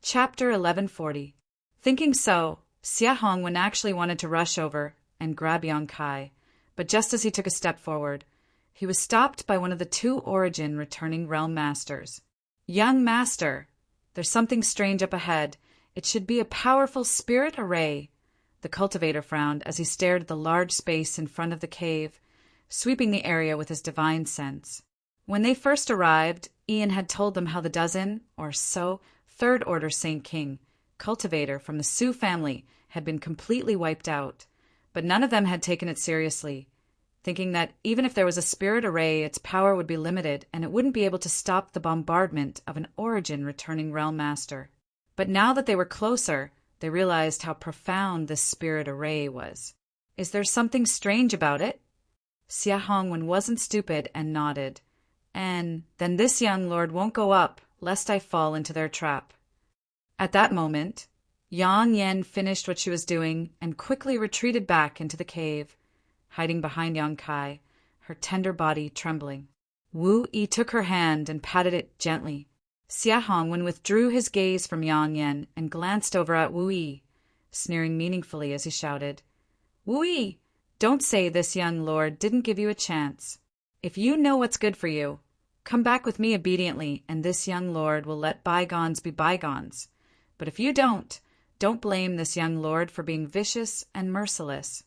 Chapter 1140. Thinking so, Xia Hongwen actually wanted to rush over and grab Yang Kai, but just as he took a step forward, he was stopped by one of the two Origin returning realm masters. Young master, there's something strange up ahead. It should be a powerful spirit array. The cultivator frowned as he stared at the large space in front of the cave, sweeping the area with his divine sense. When they first arrived, Ian had told them how the dozen, or so, Third Order Saint King, cultivator from the Sioux family, had been completely wiped out, but none of them had taken it seriously, thinking that even if there was a spirit array, its power would be limited and it wouldn't be able to stop the bombardment of an Origin returning realm master. But now that they were closer, they realized how profound this spirit array was. Is there something strange about it? Xia Hongwen wasn't stupid and nodded. And then this young lord won't go up, lest I fall into their trap. At that moment, Yang Yen finished what she was doing and quickly retreated back into the cave, hiding behind Yang Kai, her tender body trembling. Wu Yi took her hand and patted it gently. Xia Hongwen withdrew his gaze from Yang Yen and glanced over at Wu Yi, sneering meaningfully as he shouted, "Wu Yi, don't say this young lord didn't give you a chance. If you know what's good for you, come back with me obediently, and this young lord will let bygones be bygones. But if you don't blame this young lord for being vicious and merciless."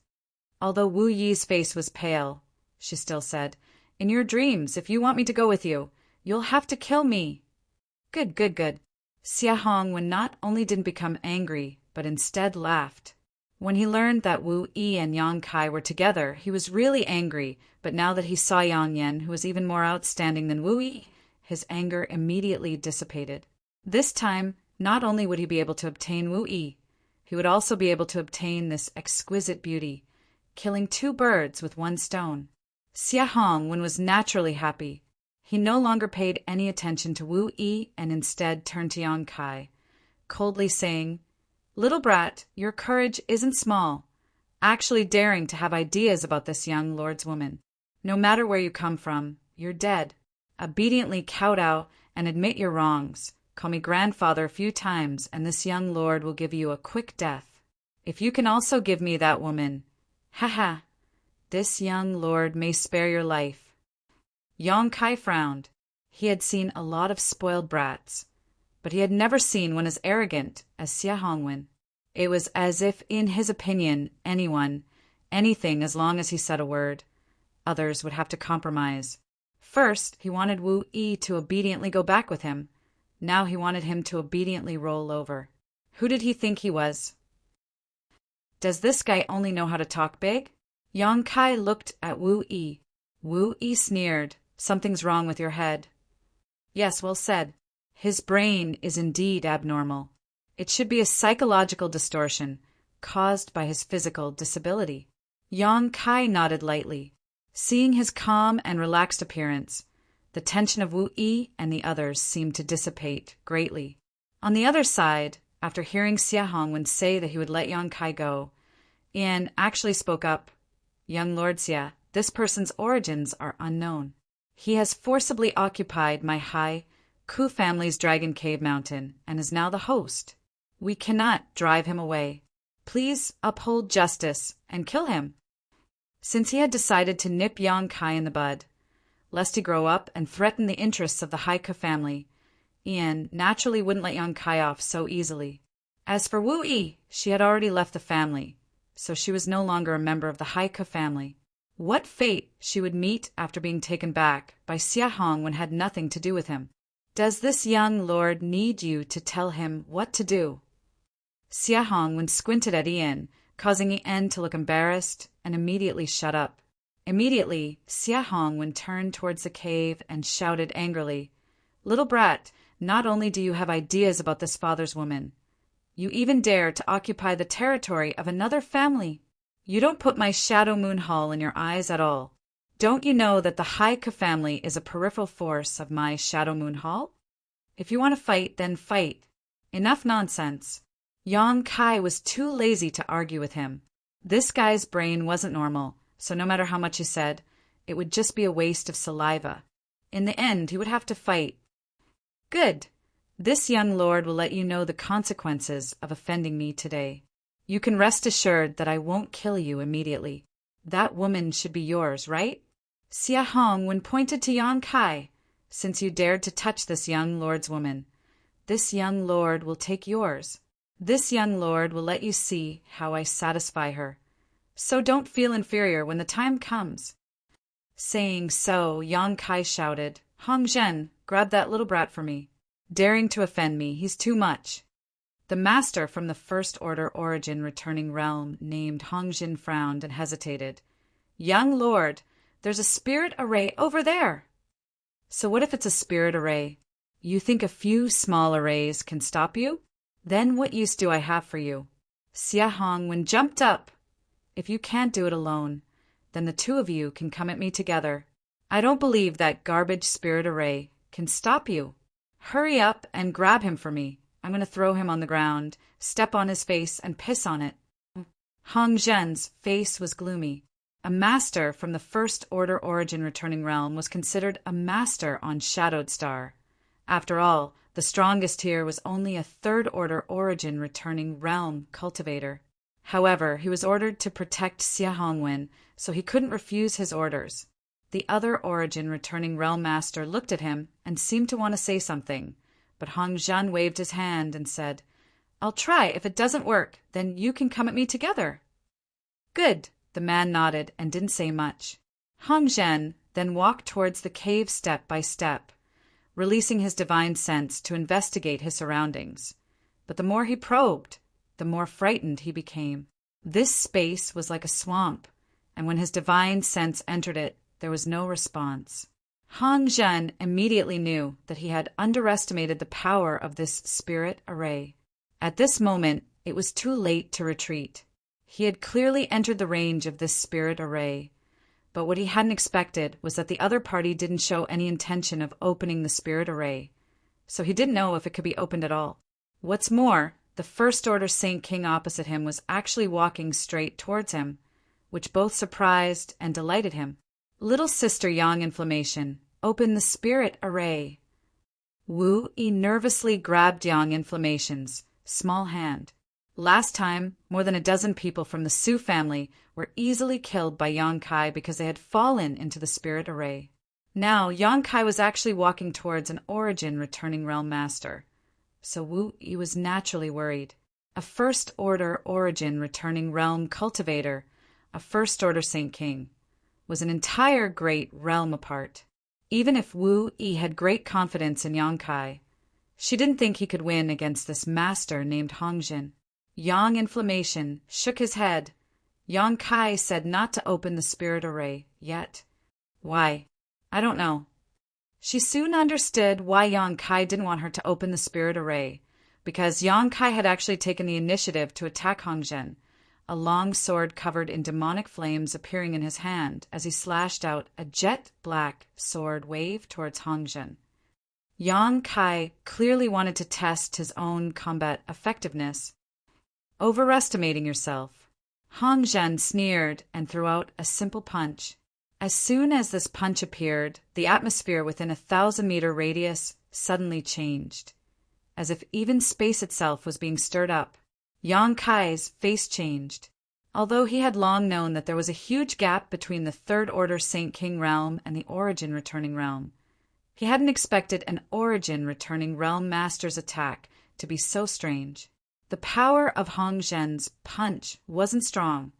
Although Wu Yi's face was pale, she still said, "In your dreams, if you want me to go with you, you'll have to kill me." Good. Xia Hongwen not only didn't become angry, but instead laughed. When he learned that Wu Yi and Yang Kai were together, he was really angry, but now that he saw Yang Yen, who was even more outstanding than Wu Yi, his anger immediately dissipated. This time, not only would he be able to obtain Wu Yi, he would also be able to obtain this exquisite beauty, killing two birds with one stone. Xia Hongwen was naturally happy. He no longer paid any attention to Wu Yi and instead turned to Yang Kai, coldly saying, "Little brat, your courage isn't small, actually daring to have ideas about this young lord's woman. No matter where you come from, you're dead. Obediently kowtow and admit your wrongs. Call me grandfather a few times, and this young lord will give you a quick death. If you can also give me that woman, this young lord may spare your life." Yang Kai frowned. He had seen a lot of spoiled brats, but he had never seen one as arrogant as Xia Hongwen. It was as if, in his opinion, anything as long as he said a word, others would have to compromise. First, he wanted Wu Yi to obediently go back with him. Now he wanted him to obediently roll over. Who did he think he was? Does this guy only know how to talk big? Yang Kai looked at Wu Yi. Wu Yi sneered, "Something's wrong with your head." Yes, well said. His brain is indeed abnormal. It should be a psychological distortion caused by his physical disability. Yang Kai nodded lightly. Seeing his calm and relaxed appearance, the tension of Wu Yi and the others seemed to dissipate greatly. On the other side, after hearing Xia Hongwen say that he would let Yang Kai go, Ian actually spoke up. "Young Lord Xia, this person's origins are unknown. He has forcibly occupied my high Ku family's Dragon Cave Mountain and is now the host. We cannot drive him away. Please uphold justice and kill him." Since he had decided to nip Yang Kai in the bud, lest he grow up and threaten the interests of the Ku family, Ian naturally wouldn't let Yang Kai off so easily. As for Wu Yi, she had already left the family, so she was no longer a member of the Ku family. What fate she would meet after being taken back by Xia Hongwen had nothing to do with him. Does this young lord need you to tell him what to do? Xia Hongwen squinted at Ian, causing Ian to look embarrassed and immediately shut up. Immediately, Xia Hongwen turned towards the cave and shouted angrily, "Little brat, not only do you have ideas about this father's woman, you even dare to occupy the territory of another family. You don't put my Shadow Moon Hall in your eyes at all. Don't you know that the Ku family is a peripheral force of my Shadow Moon Hall? If you want to fight, then fight. Enough nonsense." Yang Kai was too lazy to argue with him. This guy's brain wasn't normal, so no matter how much he said, it would just be a waste of saliva. In the end, he would have to fight. Good. This young lord will let you know the consequences of offending me today. You can rest assured that I won't kill you immediately. That woman should be yours, right? Xia Hongwen pointed to Yang Kai. Since you dared to touch this young lord's woman, this young lord will take yours. This young lord will let you see how I satisfy her. So don't feel inferior when the time comes. Saying so, Yang Kai shouted, Hong Zhen, grab that little brat for me. Daring to offend me, he's too much. The master from the First Order Origin returning realm named Hong Zhen frowned and hesitated. Young lord, there's a spirit array over there. So what if it's a spirit array? You think a few small arrays can stop you? Then what use do I have for you? Xia Hongwen jumped up. If you can't do it alone, then the two of you can come at me together. I don't believe that garbage spirit array can stop you. Hurry up and grab him for me. I'm going to throw him on the ground, step on his face, and piss on it. Hong Zhen's face was gloomy. A master from the First Order Origin returning realm was considered a master on Shadowed Star. After all, the strongest here was only a Third Order Origin returning realm cultivator. However, he was ordered to protect Xia Hongwen, so he couldn't refuse his orders. The other Origin returning realm master looked at him and seemed to want to say something, but Hong Zhen waved his hand and said, I'll try. If it doesn't work, then you can come at me together. Good. The man nodded and didn't say much. Hong Zhen then walked towards the cave step by step, releasing his divine sense to investigate his surroundings. But the more he probed, the more frightened he became. This space was like a swamp, and when his divine sense entered it, there was no response. Hong Zhen immediately knew that he had underestimated the power of this spirit array. At this moment, it was too late to retreat. He had clearly entered the range of this spirit array, but what he hadn't expected was that the other party didn't show any intention of opening the spirit array, so he didn't know if it could be opened at all. What's more, the First Order Saint King opposite him was actually walking straight towards him, which both surprised and delighted him. Little Sister Yang Inflammation, open the spirit array. Wu Yi nervously grabbed Yang Inflammation's small hand. Last time, more than a dozen people from the Su family were easily killed by Yang Kai because they had fallen into the spirit array. Now, Yang Kai was actually walking towards an Origin returning realm master, so Wu Yi was naturally worried. A First Order Origin returning realm cultivator, a First Order Saint King, was an entire great realm apart. Even if Wu Yi had great confidence in Yang Kai, she didn't think he could win against this master named Hong Zhen. Yang Inflammation shook his head. Yang Kai said not to open the spirit array yet. Why? I don't know. She soon understood why Yang Kai didn't want her to open the spirit array, because Yang Kai had actually taken the initiative to attack Hong Zhen, a long sword covered in demonic flames appearing in his hand as he slashed out a jet-black sword wave towards Hong Zhen. Yang Kai clearly wanted to test his own combat effectiveness. Overestimating yourself. Hong Zhen sneered and threw out a simple punch. As soon as this punch appeared, the atmosphere within a 1,000-meter radius suddenly changed, as if even space itself was being stirred up. Yang Kai's face changed. Although he had long known that there was a huge gap between the Third Order Saint King realm and the Origin returning realm, he hadn't expected an Origin returning realm master's attack to be so strange. The power of Hong Zhen's punch wasn't strong,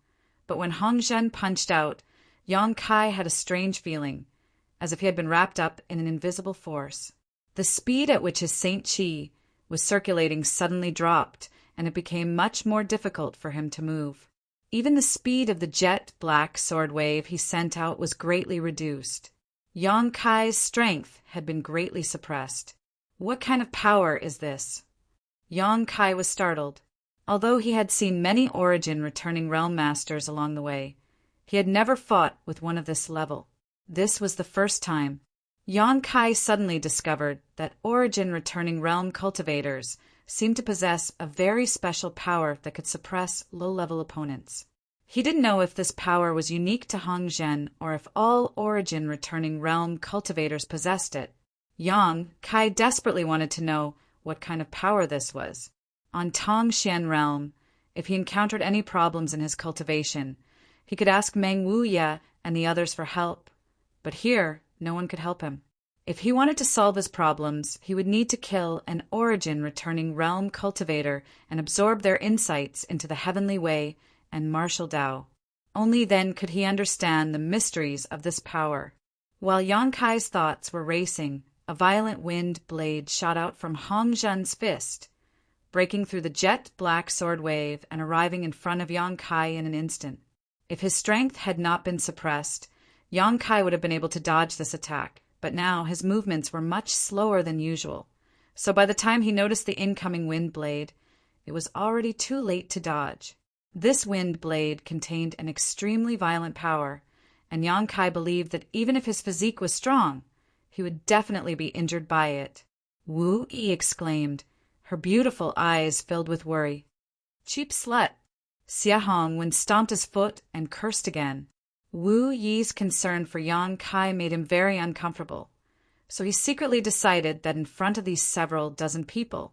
but when Hong Zhen punched out, Yang Kai had a strange feeling, as if he had been wrapped up in an invisible force. The speed at which his Saint Qi was circulating suddenly dropped, and it became much more difficult for him to move. Even the speed of the jet-black sword wave he sent out was greatly reduced. Yang Kai's strength had been greatly suppressed. What kind of power is this? Yang Kai was startled. Although he had seen many Origin returning realm masters along the way, he had never fought with one of this level. This was the first time. Yang Kai suddenly discovered that Origin returning realm cultivators seemed to possess a very special power that could suppress low-level opponents. He didn't know if this power was unique to Hong Zhen or if all Origin returning realm cultivators possessed it. Yang Kai desperately wanted to know what kind of power this was. On Tongxian realm, if he encountered any problems in his cultivation, he could ask Meng Wuya and the others for help. But here, no one could help him. If he wanted to solve his problems, he would need to kill an origin-returning realm cultivator and absorb their insights into the heavenly way and martial Tao. Only then could he understand the mysteries of this power. While Yang Kai's thoughts were racing, a violent wind blade shot out from Hong Zhen's fist, breaking through the jet-black sword wave and arriving in front of Yang Kai in an instant. If his strength had not been suppressed, Yang Kai would have been able to dodge this attack, but now his movements were much slower than usual. So by the time he noticed the incoming wind blade, it was already too late to dodge. This wind blade contained an extremely violent power, and Yang Kai believed that even if his physique was strong, he would definitely be injured by it. Wu Yi exclaimed, her beautiful eyes filled with worry. Cheap slut! Xia Hongwen stomped his foot and cursed again. Wu Yi's concern for Yang Kai made him very uncomfortable, so he secretly decided that in front of these several dozen people,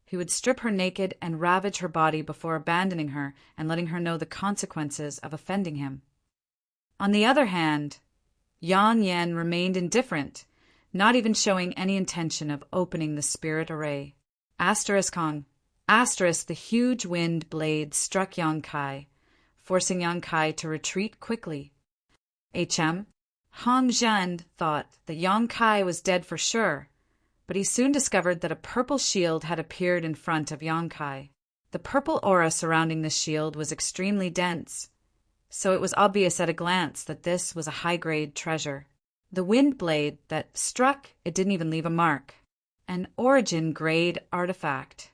he would strip her naked and ravage her body before abandoning her and letting her know the consequences of offending him. On the other hand, Yang Yan remained indifferent, not even showing any intention of opening the spirit array. ****, the huge wind blade struck Yang Kai, forcing Yang Kai to retreat quickly. Hong Zhen thought that Yang Kai was dead for sure, but he soon discovered that a purple shield had appeared in front of Yang Kai. The purple aura surrounding this shield was extremely dense, so it was obvious at a glance that this was a high-grade treasure. The wind blade that struck, it didn't even leave a mark. An origin-grade artifact.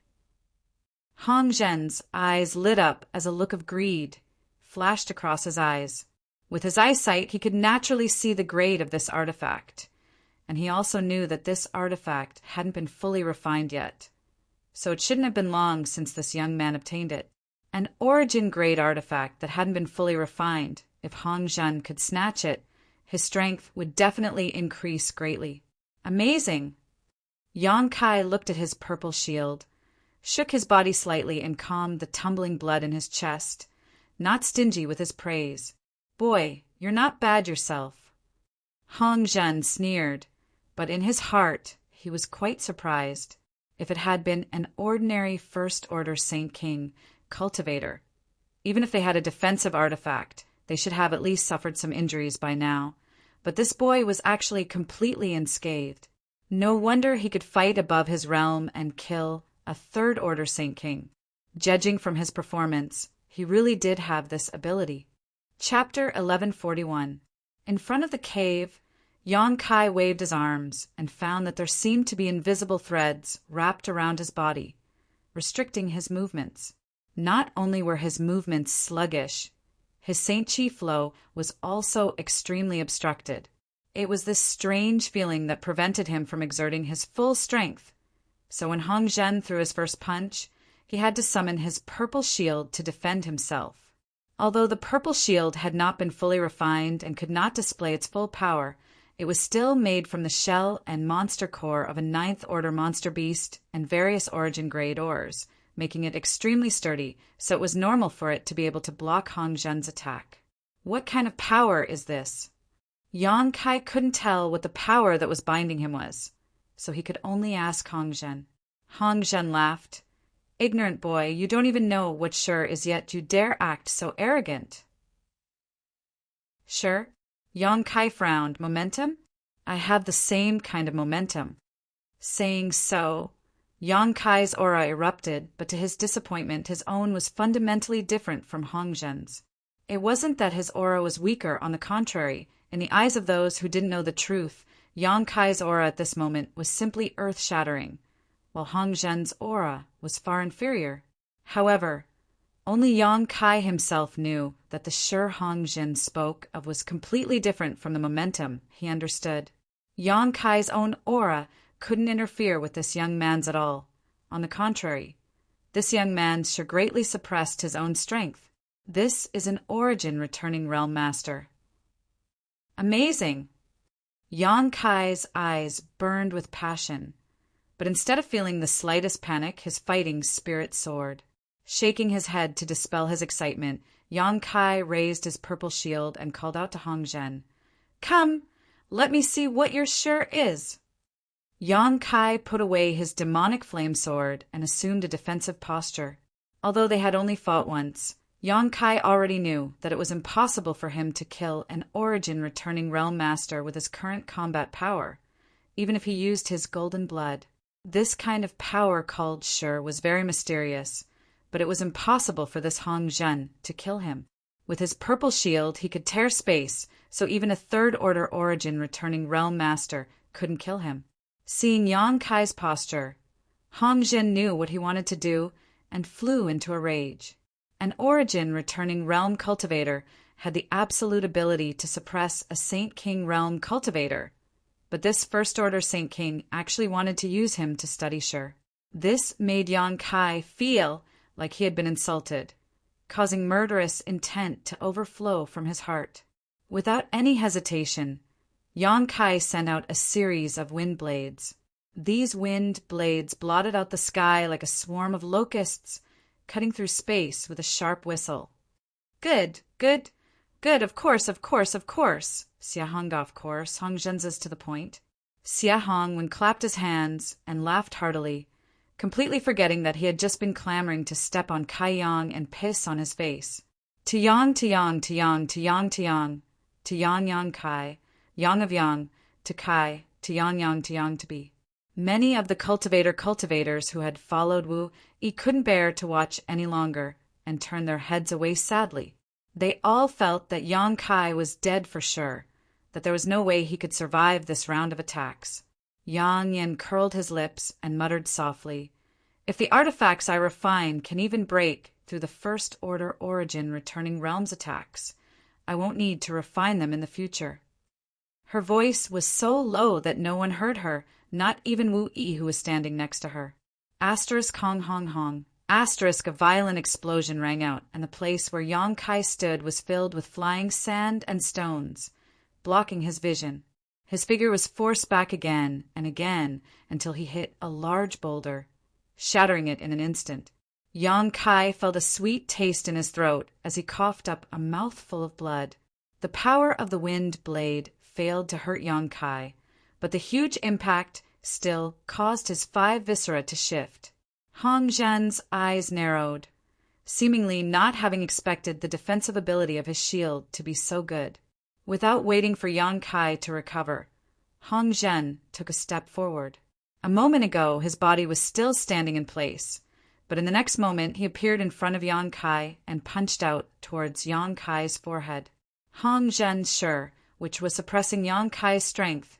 Hong Zhen's eyes lit up as a look of greed flashed across his eyes. With his eyesight, he could naturally see the grade of this artifact, and he also knew that this artifact hadn't been fully refined yet, so it shouldn't have been long since this young man obtained it. An origin-grade artifact that hadn't been fully refined, if Hong Zhen could snatch it, his strength would definitely increase greatly. Amazing! Yang Kai looked at his purple shield, shook his body slightly and calmed the tumbling blood in his chest, not stingy with his praise. Boy, you're not bad yourself. Hong Zhen sneered, but in his heart he was quite surprised. If it had been an ordinary first-order Saint King cultivator, even if they had a defensive artifact, they should have at least suffered some injuries by now. But this boy was actually completely unscathed. No wonder he could fight above his realm and kill a third-order Saint King. Judging from his performance, he really did have this ability. Chapter 1141. In front of the cave, Yang Kai waved his arms and found that there seemed to be invisible threads wrapped around his body, restricting his movements. Not only were his movements sluggish, his Saint Chi flow was also extremely obstructed. It was this strange feeling that prevented him from exerting his full strength. So when Hong Zhen threw his first punch, he had to summon his purple shield to defend himself. Although the purple shield had not been fully refined and could not display its full power, it was still made from the shell and monster core of a ninth-order monster beast and various origin-grade ores, making it extremely sturdy, so it was normal for it to be able to block Hong Zhen's attack. What kind of power is this? Yang Kai couldn't tell what the power that was binding him was, so he could only ask Hong Zhen. Hong Zhen laughed. Ignorant boy, you don't even know what sure is, yet you dare act so arrogant. Sure? Yang Kai frowned. Momentum? I have the same kind of momentum. Saying so, Yang Kai's aura erupted, but to his disappointment, his own was fundamentally different from Hong Zhen's. It wasn't that his aura was weaker, on the contrary. In the eyes of those who didn't know the truth, Yang Kai's aura at this moment was simply earth-shattering, while Hong Zhen's aura was far inferior. However, only Yang Kai himself knew that the sure Hong Zhen spoke of was completely different from the momentum he understood. Yang Kai's own aura couldn't interfere with this young man's at all. On the contrary, this young man sure greatly suppressed his own strength. This is an origin-returning realm master. Amazing! Yang Kai's eyes burned with passion, But instead of feeling the slightest panic, his fighting spirit soared. Shaking his head to dispel his excitement, Yang Kai raised his purple shield and called out to Hong Zhen, "Come, let me see what your sure is." Yang Kai put away his demonic flame sword and assumed a defensive posture. Although they had only fought once, Yang Kai already knew that it was impossible for him to kill an origin-returning realm master with his current combat power, even if he used his golden blood. This kind of power called Sure was very mysterious, but it was impossible for this Hong Zhen to kill him. With his purple shield, he could tear space, so even a third-order origin-returning realm master couldn't kill him. Seeing Yang Kai's posture, Hong Zhen knew what he wanted to do and flew into a rage. An origin-returning realm cultivator had the absolute ability to suppress a Saint King realm cultivator, but this First-Order Saint King actually wanted to use him to study Sure. This made Yang Kai feel like he had been insulted, causing murderous intent to overflow from his heart. Without any hesitation, Yang Kai sent out a series of wind blades. These wind blades blotted out the sky like a swarm of locusts, cutting through space with a sharp whistle. Good, good, good, of course, of course, of course. Xiahong, of course, Hong Zhen's to the point. Xiahong when clapped his hands and laughed heartily, completely forgetting that he had just been clamoring to step on Kai Yang and piss on his face. To Yang, to Yang, to Yang, to Yang, to Yang, to Yang, Yang Kai, Yang of Yang, to Kai, to Yang, to Yang, to be. Many of the cultivators who had followed Wu Yi couldn't bear to watch any longer and turned their heads away sadly. They all felt that Yang Kai was dead for sure, that there was no way he could survive this round of attacks. Yang Yin curled his lips and muttered softly, "If the artifacts I refine can even break through the First-Order origin returning realms attacks, I won't need to refine them in the future." Her voice was so low that no one heard her, not even Wu Yi, who was standing next to her. Asterisk Hong Hong Hong. Asterisk, a violent explosion rang out, and the place where Yang Kai stood was filled with flying sand and stones, blocking his vision. His figure was forced back again and again until he hit a large boulder, shattering it in an instant. Yang Kai felt a sweet taste in his throat as he coughed up a mouthful of blood. The power of the wind blade failed to hurt Yang Kai, but the huge impact still caused his 5 viscera to shift. Hong Zhen's eyes narrowed, seemingly not having expected the defensive ability of his shield to be so good. Without waiting for Yang Kai to recover, Hong Zhen took a step forward. A moment ago, his body was still standing in place, but in the next moment he appeared in front of Yang Kai and punched out towards Yang Kai's forehead. Hong Zhen's Sure, which was suppressing Yang Kai's strength,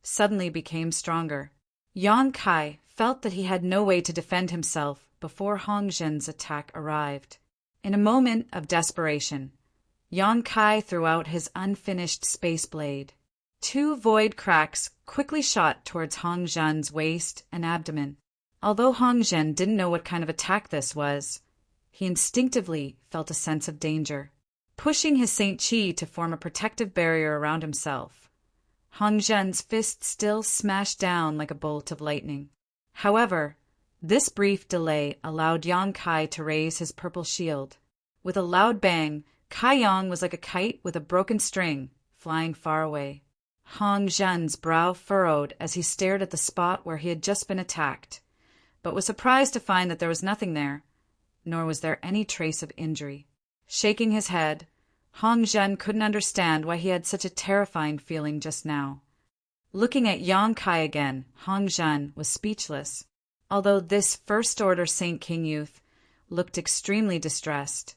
suddenly became stronger. Yang Kai felt that he had no way to defend himself before Hong Zhen's attack arrived. In a moment of desperation, Yang Kai threw out his unfinished space blade. 2 void cracks quickly shot towards Hong Zhen's waist and abdomen. Although Hong Zhen didn't know what kind of attack this was, he instinctively felt a sense of danger. Pushing his Saint Chi to form a protective barrier around himself, Hong Zhen's fist still smashed down like a bolt of lightning. However, this brief delay allowed Yang Kai to raise his purple shield. With a loud bang, Kai Yang was like a kite with a broken string, flying far away. Hong Zhen's brow furrowed as he stared at the spot where he had just been attacked, but was surprised to find that there was nothing there, nor was there any trace of injury. Shaking his head, Hong Zhen couldn't understand why he had such a terrifying feeling just now. Looking at Yang Kai again, Hong Zhen was speechless. Although this First-Order Saint King youth looked extremely distressed,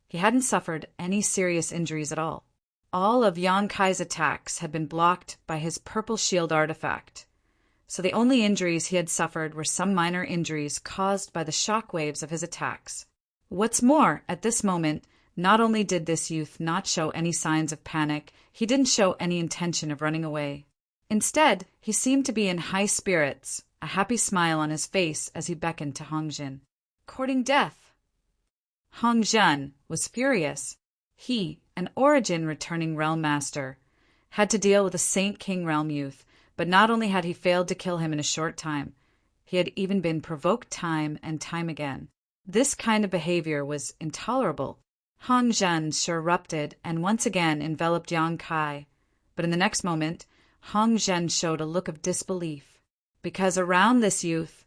he hadn't suffered any serious injuries at all. All of Yang Kai's attacks had been blocked by his purple shield artifact, so the only injuries he had suffered were some minor injuries caused by the shock waves of his attacks. What's more, at this moment, not only did this youth not show any signs of panic, he didn't show any intention of running away. Instead, he seemed to be in high spirits, a happy smile on his face as he beckoned to Hong Zhen. Courting death. Hong Zhen was furious. He, an origin-returning realm master, had to deal with a Saint King realm youth, but not only had he failed to kill him in a short time, He had even been provoked time and time again. This kind of behavior was intolerable. Hong Zhen's Shi erupted and once again enveloped Yang Kai, but in the next moment, Hong Zhen showed a look of disbelief, because around this youth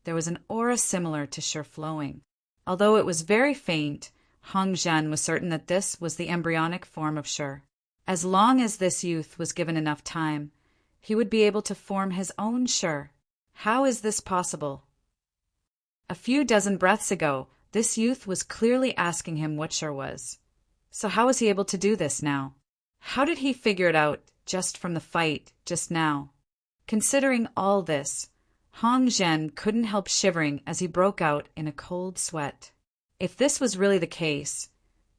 there was an aura similar to Shi flowing. Although it was very faint, Hong Zhen was certain that this was the embryonic form of Shi. As long as this youth was given enough time, he would be able to form his own Shi. How is this possible? A few dozen breaths ago, this youth was clearly asking him what Shi was. So how was he able to do this now? How did he figure it out just from the fight just now? Considering all this, Hong Zhen couldn't help shivering as he broke out in a cold sweat. If this was really the case,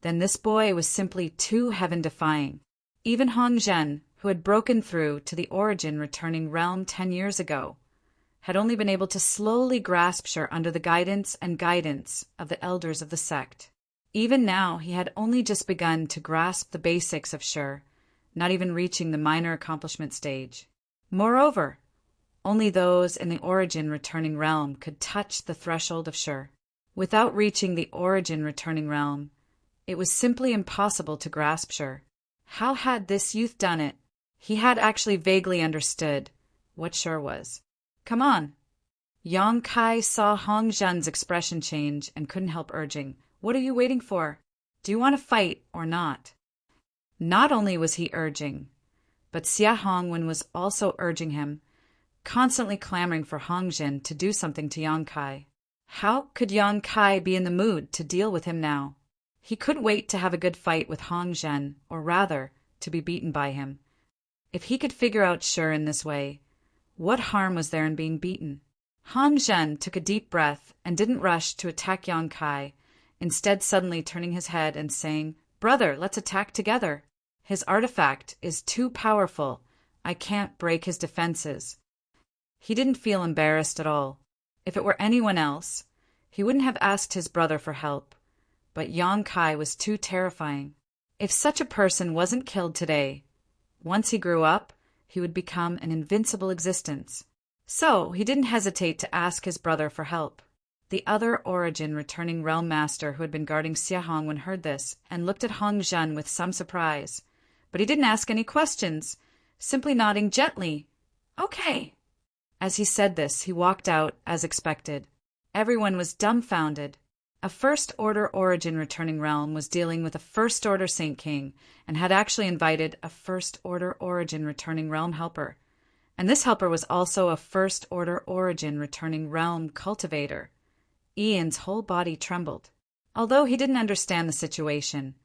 then this boy was simply too heaven-defying. Even Hong Zhen, who had broken through to the origin returning realm 10 years ago, had only been able to slowly grasp Shi under the guidance of the elders of the sect. Even now, he had only just begun to grasp the basics of Shi, not even reaching the minor accomplishment stage. Moreover, only those in the origin returning realm could touch the threshold of Shi. Without reaching the origin returning realm, it was simply impossible to grasp Shi. How had this youth done it? He had actually vaguely understood what Shi was. Come on. Yang Kai saw Hong Zhen's expression change and couldn't help urging, "What are you waiting for? Do you want to fight or not?" Not only was he urging, but Xia Hongwen was also urging him, constantly clamoring for Hong Zhen to do something to Yang Kai. How could Yang Kai be in the mood to deal with him now? He couldn't wait to have a good fight with Hong Zhen, or rather, to be beaten by him. If he could figure out Shi in this way, what harm was there in being beaten? Hong Zhen took a deep breath and didn't rush to attack Yang Kai, instead suddenly turning his head and saying, "Brother, let's attack together. His artifact is too powerful. I can't break his defenses." He didn't feel embarrassed at all. If it were anyone else, he wouldn't have asked his brother for help. But Yang Kai was too terrifying. If such a person wasn't killed today, once he grew up, he would become an invincible existence. So he didn't hesitate to ask his brother for help. The other origin returning realm master who had been guarding Xia Hongwen heard this and looked at Hong Zhen with some surprise. But he didn't ask any questions, simply nodding gently, "Okay." As he said this, he walked out as expected. Everyone was dumbfounded. A First-Order Origin returning realm was dealing with a First-Order Saint King and had actually invited a First-Order Origin returning realm helper. And this helper was also a First-Order Origin returning realm cultivator. Ian's whole body trembled. Although he didn't understand the situation,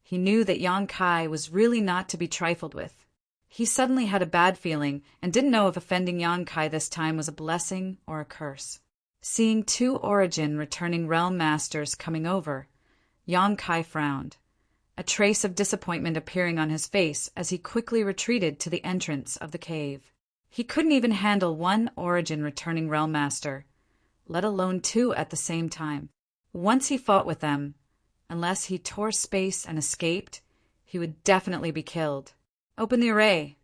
he knew that Yang Kai was really not to be trifled with. He suddenly had a bad feeling and didn't know if offending Yang Kai this time was a blessing or a curse. Seeing two origin returning realm masters coming over, Yang Kai frowned, a trace of disappointment appearing on his face as he quickly retreated to the entrance of the cave. He couldn't even handle one origin returning realm master, let alone two at the same time. Once he fought with them, unless he tore space and escaped, he would definitely be killed. "Open the array."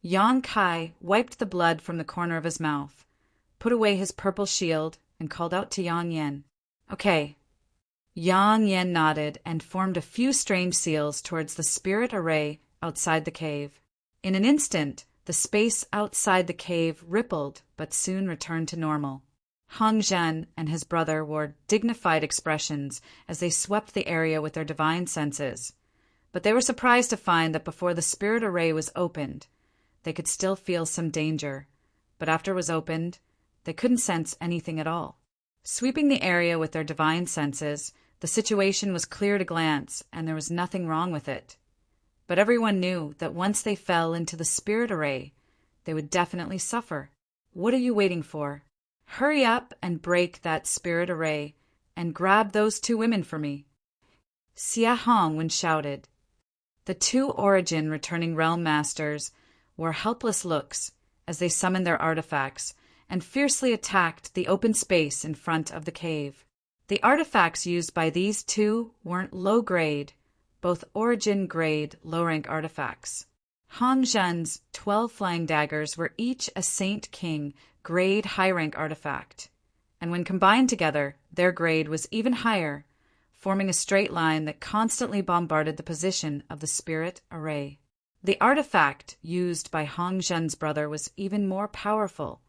Yang Kai wiped the blood from the corner of his mouth, put away his purple shield, and called out to Yang Yen. "Okay." Yang Yen nodded and formed a few strange seals towards the spirit array outside the cave. In an instant, the space outside the cave rippled but soon returned to normal. Hong Zhen and his brother wore dignified expressions as they swept the area with their divine senses. But they were surprised to find that before the spirit array was opened, they could still feel some danger. But after it was opened, they couldn't sense anything at all. Sweeping the area with their divine senses, the situation was clear at a glance, and there was nothing wrong with it. But everyone knew that once they fell into the spirit array, they would definitely suffer. What are you waiting for? Hurry up and break that spirit array, and grab those two women for me. Xia Hongwen shouted. The two origin returning realm masters wore helpless looks as they summoned their artifacts and fiercely attacked the open space in front of the cave. The artifacts used by these two weren't low-grade, both origin-grade low-rank artifacts. Hong Zhen's 12 flying daggers were each a Saint King grade high-rank artifact, and when combined together, their grade was even higher, forming a straight line that constantly bombarded the position of the spirit array. The artifact used by Hong Zhen's brother was even more powerful,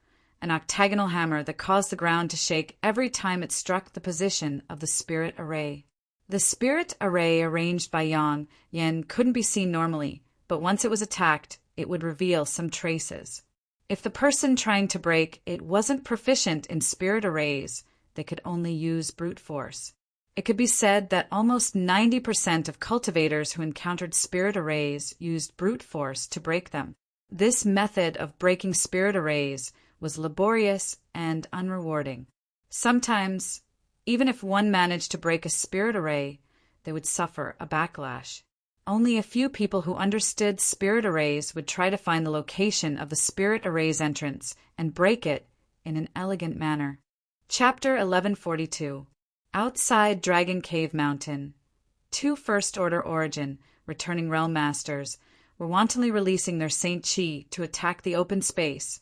an octagonal hammer that caused the ground to shake every time it struck the position of the spirit array. The spirit array arranged by Yang Yan couldn't be seen normally, but once it was attacked, it would reveal some traces. If the person trying to break it wasn't proficient in spirit arrays, they could only use brute force. It could be said that almost 90% of cultivators who encountered spirit arrays used brute force to break them. This method of breaking spirit arrays was laborious and unrewarding. Sometimes, even if one managed to break a spirit array, they would suffer a backlash. Only a few people who understood spirit arrays would try to find the location of the spirit array's entrance and break it in an elegant manner. Chapter 1142. Outside Dragon Cave Mountain, 2 First Order Origin, returning Realm Masters, were wantonly releasing their Saint Chi to attack the open space,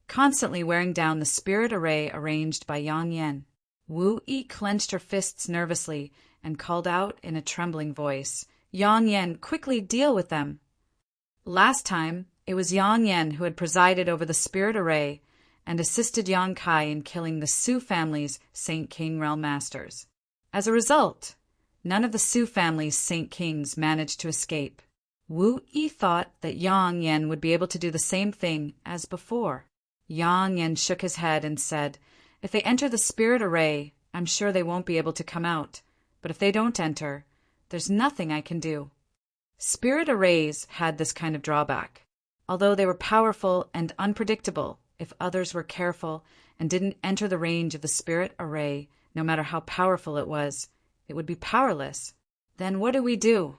constantly wearing down the spirit array arranged by Yang Yan. Wu Yi clenched her fists nervously and called out in a trembling voice, "Yang Yan, quickly deal with them!" Last time, it was Yang Yan who had presided over the spirit array and assisted Yang Kai in killing the Su family's Saint King Realm Masters. As a result, none of the Su family's Saint Kings managed to escape. Wu Yi thought that Yang Yan would be able to do the same thing as before. Yang Yan shook his head and said, "If they enter the spirit array, I'm sure they won't be able to come out. But if they don't enter, there's nothing I can do." Spirit arrays had this kind of drawback. Although they were powerful and unpredictable, if others were careful and didn't enter the range of the spirit array, no matter how powerful it would be powerless. Then what do we do?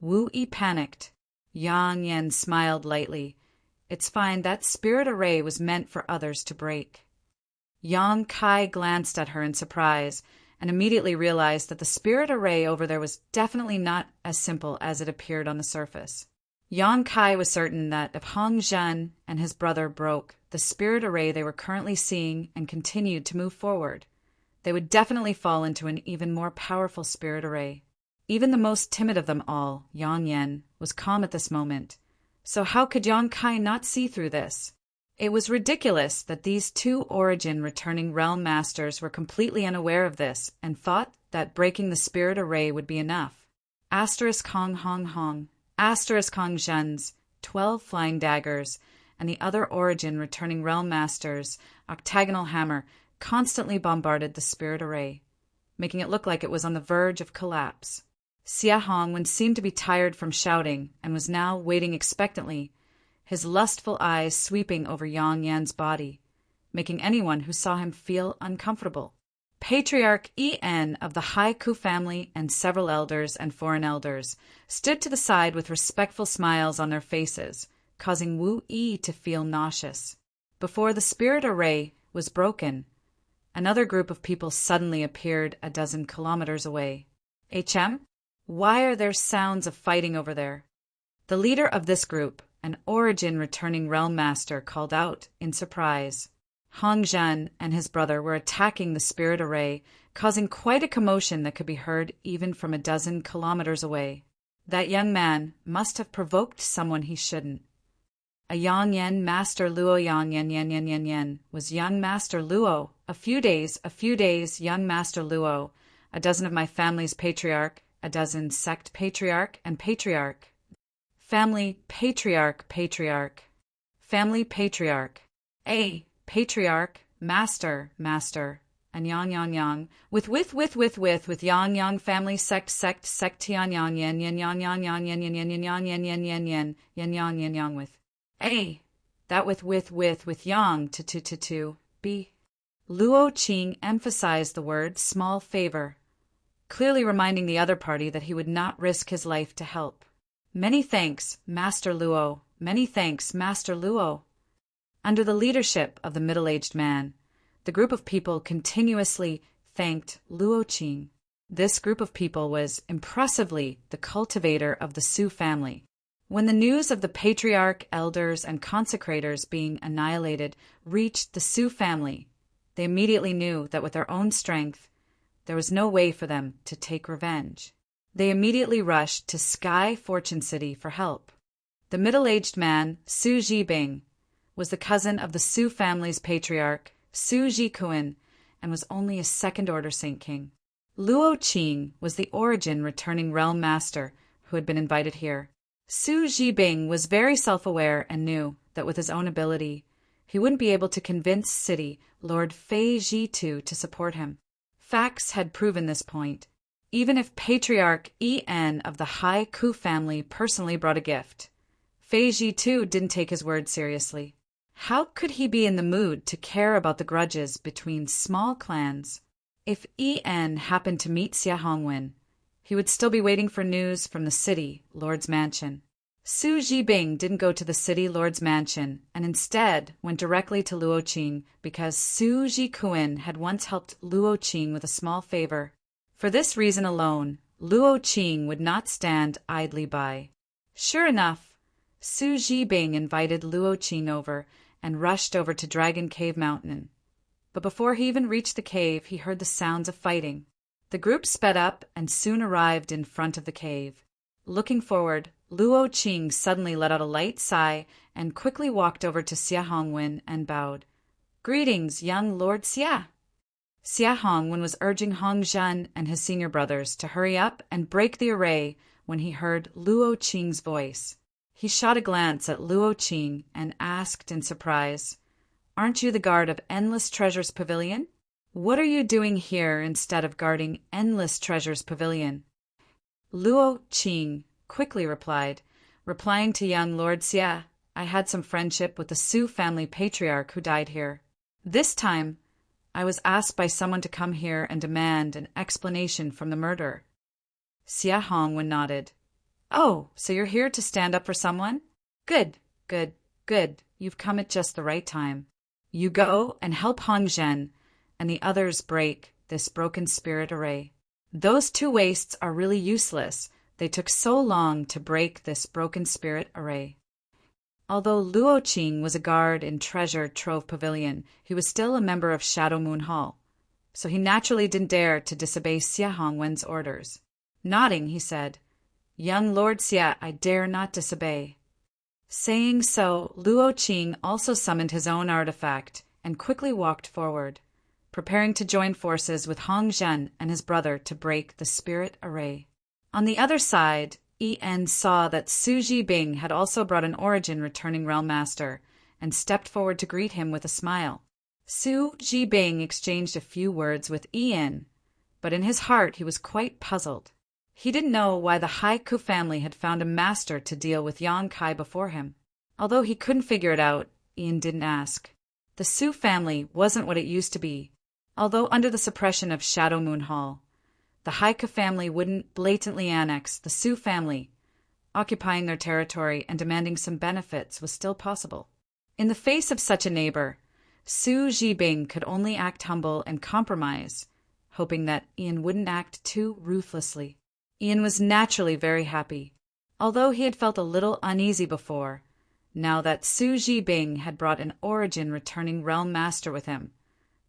Wu Yi panicked. Yang Yan smiled lightly. "It's fine, that spirit array was meant for others to break." Yang Kai glanced at her in surprise and immediately realized that the spirit array over there was definitely not as simple as it appeared on the surface. Yang Kai was certain that if Hong Zhen and his brother broke the spirit array they were currently seeing and continued to move forward, they would definitely fall into an even more powerful spirit array. Even the most timid of them all, Yang Yan, was calm at this moment. So how could Yang Kai not see through this? It was ridiculous that these 2 Origin returning Realm Masters were completely unaware of this and thought that breaking the spirit array would be enough. Hong Hong Hong. Hong Zhen's 12 flying daggers and the other Origin returning Realm Masters' octagonal hammer constantly bombarded the spirit array, making it look like it was on the verge of collapse. Xia Hongwen seemed to be tired from shouting and was now waiting expectantly, his lustful eyes sweeping over Yang Yan's body, making anyone who saw him feel uncomfortable. Patriarch En of the Haiku family and several elders and foreign elders stood to the side with respectful smiles on their faces, causing Wu Yi to feel nauseous. Before the spirit array was broken, another group of people suddenly appeared a dozen kilometers away. "HM? Why are there sounds of fighting over there?" The leader of this group, an Origin returning Realm Master, called out in surprise. Hong Zhen and his brother were attacking the spirit array, causing quite a commotion that could be heard even from a dozen kilometers away. That young man must have provoked someone he shouldn't. A Yang Yan Master Luo Yang Yan was young Master Luo. A few days, young Master Luo. A dozen of my family's patriarch, a dozen sect patriarch and patriarch. Family patriarch. Family patriarch. Patriarch, master, and yang, with yang family sect yang with that with yang to b. Luo Qing emphasized the word small favor, clearly reminding the other party that he would not risk his life to help. Many thanks, Master Luo. Many thanks, Master Luo. Under the leadership of the middle-aged man, the group of people continuously thanked Luo Qing. This group of people was, impressively, the cultivator of the Su family. When the news of the patriarch, elders, and consecrators being annihilated reached the Sioux family, they immediately knew that with their own strength, there was no way for them to take revenge. They immediately rushed to Sky Fortune City for help. The middle-aged man, Su Jibing, was the cousin of the Sioux family's patriarch, Su Jikuin, and was only a second-order Saint King. Luo Qing was the origin returning realm master who had been invited here. Su Jibing was very self-aware and knew that with his own ability, he wouldn't be able to convince City Lord Fei Jitu to support him. Facts had proven this point. Even if Patriarch En of the Hai Ku family personally brought a gift, Fei Jitu didn't take his word seriously. How could he be in the mood to care about the grudges between small clans? If En happened to meet Xia Hongwen, he would still be waiting for news from the city lord's mansion. Su Jibing didn't go to the city lord's mansion and instead went directly to Luo Qing because Su Jikuin had once helped Luo Qing with a small favor. For this reason alone, Luo Qing would not stand idly by. Sure enough, Su Jibing invited Luo Qing over and rushed over to Dragon Cave Mountain. But before he even reached the cave, he heard the sounds of fighting. The group sped up and soon arrived in front of the cave. Looking forward, Luo Qing suddenly let out a light sigh and quickly walked over to Xia Hongwen and bowed. "Greetings, young Lord Xia." Xia Hongwen was urging Hong Zhen and his senior brothers to hurry up and break the array when he heard Luo Qing's voice. He shot a glance at Luo Qing and asked in surprise, "Aren't you the guard of Endless Treasures Pavilion? What are you doing here instead of guarding Endless Treasures Pavilion?" Luo Qing quickly replied, replying to young Lord Xia, "I had some friendship with the Sioux family patriarch who died here. This time, I was asked by someone to come here and demand an explanation from the murderer." Xia Hongwen nodded. "Oh, so you're here to stand up for someone? Good, good, good. You've come at just the right time. You go and help Hong Zhen and the others break this broken spirit array. Those two wastes are really useless. They took so long to break this broken spirit array." Although Luo Qing was a guard in Treasure Trove Pavilion, he was still a member of Shadow Moon Hall, so he naturally didn't dare to disobey Xia Hongwen's orders. Nodding, he said, "Young Lord Xia, I dare not disobey." Saying so, Luo Qing also summoned his own artifact and quickly walked forward, preparing to join forces with Hong Zhen and his brother to break the spirit array. On the other side, En saw that Su Jibing had also brought an origin returning realm master and stepped forward to greet him with a smile. Su Jibing exchanged a few words with En, but in his heart he was quite puzzled. He didn't know why the Haiku family had found a master to deal with Yonkai before him. Although he couldn't figure it out, En didn't ask. The Sioux family wasn't what it used to be. Although under the suppression of Shadow Moon Hall, the Haiku family wouldn't blatantly annex the Sioux family. Occupying their territory and demanding some benefits was still possible. In the face of such a neighbor, Su Jibing could only act humble and compromise, hoping that En wouldn't act too ruthlessly. En was naturally very happy, although he had felt a little uneasy before, now that Su Jibing had brought an origin returning realm master with him.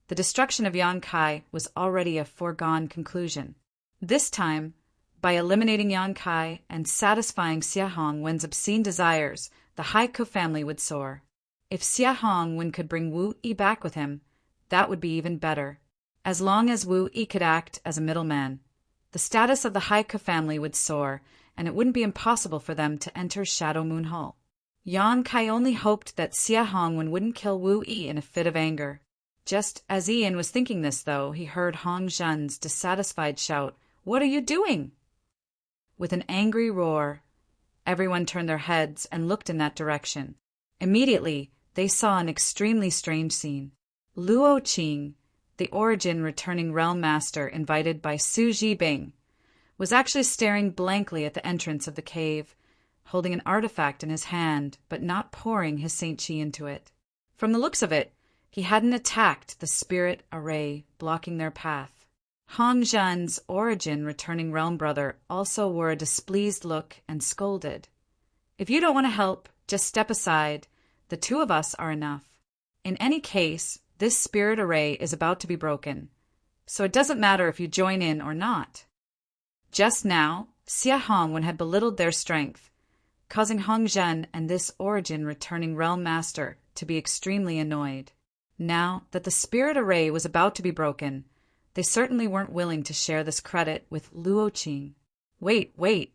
The destruction of Yonkai was already a foregone conclusion. This time, by eliminating Yonkai and satisfying Xia Hongwen's obscene desires, the Haiku family would soar. If Xia Hongwen could bring Wu Yi back with him, that would be even better. As long as Wu Yi could act as a middleman, the status of the Haiku family would soar, and it wouldn't be impossible for them to enter Shadow Moon Hall. Yonkai only hoped that Xia Hongwen wouldn't kill Wu Yi in a fit of anger. Just as En was thinking this, though, he heard Hong Zhen's dissatisfied shout, "What are you doing?" With an angry roar, everyone turned their heads and looked in that direction. Immediately, they saw an extremely strange scene. Luo Qing, the origin returning realm master invited by Su Jibing, was actually staring blankly at the entrance of the cave, holding an artifact in his hand but not pouring his Saint Chi into it. From the looks of it, he hadn't attacked the spirit array blocking their path. Hong Zhen's origin returning realm brother also wore a displeased look and scolded. If you don't want to help, just step aside. The two of us are enough. In any case, this spirit array is about to be broken, so it doesn't matter if you join in or not. Just now, Xia Hongwen had belittled their strength, causing Hong Zhen and this origin returning realm master to be extremely annoyed. Now that the spirit array was about to be broken, they certainly weren't willing to share this credit with Luo Qing. Wait.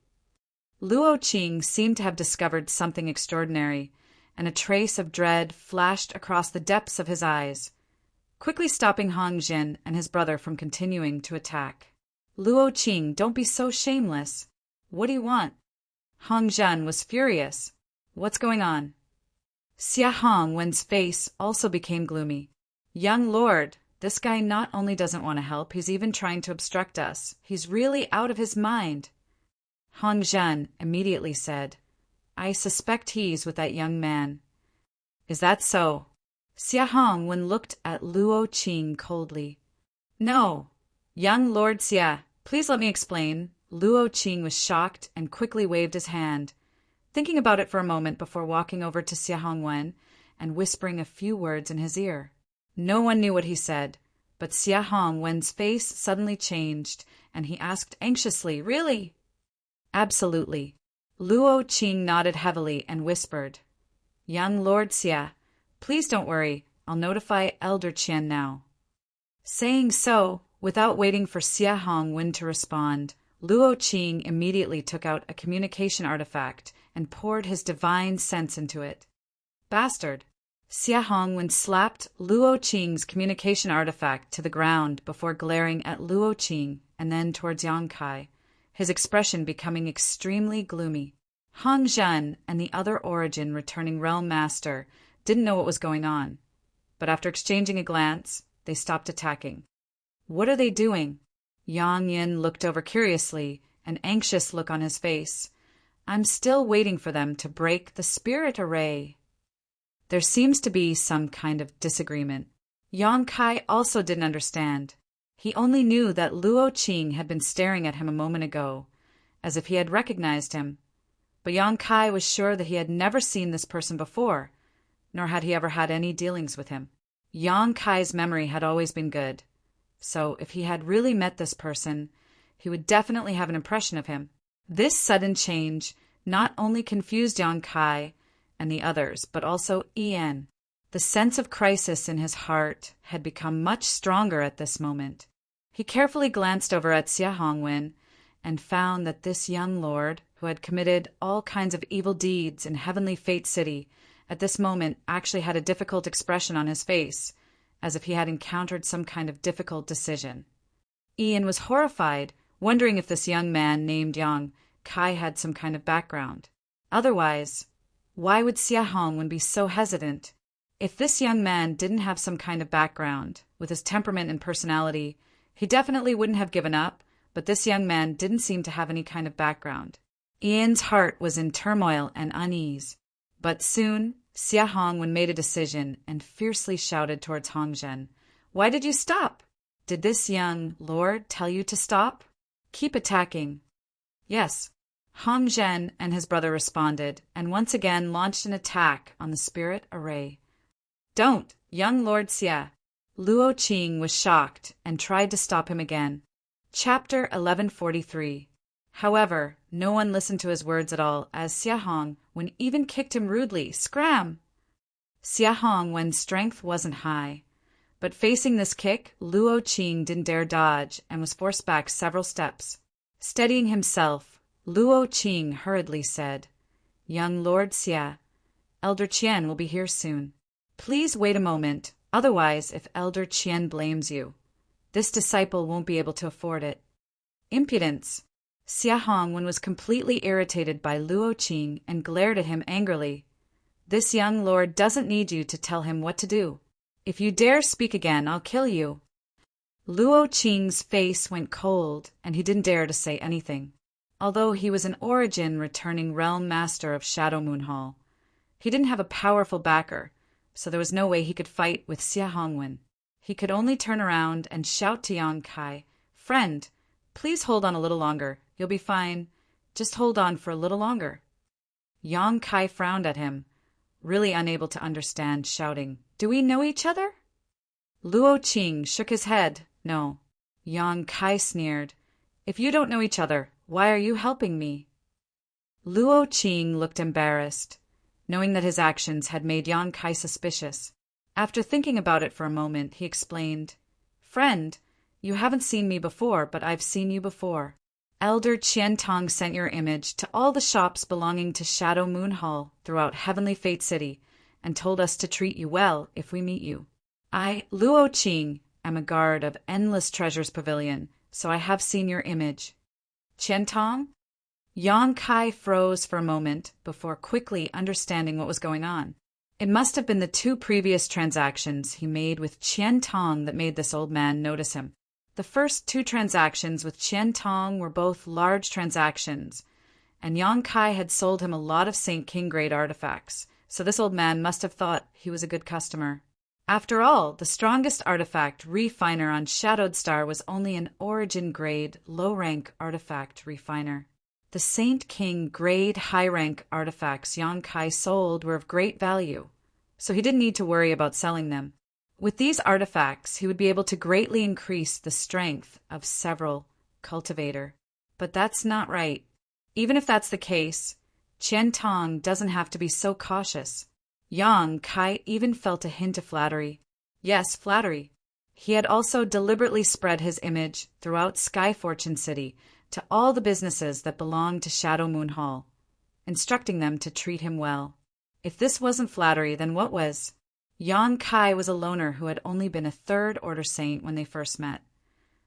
Luo Qing seemed to have discovered something extraordinary, and a trace of dread flashed across the depths of his eyes, quickly stopping Hong Zhen and his brother from continuing to attack. Luo Qing, don't be so shameless. What do you want? Hong Zhen was furious. What's going on? Xia Hongwen's face also became gloomy. Young lord, this guy not only doesn't want to help, he's even trying to obstruct us. He's really out of his mind. Hong Zhen immediately said, I suspect he's with that young man. Is that so? Xia Hongwen looked at Luo Qing coldly. No. Young Lord Xia, please let me explain. Luo Qing was shocked and quickly waved his hand, thinking about it for a moment before walking over to Xia Hongwen and whispering a few words in his ear. No one knew what he said, but Xia Hongwen's face suddenly changed, and he asked anxiously, Really? Absolutely. Luo Qing nodded heavily and whispered, Young Lord Xia, please don't worry, I'll notify Elder Qian now. Saying so, without waiting for Xia Hongwen to respond, Luo Qing immediately took out a communication artifact and poured his divine sense into it. Bastard! Xia Hongwen slapped Luo Qing's communication artifact to the ground before glaring at Luo Qing and then towards Yang Kai, his expression becoming extremely gloomy. Hong Zhen and the other origin returning realm master didn't know what was going on, but after exchanging a glance, they stopped attacking. What are they doing? Yang Yin looked over curiously, an anxious look on his face. I'm still waiting for them to break the spirit array. There seems to be some kind of disagreement. Yang Kai also didn't understand. He only knew that Luo Qing had been staring at him a moment ago, as if he had recognized him. But Yang Kai was sure that he had never seen this person before, nor had he ever had any dealings with him. Yang Kai's memory had always been good, so if he had really met this person, he would definitely have an impression of him. This sudden change not only confused Yang Kai and the others, but also Ian. The sense of crisis in his heart had become much stronger at this moment. He carefully glanced over at Xia Hongwen and found that this young lord, who had committed all kinds of evil deeds in Heavenly Fate City, at this moment actually had a difficult expression on his face, as if he had encountered some kind of difficult decision. Ian was horrified, wondering if this young man named Yang Kai had some kind of background. Otherwise, why would Xia Hongwen be so hesitant? If this young man didn't have some kind of background, with his temperament and personality, he definitely wouldn't have given up, but this young man didn't seem to have any kind of background. Ian's heart was in turmoil and unease. But soon, Xia Hongwen made a decision and fiercely shouted towards Hong Zhen, Why did you stop? Did this young lord tell you to stop? Keep attacking. Yes. Hong Zhen and his brother responded, and once again launched an attack on the spirit array. Don't, young Lord Xia. Luo Qing was shocked and tried to stop him again. Chapter 1143. However, no one listened to his words at all, as Xia Hongwen even kicked him rudely. Scram! Xia Hongwen's strength wasn't high, but facing this kick, Luo Qing didn't dare dodge and was forced back several steps. Steadying himself, Luo Qing hurriedly said, Young Lord Xia, Elder Qian will be here soon. Please wait a moment, otherwise if Elder Qian blames you, this disciple won't be able to afford it. Impudence! Xia Hongwen was completely irritated by Luo Qing and glared at him angrily. This young lord doesn't need you to tell him what to do. If you dare speak again, I'll kill you. Luo Qing's face went cold, and he didn't dare to say anything. Although he was an origin returning realm master of Shadow Moon Hall, he didn't have a powerful backer, so there was no way he could fight with Xia Hongwen. He could only turn around and shout to Yang Kai, Friend, please hold on a little longer. You'll be fine. Just hold on for a little longer. Yang Kai frowned at him, really unable to understand, shouting, "Do we know each other?" Luo Qing shook his head. "No." Yang Kai sneered, "If you don't know each other, why are you helping me?" Luo Qing looked embarrassed, knowing that his actions had made Yang Kai suspicious. After thinking about it for a moment, he explained, "Friend, you haven't seen me before, but I've seen you before. Elder Qian Tong sent your image to all the shops belonging to Shadow Moon Hall throughout Heavenly Fate City and told us to treat you well if we meet you. I, Luo Qing, am a guard of Endless Treasures Pavilion, so I have seen your image." "Qian Tong?" Yang Kai froze for a moment before quickly understanding what was going on. It must have been the 2 previous transactions he made with Qian Tong that made this old man notice him. The first 2 transactions with Qian Tong were both large transactions, and Yang Kai had sold him a lot of St. King grade artifacts, so this old man must have thought he was a good customer. After all, the strongest artifact refiner on Shadowed Star was only an Origin grade, low-rank artifact refiner. The St. King grade high-rank artifacts Yang Kai sold were of great value, so he didn't need to worry about selling them. With these artifacts, he would be able to greatly increase the strength of several cultivator. But that's not right. Even if that's the case, Qian Tong doesn't have to be so cautious. Yang Kai even felt a hint of flattery. Yes, flattery. He had also deliberately spread his image throughout Sky Fortune City to all the businesses that belonged to Shadow Moon Hall, instructing them to treat him well. If this wasn't flattery, then what was? Yang Kai was a loner who had only been a 3rd Order Saint when they first met.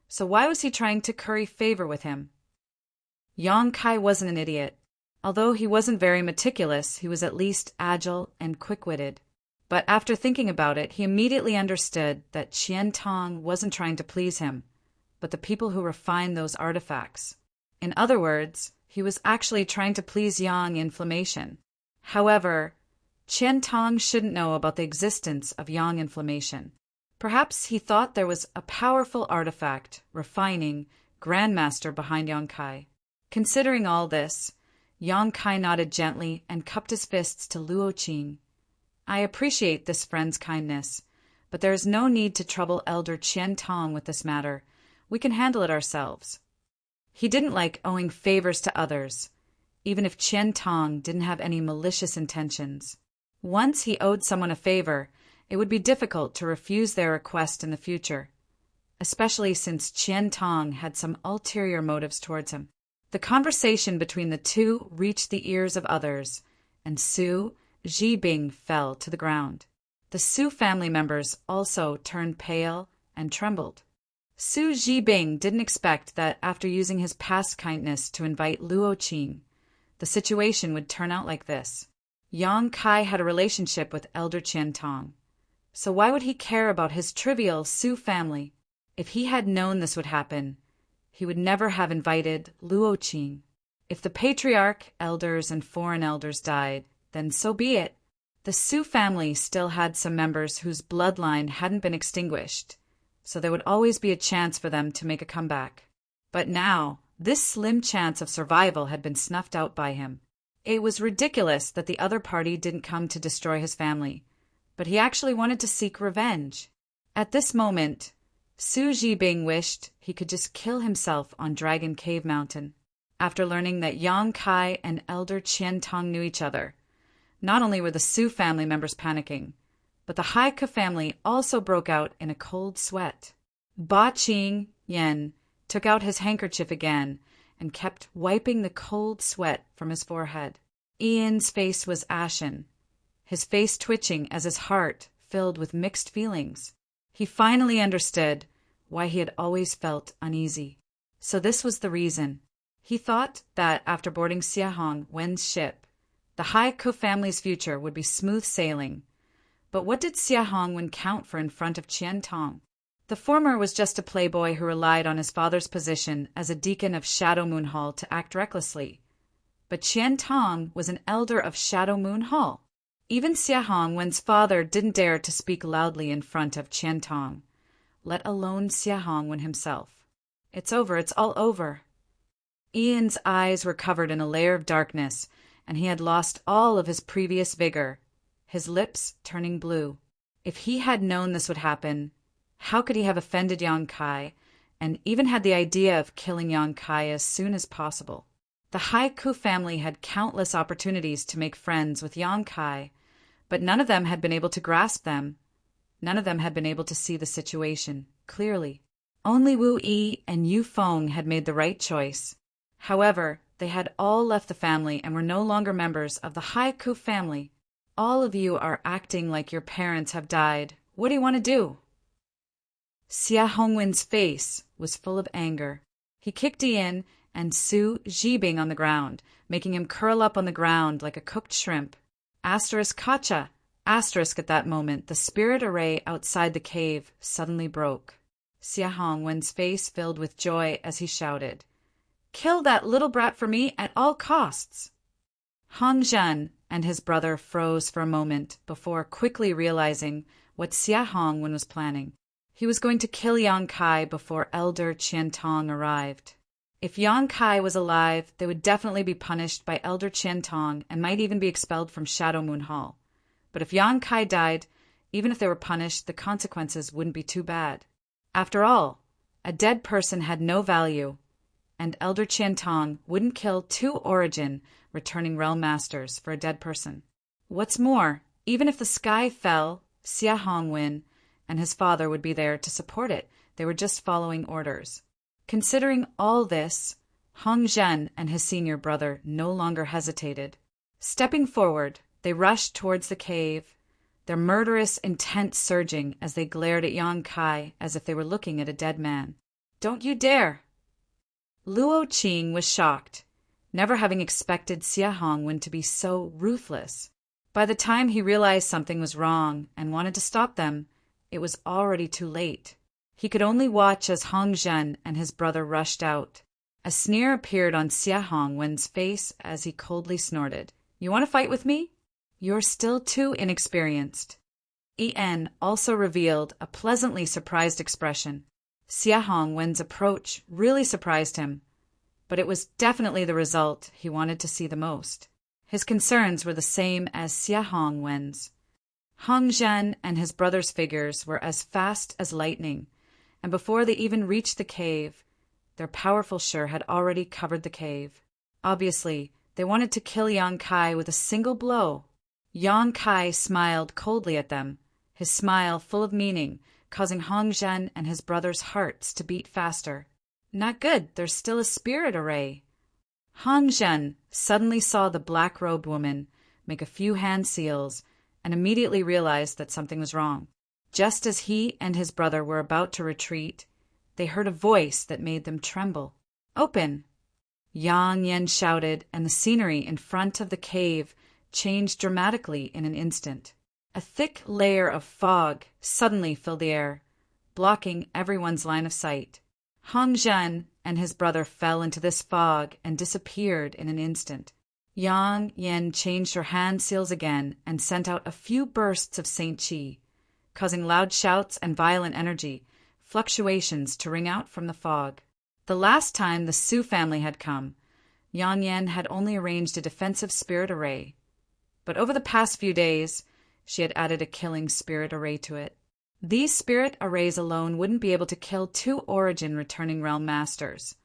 So why was he trying to curry favor with him? Yang Kai wasn't an idiot. Although he wasn't very meticulous, he was at least agile and quick-witted. But after thinking about it, he immediately understood that Qian Tong wasn't trying to please him, but the people who refined those artifacts. In other words, he was actually trying to please Yang Inflammation. However, Qian Tong shouldn't know about the existence of Yang Inflammation. Perhaps he thought there was a powerful artifact, refining, Grandmaster behind Yang Kai. Considering all this, Yang Kai nodded gently and cupped his fists to Luo Qing. "I appreciate this friend's kindness, but there is no need to trouble Elder Qian Tong with this matter. We can handle it ourselves." He didn't like owing favors to others, even if Qian Tong didn't have any malicious intentions. Once he owed someone a favor, it would be difficult to refuse their request in the future, especially since Qian Tong had some ulterior motives towards him. The conversation between the 2 reached the ears of others, and Su Zhibing fell to the ground. The Su family members also turned pale and trembled. Su Zhibing didn't expect that after using his past kindness to invite Luo Qing, the situation would turn out like this. Yang Kai had a relationship with Elder Qian Tong, so why would he care about his trivial Su family? If he had known this would happen, he would never have invited Luo Qing. If the patriarch, elders, and foreign elders died, then so be it. The Su family still had some members whose bloodline hadn't been extinguished, so there would always be a chance for them to make a comeback. But now, this slim chance of survival had been snuffed out by him. It was ridiculous that the other party didn't come to destroy his family, but he actually wanted to seek revenge. At this moment, Su Zhibing wished he could just kill himself on Dragon Cave Mountain. After learning that Yang Kai and Elder Qian Tong knew each other, not only were the Su family members panicking, but the Haika family also broke out in a cold sweat. Ba Qing Yen took out his handkerchief again and kept wiping the cold sweat from his forehead. Ian's face was ashen, his face twitching as his heart filled with mixed feelings. He finally understood why he had always felt uneasy. So this was the reason. He thought that after boarding Xiahong Wen's ship, the Haiko family's future would be smooth sailing. But what did Xiahong Wen count for in front of Qian Tong? The former was just a playboy who relied on his father's position as a deacon of Shadow Moon Hall to act recklessly. But Qian Tong was an elder of Shadow Moon Hall. Even Xiahong Wen's father didn't dare to speak loudly in front of Qian Tong, let alone Xiahong Wen himself. It's over, it's all over. Ian's eyes were covered in a layer of darkness, and he had lost all of his previous vigor, his lips turning blue. If he had known this would happen, how could he have offended Yang Kai, and even had the idea of killing Yang Kai as soon as possible? The Haiku family had countless opportunities to make friends with Yang Kai, but none of them had been able to grasp them. None of them had been able to see the situation clearly. Only Wu Yi and Yu Feng had made the right choice. However, they had all left the family and were no longer members of the Haiku family. All of you are acting like your parents have died. What do you want to do? Xia Hongwen's face was full of anger. He kicked Ian and Su Zhibing on the ground, making him curl up on the ground like a cooked shrimp. Asterisk Kacha! Asterisk at that moment, the spirit array outside the cave suddenly broke. Xia Hongwen's face filled with joy as he shouted, "Kill that little brat for me at all costs!" Hong Zhen and his brother froze for a moment before quickly realizing what Xia Hongwen was planning. He was going to kill Yang Kai before Elder Qian Tong arrived. If Yang Kai was alive, they would definitely be punished by Elder Qian Tong and might even be expelled from Shadow Moon Hall. But if Yang Kai died, even if they were punished, the consequences wouldn't be too bad. After all, a dead person had no value, and Elder Qian Tong wouldn't kill 2 Origin returning realm masters for a dead person. What's more, even if the sky fell, Xia Hongwen and his father would be there to support it. They were just following orders. Considering all this, Hong Zhen and his senior brother no longer hesitated. Stepping forward, they rushed towards the cave, their murderous intent surging as they glared at Yang Kai as if they were looking at a dead man. "Don't you dare!" Luo Qing was shocked, never having expected Xia Hongwen to be so ruthless. By the time he realized something was wrong and wanted to stop them, it was already too late. He could only watch as Hong Zhen and his brother rushed out. A sneer appeared on Xia Hongwen's face as he coldly snorted, "You want to fight with me? You're still too inexperienced." En also revealed a pleasantly surprised expression. Xia Hongwen's approach really surprised him, but it was definitely the result he wanted to see the most. His concerns were the same as Xia Hongwen's. Hong Zhen and his brother's figures were as fast as lightning, and before they even reached the cave, their powerful Shi had already covered the cave. Obviously, they wanted to kill Yang Kai with a single blow. Yang Kai smiled coldly at them, his smile full of meaning, causing Hong Zhen and his brother's hearts to beat faster. Not good, there's still a spirit array. Hong Zhen suddenly saw the black-robed woman make a few hand seals and immediately realized that something was wrong. Just as he and his brother were about to retreat, they heard a voice that made them tremble. "Open!" Yang Yen shouted, and the scenery in front of the cave changed dramatically in an instant. A thick layer of fog suddenly filled the air, blocking everyone's line of sight. Hong Zhen and his brother fell into this fog and disappeared in an instant. Yang Yen changed her hand seals again and sent out a few bursts of Saint Qi, causing loud shouts and violent energy, fluctuations to ring out from the fog. The last time the Su family had come, Yang Yen had only arranged a defensive spirit array, but over the past few days, she had added a killing spirit array to it. These spirit arrays alone wouldn't be able to kill 2 Origin returning realm masters,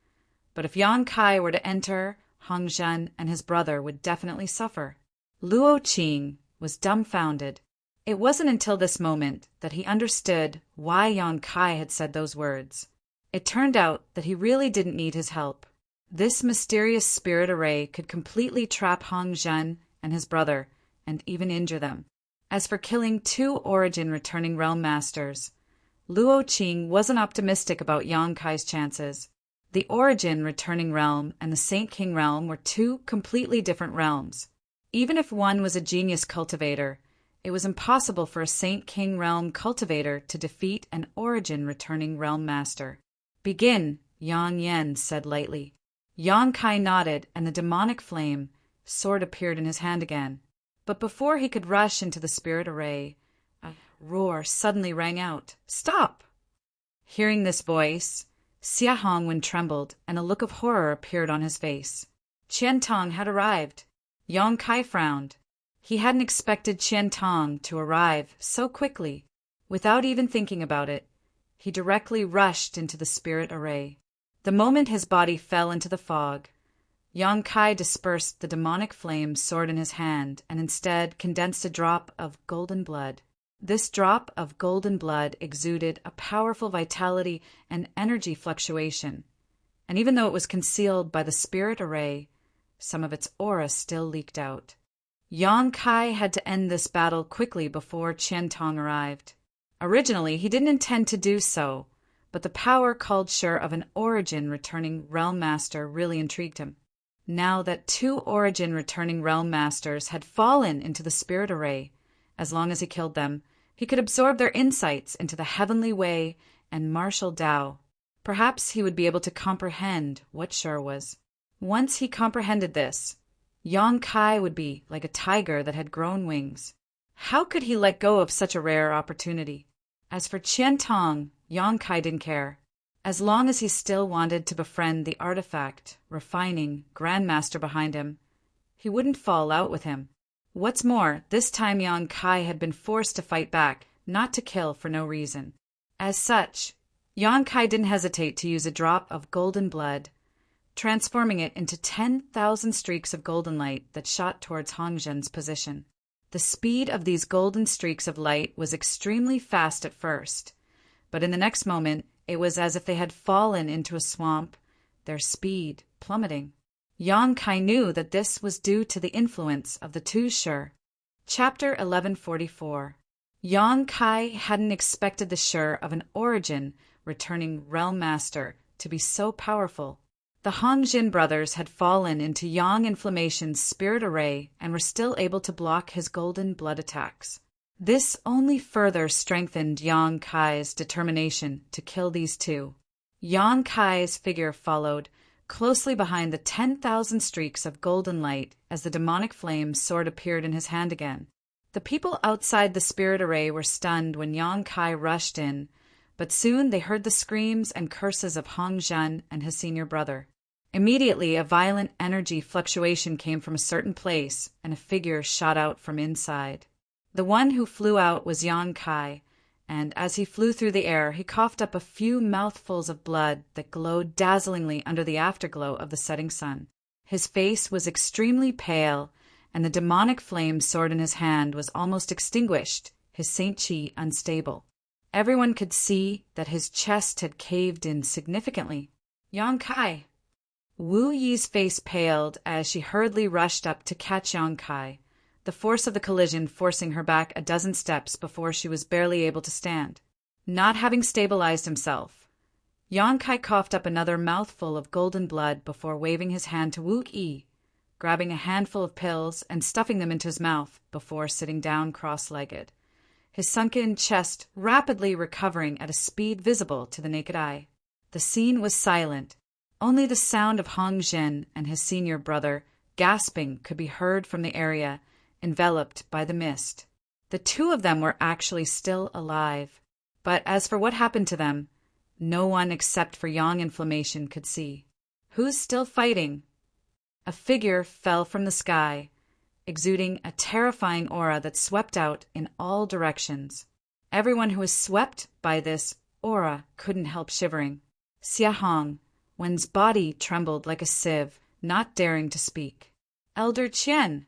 but if Yang Kai were to enter, Hong Zhen and his brother would definitely suffer. Luo Qing was dumbfounded. It wasn't until this moment that he understood why Yang Kai had said those words. It turned out that he really didn't need his help. This mysterious spirit array could completely trap Hong Zhen and his brother and even injure them. As for killing 2 Origin returning realm masters, Luo Qing wasn't optimistic about Yang Kai's chances. The Origin returning realm and the Saint King realm were 2 completely different realms. Even if one was a genius cultivator, it was impossible for a Saint King realm cultivator to defeat an Origin returning realm master. "Begin," Yang Yen said lightly. Yang Kai nodded, and the demonic flame sword appeared in his hand again. But before he could rush into the spirit array, a roar suddenly rang out. "Stop!" Hearing this voice, Xia Hongwen trembled, and a look of horror appeared on his face. Qian Tong had arrived. Yang Kai frowned. He hadn't expected Qian Tong to arrive so quickly. Without even thinking about it, he directly rushed into the spirit array. The moment his body fell into the fog, Yang Kai dispersed the demonic flame sword in his hand and instead condensed a drop of golden blood. This drop of golden blood exuded a powerful vitality and energy fluctuation, and even though it was concealed by the spirit array, some of its aura still leaked out. Yang Kai had to end this battle quickly before Qian Tong arrived. Originally, he didn't intend to do so, but the power called sure of an origin returning realm master really intrigued him. Now that 2 origin returning realm masters had fallen into the spirit array, as long as he killed them, he could absorb their insights into the heavenly way and martial Tao. Perhaps he would be able to comprehend what sure was. Once he comprehended this, Yang Kai would be like a tiger that had grown wings. How could he let go of such a rare opportunity? As for Qian Tong, Yang Kai didn't care. As long as he still wanted to befriend the artifact, refining Grandmaster behind him, he wouldn't fall out with him. What's more, this time Yang Kai had been forced to fight back, not to kill for no reason. As such, Yang Kai didn't hesitate to use a drop of golden blood, transforming it into 10,000 streaks of golden light that shot towards Hong Zhen's position. The speed of these golden streaks of light was extremely fast at first, but in the next moment, it was as if they had fallen into a swamp, their speed plummeting. Yang Kai knew that this was due to the influence of the 2 Sure. Chapter 1144. Yang Kai hadn't expected the Sure of an origin returning realm master to be so powerful. The Hong Jin brothers had fallen into Yang Inflammation's spirit array and were still able to block his golden blood attacks. This only further strengthened Yang Kai's determination to kill these 2. Yang Kai's figure followed, closely behind the 10,000 streaks of golden light as the demonic flame sword appeared in his hand again. The people outside the spirit array were stunned when Yang Kai rushed in, but soon they heard the screams and curses of Hong Zhen and his senior brother. Immediately, a violent energy fluctuation came from a certain place, and a figure shot out from inside. The one who flew out was Yang Kai, and as he flew through the air, he coughed up a few mouthfuls of blood that glowed dazzlingly under the afterglow of the setting sun. His face was extremely pale, and the demonic flame sword in his hand was almost extinguished, his Saint Chi unstable. Everyone could see that his chest had caved in significantly. Yang Kai! Wu Yi's face paled as she hurriedly rushed up to catch Yang Kai, the force of the collision forcing her back a dozen steps before she was barely able to stand. Not having stabilized himself, Yang Kai coughed up another mouthful of golden blood before waving his hand to Wu Yi, grabbing a handful of pills and stuffing them into his mouth before sitting down cross-legged, his sunken chest rapidly recovering at a speed visible to the naked eye. The scene was silent. Only the sound of Hong Zhen and his senior brother gasping could be heard from the area, enveloped by the mist. The 2 of them were actually still alive, but as for what happened to them, no one except for Yang Inflammation could see. Who's still fighting? A figure fell from the sky, exuding a terrifying aura that swept out in all directions. Everyone who was swept by this aura couldn't help shivering. Xia Hong, one's body trembled like a sieve, not daring to speak. Elder Qian!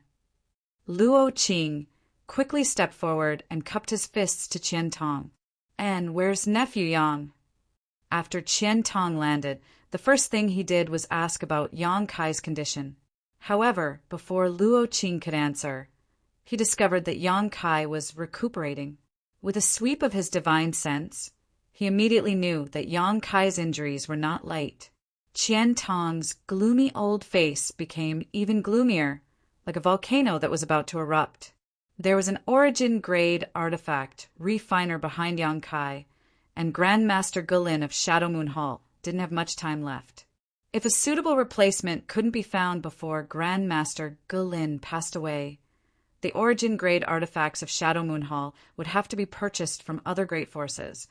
Luo Qing quickly stepped forward and cupped his fists to Qian Tong. And where's nephew Yang? After Qian Tong landed, the first thing he did was ask about Yang Kai's condition. However, before Luo Qing could answer, he discovered that Yang Kai was recuperating. With a sweep of his divine sense, he immediately knew that Yang Kai's injuries were not light. Qian Tong's gloomy old face became even gloomier, like a volcano that was about to erupt. There was an origin-grade artifact refiner behind Yang Kai, and Grandmaster Gulin of Shadow Moon Hall didn't have much time left. If a suitable replacement couldn't be found before Grandmaster Gulin passed away, the origin-grade artifacts of Shadow Moon Hall would have to be purchased from other great forces,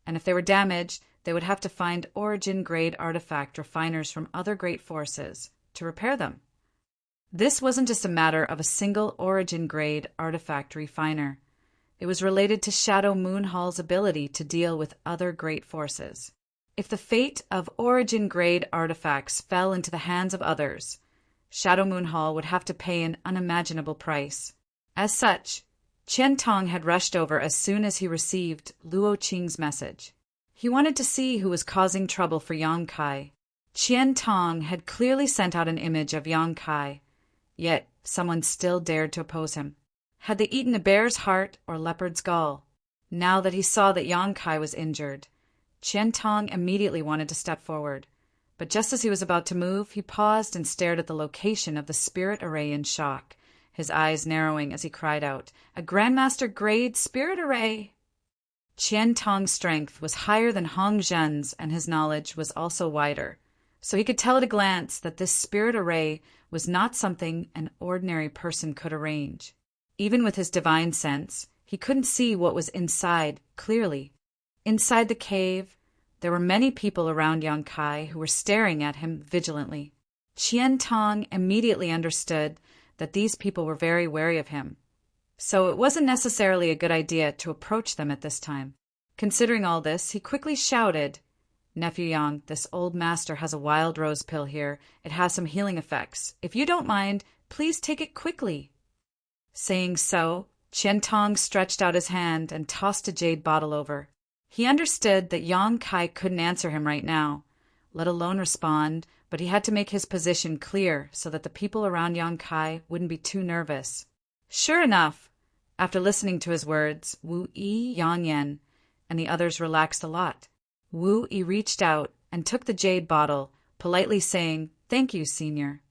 and if they were damaged, they would have to find origin-grade artifact refiners from other great forces to repair them. This wasn't just a matter of a single origin-grade artifact refiner. It was related to Shadow Moonhall's ability to deal with other great forces. If the fate of origin-grade artifacts fell into the hands of others, Shadow Moonhall would have to pay an unimaginable price. As such, Qian Tong had rushed over as soon as he received Luo Qing's message. He wanted to see who was causing trouble for Yang Kai. Qian Tong had clearly sent out an image of Yang Kai, yet someone still dared to oppose him. Had they eaten a bear's heart or leopard's gall? Now that he saw that Yang Kai was injured, Qian Tong immediately wanted to step forward. But just as he was about to move, he paused and stared at the location of the spirit array in shock, his eyes narrowing as he cried out, "A Grandmaster Grade Spirit Array!" Qian Tong's strength was higher than Hong Zhen's, and his knowledge was also wider, so he could tell at a glance that this spirit array was not something an ordinary person could arrange. Even with his divine sense, he couldn't see what was inside clearly. Inside the cave, there were many people around Yang Kai who were staring at him vigilantly. Qian Tong immediately understood that these people were very wary of him, so it wasn't necessarily a good idea to approach them at this time. Considering all this, he quickly shouted, "Nephew Yang, this old master has a wild rose pill here. It has some healing effects. If you don't mind, please take it quickly." Saying so, Qian Tong stretched out his hand and tossed a jade bottle over. He understood that Yang Kai couldn't answer him right now, let alone respond, but he had to make his position clear so that the people around Yang Kai wouldn't be too nervous. Sure enough, after listening to his words, Wu Yi, Yang Yan, and the others relaxed a lot. Wu Yi reached out and took the jade bottle, politely saying, "Thank you, Senior."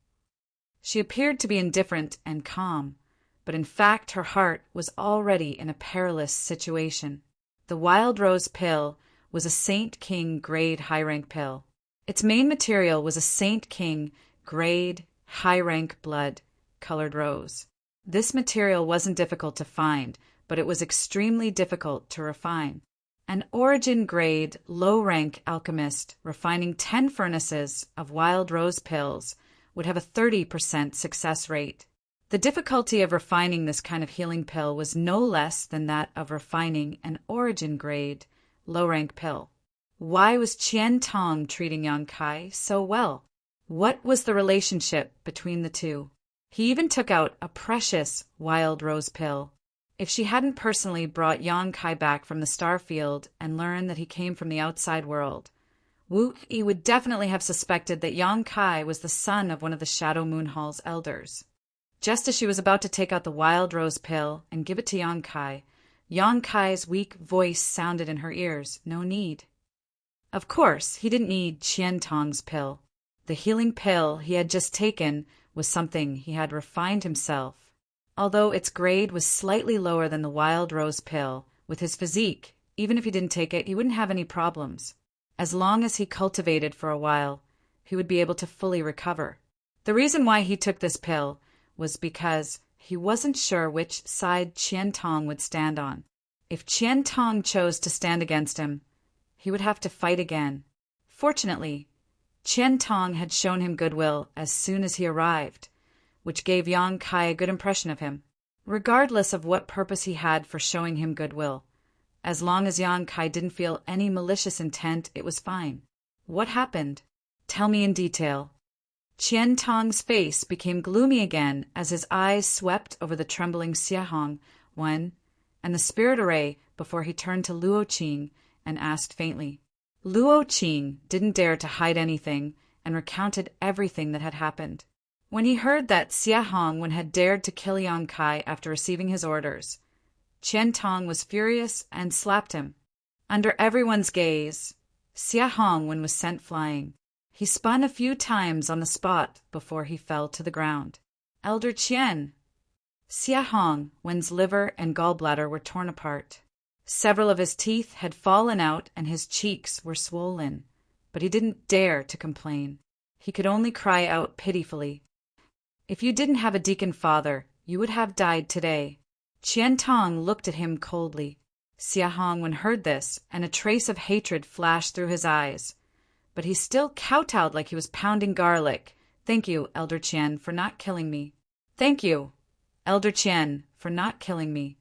She appeared to be indifferent and calm, but in fact her heart was already in a perilous situation. The Wild Rose Pill was a Saint King grade high-rank pill. Its main material was a Saint King grade high-rank blood-colored rose. This material wasn't difficult to find, but it was extremely difficult to refine. An origin-grade, low-rank alchemist refining 10 furnaces of Wild Rose pills would have a 30% success rate. The difficulty of refining this kind of healing pill was no less than that of refining an origin-grade, low-rank pill. Why was Qian Tong treating Yang Kai so well? What was the relationship between the two? He even took out a precious Wild Rose pill. If she hadn't personally brought Yang Kai back from the star field and learned that he came from the outside world, Wu Yi would definitely have suspected that Yang Kai was the son of one of the Shadow Moonhall's elders. Just as she was about to take out the Wild Rose pill and give it to Yang Kai's weak voice sounded in her ears, "No need." Of course, he didn't need Qian Tong's pill. The healing pill he had just taken was something he had refined himself. Although its grade was slightly lower than the Wild Rose pill, with his physique, even if he didn't take it, he wouldn't have any problems. As long as he cultivated for a while, he would be able to fully recover. The reason why he took this pill was because he wasn't sure which side Qian Tong would stand on. If Qian Tong chose to stand against him, he would have to fight again. Fortunately, Qian Tong had shown him goodwill as soon as he arrived, which gave Yang Kai a good impression of him. Regardless of what purpose he had for showing him goodwill, as long as Yang Kai didn't feel any malicious intent, it was fine. What happened? Tell me in detail. Qian Tong's face became gloomy again as his eyes swept over the trembling Xiahong and the spirit array before he turned to Luo Qing and asked faintly. Luo Qing didn't dare to hide anything and recounted everything that had happened. When he heard that Xiahong had dared to kill Yang Kai after receiving his orders, Qian Tong was furious and slapped him. Under everyone's gaze, Xiahong was sent flying. He spun a few times on the spot before he fell to the ground. Elder Qian. Xiahong's liver and gallbladder were torn apart. Several of his teeth had fallen out and his cheeks were swollen, but he didn't dare to complain. He could only cry out pitifully. If you didn't have a deacon father, you would have died today. Qian Tong looked at him coldly. Xiahong heard this, and a trace of hatred flashed through his eyes. But he still kowtowed like he was pounding garlic, Thank you, Elder Qian, for not killing me. Thank you, Elder Qian, for not killing me.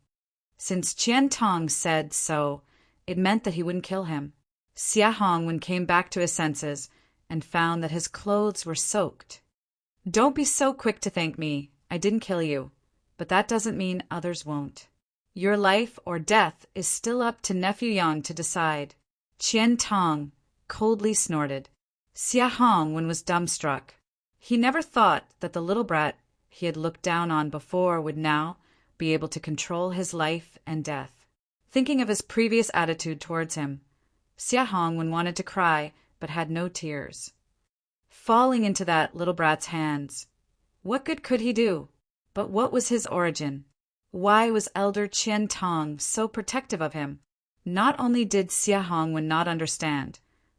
Since Qian Tong said so, it meant that he wouldn't kill him. Xia Hongwen came back to his senses and found that his clothes were soaked. Don't be so quick to thank me. I didn't kill you, but that doesn't mean others won't. Your life or death is still up to Nephew Yang to decide. Qian Tong coldly snorted. Xia Hongwen was dumbstruck. He never thought that the little brat he had looked down on before would now be able to control his life and death. Thinking of his previous attitude towards him, Xia Hongwen wanted to cry but had no tears. Falling into that little brat's hands, what good could he do? But what was his origin? Why was Elder Qian Tong so protective of him? Not only did Xia Hongwen not understand,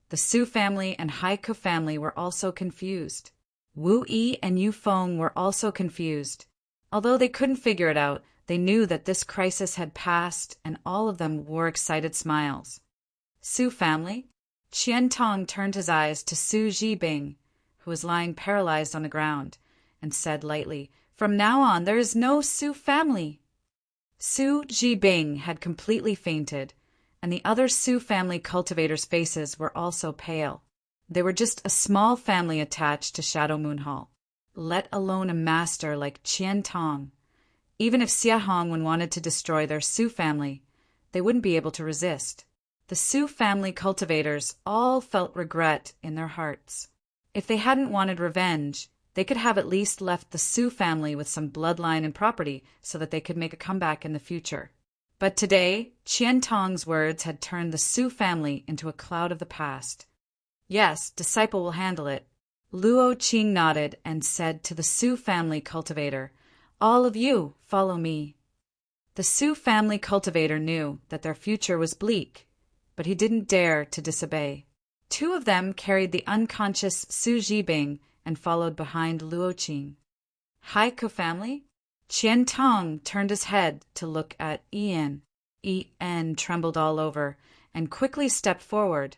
the Su family and Haiku family were also confused. Wu Yi and Yu Feng were also confused. Although they couldn't figure it out, they knew that this crisis had passed, and all of them wore excited smiles. Su family? Qian Tong turned his eyes to Su Zhibing, who was lying paralyzed on the ground, and said lightly, "From now on, there is no Su family." Su Zhibing had completely fainted, and the other Su family cultivators' faces were also pale. They were just a small family attached to Shadow Moon Hall, let alone a master like Qian Tong. Even if Xia Hongwen wanted to destroy their Su family, they wouldn't be able to resist. The Su family cultivators all felt regret in their hearts. If they hadn't wanted revenge, they could have at least left the Su family with some bloodline and property so that they could make a comeback in the future. But today, Qian Tong's words had turned the Su family into a cloud of the past. Yes, disciple will handle it. Luo Qing nodded and said to the Su family cultivator, "All of you, follow me." The Su family cultivator knew that their future was bleak, but he didn't dare to disobey. Two of them carried the unconscious Su Zhibing and followed behind Luo Qing. Haiku family? Qian Tong turned his head to look at Ian. En trembled all over and quickly stepped forward.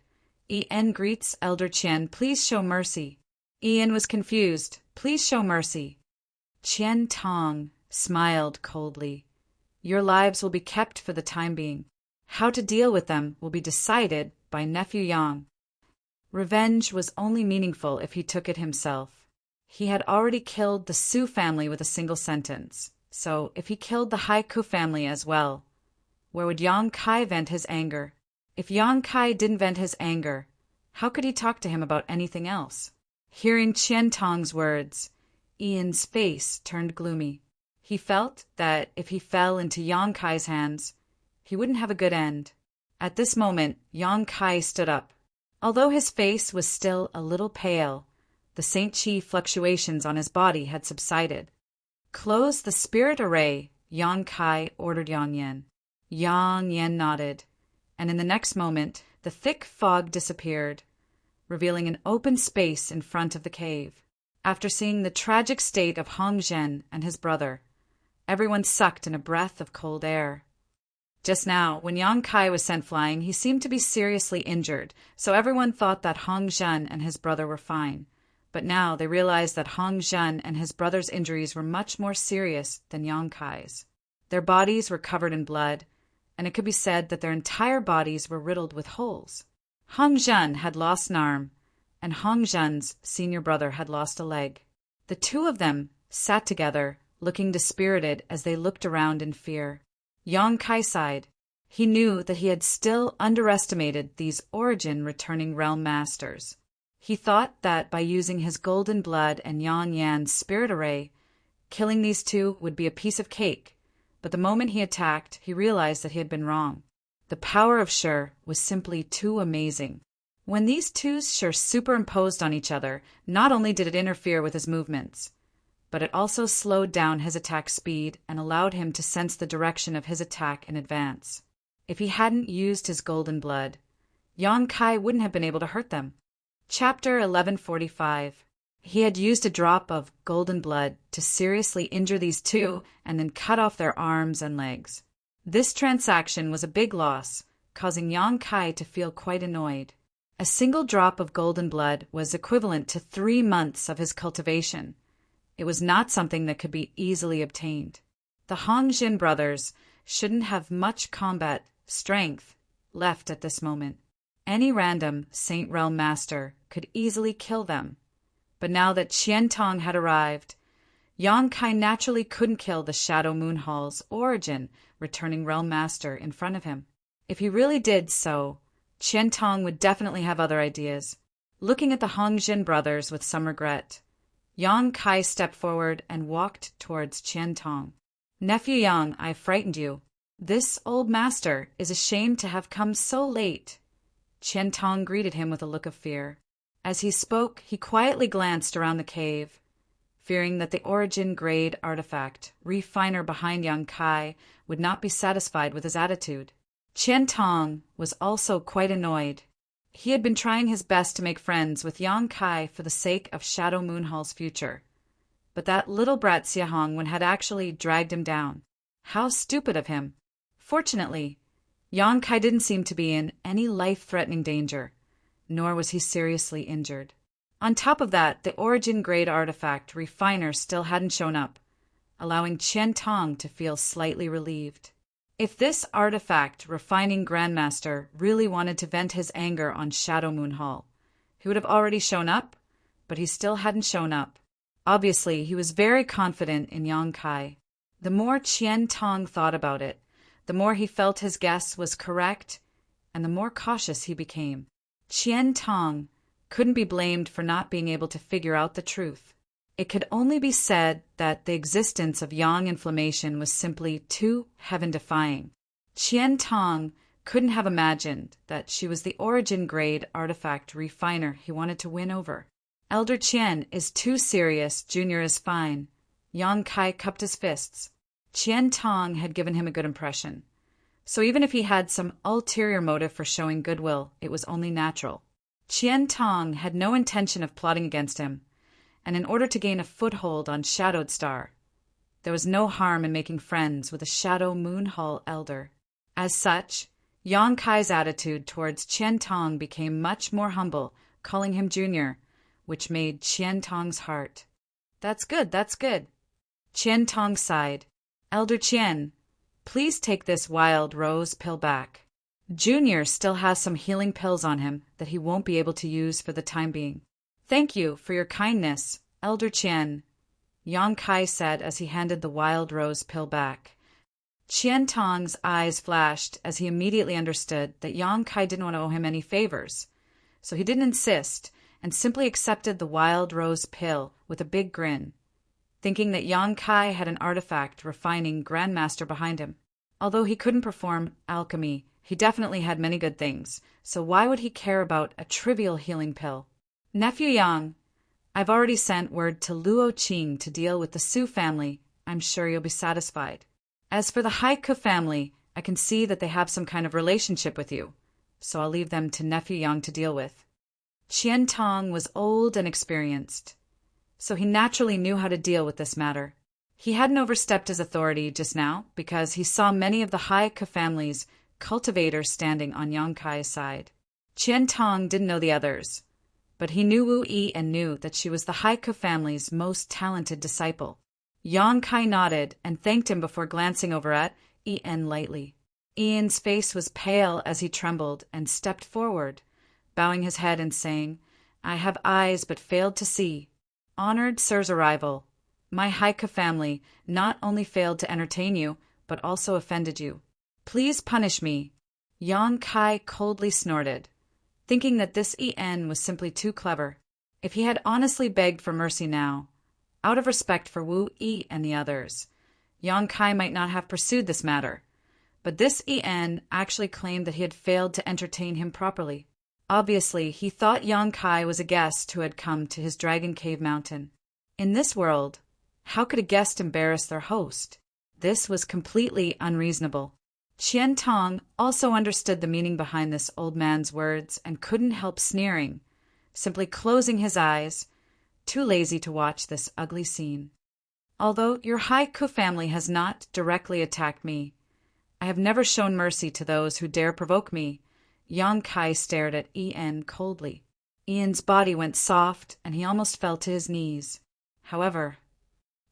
En greets Elder Qian, "Please show mercy." Ian was confused. "Please show mercy." Qian Tong smiled coldly. "Your lives will be kept for the time being. How to deal with them will be decided by Nephew Yang." Revenge was only meaningful if he took it himself. He had already killed the Su family with a single sentence, so if he killed the Haiku family as well, where would Yang Kai vent his anger? If Yang Kai didn't vent his anger, how could he talk to him about anything else? Hearing Qian Tong's words, Ian's face turned gloomy. He felt that if he fell into Yang Kai's hands, he wouldn't have a good end. At this moment, Yang Kai stood up. Although his face was still a little pale, the Saint Chi fluctuations on his body had subsided. "Close the spirit array," Yang Kai ordered Yang Yan. Yang Yan nodded, and in the next moment, the thick fog disappeared, revealing an open space in front of the cave. After seeing the tragic state of Hong Zhen and his brother, everyone sucked in a breath of cold air. Just now, when Yang Kai was sent flying, he seemed to be seriously injured, so everyone thought that Hong Zhen and his brother were fine. But now they realized that Hong Zhen and his brother's injuries were much more serious than Yang Kai's. Their bodies were covered in blood, and it could be said that their entire bodies were riddled with holes. Hong Zhen had lost an arm, and Hong Zhen's senior brother had lost a leg. The two of them sat together, looking dispirited as they looked around in fear. Yang Kai sighed. He knew that he had still underestimated these origin-returning realm masters. He thought that by using his golden blood and Yang Yan's spirit array, killing these two would be a piece of cake, but the moment he attacked, he realized that he had been wrong. The power of Shi was simply too amazing. When these two Shi superimposed on each other, not only did it interfere with his movements, but it also slowed down his attack speed and allowed him to sense the direction of his attack in advance. If he hadn't used his golden blood, Yang Kai wouldn't have been able to hurt them. Chapter 1145. He had used a drop of golden blood to seriously injure these two and then cut off their arms and legs. This transaction was a big loss, causing Yang Kai to feel quite annoyed. A single drop of golden blood was equivalent to 3 months of his cultivation. It was not something that could be easily obtained. The Hongjin brothers shouldn't have much combat strength left at this moment. Any random Saint Realm master could easily kill them. But now that Qian Tong had arrived, Yang Kai naturally couldn't kill the Shadow Moon Hall's origin returning realm master in front of him. If he really did so, Qian Tong would definitely have other ideas. Looking at the Hongjin brothers with some regret, Yang Kai stepped forward and walked towards Qian Tong. "Nephew Yang, I frightened you. This old master is ashamed to have come so late." Qian Tong greeted him with a look of fear. As he spoke, he quietly glanced around the cave, fearing that the origin grade artifact refiner behind Yang Kai would not be satisfied with his attitude. Qian Tong was also quite annoyed. He had been trying his best to make friends with Yang Kai for the sake of Shadow Moon Hall's future. But that little brat Xia Hongwen had actually dragged him down. How stupid of him. Fortunately, Yang Kai didn't seem to be in any life-threatening danger, nor was he seriously injured. On top of that, the origin grade artifact refiner still hadn't shown up, allowing Qian Tong to feel slightly relieved. If this artifact refining Grandmaster really wanted to vent his anger on Shadow Moon Hall, he would have already shown up, but he still hadn't shown up. Obviously, he was very confident in Yang Kai. The more Qian Tong thought about it, the more he felt his guess was correct, and the more cautious he became. Qian Tong couldn't be blamed for not being able to figure out the truth. It could only be said that the existence of yang inflammation was simply too heaven-defying. Qian Tong couldn't have imagined that she was the origin grade artifact refiner he wanted to win over. Elder Qian is too serious, Junior is fine. Yang Kai cupped his fists. Qian Tong had given him a good impression. So even if he had some ulterior motive for showing goodwill, it was only natural. Qian Tong had no intention of plotting against him, and in order to gain a foothold on Shadowed Star, there was no harm in making friends with a Shadow Moon Hall elder. As such, Yang Kai's attitude towards Qian Tong became much more humble, calling him Junior, which made Qian Tong's heart. That's good. Qian Tong sighed. Elder Qian, please take this wild rose pill back. Junior still has some healing pills on him that he won't be able to use for the time being. Thank you for your kindness, Elder Qian, Yang Kai said as he handed the wild rose pill back. Qian Tong's eyes flashed as he immediately understood that Yang Kai didn't want to owe him any favors, so he didn't insist and simply accepted the wild rose pill with a big grin, thinking that Yang Kai had an artifact refining Grandmaster behind him. Although he couldn't perform alchemy, he definitely had many good things, so why would he care about a trivial healing pill? Nephew Yang, I've already sent word to Luo Qing to deal with the Su family. I'm sure you'll be satisfied. As for the Haiku family, I can see that they have some kind of relationship with you, so I'll leave them to Nephew Yang to deal with. Qian Tong was old and experienced, so he naturally knew how to deal with this matter. He hadn't overstepped his authority just now because he saw many of the Haiku family's cultivators standing on Yang Kai's side. Qian Tong didn't know the others, but he knew Wu Yi and knew that she was the Haiku family's most talented disciple. Yang Kai nodded and thanked him before glancing over at En lightly. En's face was pale as he trembled and stepped forward, bowing his head and saying, I have eyes but failed to see. Honored Sir's arrival. My Haiku family not only failed to entertain you, but also offended you. Please punish me. Yang Kai coldly snorted, thinking that this En was simply too clever. If he had honestly begged for mercy now, out of respect for Wu Yi and the others, Yang Kai might not have pursued this matter. But this En actually claimed that he had failed to entertain him properly. Obviously, he thought Yang Kai was a guest who had come to his Dragon Cave Mountain. In this world, how could a guest embarrass their host? This was completely unreasonable. Qian Tong also understood the meaning behind this old man's words and couldn't help sneering, simply closing his eyes, too lazy to watch this ugly scene. Although your Haiku family has not directly attacked me, I have never shown mercy to those who dare provoke me, Yang Kai stared at Ian coldly. Ian's body went soft, and he almost fell to his knees. However,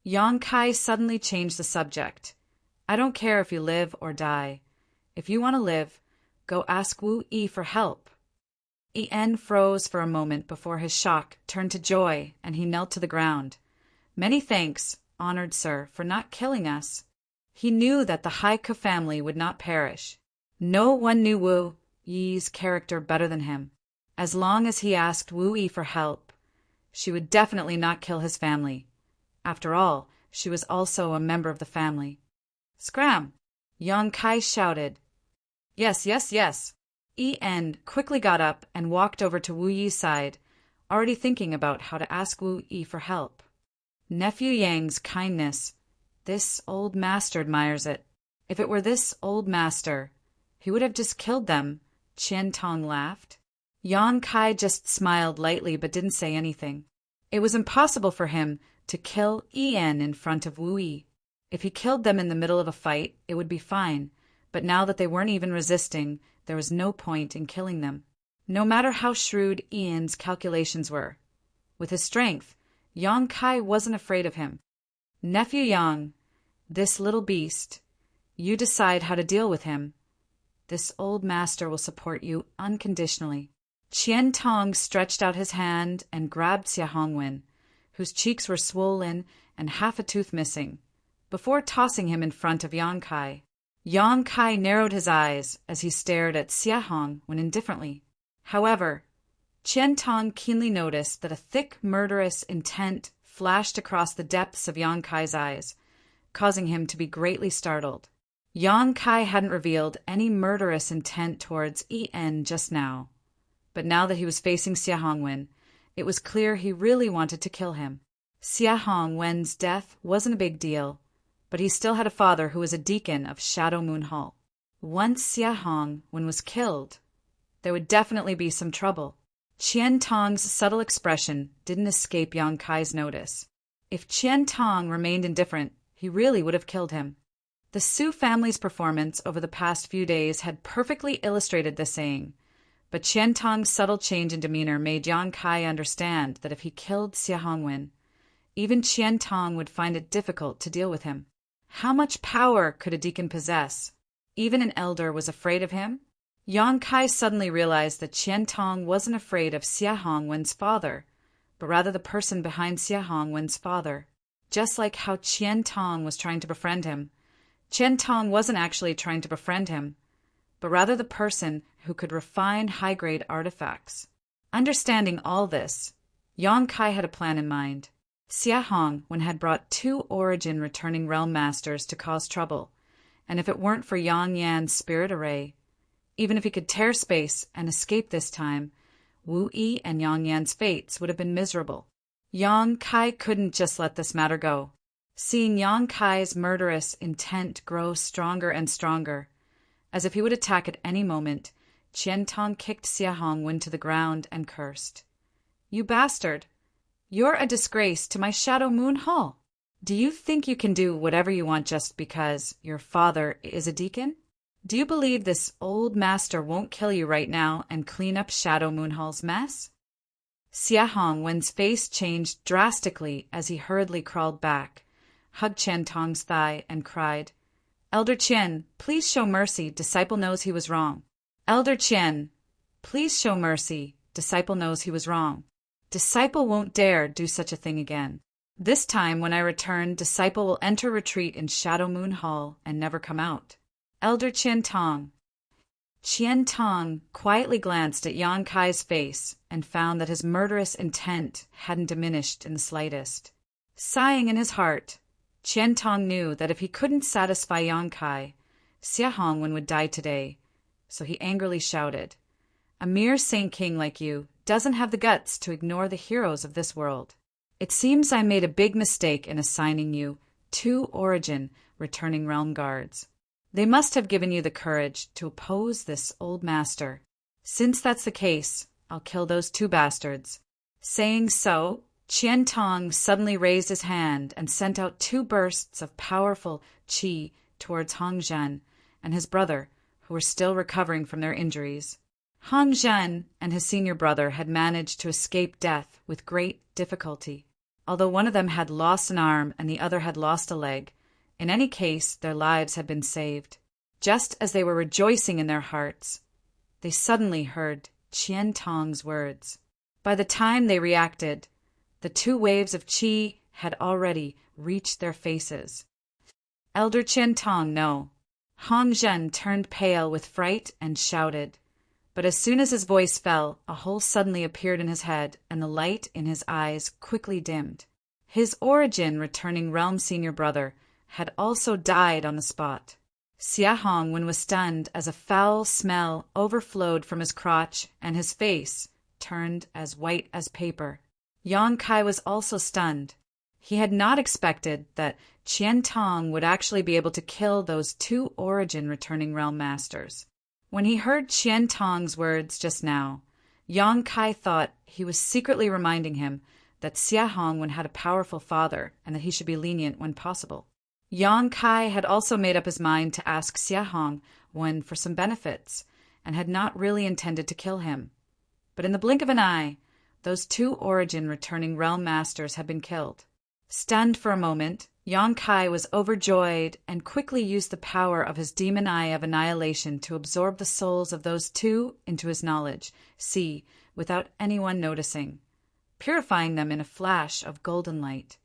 Yang Kai suddenly changed the subject. I don't care if you live or die. If you want to live, go ask Wu Yi for help. Ian froze for a moment before his shock turned to joy, and he knelt to the ground. Many thanks, honored sir, for not killing us. He knew that the Haiku family would not perish. No one knew Wu Yi's character better than him. As long as he asked Wu Yi for help, she would definitely not kill his family. After all, she was also a member of the family. Scram! Yang Kai shouted. Yes, yes, yes. Ian quickly got up and walked over to Wu Yi's side, already thinking about how to ask Wu Yi for help. Nephew Yang's kindness. This old master admires it. If it were this old master, he would have just killed them. Qian Tong laughed. Yang Kai just smiled lightly but didn't say anything. It was impossible for him to kill Ian in front of Wu Yi. If he killed them in the middle of a fight, it would be fine, but now that they weren't even resisting, there was no point in killing them. No matter how shrewd Ian's calculations were. With his strength, Yang Kai wasn't afraid of him. Nephew Yang, this little beast, you decide how to deal with him. This old master will support you unconditionally. Qian Tong stretched out his hand and grabbed Xia Hongwen, whose cheeks were swollen and half a tooth missing, before tossing him in front of Yang Kai. Yang Kai narrowed his eyes as he stared at Xia Hongwen indifferently. However, Qian Tong keenly noticed that a thick, murderous intent flashed across the depths of Yang Kai's eyes, causing him to be greatly startled. Yang Kai hadn't revealed any murderous intent towards En just now, but now that he was facing Xia Hongwen, it was clear he really wanted to kill him. Xia Hongwen's death wasn't a big deal, but he still had a father who was a deacon of Shadow Moon Hall. Once Xia Hongwen was killed, there would definitely be some trouble. Qian Tong's subtle expression didn't escape Yang Kai's notice. If Qian Tong remained indifferent, he really would have killed him. The Su family's performance over the past few days had perfectly illustrated this saying, but Qian Tong's subtle change in demeanor made Yang Kai understand that if he killed Xia Hongwen, even Qian Tong would find it difficult to deal with him. How much power could a deacon possess? Even an elder was afraid of him? Yang Kai suddenly realized that Qian Tong wasn't afraid of Xia Hongwen's father, but rather the person behind Xia Hongwen's father. Just like how Qian Tong was trying to befriend him, Qian Tong wasn't actually trying to befriend him, but rather the person who could refine high-grade artifacts. Understanding all this, Yang Kai had a plan in mind. Xia Hongwen had brought 2 origin returning realm masters to cause trouble, and if it weren't for Yang Yan's spirit array, even if he could tear space and escape this time, Wu Yi and Yang Yan's fates would have been miserable. Yang Kai couldn't just let this matter go. Seeing Yang Kai's murderous intent grow stronger and stronger, as if he would attack at any moment, Qian Tong kicked Xia Hongwen to the ground and cursed. You bastard! You're a disgrace to my Shadow Moon Hall. Do you think you can do whatever you want just because your father is a deacon? Do you believe this old master won't kill you right now and clean up Shadow Moon Hall's mess? Xia Hongwen's face changed drastically as he hurriedly crawled back, hugged Qian Tong's thigh, and cried, Elder Qian, please show mercy. Disciple knows he was wrong. Elder Qian, please show mercy. Disciple knows he was wrong. Disciple won't dare do such a thing again. This time, when I return, Disciple will enter retreat in Shadow Moon Hall and never come out. Elder Qian Tong. Qian Tong quietly glanced at Yang Kai's face and found that his murderous intent hadn't diminished in the slightest. Sighing in his heart, Qian Tong knew that if he couldn't satisfy Yang Kai, Xia Hongwen would die today, so he angrily shouted, A mere Saint King like you doesn't have the guts to ignore the heroes of this world. It seems I made a big mistake in assigning you 2 origin returning realm guards. They must have given you the courage to oppose this old master. Since that's the case, I'll kill those 2 bastards. Saying so, Qian Tong suddenly raised his hand and sent out 2 bursts of powerful qi towards Hong Zhen and his brother, who were still recovering from their injuries. Hong Zhen and his senior brother had managed to escape death with great difficulty. Although one of them had lost an arm and the other had lost a leg, in any case their lives had been saved. Just as they were rejoicing in their hearts, they suddenly heard Qian Tong's words. By the time they reacted, the two waves of qi had already reached their faces. Elder Qian Tong, no. Hong Zhen turned pale with fright and shouted. But as soon as his voice fell, a hole suddenly appeared in his head, and the light in his eyes quickly dimmed. His origin returning realm senior brother had also died on the spot. Xia Hongwen was stunned as a foul smell overflowed from his crotch, and his face turned as white as paper. Yang Kai was also stunned. He had not expected that Qian Tong would actually be able to kill those two origin returning realm masters. When he heard Qian Tong's words just now, Yang Kai thought he was secretly reminding him that Xia Hongwen had a powerful father and that he should be lenient when possible. Yang Kai had also made up his mind to ask Xia Hongwen for some benefits and had not really intended to kill him. But in the blink of an eye, those two origin returning realm masters had been killed. Stunned for a moment, Yang Kai was overjoyed and quickly used the power of his demon eye of annihilation to absorb the souls of those two into his knowledge, without anyone noticing, purifying them in a flash of golden light.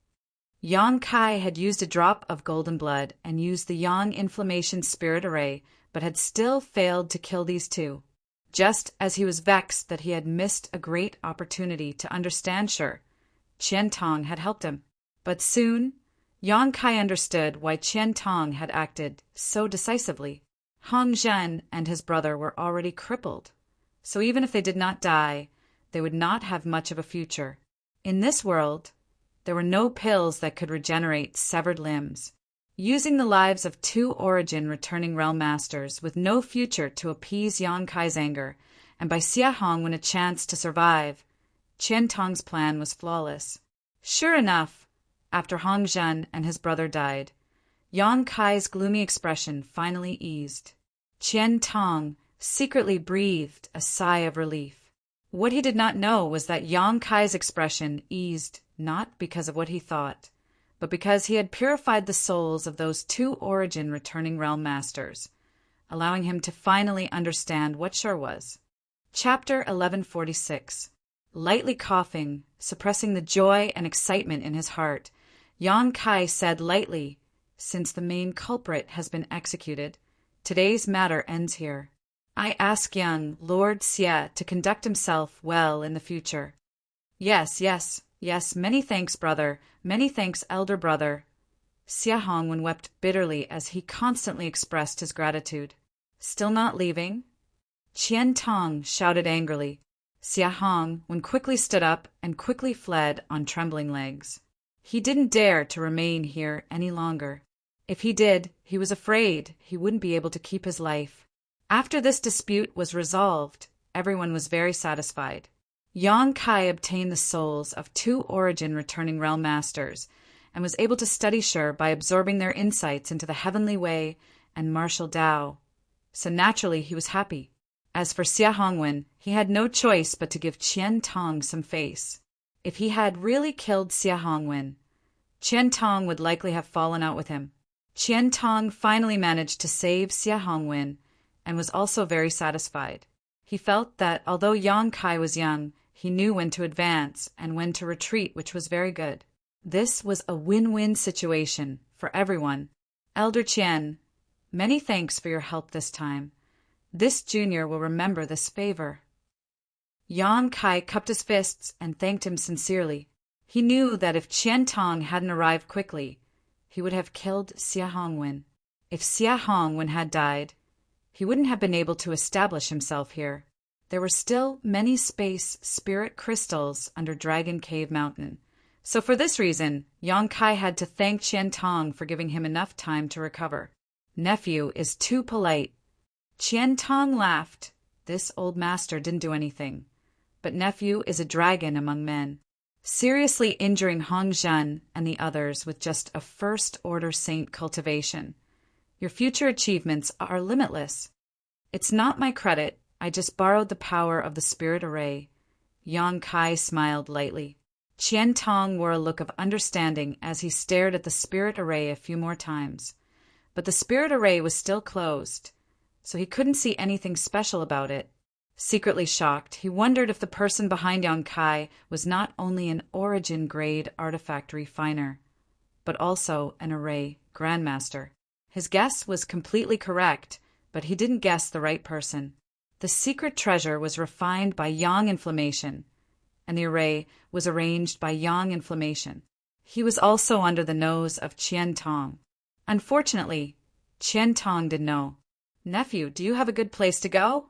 Yang Kai had used a drop of golden blood and used the Yang Inflammation Spirit Array, but had still failed to kill these two. Just as he was vexed that he had missed a great opportunity to understand Shi, Qian Tong had helped him. But soon, Yang Kai understood why Qian Tong had acted so decisively. Hong Zhen and his brother were already crippled, so even if they did not die, they would not have much of a future. In this world, there were no pills that could regenerate severed limbs. Using the lives of two origin returning realm masters with no future to appease Yang Kai's anger, and by Xia Hongwen a chance to survive, Qian Tong's plan was flawless. Sure enough, after Hong Zhen and his brother died, Yang Kai's gloomy expression finally eased. Qian Tong secretly breathed a sigh of relief. What he did not know was that Yang Kai's expression eased not because of what he thought, but because he had purified the souls of those two origin returning realm masters, allowing him to finally understand what Shi was. Chapter 1146. Lightly coughing, suppressing the joy and excitement in his heart, Yang Kai said lightly, "Since the main culprit has been executed, today's matter ends here. I ask young Lord Xie to conduct himself well in the future." Yes, many thanks, brother, many thanks, elder brother. Xia Hongwen wept bitterly as he constantly expressed his gratitude. Still not leaving? Qian Tong shouted angrily. Xia Hongwen quickly stood up and quickly fled on trembling legs. He didn't dare to remain here any longer. If he did, he was afraid he wouldn't be able to keep his life. After this dispute was resolved, everyone was very satisfied. Yang Kai obtained the souls of two origin returning realm masters and was able to study Shi by absorbing their insights into the heavenly way and martial Tao. So naturally he was happy. As for Xia Hongwen, he had no choice but to give Qian Tong some face. If he had really killed Xia Hongwen, Qian Tong would likely have fallen out with him. Qian Tong finally managed to save Xia Hongwen and was also very satisfied. He felt that although Yang Kai was young, he knew when to advance and when to retreat, which was very good. This was a win-win situation for everyone. Elder Qian, many thanks for your help this time. This junior will remember this favor. Yang Kai cupped his fists and thanked him sincerely. He knew that if Qian Tong hadn't arrived quickly, he would have killed Xia Hongwen. If Xia Hongwen had died, he wouldn't have been able to establish himself here. There were still many space spirit crystals under Dragon Cave Mountain. So for this reason, Yang Kai had to thank Qian Tong for giving him enough time to recover. Nephew is too polite. Qian Tong laughed. This old master didn't do anything. But nephew is a dragon among men, seriously injuring Hong Zhen and the others with just a first-order saint cultivation. Your future achievements are limitless. It's not my credit, I just borrowed the power of the spirit array. Yang Kai smiled lightly. Qian Tong wore a look of understanding as he stared at the spirit array a few more times. But the spirit array was still closed, so he couldn't see anything special about it. Secretly shocked, he wondered if the person behind Yang Kai was not only an origin-grade artifact refiner, but also an array grandmaster. His guess was completely correct, but he didn't guess the right person. The secret treasure was refined by yang inflammation, and the array was arranged by yang inflammation. He was also under the nose of Qian Tong. Unfortunately, Qian Tong didn't know. "Nephew, do you have a good place to go?"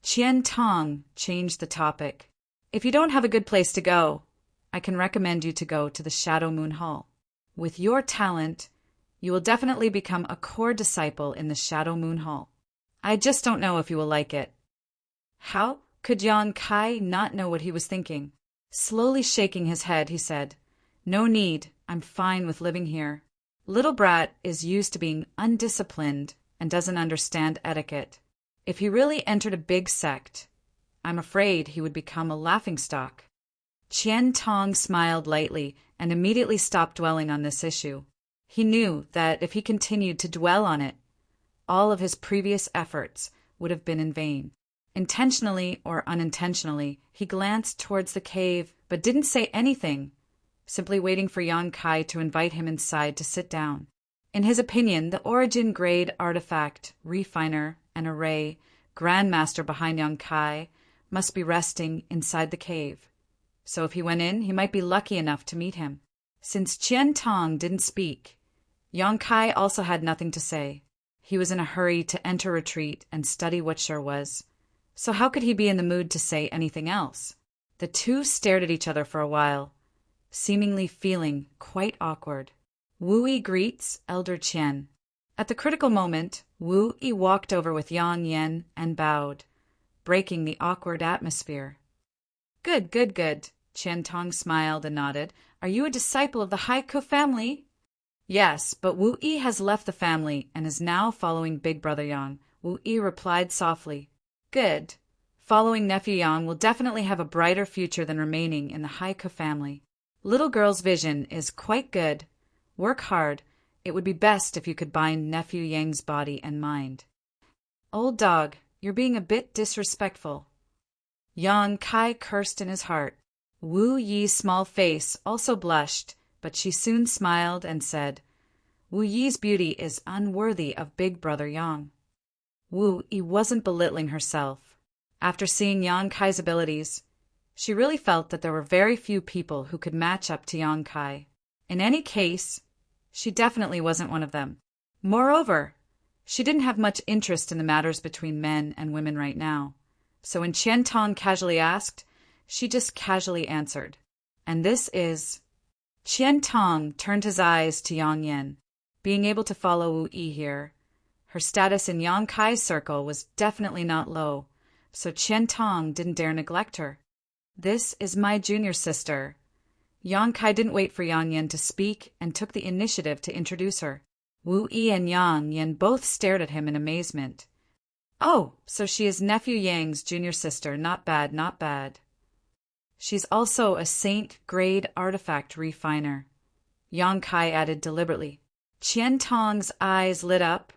Qian Tong changed the topic. "If you don't have a good place to go, I can recommend you to go to the Shadow Moon Hall. With your talent, you will definitely become a core disciple in the Shadow Moon Hall. I just don't know if you will like it." How could Yang Kai not know what he was thinking? Slowly shaking his head, he said, "No need, I'm fine with living here. Little brat is used to being undisciplined and doesn't understand etiquette. If he really entered a big sect, I'm afraid he would become a laughingstock." Qian Tong smiled lightly and immediately stopped dwelling on this issue. He knew that if he continued to dwell on it, all of his previous efforts would have been in vain. Intentionally or unintentionally, he glanced towards the cave but didn't say anything, simply waiting for Yang Kai to invite him inside to sit down. In his opinion, the origin-grade artifact, refiner, and array grandmaster behind Yang Kai must be resting inside the cave. So if he went in, he might be lucky enough to meet him. Since Qian Tong didn't speak, Yang Kai also had nothing to say. He was in a hurry to enter retreat and study what sure was. So how could he be in the mood to say anything else? The two stared at each other for a while, seemingly feeling quite awkward. Wu Yi greets Elder Qian. At the critical moment, Wu Yi walked over with Yang Yen and bowed, breaking the awkward atmosphere. Good, good, good. Qian Tong smiled and nodded. "Are you a disciple of the Haiku family?" "Yes, but Wu Yi has left the family and is now following Big Brother Yang," Wu Yi replied softly. "Good. Following Nephew Yang will definitely have a brighter future than remaining in the Haiku family. Little girl's vision is quite good. Work hard. It would be best if you could bind Nephew Yang's body and mind." "Old dog, you're being a bit disrespectful." Yang Kai cursed in his heart. Wu Yi's small face also blushed, but she soon smiled and said, "Wu Yi's beauty is unworthy of Big Brother Yang." Wu Yi wasn't belittling herself. After seeing Yang Kai's abilities, she really felt that there were very few people who could match up to Yang Kai. In any case, she definitely wasn't one of them. Moreover, she didn't have much interest in the matters between men and women right now. So when Qian Tong casually asked, she just casually answered. "And this is—" Qian Tong turned his eyes to Yang Yen. Being able to follow Wu Yi here, her status in Yang Kai's circle was definitely not low, so Qian Tong didn't dare neglect her. "This is my junior sister." Yang Kai didn't wait for Yang Yen to speak and took the initiative to introduce her. Wu Yi and Yang Yen both stared at him in amazement. "Oh, so she is Nephew Yang's junior sister. Not bad, not bad. She's also a saint-grade artifact refiner," Yang Kai added deliberately. Qian Tong's eyes lit up,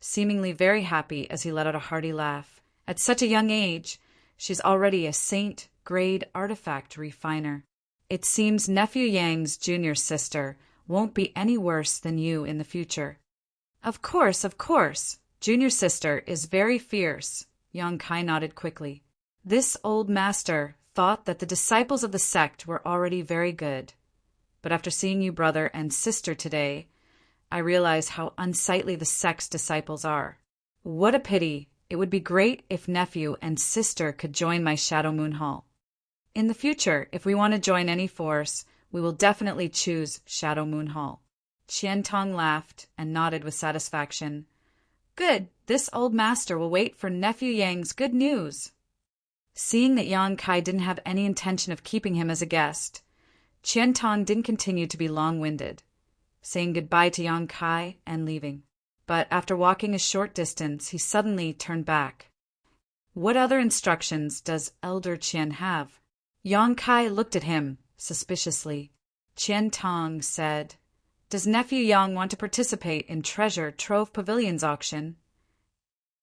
seemingly very happy as he let out a hearty laugh. At such a young age, she's already a saint-grade artifact refiner. It seems Nephew Yang's junior sister won't be any worse than you in the future." Of course, of course. Junior sister is very fierce," Yang Kai nodded quickly. "This old master thought that the disciples of the sect were already very good. But after seeing you brother and sister today, I realize how unsightly the sect's disciples are. What a pity. It would be great if nephew and sister could join my Shadow Moon Hall. In the future, if we want to join any force, we will definitely choose Shadow Moon Hall." Qian Tong laughed and nodded with satisfaction. "Good. This old master will wait for Nephew Yang's good news." Seeing that Yang Kai didn't have any intention of keeping him as a guest, Qian Tong didn't continue to be long-winded, saying goodbye to Yang Kai and leaving. But after walking a short distance, he suddenly turned back. What other instructions does Elder Qian have? Yang Kai looked at him suspiciously. Qian Tong said, "Does nephew Yang want to participate in Treasure Trove Pavilion's auction?"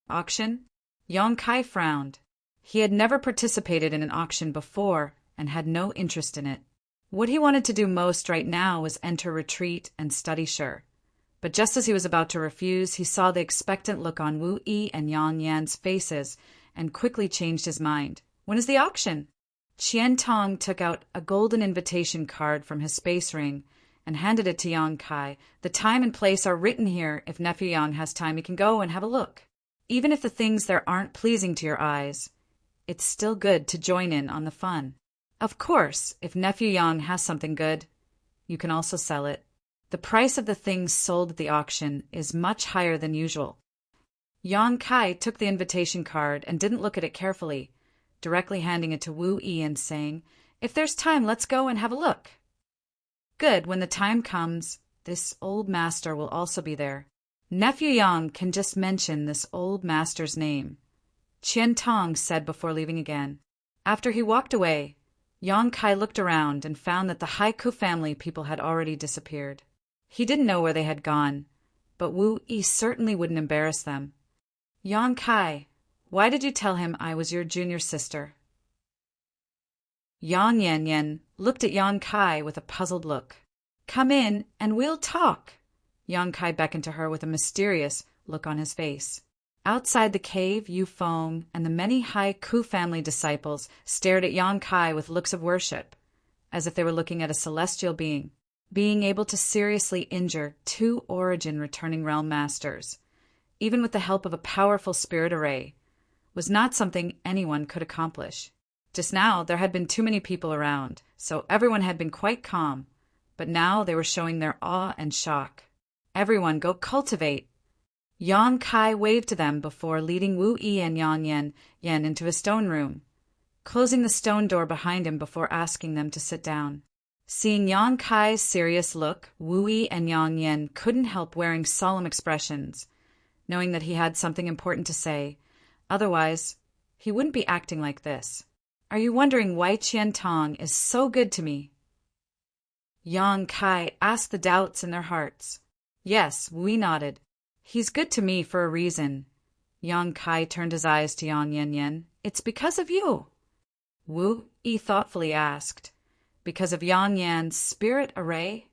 Auction? Yang Kai frowned. He had never participated in an auction before and had no interest in it. What he wanted to do most right now was enter retreat and study Shi. But just as he was about to refuse, he saw the expectant look on Wu Yi and Yang Yan's faces and quickly changed his mind. "When is the auction?" Qian Tong took out a golden invitation card from his space ring and handed it to Yang Kai. "The time and place are written here. If nephew Yang has time, he can go and have a look. Even if the things there aren't pleasing to your eyes, it's still good to join in on the fun. Of course, if nephew Yang has something good, you can also sell it. The price of the things sold at the auction is much higher than usual." Yang Kai took the invitation card and didn't look at it carefully, directly handing it to Wu Yi and saying, "If there's time, let's go and have a look." "Good, when the time comes, this old master will also be there. Nephew Yang can just mention this old master's name," Qian Tong said before leaving again. After he walked away, Yang Kai looked around and found that the Haiku family people had already disappeared. He didn't know where they had gone, but Wu Yi certainly wouldn't embarrass them. "Yang Kai, why did you tell him I was your junior sister?" Yang Yan looked at Yang Kai with a puzzled look. "Come in and we'll talk." Yang Kai beckoned to her with a mysterious look on his face. Outside the cave, Yu Feng and the many Haiku family disciples stared at Yang Kai with looks of worship, as if they were looking at a celestial being. Being able to seriously injure 2 Origin returning realm masters, even with the help of a powerful spirit array, was not something anyone could accomplish. Just now, there had been too many people around, so everyone had been quite calm, but now they were showing their awe and shock. "Everyone go cultivate!" Yang Kai waved to them before leading Wu Yi and Yang Yan into a stone room, closing the stone door behind him before asking them to sit down. Seeing Yang Kai's serious look, Wu Yi and Yang Yan couldn't help wearing solemn expressions, knowing that he had something important to say. Otherwise, he wouldn't be acting like this. "Are you wondering why Qian Tong is so good to me?" Yang Kai asked the doubts in their hearts. "Yes," Wu Yi nodded. "He's good to me for a reason." Yang Kai turned his eyes to Yang Yan. "It's because of you." Wu Yi thoughtfully asked, "Because of Yang Yan's spirit array?"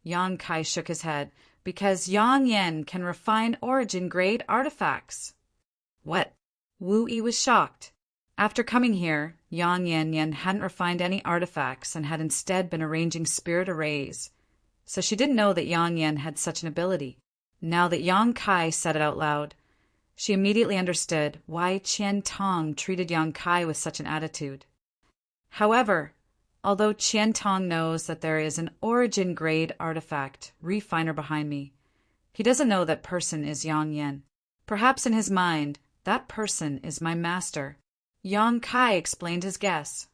Yang Kai shook his head. "Because Yang Yan can refine origin-grade artifacts." "What?" Wu Yi was shocked. After coming here, Yang Yan hadn't refined any artifacts and had instead been arranging spirit arrays, so she didn't know that Yang Yan had such an ability. Now that Yang Kai said it out loud, she immediately understood why Qian Tong treated Yang Kai with such an attitude. However, although Qian Tong knows that there is an origin-grade artifact refiner behind me, he doesn't know that person is Yang Yan. Perhaps in his mind, that person is my master. Yang Kai explained his guess.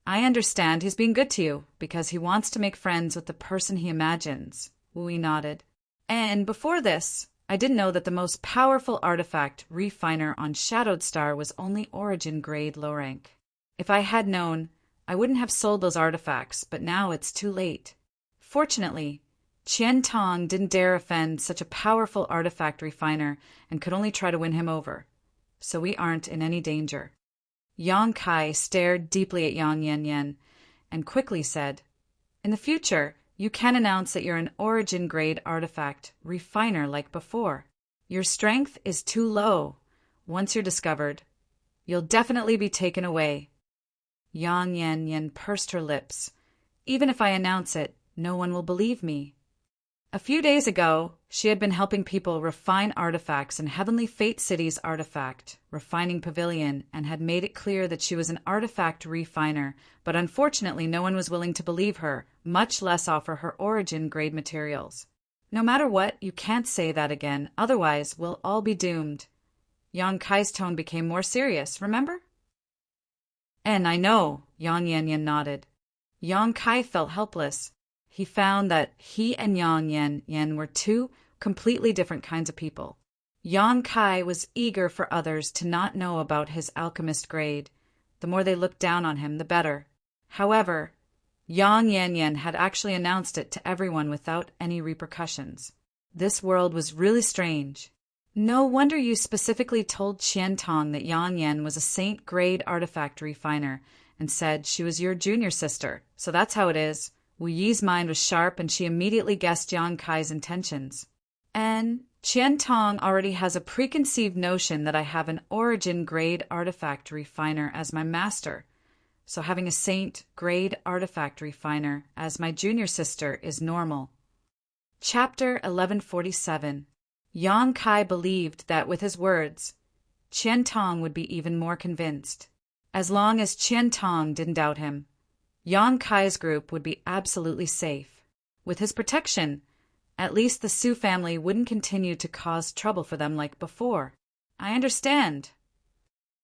"I understand he's being good to you because he wants to make friends with the person he imagines," Wu Yi nodded. "And before this, I didn't know that the most powerful artifact refiner on Shadowed Star was only origin-grade low rank. If I had known, I wouldn't have sold those artifacts, but now it's too late." Fortunately, Qian Tong didn't dare offend such a powerful artifact refiner and could only try to win him over, so we aren't in any danger. Yang Kai stared deeply at Yang Yan and quickly said, "In the future, you can announce that you're an origin-grade artifact refiner like before. Your strength is too low. Once you're discovered, you'll definitely be taken away." Yang Yan pursed her lips. "Even if I announce it, no one will believe me." A few days ago, she had been helping people refine artifacts in Heavenly Fate City's artifact refining pavilion and had made it clear that she was an artifact refiner, but unfortunately no one was willing to believe her, much less offer her origin-grade materials. "No matter what, you can't say that again, otherwise we'll all be doomed." Yang Kai's tone became more serious, remember? "And I know," Yang Yan nodded. Yang Kai felt helpless. He found that he and Yang Yan were 2 completely different kinds of people. Yang Kai was eager for others to not know about his alchemist grade. The more they looked down on him, the better. However, Yang Yanyan had actually announced it to everyone without any repercussions. This world was really strange. No wonder you specifically told Qian Tong that Yang Yan was a saint-grade artifact refiner and said she was your junior sister. So that's how it is. Wu Yi's mind was sharp and she immediately guessed Yang Kai's intentions. And Qian Tong already has a preconceived notion that I have an origin-grade artifact refiner as my master. So having a saint-grade artifact refiner as my junior sister is normal. Chapter 1147. Yang Kai believed that with his words, Qian Tong would be even more convinced. As long as Qian Tong didn't doubt him, Yang Kai's group would be absolutely safe. With his protection, at least the Su family wouldn't continue to cause trouble for them like before. I understand.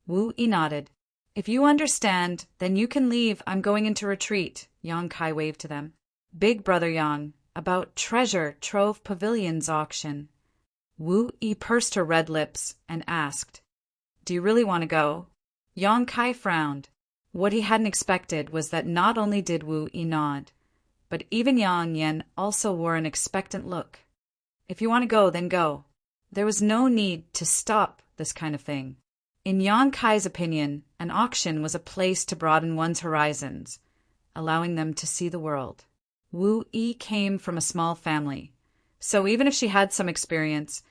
Wu Yi nodded. If you understand, then you can leave. I'm going into retreat. Yang Kai waved to them. Big Brother Yang, about treasure trove pavilions auction. Wu Yi pursed her red lips and asked, Do you really want to go? Yang Kai frowned. What he hadn't expected was that not only did Wu Yi nod, but even Yang Yan also wore an expectant look. If you want to go, then go. There was no need to stop this kind of thing. In Yang Kai's opinion, an auction was a place to broaden one's horizons, allowing them to see the world. Wu Yi came from a small family, so even if she had some experience,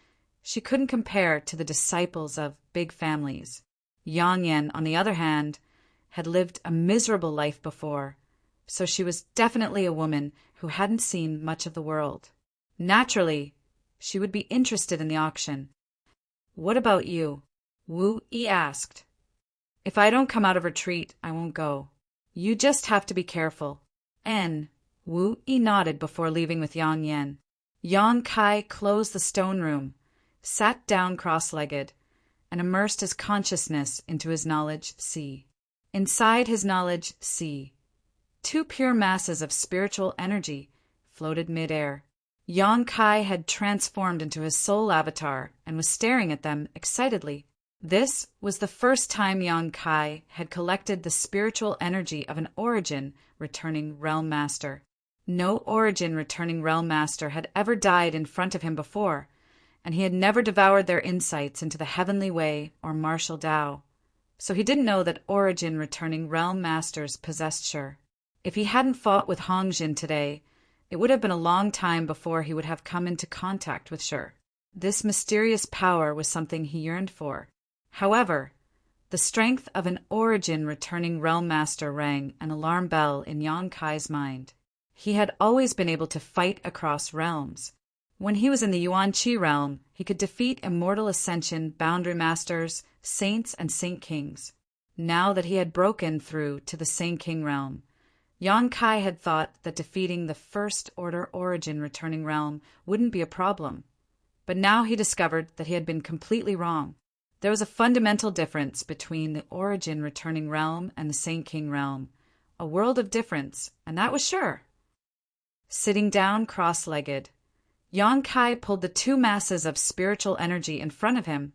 she couldn't compare to the disciples of big families. Yang Yan, on the other hand, had lived a miserable life before, so she was definitely a woman who hadn't seen much of the world. Naturally, she would be interested in the auction. What about you? Wu Yi asked. If I don't come out of retreat, I won't go. You just have to be careful. Wu Yi nodded before leaving with Yang Yan. Yang Kai closed the stone room, sat down cross-legged, and immersed his consciousness into his knowledge sea. Inside his knowledge sea, two pure masses of spiritual energy floated mid-air. Yang Kai had transformed into his soul avatar and was staring at them excitedly. This was the first time Yang Kai had collected the spiritual energy of an origin returning realm master. No origin returning realm master had ever died in front of him before, and he had never devoured their insights into the heavenly way or martial Tao. So he didn't know that origin returning realm masters possessed Shi. If he hadn't fought with Hongjin today, it would have been a long time before he would have come into contact with Shi. This mysterious power was something he yearned for. However, the strength of an origin returning realm master rang an alarm bell in Yang Kai's mind. He had always been able to fight across realms. When he was in the Yuan Qi realm, he could defeat immortal ascension, boundary masters, saints, and saint kings. Now that he had broken through to the saint king realm, Yang Kai had thought that defeating the first order origin returning realm wouldn't be a problem. But now he discovered that he had been completely wrong. There was a fundamental difference between the origin returning realm and the saint king realm. A world of difference, and that was sure. Sitting down cross-legged, Yang Kai pulled the two masses of spiritual energy in front of him,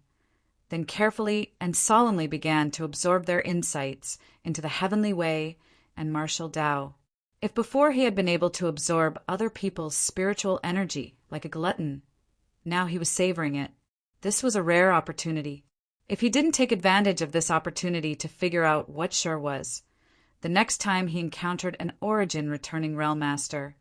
then carefully and solemnly began to absorb their insights into the heavenly way and martial Tao. If before he had been able to absorb other people's spiritual energy like a glutton, now he was savoring it. This was a rare opportunity. If he didn't take advantage of this opportunity to figure out what Shi was, the next time he encountered an origin returning realm master,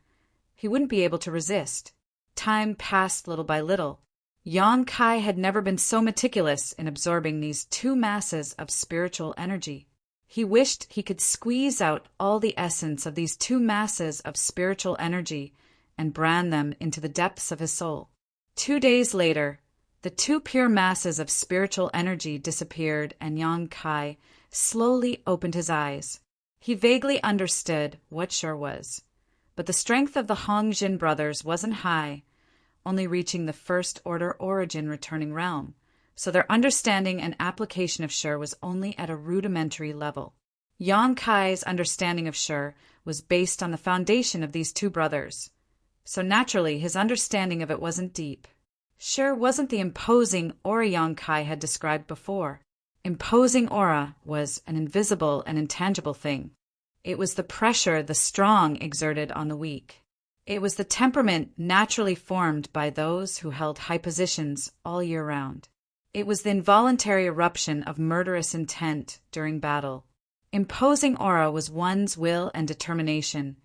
he wouldn't be able to resist. Time passed little by little. Yang Kai had never been so meticulous in absorbing these two masses of spiritual energy. He wished he could squeeze out all the essence of these two masses of spiritual energy and brand them into the depths of his soul. 2 days later, the two pure masses of spiritual energy disappeared and Yang Kai slowly opened his eyes. He vaguely understood what Shi was, but the strength of the Hongjin brothers wasn't high, only reaching the first order origin returning realm, so their understanding and application of Shi was only at a rudimentary level. Yang Kai's understanding of Shi was based on the foundation of these two brothers, so naturally his understanding of it wasn't deep. Sure wasn't the imposing aura Yang Kai had described before. Imposing aura was an invisible and intangible thing. It was the pressure the strong exerted on the weak. It was the temperament naturally formed by those who held high positions all year round. It was the involuntary eruption of murderous intent during battle. Imposing aura was one's will and determination,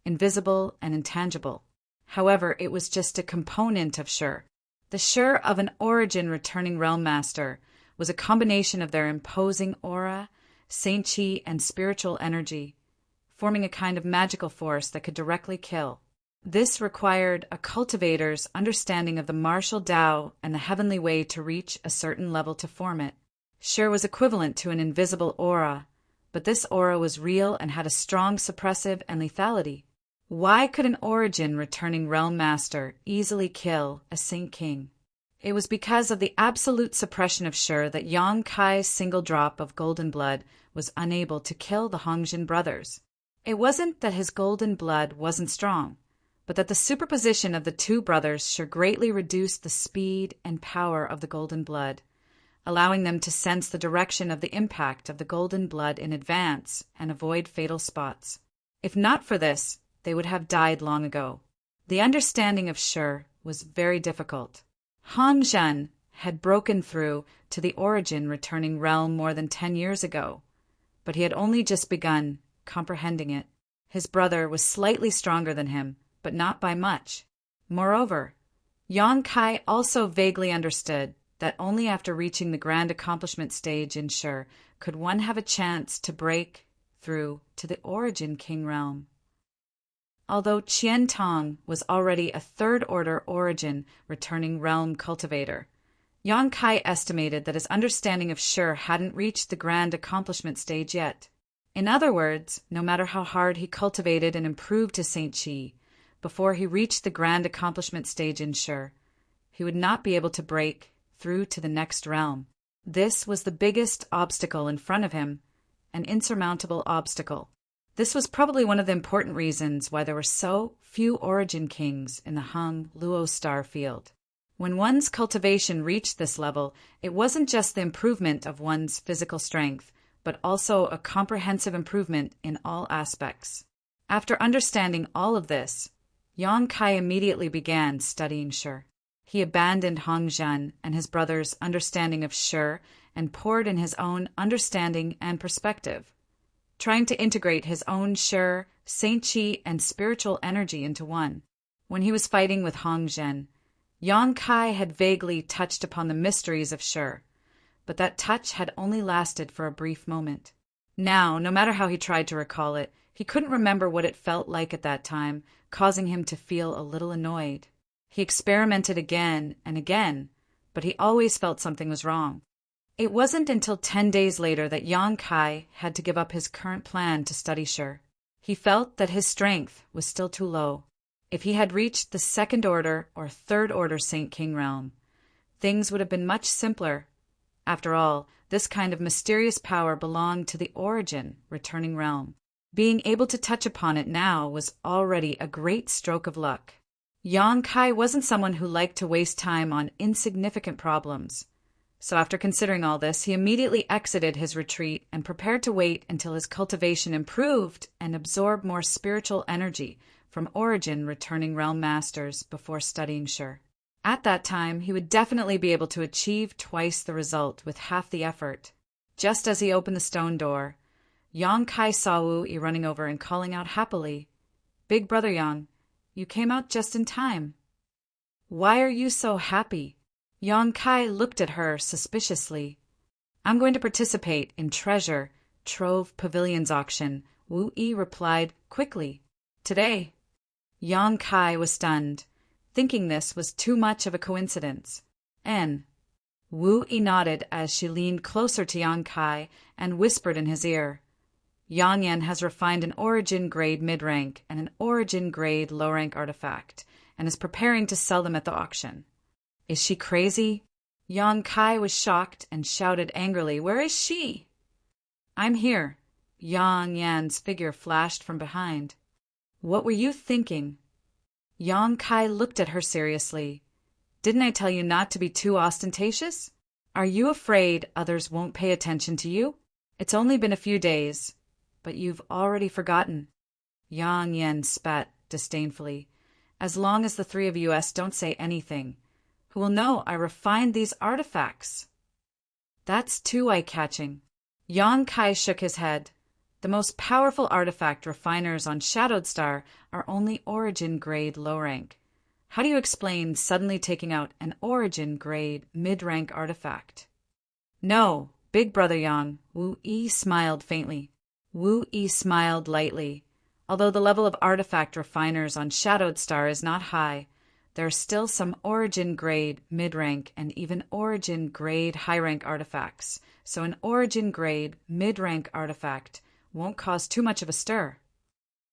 invisible and intangible. However, it was just a component of Sure. The Sure of an origin returning realm master was a combination of their imposing aura, saint chi, and spiritual energy, forming a kind of magical force that could directly kill. This required a cultivator's understanding of the martial Tao and the heavenly way to reach a certain level to form it. Sure was equivalent to an invisible aura, but this aura was real and had a strong suppressive and lethality. Why could an origin returning realm master easily kill a Saint King? It was because of the absolute suppression of Sure that Yang Kai's single drop of golden blood was unable to kill the Hongjin brothers. It wasn't that his golden blood wasn't strong, but that the superposition of the two brothers sure greatly reduced the speed and power of the golden blood, allowing them to sense the direction of the impact of the golden blood in advance and avoid fatal spots. If not for this, they would have died long ago. The understanding of Sure was very difficult. Hongjin had broken through to the origin returning realm more than 10 years ago, but he had only just begun comprehending it. His brother was slightly stronger than him, but not by much. Moreover, Yang Kai also vaguely understood that only after reaching the grand accomplishment stage in Sure could one have a chance to break through to the origin king realm. Although Qian Tong was already a third-order origin returning realm cultivator, Yang Kai estimated that his understanding of Sure hadn't reached the grand accomplishment stage yet. In other words, no matter how hard he cultivated and improved his Saint Chi, before he reached the grand accomplishment stage in Sure, he would not be able to break through to the next realm. This was the biggest obstacle in front of him, an insurmountable obstacle. This was probably one of the important reasons why there were so few origin kings in the Hung Luo star field. When one's cultivation reached this level, it wasn't just the improvement of one's physical strength, but also a comprehensive improvement in all aspects. After understanding all of this, Yang Kai immediately began studying Sure. He abandoned Hongjin and his brother's understanding of Sure and poured in his own understanding and perspective, trying to integrate his own Sure, Saint Chi, and spiritual energy into one. When he was fighting with Hongjin, Yang Kai had vaguely touched upon the mysteries of Sure, but that touch had only lasted for a brief moment. Now, no matter how he tried to recall it, he couldn't remember what it felt like at that time, causing him to feel a little annoyed. He experimented again and again, but he always felt something was wrong. It wasn't until 10 days later that Yang Kai had to give up his current plan to study Sure. He felt that his strength was still too low. If he had reached the second order or third order Saint King realm, things would have been much simpler. After all, this kind of mysterious power belonged to the origin returning realm. Being able to touch upon it now was already a great stroke of luck. Yang Kai wasn't someone who liked to waste time on insignificant problems. So after considering all this, he immediately exited his retreat and prepared to wait until his cultivation improved and absorbed more spiritual energy from origin returning realm masters before studying Sure. At that time, he would definitely be able to achieve twice the result with half the effort. Just as he opened the stone door, Yang Kai saw Wu Yi running over and calling out happily, "Big brother Yang, you came out just in time. Why are you so happy?" Yang Kai looked at her suspiciously. "I'm going to participate in Treasure Trove Pavilion's auction," Wu Yi replied quickly. "Today." Yang Kai was stunned, thinking this was too much of a coincidence. "N." Wu Yi nodded as she leaned closer to Yang Kai and whispered in his ear, "Yang Yan has refined an origin-grade mid-rank and an origin-grade low-rank artifact, and is preparing to sell them at the auction." "Is she crazy?" Yang Kai was shocked and shouted angrily, "Where is she?" "I'm here." Yang Yan's figure flashed from behind. "What were you thinking?" Yang Kai looked at her seriously. Didn't I tell you not to be too ostentatious? Are you afraid others won't pay attention to you? It's only been a few days, but you've already forgotten. Yang Yan spat disdainfully. As long as the three of us don't say anything, who will know I refined these artifacts? That's too eye-catching. Yang Kai shook his head. The most powerful artifact refiners on Shadowed Star are only origin-grade low-rank. How do you explain suddenly taking out an origin-grade mid-rank artifact? No, Big Brother Yang, Wu Yi smiled faintly. Wu Yi smiled lightly. Although the level of artifact refiners on Shadowed Star is not high, there are still some origin-grade mid-rank and even origin-grade high-rank artifacts, so an origin-grade mid-rank artifact won't cause too much of a stir.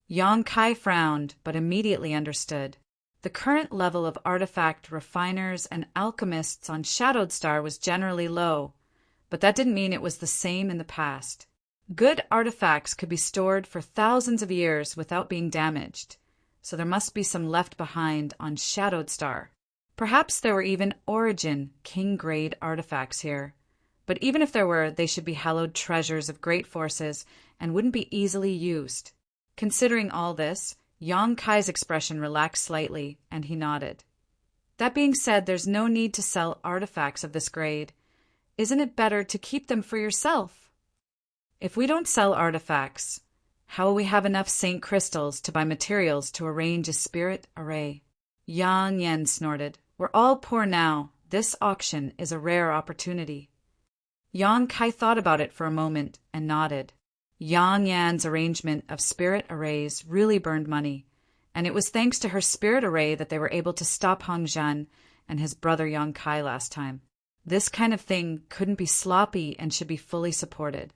Yang Kai frowned, but immediately understood. The current level of artifact refiners and alchemists on Shadowed Star was generally low, but that didn't mean it was the same in the past. Good artifacts could be stored for thousands of years without being damaged, so there must be some left behind on Shadowed Star. Perhaps there were even origin king-grade artifacts here, but even if there were, they should be hallowed treasures of great forces and wouldn't be easily used. Considering all this, Yang Kai's expression relaxed slightly, and he nodded. That being said, there's no need to sell artifacts of this grade. Isn't it better to keep them for yourself? If we don't sell artifacts, how will we have enough Saint Crystals to buy materials to arrange a spirit array? Yang Yan snorted. We're all poor now. This auction is a rare opportunity. Yang Kai thought about it for a moment and nodded. Yang Yan's arrangement of spirit arrays really burned money, and it was thanks to her spirit array that they were able to stop Hong Zhan and his brother Yang Kai last time. This kind of thing couldn't be sloppy and should be fully supported.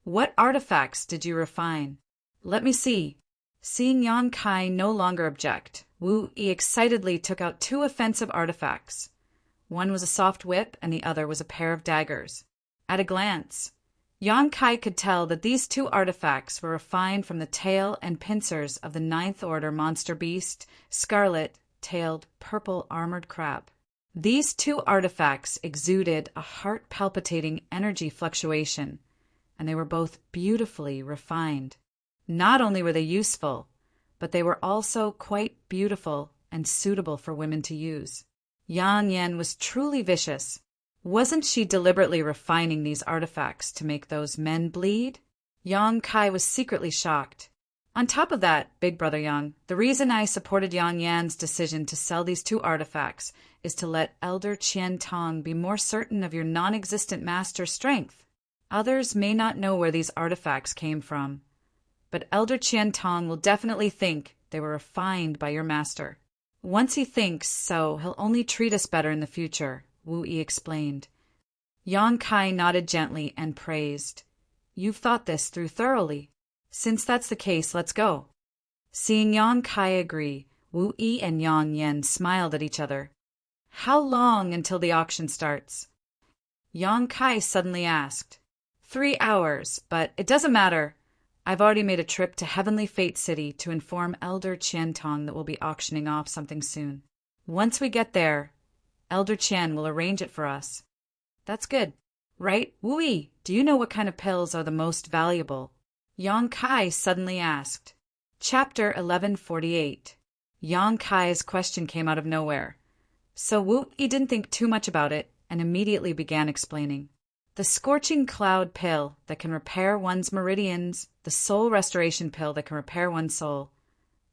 What artifacts did you refine? Let me see. Seeing Yang Kai no longer object, Wu Yi excitedly took out 2 offensive artifacts. One was a soft whip and the other was a pair of daggers. At a glance, Yang Kai could tell that these 2 artifacts were refined from the tail and pincers of the 9th Order monster beast, scarlet-tailed purple armored crab. These 2 artifacts exuded a heart-palpitating energy fluctuation, and they were both beautifully refined. Not only were they useful, but they were also quite beautiful and suitable for women to use. Yang Yan was truly vicious. Wasn't she deliberately refining these artifacts to make those men bleed? Yang Kai was secretly shocked. On top of that, Big Brother Yang, the reason I supported Yang Yan's decision to sell these 2 artifacts is to let Elder Qian Tong be more certain of your non-existent master's strength. Others may not know where these artifacts came from, but Elder Qian Tong will definitely think they were refined by your master. Once he thinks so, he'll only treat us better in the future, Wu Yi explained. Yang Kai nodded gently and praised. You've thought this through thoroughly. Since that's the case, let's go. Seeing Yang Kai agree, Wu Yi and Yang Yan smiled at each other. How long until the auction starts? Yang Kai suddenly asked. 3 hours, but it doesn't matter. I've already made a trip to Heavenly Fate City to inform Elder Qian Tong that we'll be auctioning off something soon. Once we get there, Elder Qian will arrange it for us. That's good. Right, Wu Yi, do you know what kind of pills are the most valuable? Yang Kai suddenly asked. Chapter 1148. Yang Kai's question came out of nowhere. So Wu Yi didn't think too much about it and immediately began explaining. The Scorching Cloud pill that can repair one's meridians, the Soul Restoration pill that can repair one's soul,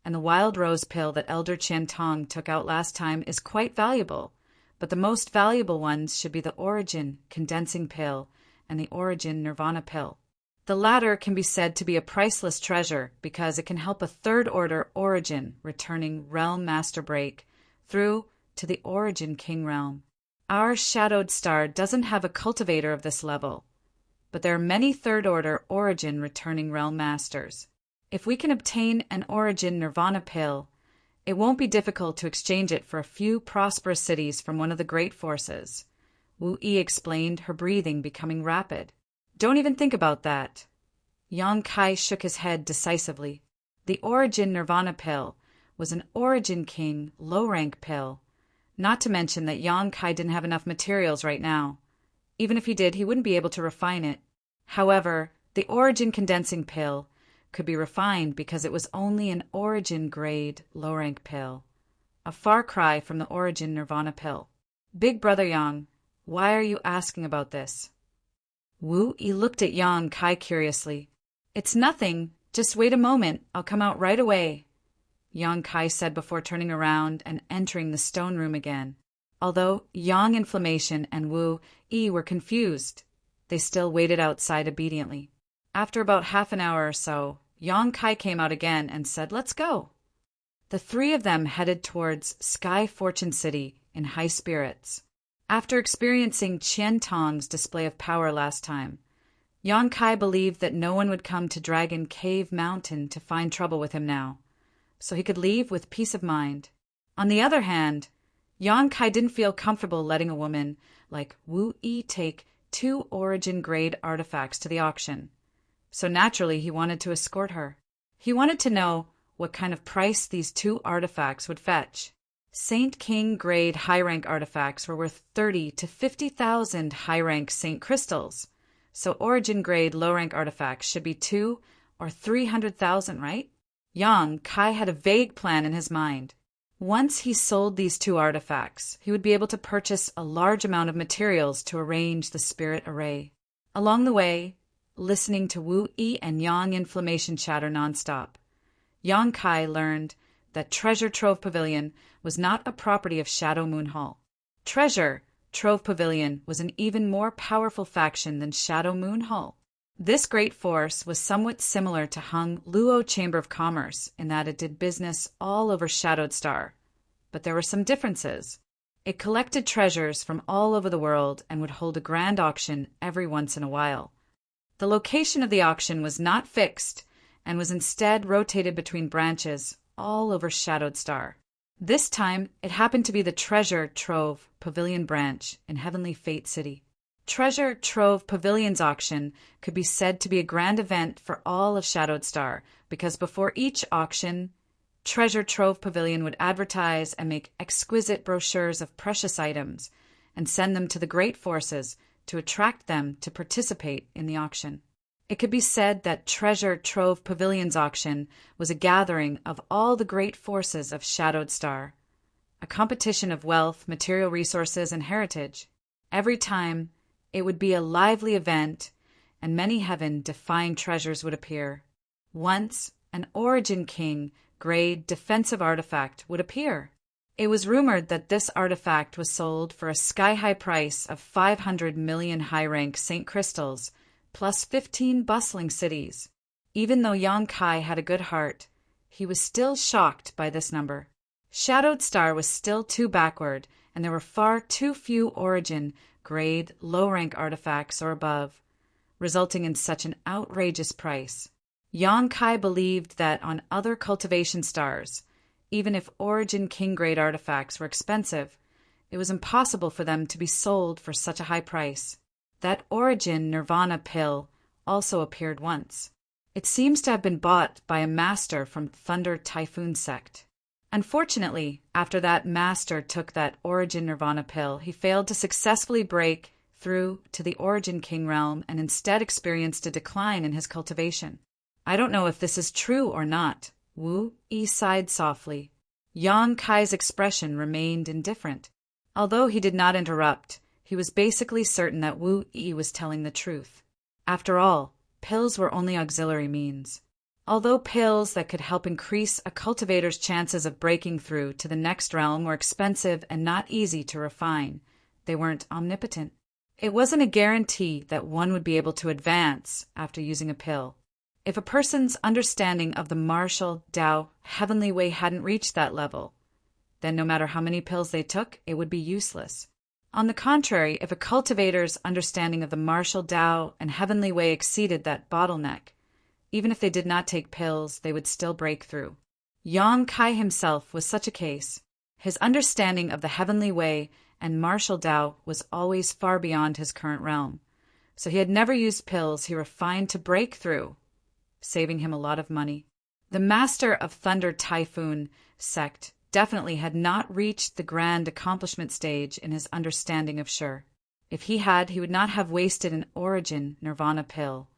and the Wild Rose pill that Elder Qian Tong took out last time is quite valuable, but the most valuable ones should be the Origin Condensing pill and the Origin Nirvana pill. The latter can be said to be a priceless treasure because it can help a 3rd Order Origin returning Realm Master break through to the Origin King Realm. Our Shadowed Star doesn't have a cultivator of this level, but there are many 3rd Order Origin returning Realm Masters. If we can obtain an Origin Nirvana pill, it won't be difficult to exchange it for a few prosperous cities from one of the great forces. Wu Yi explained, her breathing becoming rapid. Don't even think about that. Yang Kai shook his head decisively. The Origin Nirvana pill was an Origin King low-rank pill, Not to mention that Yang Kai didn't have enough materials right now. Even if he did, he wouldn't be able to refine it. However, the origin condensing pill could be refined because it was only an origin-grade low-rank pill, a far cry from the origin nirvana pill. Big Brother Yang, why are you asking about this? Wu Yi looked at Yang Kai curiously. It's nothing. Just wait a moment. I'll come out right away, Yang Kai said before turning around and entering the stone room again. Although Yang Inflammation and Wu Yi were confused, they still waited outside obediently. After about half an hour or so, Yang Kai came out again and said, "Let's go." The three of them headed towards Sky Fortune City in high spirits. After experiencing Qian Tong's display of power last time, Yang Kai believed that no one would come to Dragon Cave Mountain to find trouble with him now, so he could leave with peace of mind. On the other hand, Yang Kai didn't feel comfortable letting a woman like Wu Yi take 2 origin-grade artifacts to the auction, so naturally he wanted to escort her. He wanted to know what kind of price these 2 artifacts would fetch. Saint King grade high-rank artifacts were worth 30 to 50,000 high-rank Saint crystals, so origin grade low-rank artifacts should be 2 or 300,000, right? Yang Kai had a vague plan in his mind. Once he sold these 2 artifacts, he would be able to purchase a large amount of materials to arrange the spirit array. Along the way, listening to Wu Yi and Yang Inflammation chatter nonstop, Yang Kai learned that Treasure Trove Pavilion was not a property of Shadow Moon Hall. Treasure Trove Pavilion was an even more powerful faction than Shadow Moon Hall. This great force was somewhat similar to Hung Luo Chamber of Commerce in that it did business all over Shadowed Star, but there were some differences. It collected treasures from all over the world and would hold a grand auction every once in a while. The location of the auction was not fixed and was instead rotated between branches all over Shadowed Star. This time, it happened to be the Treasure Trove Pavilion branch in Heavenly Fate City. Treasure Trove Pavilion's auction could be said to be a grand event for all of Shadowed Star, because before each auction, Treasure Trove Pavilion would advertise and make exquisite brochures of precious items and send them to the great forces to attract them to participate in the auction. It could be said that Treasure Trove Pavilion's auction was a gathering of all the great forces of Shadowed Star, a competition of wealth, material resources, and heritage. Every time, it would be a lively event, and many heaven-defying treasures would appear. Once, an Origin King grade defensive artifact would appear. It was rumored that this artifact was sold for a sky-high price of 500 million high-rank Saint crystals, plus 15 bustling cities. Even though Yang Kai had a good heart, he was still shocked by this number. Shadowed Star was still too backward, and there were far too few origin, grade, low-rank artifacts or above, resulting in such an outrageous price. Yang Kai believed that on other cultivation stars, even if origin king-grade artifacts were expensive, it was impossible for them to be sold for such a high price. That origin nirvana pill also appeared once. It seems to have been bought by a master from Thunder Typhoon sect. Unfortunately, after that master took that origin nirvana pill, he failed to successfully break through to the origin king realm and instead experienced a decline in his cultivation. I don't know if this is true or not. Wu Yi sighed softly. Yang Kai's expression remained indifferent. Although he did not interrupt, he was basically certain that Wu Yi was telling the truth. After all, pills were only auxiliary means. Although pills that could help increase a cultivator's chances of breaking through to the next realm were expensive and not easy to refine, they weren't omnipotent. It wasn't a guarantee that one would be able to advance after using a pill. If a person's understanding of the martial Tao heavenly way hadn't reached that level, then no matter how many pills they took, it would be useless. On the contrary, if a cultivator's understanding of the martial Tao and heavenly way exceeded that bottleneck, even if they did not take pills, they would still break through. Yang Kai himself was such a case. His understanding of the heavenly way and martial Tao was always far beyond his current realm, so he had never used pills he refined to break through, saving him a lot of money. The master of Thunder Typhoon sect definitely had not reached the grand accomplishment stage in his understanding of Shur. If he had, he would not have wasted an origin nirvana pill.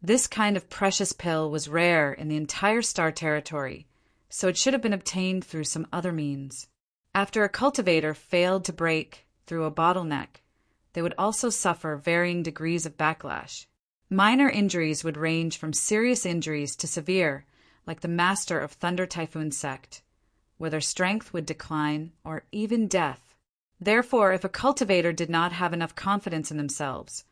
This kind of precious pill was rare in the entire star territory, so it should have been obtained through some other means. After a cultivator failed to break through a bottleneck, they would also suffer varying degrees of backlash. Minor injuries would range from serious injuries to severe, like the Master of Thunder Typhoon sect, where their strength would decline, or even death. Therefore, if a cultivator did not have enough confidence in themselves,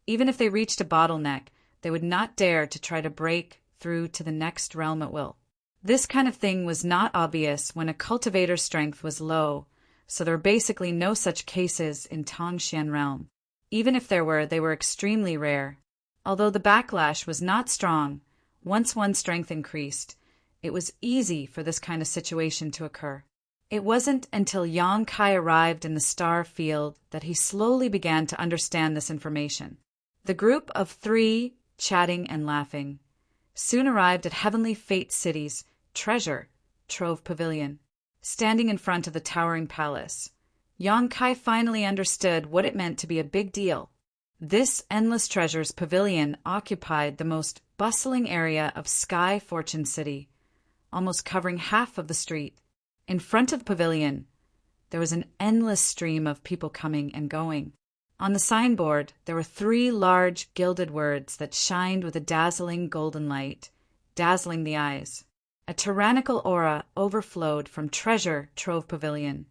even if they reached a bottleneck, they would not dare to try to break through to the next realm at will. This kind of thing was not obvious when a cultivator's strength was low, so there were basically no such cases in Tongxian realm. Even if there were, they were extremely rare. Although the backlash was not strong, once one's strength increased, it was easy for this kind of situation to occur. It wasn't until Yang Kai arrived in the star field that he slowly began to understand this information. The group of 3, chatting and laughing, soon arrived at Heavenly Fate City's treasure trove pavilion. Standing in front of the towering palace, Yang Kai finally understood what it meant to be a big deal. This Endless Treasures pavilion occupied the most bustling area of Sky Fortune City, almost covering half of the street. In front of the pavilion, there was an endless stream of people coming and going. On the signboard, there were 3 large gilded words that shined with a dazzling golden light, dazzling the eyes. A tyrannical aura overflowed from Treasure Trove Pavilion,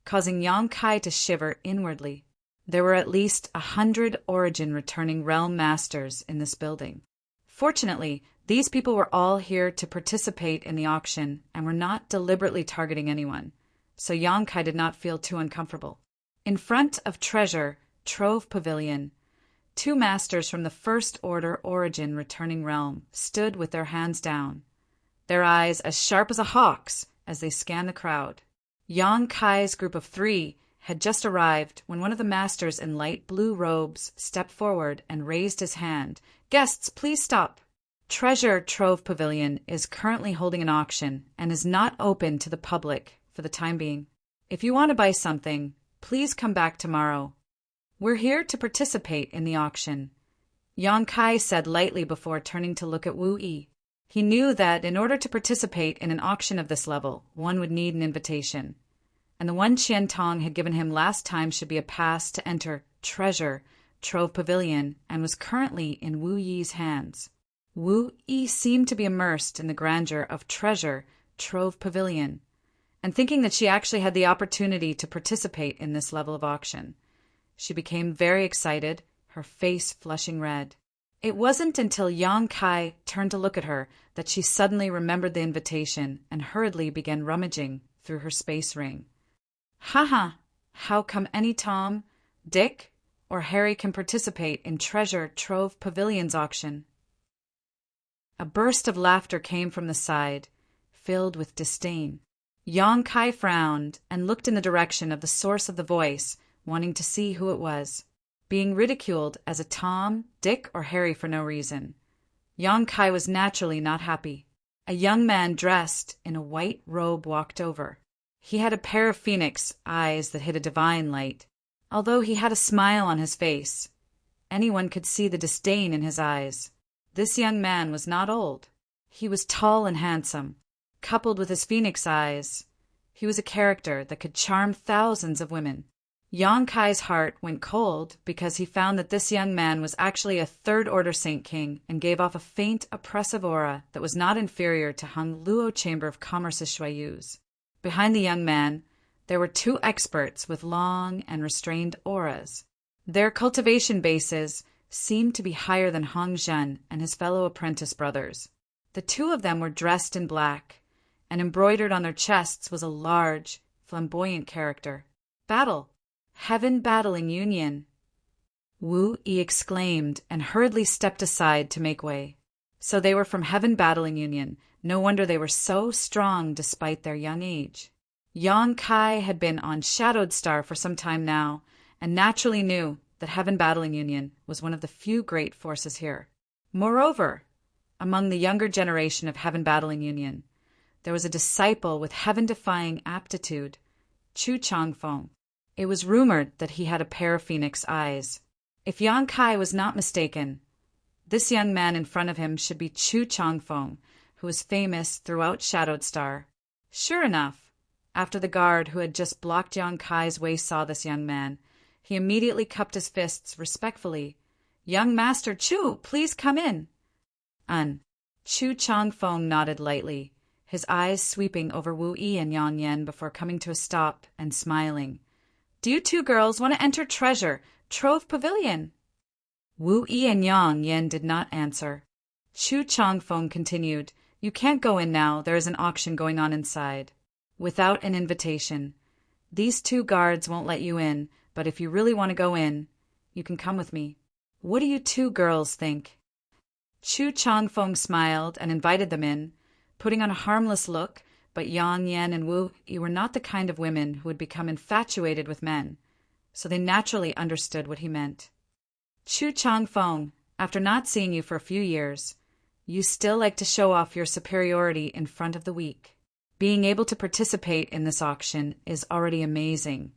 causing Yang Kai to shiver inwardly. There were at least 100 Origin returning realm masters in this building. Fortunately, these people were all here to participate in the auction and were not deliberately targeting anyone, so Yang Kai did not feel too uncomfortable. In front of Treasure Trove Pavilion, 2 masters from the First Order Origin returning realm stood with their hands down, their eyes as sharp as a hawk's as they scanned the crowd. Yang Kai's group of 3 had just arrived when one of the masters in light blue robes stepped forward and raised his hand. "Guests, please stop. Treasure Trove Pavilion is currently holding an auction and is not open to the public for the time being. If you want to buy something, please come back tomorrow. We're here to participate in the auction," Yang Kai said lightly before turning to look at Wu Yi. He knew that in order to participate in an auction of this level, one would need an invitation, and the one Qian Tong had given him last time should be a pass to enter Treasure Trove Pavilion and was currently in Wu Yi's hands. Wu Yi seemed to be immersed in the grandeur of Treasure Trove Pavilion, and thinking that she actually had the opportunity to participate in this level of auction, she became very excited, her face flushing red. It wasn't until Yang Kai turned to look at her that she suddenly remembered the invitation and hurriedly began rummaging through her space ring. "Haha, how come any Tom, Dick, or Harry can participate in Treasure Trove Pavilion's auction?" A burst of laughter came from the side, filled with disdain. Yang Kai frowned and looked in the direction of the source of the voice, wanting to see who it was. Being ridiculed as a Tom, Dick, or Harry for no reason, Yang Kai was naturally not happy. A young man dressed in a white robe walked over. He had a pair of phoenix eyes that hid a divine light. Although he had a smile on his face, anyone could see the disdain in his eyes. This young man was not old. He was tall and handsome. Coupled with his phoenix eyes, he was a character that could charm thousands of women. Yang Kai's heart went cold because he found that this young man was actually a third-order Saint King and gave off a faint, oppressive aura that was not inferior to Hung Luo Chamber of Commerce's Shuayu's. Behind the young man, there were 2 experts with long and restrained auras. Their cultivation bases seemed to be higher than Hong Zhen and his fellow apprentice brothers. The 2 of them were dressed in black, and embroidered on their chests was a large, flamboyant character. "Battle! Heaven Battling Union!" Wu Yi exclaimed and hurriedly stepped aside to make way. So they were from Heaven Battling Union. No wonder they were so strong despite their young age. Yang Kai had been on Shadowed Star for some time now, and naturally knew that Heaven Battling Union was one of the few great forces here. Moreover, among the younger generation of Heaven Battling Union, there was a disciple with heaven-defying aptitude, Chu Changfeng. It was rumored that he had a pair of phoenix eyes. If Yang Kai was not mistaken, this young man in front of him should be Chu Changfeng, who was famous throughout Shadowed Star. Sure enough, after the guard who had just blocked Yang Kai's way saw this young man, he immediately cupped his fists respectfully. "Young Master Chu, please come in." Chu Changfeng nodded lightly, his eyes sweeping over Wu Yi and Yang Yan before coming to a stop and smiling. "Do you two girls want to enter Treasure Trove Pavilion?" Wu Yi and Yang Yan did not answer. Chu Changfeng continued, "You can't go in now, there is an auction going on inside. Without an invitation. These two guards won't let you in, but if you really want to go in, you can come with me. What do you two girls think?" Chu Changfeng smiled and invited them in, putting on a harmless look, but Yang Yan and Wu Yi were not the kind of women who would become infatuated with men, so they naturally understood what he meant. "Chu Changfeng, after not seeing you for a few years, you still like to show off your superiority in front of the weak. Being able to participate in this auction is already amazing.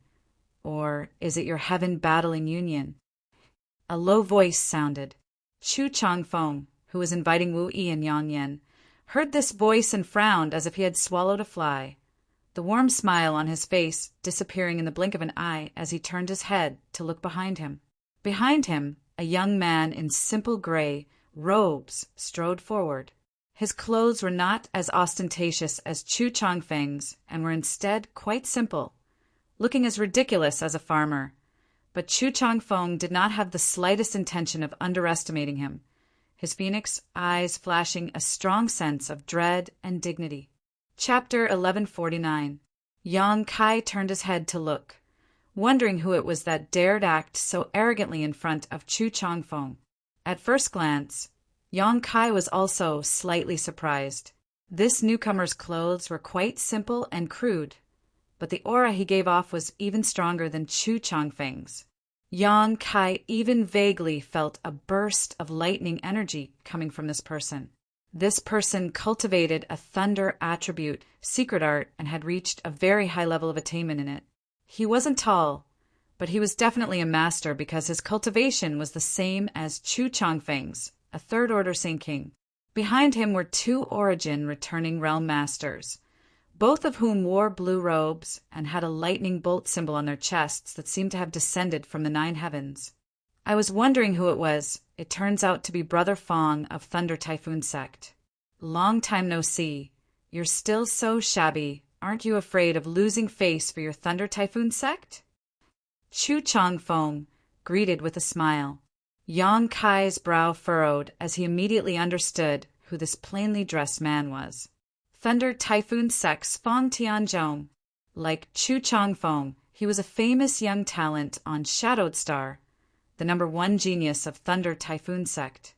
Or is it your heaven-battling union?" A low voice sounded. Chu Changfeng, who was inviting Wu Yi and Yang Yan, heard this voice and frowned as if he had swallowed a fly, the warm smile on his face disappearing in the blink of an eye as he turned his head to look behind him. Behind him, a young man in simple gray robes strode forward. His clothes were not as ostentatious as Chu Changfeng's and were instead quite simple, looking as ridiculous as a farmer. But Chu Changfeng did not have the slightest intention of underestimating him, his phoenix eyes flashing a strong sense of dread and dignity. Chapter 1149. Yang Kai turned his head to look, wondering who it was that dared act so arrogantly in front of Chu Changfeng. At first glance, Yang Kai was also slightly surprised. This newcomer's clothes were quite simple and crude, but the aura he gave off was even stronger than Chu Changfeng's. Yang Kai even vaguely felt a burst of lightning energy coming from this person. This person cultivated a thunder attribute, secret art, and had reached a very high level of attainment in it. He wasn't tall, but he was definitely a master because his cultivation was the same as Chu Changfeng's, a third-order Saint King. Behind him were two Origin returning realm masters, both of whom wore blue robes and had a lightning bolt symbol on their chests that seemed to have descended from the 9 heavens. I was wondering who it was. It turns out to be Brother Fong of Thunder Typhoon Sect. "Long time no see. You're still so shabby. Aren't you afraid of losing face for your Thunder Typhoon Sect?" Chu Changfeng greeted with a smile. Yang Kai's brow furrowed as he immediately understood who this plainly dressed man was. Thunder Typhoon Sect's Fong Tianzhong. Like Chu Changfeng, he was a famous young talent on Shadowed Star, the #1 genius of Thunder Typhoon Sect.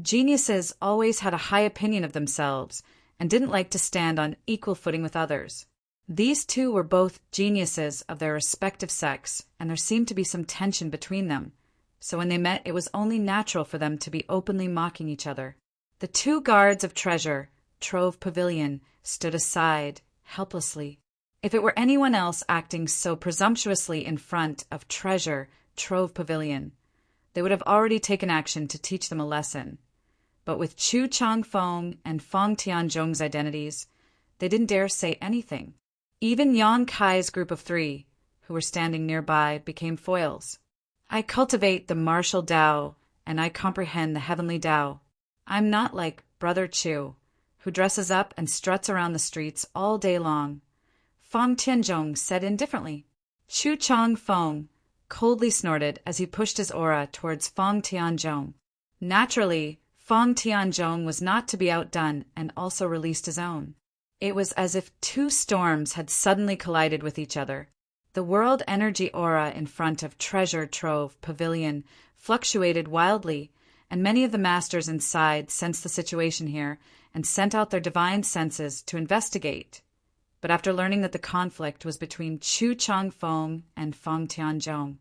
Geniuses always had a high opinion of themselves and didn't like to stand on equal footing with others. These two were both geniuses of their respective sects, and there seemed to be some tension between them, so when they met it was only natural for them to be openly mocking each other. The two guards of Treasure Trove Pavilion stood aside, helplessly. If it were anyone else acting so presumptuously in front of Treasure Trove Pavilion, they would have already taken action to teach them a lesson. But with Chu Changfeng and Fong Tianzhong's identities, they didn't dare say anything. Even Yang Kai's group of 3, who were standing nearby, became foils. "I cultivate the martial Tao, and I comprehend the heavenly Tao. I'm not like Brother Chu, who dresses up and struts around the streets all day long," Fong Tianzhong said indifferently. Chu Changfeng coldly snorted as he pushed his aura towards Fong Tianzhong. Naturally, Fong Tianzhong was not to be outdone and also released his own. It was as if two storms had suddenly collided with each other. The world energy aura in front of Treasure Trove Pavilion fluctuated wildly, and many of the masters inside sensed the situation here and sent out their divine senses to investigate. But after learning that the conflict was between Chu Changfeng and Fong Tianzhong,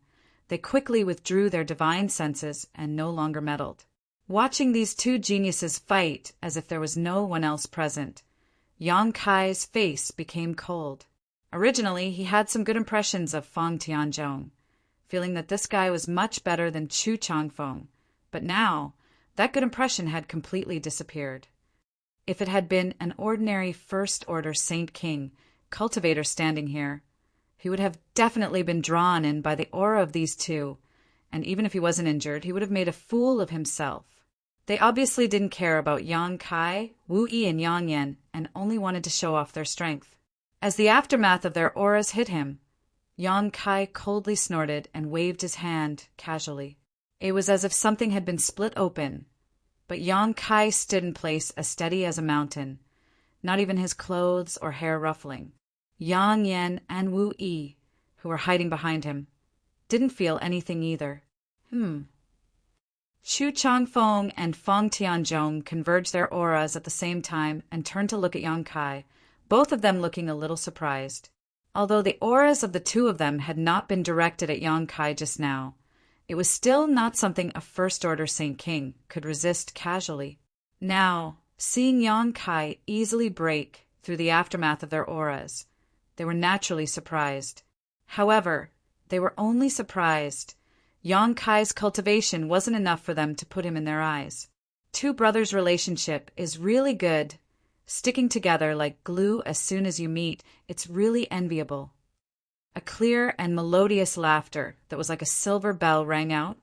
they quickly withdrew their divine senses and no longer meddled. Watching these two geniuses fight as if there was no one else present, Yang Kai's face became cold. Originally, he had some good impressions of Fong Tianzhong, feeling that this guy was much better than Chu Changfeng, but now that good impression had completely disappeared. If it had been an ordinary first-order Saint King cultivator standing here, he would have definitely been drawn in by the aura of these two, and even if he wasn't injured, he would have made a fool of himself. They obviously didn't care about Yang Kai, Wu Yi, and Yang Yan, and only wanted to show off their strength. As the aftermath of their auras hit him, Yang Kai coldly snorted and waved his hand casually. It was as if something had been split open, but Yang Kai stood in place as steady as a mountain, not even his clothes or hair ruffling. Yang Yan and Wu Yi, who were hiding behind him, didn't feel anything either. Chu Changfeng and Fong Tianzhong converged their auras at the same time and turned to look at Yang Kai, both of them looking a little surprised. Although the auras of the two of them had not been directed at Yang Kai just now, it was still not something a first-order Saint King could resist casually. Now, seeing Yang Kai easily break through the aftermath of their auras, they were naturally surprised. However, they were only surprised. Yang Kai's cultivation wasn't enough for them to put him in their eyes. Two brothers' relationship is really good. Sticking together like glue as soon as you meet, it's really enviable. A clear and melodious laughter that was like a silver bell rang out,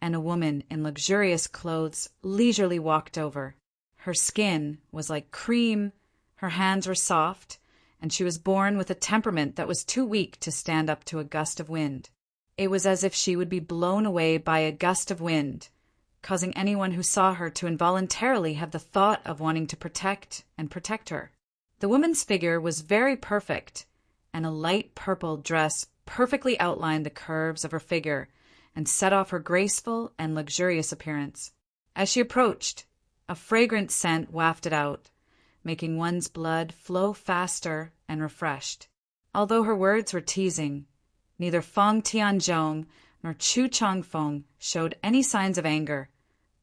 and a woman in luxurious clothes leisurely walked over. Her skin was like cream, her hands were soft, and she was born with a temperament that was too weak to stand up to a gust of wind. It was as if she would be blown away by a gust of wind, causing anyone who saw her to involuntarily have the thought of wanting to protect her. The woman's figure was very perfect, and a light purple dress perfectly outlined the curves of her figure and set off her graceful and luxurious appearance. As she approached, a fragrant scent wafted out, making one's blood flow faster and refreshed. Although her words were teasing, neither Fong Tianzhong nor Chu Changfeng showed any signs of anger,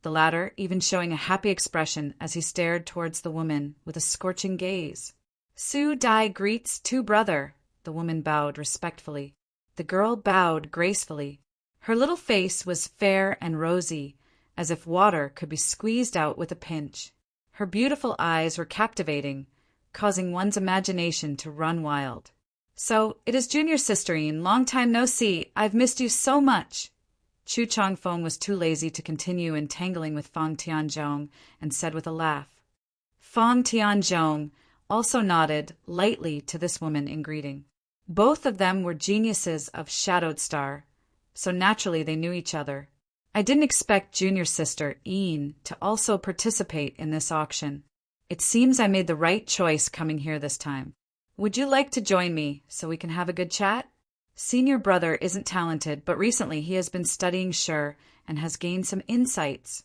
the latter even showing a happy expression as he stared towards the woman with a scorching gaze. "Su Dai greets two brother," the woman bowed respectfully. The girl bowed gracefully. Her little face was fair and rosy, as if water could be squeezed out with a pinch. Her beautiful eyes were captivating, causing one's imagination to run wild. "So, it is junior sisterine, long time no see, I've missed you so much." Chu Changfeng was too lazy to continue entangling with Fong Tianzhong and said with a laugh. Fong Tianzhong also nodded lightly to this woman in greeting. Both of them were geniuses of Shadowed Star, so naturally they knew each other. I didn't expect junior sister Ian to also participate in this auction. It seems I made the right choice coming here this time. Would you like to join me so we can have a good chat? Senior brother isn't talented, but recently he has been studying Shi and has gained some insights.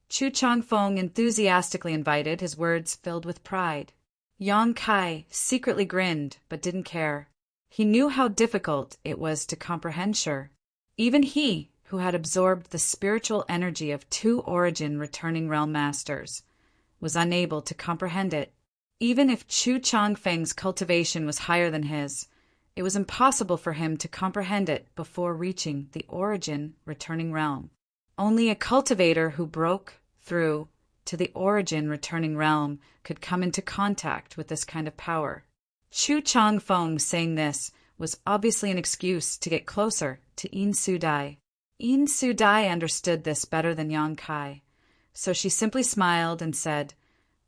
Chu Changfeng enthusiastically invited, his words filled with pride. Yang Kai secretly grinned, but didn't care. He knew how difficult it was to comprehend Shi. Even he, who had absorbed the spiritual energy of two origin returning realm masters, was unable to comprehend it. Even if Chu Changfeng's cultivation was higher than his, it was impossible for him to comprehend it before reaching the origin returning realm. Only a cultivator who broke through to the origin returning realm could come into contact with this kind of power. Chu Changfeng saying this was obviously an excuse to get closer to Yin Su Dai. Yin Su Dai understood this better than Yang Kai, so she simply smiled and said,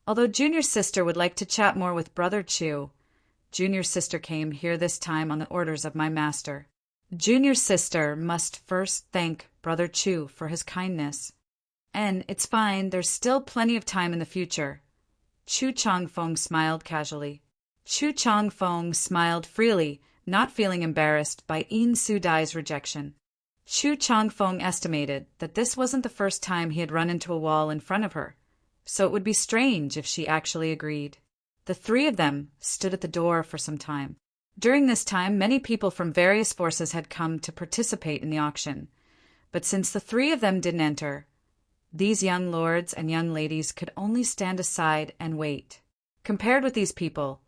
"Although junior sister would like to chat more with brother Chu, junior sister came here this time on the orders of my master. Junior sister must first thank brother Chu for his kindness. And it's fine, there's still plenty of time in the future." Chu Changfeng smiled casually. Chu Changfeng smiled freely, not feeling embarrassed by Yin Su Dai's rejection. Chu Changfeng estimated that this wasn't the first time he had run into a wall in front of her, so it would be strange if she actually agreed. The three of them stood at the door for some time. During this time, many people from various forces had come to participate in the auction, but since the three of them didn't enter, these young lords and young ladies could only stand aside and wait. Compared with these people,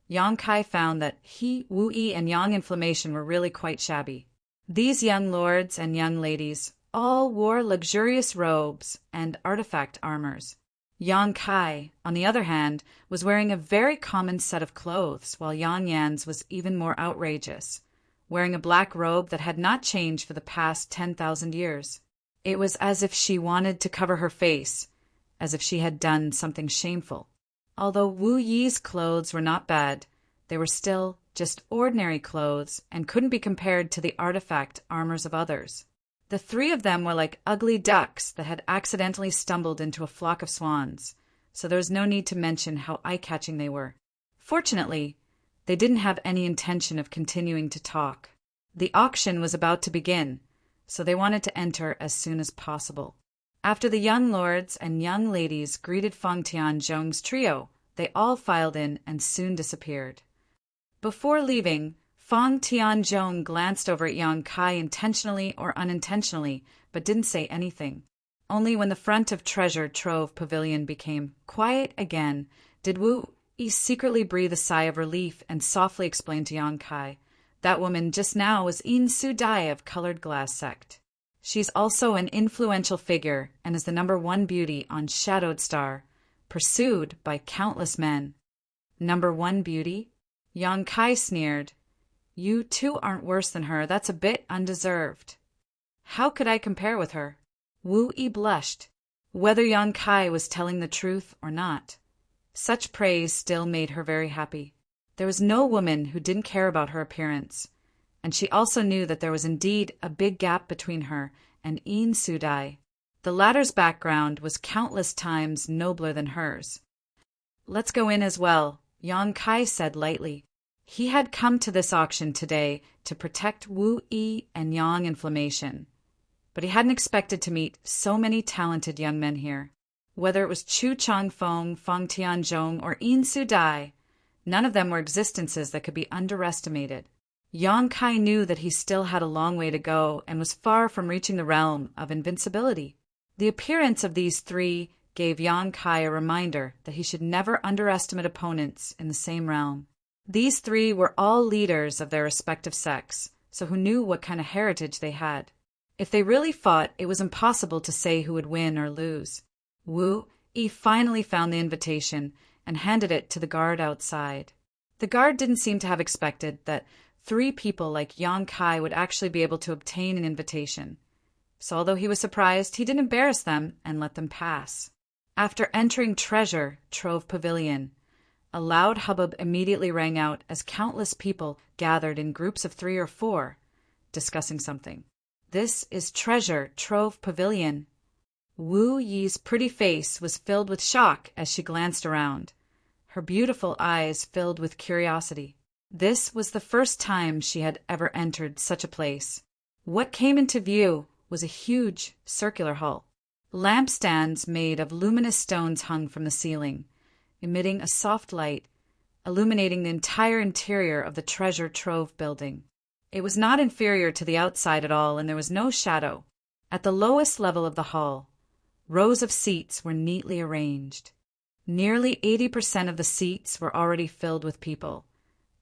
Yang Kai found that he, Wu Yi, and Yang Inflammation were really quite shabby. These young lords and young ladies all wore luxurious robes and artifact armors. Yang Kai, on the other hand, was wearing a very common set of clothes, while Yang Yan's was even more outrageous, wearing a black robe that had not changed for the past 10,000 years. It was as if she wanted to cover her face, as if she had done something shameful. Although Wu Yi's clothes were not bad, they were still just ordinary clothes and couldn't be compared to the artifact armors of others. The three of them were like ugly ducks that had accidentally stumbled into a flock of swans, so there was no need to mention how eye-catching they were. Fortunately, they didn't have any intention of continuing to talk. The auction was about to begin, so they wanted to enter as soon as possible. After the young lords and young ladies greeted Feng Tianzhong's trio, they all filed in and soon disappeared. Before leaving, Feng Tianzhong glanced over at Yang Kai intentionally or unintentionally, but didn't say anything. Only when the front of Treasure Trove Pavilion became quiet again did Wu Yi secretly breathe a sigh of relief and softly explain to Yang Kai, "That woman just now was Yin Su Dai of Colored Glass Sect. She's also an influential figure and is the #1 beauty on Shadowed Star, pursued by countless men." "#1 beauty?" Yang Kai sneered. "You too aren't worse than her. That's a bit undeserved." "How could I compare with her?" Wu Yi blushed. Whether Yang Kai was telling the truth or not, such praise still made her very happy. There was no woman who didn't care about her appearance, and she also knew that there was indeed a big gap between her and Yin Su Dai. The latter's background was countless times nobler than hers. "Let's go in as well," Yang Kai said lightly. He had come to this auction today to protect Wu Yi and Yang Inflammation, but he hadn't expected to meet so many talented young men here. Whether it was Chu Changfeng, Feng Tianzhong, or Yin Su Dai, none of them were existences that could be underestimated. Yang Kai knew that he still had a long way to go and was far from reaching the realm of invincibility. The appearance of these three gave Yang Kai a reminder that he should never underestimate opponents in the same realm. These three were all leaders of their respective sects, so who knew what kind of heritage they had. If they really fought, it was impossible to say who would win or lose. Wu Yi finally found the invitation and handed it to the guard outside. The guard didn't seem to have expected that three people like Yang Kai would actually be able to obtain an invitation. So although he was surprised, he didn't embarrass them and let them pass. After entering Treasure Trove Pavilion, a loud hubbub immediately rang out as countless people gathered in groups of 3 or 4, discussing something. "This is Treasure Trove Pavilion." Wu Yi's pretty face was filled with shock as she glanced around, her beautiful eyes filled with curiosity. This was the first time she had ever entered such a place. What came into view was a huge circular hall. Lampstands made of luminous stones hung from the ceiling, emitting a soft light, illuminating the entire interior of the Treasure Trove building. It was not inferior to the outside at all, and there was no shadow. At the lowest level of the hall, rows of seats were neatly arranged. Nearly 80% of the seats were already filled with people,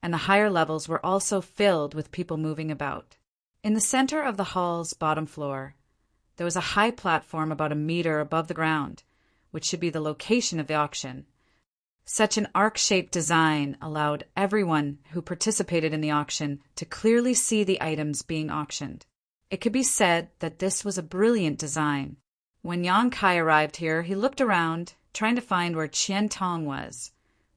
and the higher levels were also filled with people moving about. In the center of the hall's bottom floor, there was a high platform about 1 meter above the ground, which should be the location of the auction. Such an arc-shaped design allowed everyone who participated in the auction to clearly see the items being auctioned. It could be said that this was a brilliant design. When Yang Kai arrived here, he looked around, trying to find where Qian Tong was,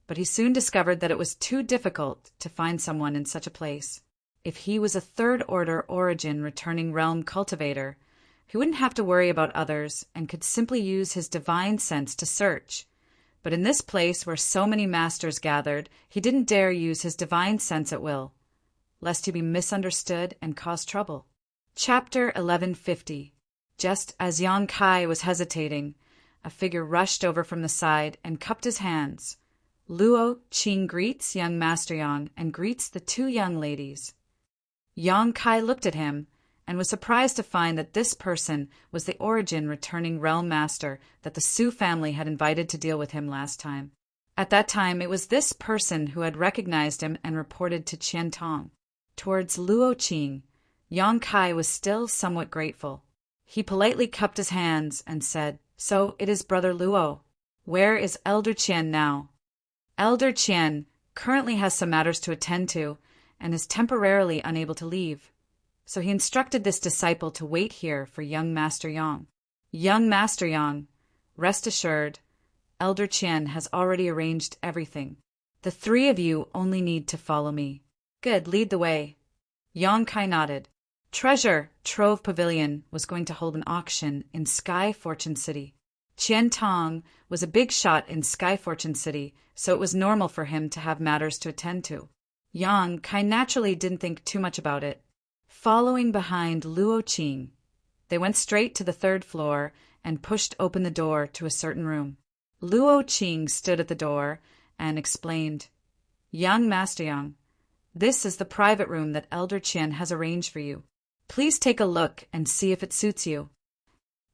but he soon discovered that it was too difficult to find someone in such a place. If he was a third-order origin returning realm cultivator, he wouldn't have to worry about others and could simply use his divine sense to search. But in this place where so many masters gathered, he didn't dare use his divine sense at will, lest he be misunderstood and cause trouble. Chapter 1150. Just as Yang Kai was hesitating, a figure rushed over from the side and cupped his hands. Luo Qing greets young Master Yang and greets the 2 young ladies. Yang Kai looked at him and was surprised to find that this person was the origin returning realm master that the Su family had invited to deal with him last time. At that time, it was this person who had recognized him and reported to Qian Tong. Towards Luo Qing, Yang Kai was still somewhat grateful. He politely cupped his hands and said, "So it is Brother Luo. Where is Elder Qian now?" Elder Qian currently has some matters to attend to and is temporarily unable to leave. So he instructed this disciple to wait here for young Master Yang. Young Master Yang, rest assured, Elder Qian has already arranged everything. The three of you only need to follow me. Good, lead the way. Yang Kai nodded. Treasure Trove Pavilion was going to hold an auction in Sky Fortune City. Qian Tong was a big shot in Sky Fortune City, so it was normal for him to have matters to attend to. Yang Kai naturally didn't think too much about it. Following behind Luo Qing, they went straight to the third floor and pushed open the door to a certain room. Luo Qing stood at the door and explained, "Young Master Yang, this is the private room that Elder Qian has arranged for you. Please take a look and see if it suits you."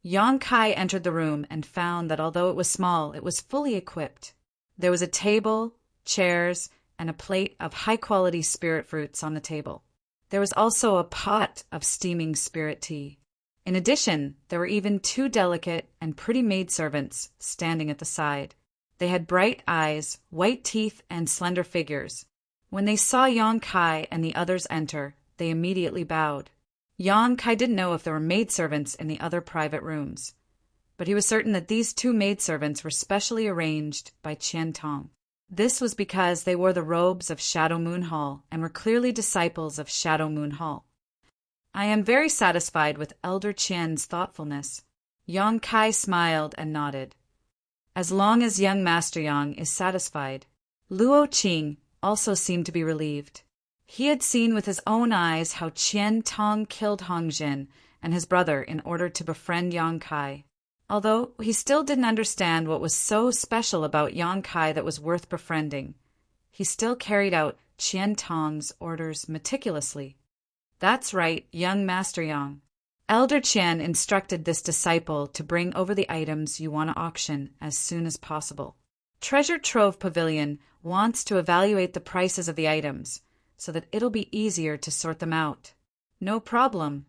Yang Kai entered the room and found that although it was small, it was fully equipped. There was a table, chairs, and a plate of high-quality spirit fruits on the table. There was also a pot of steaming spirit tea. In addition, there were even two delicate and pretty maidservants standing at the side. They had bright eyes, white teeth, and slender figures. When they saw Yang Kai and the others enter, they immediately bowed. Yang Kai didn't know if there were maidservants in the other private rooms, but he was certain that these two maidservants were specially arranged by Qian Tong. This was because they wore the robes of Shadow Moon Hall and were clearly disciples of Shadow Moon Hall. I am very satisfied with Elder Qian's thoughtfulness. Yang Kai smiled and nodded. As long as young Master Yang is satisfied. Luo Qing also seemed to be relieved. He had seen with his own eyes how Qian Tong killed Hong Jin and his brother in order to befriend Yang Kai. Although he still didn't understand what was so special about Yang Kai that was worth befriending, he still carried out Qian Tong's orders meticulously. That's right, young Master Yang. Elder Qian instructed this disciple to bring over the items you want to auction as soon as possible. Treasure Trove Pavilion wants to evaluate the prices of the items so that it'll be easier to sort them out. No problem.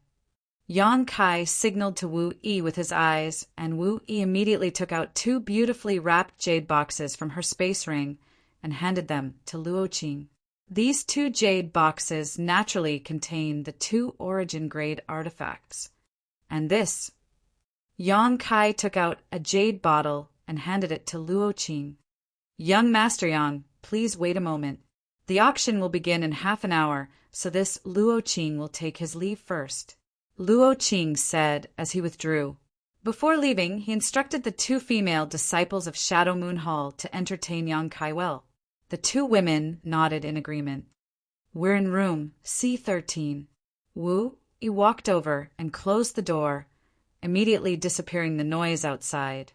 Yang Kai signaled to Wu Yi with his eyes, and Wu Yi immediately took out two beautifully wrapped jade boxes from her space ring and handed them to Luo Qing. These two jade boxes naturally contain the two origin-grade artifacts. And this. Yang Kai took out a jade bottle and handed it to Luo Qing. Young Master Yang, please wait a moment. The auction will begin in half an hour, so this Luo Qing will take his leave first. Luo Qing said as he withdrew. Before leaving, he instructed the two female disciples of Shadow Moon Hall to entertain Yang Kai well. The two women nodded in agreement. We're in room C13. Wu Yi walked over and closed the door, immediately disappearing the noise outside.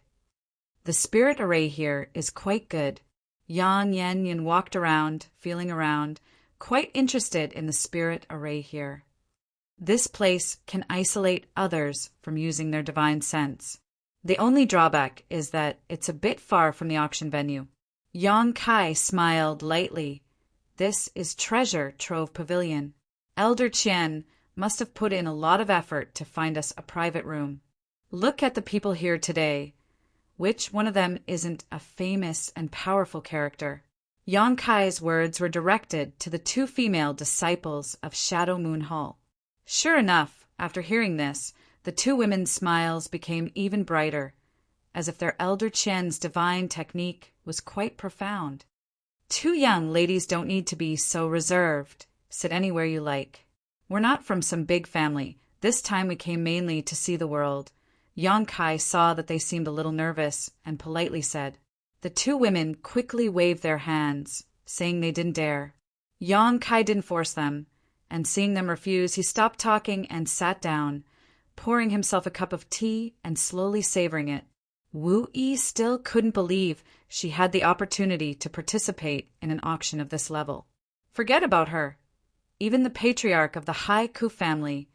The spirit array here is quite good. Yang Yanyan walked around, feeling around, quite interested in the spirit array here. This place can isolate others from using their divine sense. The only drawback is that it's a bit far from the auction venue. Yang Kai smiled lightly. This is Treasure Trove Pavilion. Elder Qian must have put in a lot of effort to find us a private room. Look at the people here today. Which one of them isn't a famous and powerful character? Yang Kai's words were directed to the two female disciples of Shadow Moon Hall. Sure enough, after hearing this, the two women's smiles became even brighter, as if their Elder Qian's divine technique was quite profound. Two young ladies don't need to be so reserved. Sit anywhere you like. We're not from some big family. This time we came mainly to see the world. Yang Kai saw that they seemed a little nervous and politely said. The two women quickly waved their hands, saying they didn't dare. Yang Kai didn't force them, and seeing them refuse, he stopped talking and sat down, pouring himself a cup of tea and slowly savoring it. Wu Yi still couldn't believe she had the opportunity to participate in an auction of this level. Forget about her. Even the patriarch of the Haiku family,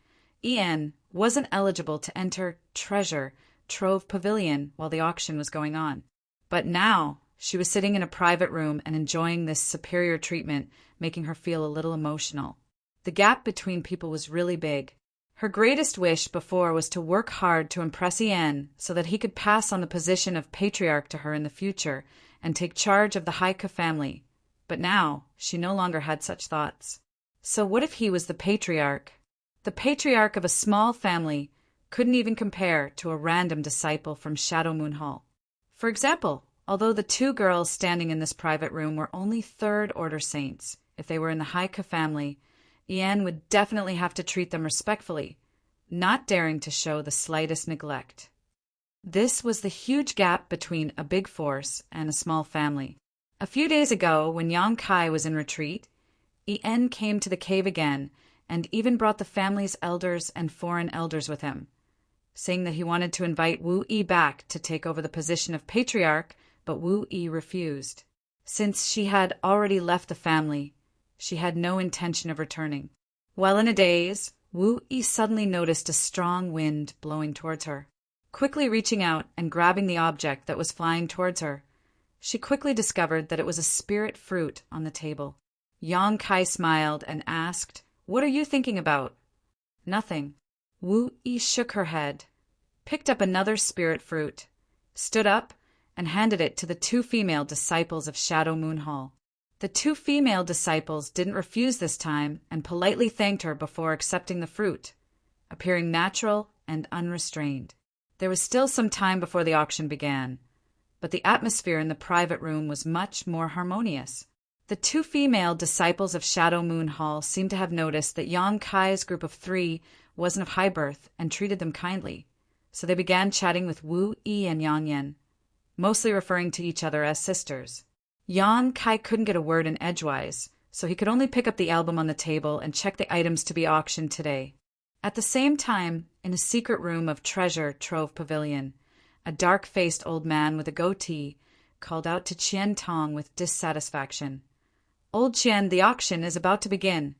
Ian, wasn't eligible to enter Treasure Trove Pavilion while the auction was going on. But now She was sitting in a private room and enjoying this superior treatment, making her feel a little emotional. The gap between people was really big. Her greatest wish before was to work hard to impress Ian so that he could pass on the position of patriarch to her in the future and take charge of the Haika family. But now, she no longer had such thoughts. So what if he was the patriarch? The patriarch of a small family couldn't even compare to a random disciple from Shadow Moon Hall. For example, although the two girls standing in this private room were only third-order saints, if they were in the Haika family, Ian would definitely have to treat them respectfully, not daring to show the slightest neglect. This was the huge gap between a big force and a small family. A few days ago, when Yang Kai was in retreat, Ian came to the cave again and even brought the family's elders and foreign elders with him, saying that he wanted to invite Wu Yi back to take over the position of patriarch, but Wu Yi refused. Since she had already left the family, she had no intention of returning. While in a daze, Wu Yi suddenly noticed a strong wind blowing towards her. Quickly reaching out and grabbing the object that was flying towards her, she quickly discovered that it was a spirit fruit on the table. Yang Kai smiled and asked, "What are you thinking about?" "Nothing." Wu Yi shook her head, picked up another spirit fruit, stood up, and handed it to the two female disciples of Shadow Moon Hall. The two female disciples didn't refuse this time and politely thanked her before accepting the fruit, appearing natural and unrestrained. There was still some time before the auction began, but the atmosphere in the private room was much more harmonious. The two female disciples of Shadow Moon Hall seemed to have noticed that Yang Kai's group of 3 wasn't of high birth and treated them kindly, so they began chatting with Wu Yi and Yang Yen, mostly referring to each other as sisters. Yang Kai couldn't get a word in edgewise, so he could only pick up the album on the table and check the items to be auctioned today. At the same time, in a secret room of Treasure Trove Pavilion, a dark-faced old man with a goatee called out to Qian Tong with dissatisfaction. "Old Qian, the auction is about to begin.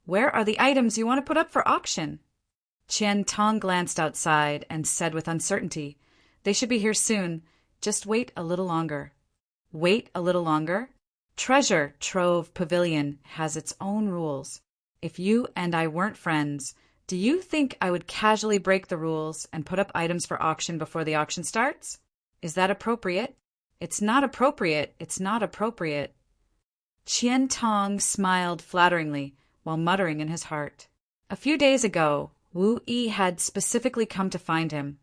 Where are the items you want to put up for auction?" Qian Tong glanced outside and said with uncertainty, "They should be here soon. Just wait a little longer." Wait a little longer? Treasure Trove Pavilion has its own rules. If you and I weren't friends, do you think I would casually break the rules and put up items for auction before the auction starts? Is that appropriate? It's not appropriate. It's not appropriate. Qian Tong smiled flatteringly while muttering in his heart. A few days ago, Wu Yi had specifically come to find him,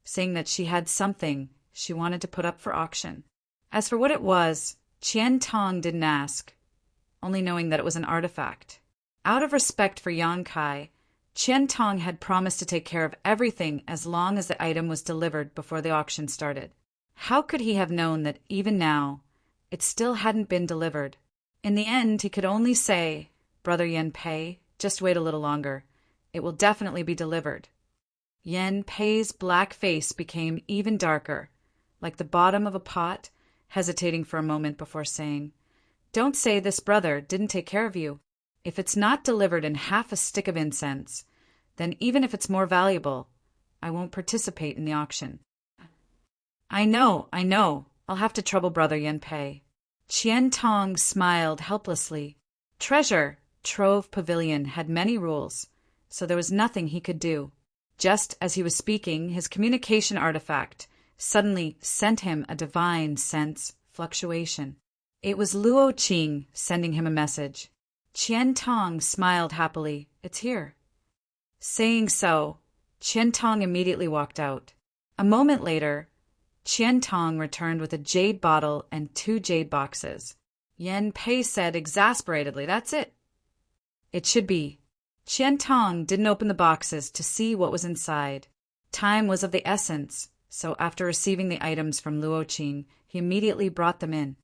saying that she had something she wanted to put up for auction. As for what it was, Qian Tong didn't ask, only knowing that it was an artifact. Out of respect for Yang Kai, Qian Tong had promised to take care of everything as long as the item was delivered before the auction started. How could he have known that even now, it still hadn't been delivered? In the end, he could only say, "Brother Yen Pei, just wait a little longer. It will definitely be delivered." Yen Pei's black face became even darker, like the bottom of a pot, hesitating for a moment before saying, "Don't say this brother didn't take care of you. If it's not delivered in half a stick of incense, then even if it's more valuable, I won't participate in the auction." I know. I'll have to trouble Brother Yen Pei." Qian Tong smiled helplessly. Treasure Trove Pavilion had many rules, so there was nothing he could do. Just as he was speaking, his communication artifact suddenly sent him a divine sense fluctuation. It was Luo Qing sending him a message. Qian Tong smiled happily. "It's here." Saying so, Qian Tong immediately walked out. A moment later, Qian Tong returned with a jade bottle and 2 jade boxes. Yen Pei said exasperatedly, "That's it." "It should be." Qian Tong didn't open the boxes to see what was inside. Time was of the essence, so after receiving the items from Luo Qing, he immediately brought them in.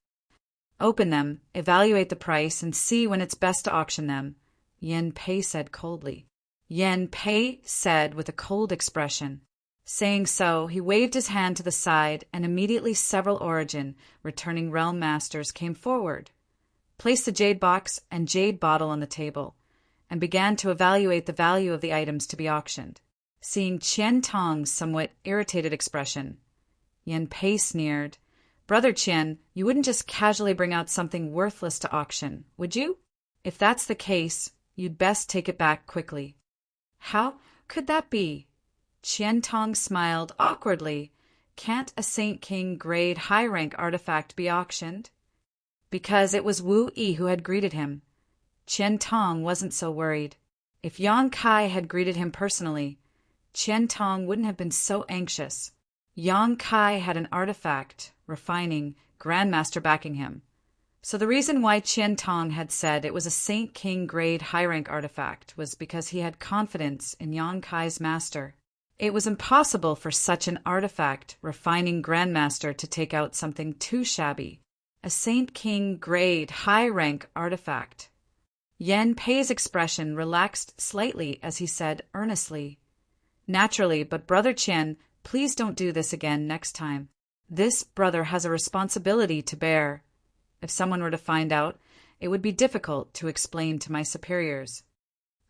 "Open them, evaluate the price, and see when it's best to auction them," Yen Pei said coldly. Yen Pei said with a cold expression. Saying so, he waved his hand to the side, and immediately several Origin, returning realm masters, came forward, placed the jade box and jade bottle on the table, and began to evaluate the value of the items to be auctioned. Seeing Qian Tong's somewhat irritated expression, Yen Pei sneered, Brother Qian, you wouldn't just casually bring out something worthless to auction, would you? If that's the case, you'd best take it back quickly. How could that be? Qian Tong smiled awkwardly. Can't a Saint King grade high-rank artifact be auctioned? Because it was Wu Yi who had greeted him. Qian Tong wasn't so worried. If Yang Kai had greeted him personally, Qian Tong wouldn't have been so anxious. Yang Kai had an artifact, refining, grandmaster backing him. So the reason why Qian Tong had said it was a Saint King grade high-rank artifact was because he had confidence in Yang Kai's master. It was impossible for such an artifact, refining grandmaster to take out something too shabby. A Saint King grade high-rank artifact. Yan Pei's expression relaxed slightly as he said earnestly, "Naturally, but Brother Qian, please don't do this again next time. This brother has a responsibility to bear. If someone were to find out, it would be difficult to explain to my superiors."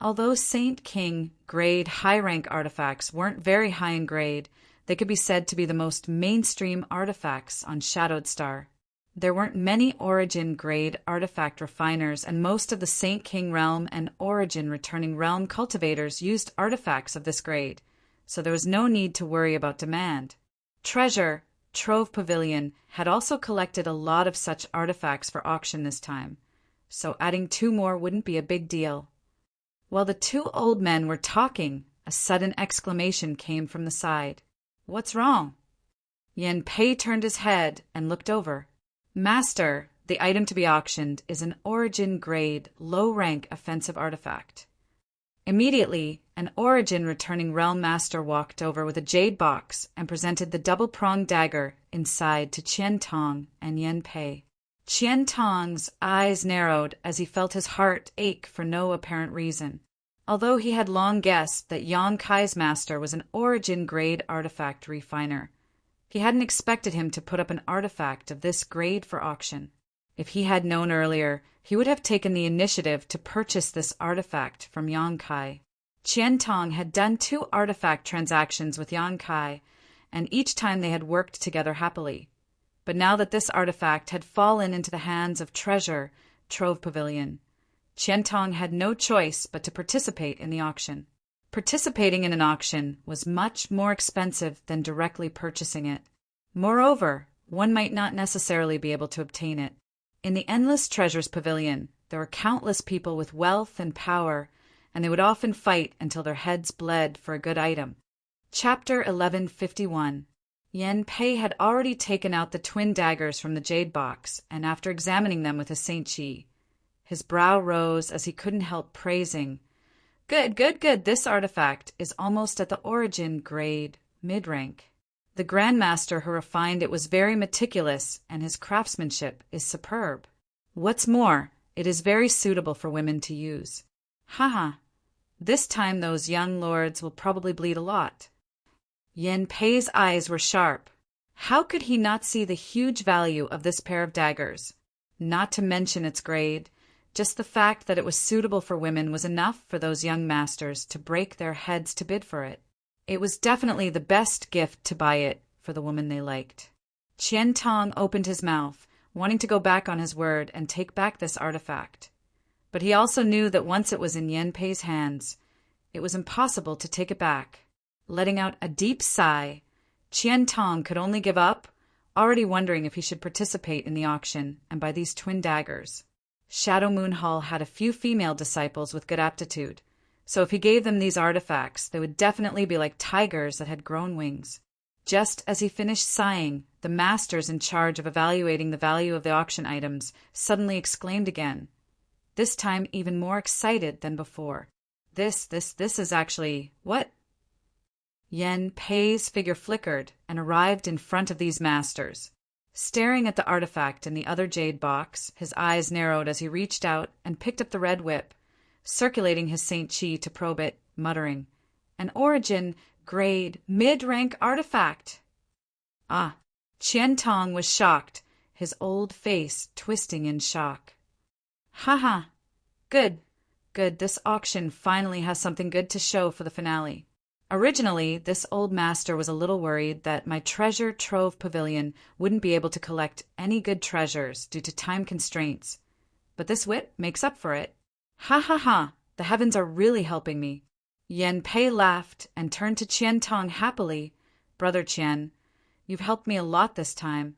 Although Saint King grade high-rank artifacts weren't very high in grade, they could be said to be the most mainstream artifacts on Shadowed Star. There weren't many Origin grade artifact refiners, and most of the Saint King realm and Origin returning realm cultivators used artifacts of this grade, so there was no need to worry about demand. Treasure Trove Pavilion had also collected a lot of such artifacts for auction this time, so adding 2 more wouldn't be a big deal. While the 2 old men were talking, a sudden exclamation came from the side. "What's wrong?" Yan Pei turned his head and looked over. "Master, the item to be auctioned is an Origin grade, low-rank offensive artifact." Immediately, an Origin returning realm master walked over with a jade box and presented the double-pronged dagger inside to Qian Tong and Yan Pei. Qian Tong's eyes narrowed as he felt his heart ache for no apparent reason. Although he had long guessed that Yang Kai's master was an Origin grade artifact refiner, he hadn't expected him to put up an artifact of this grade for auction. If he had known earlier, he would have taken the initiative to purchase this artifact from Yang Kai. Qian Tong had done 2 artifact transactions with Yang Kai, and each time they had worked together happily. But now that this artifact had fallen into the hands of Treasure Trove Pavilion, Qian Tong had no choice but to participate in the auction. Participating in an auction was much more expensive than directly purchasing it. Moreover, one might not necessarily be able to obtain it. In the Endless Treasures Pavilion, there were countless people with wealth and power, and they would often fight until their heads bled for a good item. Chapter 1151. Yan Pei had already taken out the twin daggers from the jade box, and after examining them with his Saint Chi, his brow rose as he couldn't help praising, Good, this artifact is almost at the Origin grade, mid-rank. The Grandmaster who refined it was very meticulous, and his craftsmanship is superb. What's more, it is very suitable for women to use. Haha, this time those young lords will probably bleed a lot. Yan Pei's eyes were sharp. How could he not see the huge value of this pair of daggers? Not to mention its grade, just the fact that it was suitable for women was enough for those young masters to break their heads to bid for it. It was definitely the best gift to buy it for the woman they liked. Qian Tong opened his mouth, wanting to go back on his word and take back this artifact. But he also knew that once it was in Yan Pei's hands, it was impossible to take it back. Letting out a deep sigh, Qian Tong could only give up, already wondering if he should participate in the auction and buy these twin daggers. Shadow Moon Hall had a few female disciples with good aptitude, so if he gave them these artifacts, they would definitely be like tigers that had grown wings. Just as he finished sighing, the masters in charge of evaluating the value of the auction items suddenly exclaimed again, this time even more excited than before. This is actually... what? Yan Pei's figure flickered and arrived in front of these masters. Staring at the artifact in the other jade box, his eyes narrowed as he reached out and picked up the red whip, circulating his Saint Chi to probe it, muttering, An Origin grade mid-rank artifact! Ah, Qian Tong was shocked, his old face twisting in shock. Haha, good, this auction finally has something good to show for the finale. Originally, this old master was a little worried that my treasure trove pavilion wouldn't be able to collect any good treasures due to time constraints. But this wit makes up for it. Ha ha ha, the heavens are really helping me. Yen Pei laughed and turned to Qian Tong happily. Brother Qian, you've helped me a lot this time.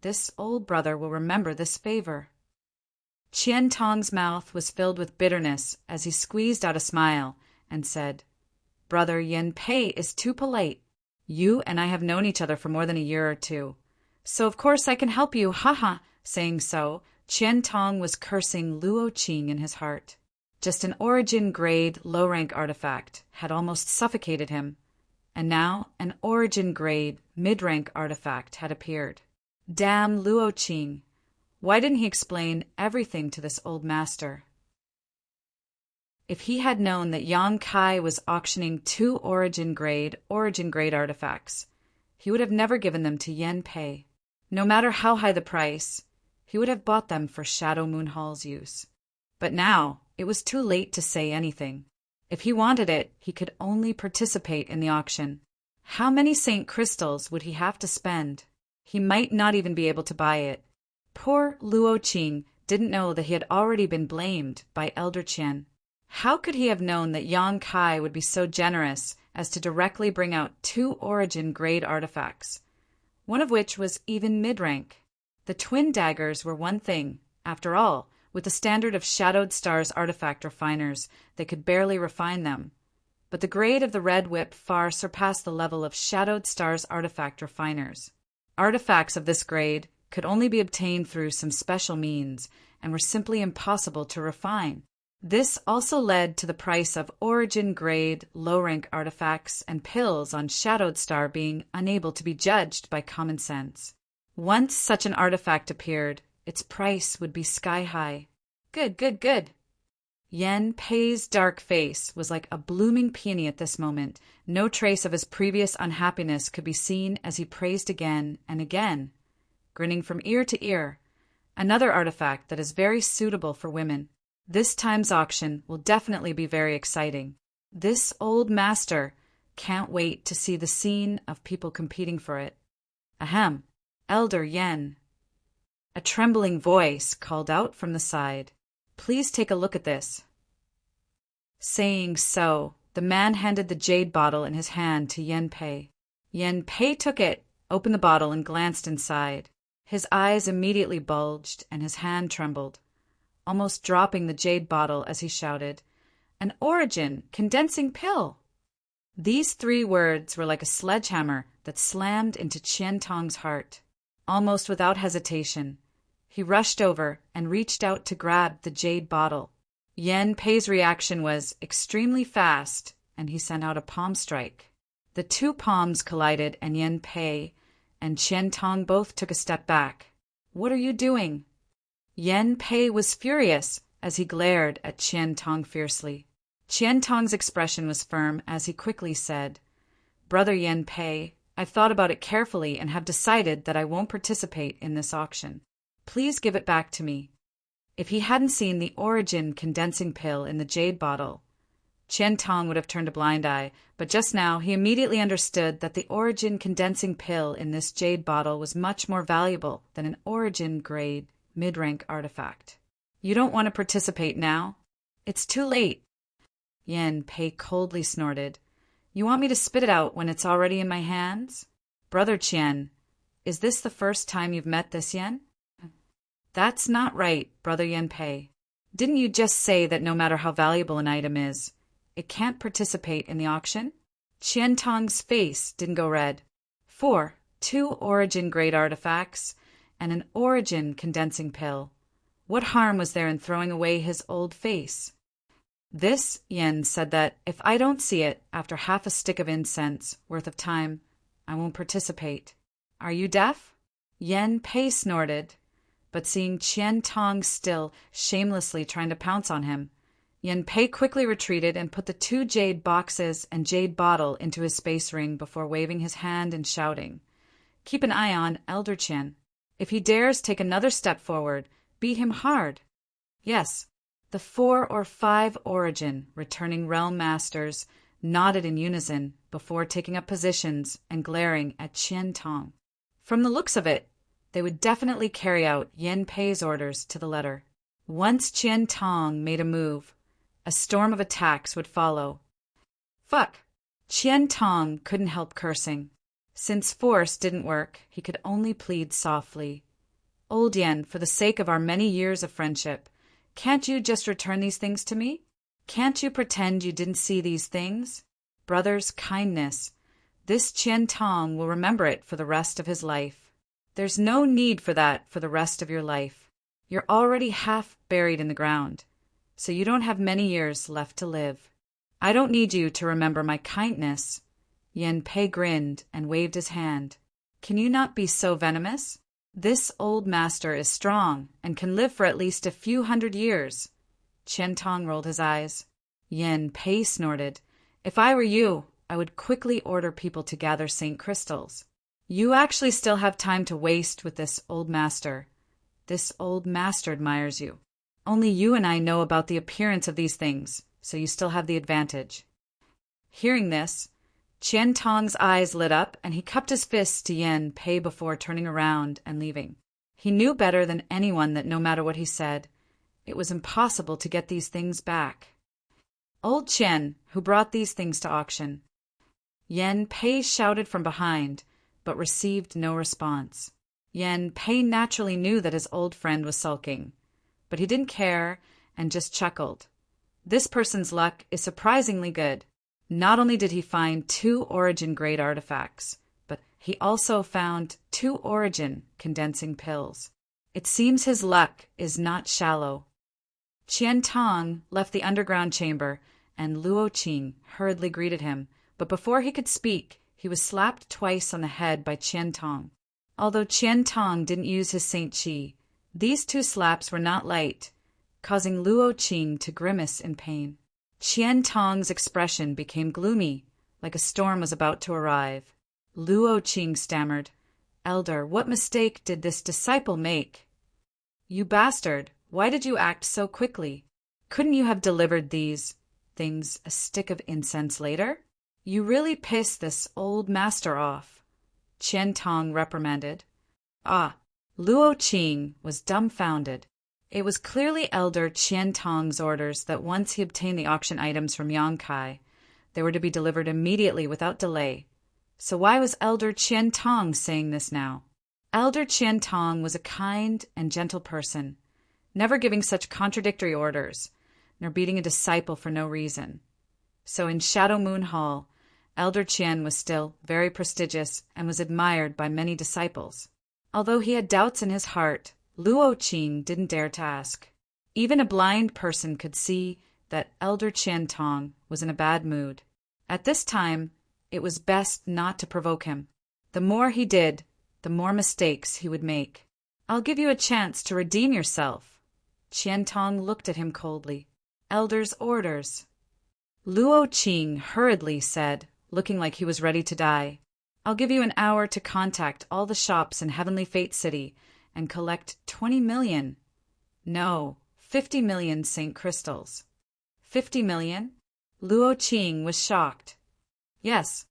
This old brother will remember this favor. Qian Tong's mouth was filled with bitterness as he squeezed out a smile and said, Brother Yen Pei is too polite. You and I have known each other for more than a year or two. So of course I can help you, haha. Saying so, Qian Tong was cursing Luo Qing in his heart. Just an origin-grade, low-rank artifact had almost suffocated him, and now an origin-grade, mid-rank artifact had appeared. Damn Luo Qing! Why didn't he explain everything to this old master? If he had known that Yang Kai was auctioning two origin-grade artifacts, he would have never given them to Yen Pei. No matter how high the price, he would have bought them for Shadow Moon Hall's use. But now, it was too late to say anything. If he wanted it, he could only participate in the auction. How many Saint Crystals would he have to spend? He might not even be able to buy it. Poor Luo Qing didn't know that he had already been blamed by Elder Qian. How could he have known that Yang Kai would be so generous as to directly bring out two origin-grade artifacts, one of which was even mid-rank? The twin daggers were one thing. After all, with the standard of Shadowed Star's artifact refiners, they could barely refine them. But the grade of the red whip far surpassed the level of Shadowed Star's artifact refiners. Artifacts of this grade could only be obtained through some special means and were simply impossible to refine. This also led to the price of origin-grade, low-rank artifacts and pills on Shadowed Star being unable to be judged by common sense. Once such an artifact appeared, its price would be sky-high. Good. Yen Pei's dark face was like a blooming peony at this moment. No trace of his previous unhappiness could be seen as he praised again and again, grinning from ear to ear. Another artifact that is very suitable for women. This time's auction will definitely be very exciting. This old master can't wait to see the scene of people competing for it. Ahem, Elder Yen. A trembling voice called out from the side. Please take a look at this. Saying so, the man handed the jade bottle in his hand to Yen Pei. Yen Pei took it, opened the bottle, and glanced inside. His eyes immediately bulged, and his hand trembled, almost dropping the jade bottle as he shouted, An origin condensing pill! These three words were like a sledgehammer that slammed into Qian Tong's heart. Almost without hesitation, he rushed over and reached out to grab the jade bottle. Yen Pei's reaction was extremely fast, and he sent out a palm strike. The two palms collided, and Yen Pei and Qian Tong both took a step back. What are you doing? Yen Pei was furious as he glared at Qian Tong fiercely. Qian Tong's expression was firm as he quickly said, Brother Yen Pei, I've thought about it carefully and have decided that I won't participate in this auction. Please give it back to me. If he hadn't seen the origin condensing pill in the jade bottle, Qian Tong would have turned a blind eye, but just now he immediately understood that the origin condensing pill in this jade bottle was much more valuable than an origin-grade, mid-rank artifact. You don't want to participate now? It's too late. Yen Pei coldly snorted. You want me to spit it out when it's already in my hands? Brother Qian, is this the first time you've met this Yen? That's not right, Brother Yen Pei. Didn't you just say that no matter how valuable an item is, it can't participate in the auction? Qian Tong's face didn't go red. 2 origin-grade artifacts and an origin condensing pill. What harm was there in throwing away his old face? This Yen said that if I don't see it after half a stick of incense worth of time, I won't participate. Are you deaf? Yen Pei snorted, but seeing Qian Tong still shamelessly trying to pounce on him, Yen Pei quickly retreated and put the 2 jade boxes and jade bottle into his space ring before waving his hand and shouting, Keep an eye on Elder Qian. If he dares take another step forward, beat him hard. Yes, the 4 or 5 origin returning realm masters nodded in unison before taking up positions and glaring at Qian Tong. From the looks of it, they would definitely carry out Yen Pei's orders to the letter. Once Qian Tong made a move, a storm of attacks would follow. Fuck! Qian Tong couldn't help cursing. Since force didn't work, he could only plead softly. Old Yen, for the sake of our many years of friendship, can't you just return these things to me? Can't you pretend you didn't see these things? Brother's kindness. This Qian Tong will remember it for the rest of his life. There's no need for that for the rest of your life. You're already half buried in the ground, so you don't have many years left to live. I don't need you to remember my kindness. Yen Pei grinned and waved his hand. Can you not be so venomous? This old master is strong and can live for at least a few hundred years. Qian Tong rolled his eyes. Yen Pei snorted. If I were you, I would quickly order people to gather St. Crystals. You actually still have time to waste with this old master. This old master admires you. Only you and I know about the appearance of these things, so you still have the advantage. Hearing this, Qian Tong's eyes lit up and he cupped his fists to Yen Pei before turning around and leaving. He knew better than anyone that no matter what he said, it was impossible to get these things back. Old Qian, who brought these things to auction. Yen Pei shouted from behind, but received no response. Yen Pei naturally knew that his old friend was sulking, but he didn't care and just chuckled. This person's luck is surprisingly good. Not only did he find 2 origin-grade artifacts, but he also found 2 origin condensing pills. It seems his luck is not shallow. Qian Tong left the underground chamber, and Luo Qing hurriedly greeted him, but before he could speak, he was slapped twice on the head by Qian Tong. Although Qian Tong didn't use his Saint Qi, these 2 slaps were not light, causing Luo Qing to grimace in pain. Qian Tong's expression became gloomy, like a storm was about to arrive. Luo Qing stammered, "Elder, what mistake did this disciple make?" "You bastard, why did you act so quickly? Couldn't you have delivered these things a stick of incense later? You really pissed this old master off," Qian Tong reprimanded. Ah, Luo Qing was dumbfounded. It was clearly Elder Qian Tong's orders that once he obtained the auction items from Yang Kai, they were to be delivered immediately without delay. So why was Elder Qian Tong saying this now? Elder Qian Tong was a kind and gentle person, never giving such contradictory orders, nor beating a disciple for no reason. So in Shadow Moon Hall, Elder Qian was still very prestigious and was admired by many disciples. Although he had doubts in his heart, Luo Qing didn't dare to ask. Even a blind person could see that Elder Qian Tong was in a bad mood. At this time, it was best not to provoke him. The more he did, the more mistakes he would make. "I'll give you a chance to redeem yourself." Qian Tong looked at him coldly. "Elder's orders." Luo Qing hurriedly said, looking like he was ready to die, "I'll give you an hour to contact all the shops in Heavenly Fate City and collect 20 million. No, 50 million St. Crystals. 50 million? Luo Qing was shocked. Yes.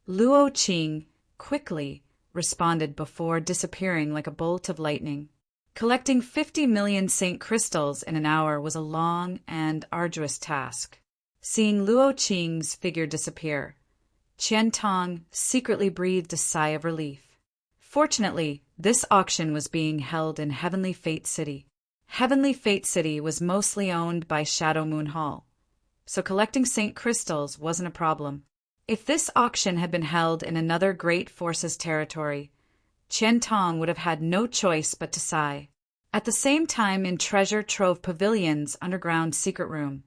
Luo Qing quickly responded before disappearing like a bolt of lightning. Collecting 50 million St. Crystals in an hour was a long and arduous task. Seeing Luo Qing's figure disappear, Qian Tong secretly breathed a sigh of relief. Fortunately, this auction was being held in Heavenly Fate City. Heavenly Fate City was mostly owned by Shadow Moon Hall, so collecting St. Crystals wasn't a problem. If this auction had been held in another Great Forces territory, Qian Tong would have had no choice but to sigh. At the same time, in Treasure Trove Pavilion's underground secret room,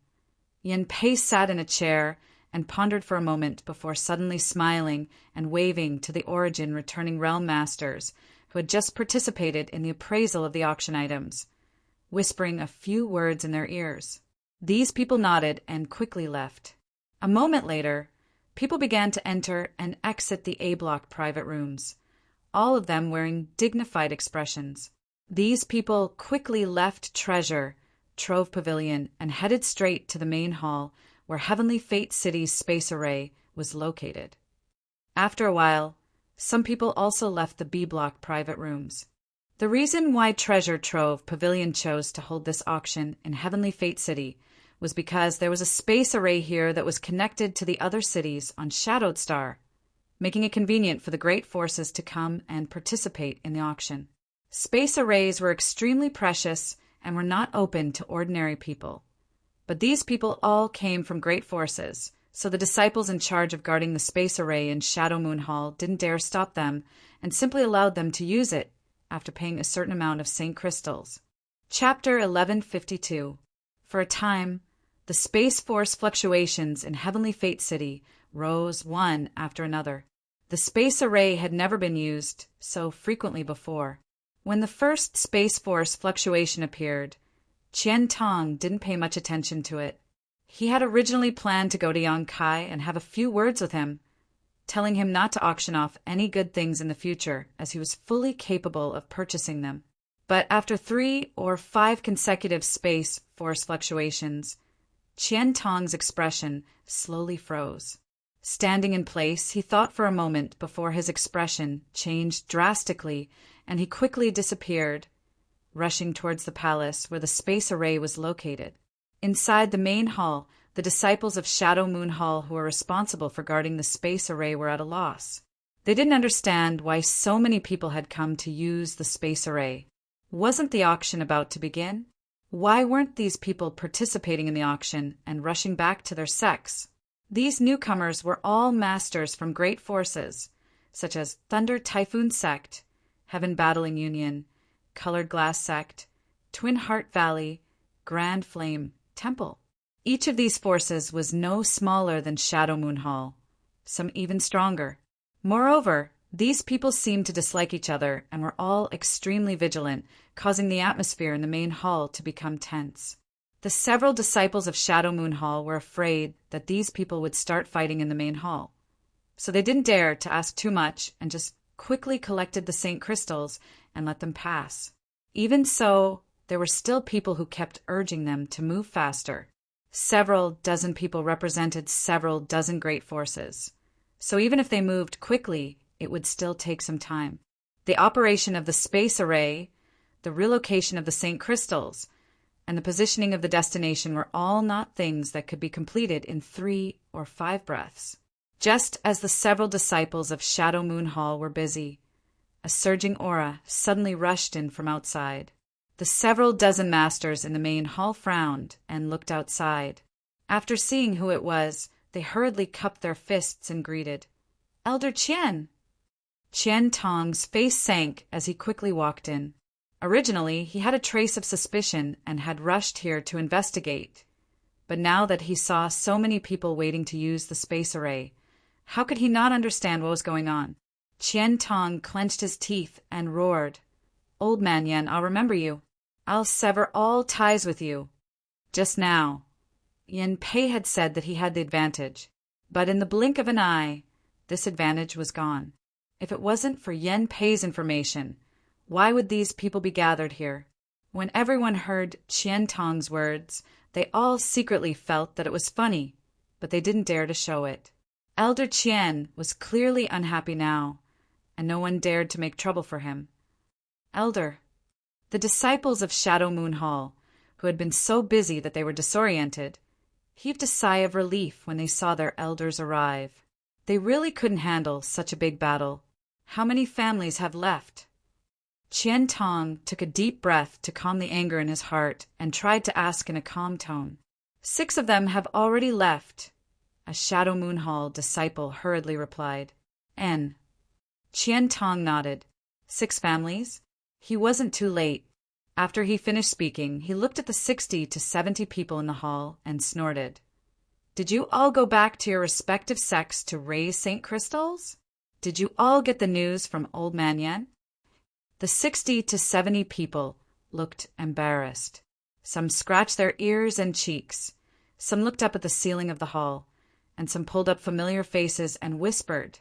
Yen Pei sat in a chair and pondered for a moment before suddenly smiling and waving to the Origin returning realm masters who had just participated in the appraisal of the auction items, whispering a few words in their ears. These people nodded and quickly left. A moment later, people began to enter and exit the A-block private rooms, all of them wearing dignified expressions. These people quickly left Treasure Trove Pavilion and headed straight to the main hall where Heavenly Fate City's space array was located. After a while, some people also left the B-block private rooms. The reason why Treasure Trove Pavilion chose to hold this auction in Heavenly Fate City was because there was a space array here that was connected to the other cities on Shadowed Star, making it convenient for the great forces to come and participate in the auction. Space arrays were extremely precious and were not open to ordinary people. But these people all came from great forces, so the disciples in charge of guarding the space array in Shadow Moon Hall didn't dare stop them and simply allowed them to use it after paying a certain amount of St. Crystals. Chapter 1152. For a time, the Space Force fluctuations in Heavenly Fate City rose one after another. The space array had never been used so frequently before. When the first Space Force fluctuation appeared, Qian Tong didn't pay much attention to it. He had originally planned to go to Yang Kai and have a few words with him, telling him not to auction off any good things in the future, as he was fully capable of purchasing them. But after 3 or 5 consecutive Space Force fluctuations, Qian Tong's expression slowly froze. Standing in place, he thought for a moment before his expression changed drastically, and he quickly disappeared, rushing towards the palace where the space array was located. Inside the main hall, the disciples of Shadow Moon Hall who were responsible for guarding the space array were at a loss. They didn't understand why so many people had come to use the space array. Wasn't the auction about to begin? Why weren't these people participating in the auction and rushing back to their sects? These newcomers were all masters from great forces, such as Thunder Typhoon Sect, Heaven Battling Union, Colored Glass Sect, Twin Heart Valley, Grand Flame Temple. Each of these forces was no smaller than Shadow Moon Hall, some even stronger. Moreover, these people seemed to dislike each other and were all extremely vigilant, causing the atmosphere in the main hall to become tense. The several disciples of Shadow Moon Hall were afraid that these people would start fighting in the main hall, so they didn't dare to ask too much and just quickly collected the St. Crystals and let them pass. Even so, there were still people who kept urging them to move faster. Several dozen people represented several dozen great forces, so even if they moved quickly, it would still take some time. The operation of the space array, the relocation of the St. Crystals, and the positioning of the destination were all not things that could be completed in 3 or 5 breaths. Just as the several disciples of Shadow Moon Hall were busy, a surging aura suddenly rushed in from outside. The several dozen masters in the main hall frowned and looked outside. After seeing who it was, they hurriedly cupped their fists and greeted, "Elder Qian!" Qian Tong's face sank as he quickly walked in. Originally, he had a trace of suspicion and had rushed here to investigate. But now that he saw so many people waiting to use the space array, how could he not understand what was going on? Qian Tong clenched his teeth and roared, "Old man Yen, I'll remember you. I'll sever all ties with you." Just now, Yen Pei had said that he had the advantage, but in the blink of an eye, this advantage was gone. If it wasn't for Yen Pei's information, why would these people be gathered here? When everyone heard Qian Tong's words, they all secretly felt that it was funny, but they didn't dare to show it. Elder Qian was clearly unhappy now, and no one dared to make trouble for him. "Elder." The disciples of Shadow Moon Hall, who had been so busy that they were disoriented, heaved a sigh of relief when they saw their elders arrive. They really couldn't handle such a big battle. How many families have left? Qian Tong took a deep breath to calm the anger in his heart and tried to ask in a calm tone. 6 of them have already left, a Shadow Moon Hall disciple hurriedly replied. "N." Qian Tong nodded. 6 families? He wasn't too late. After he finished speaking, he looked at the 60 to 70 people in the hall and snorted. "Did you all go back to your respective sects to raise St. Crystals? Did you all get the news from Old Man Yen?" The 60 to 70 people looked embarrassed. Some scratched their ears and cheeks. Some looked up at the ceiling of the hall, and some pulled up familiar faces and whispered,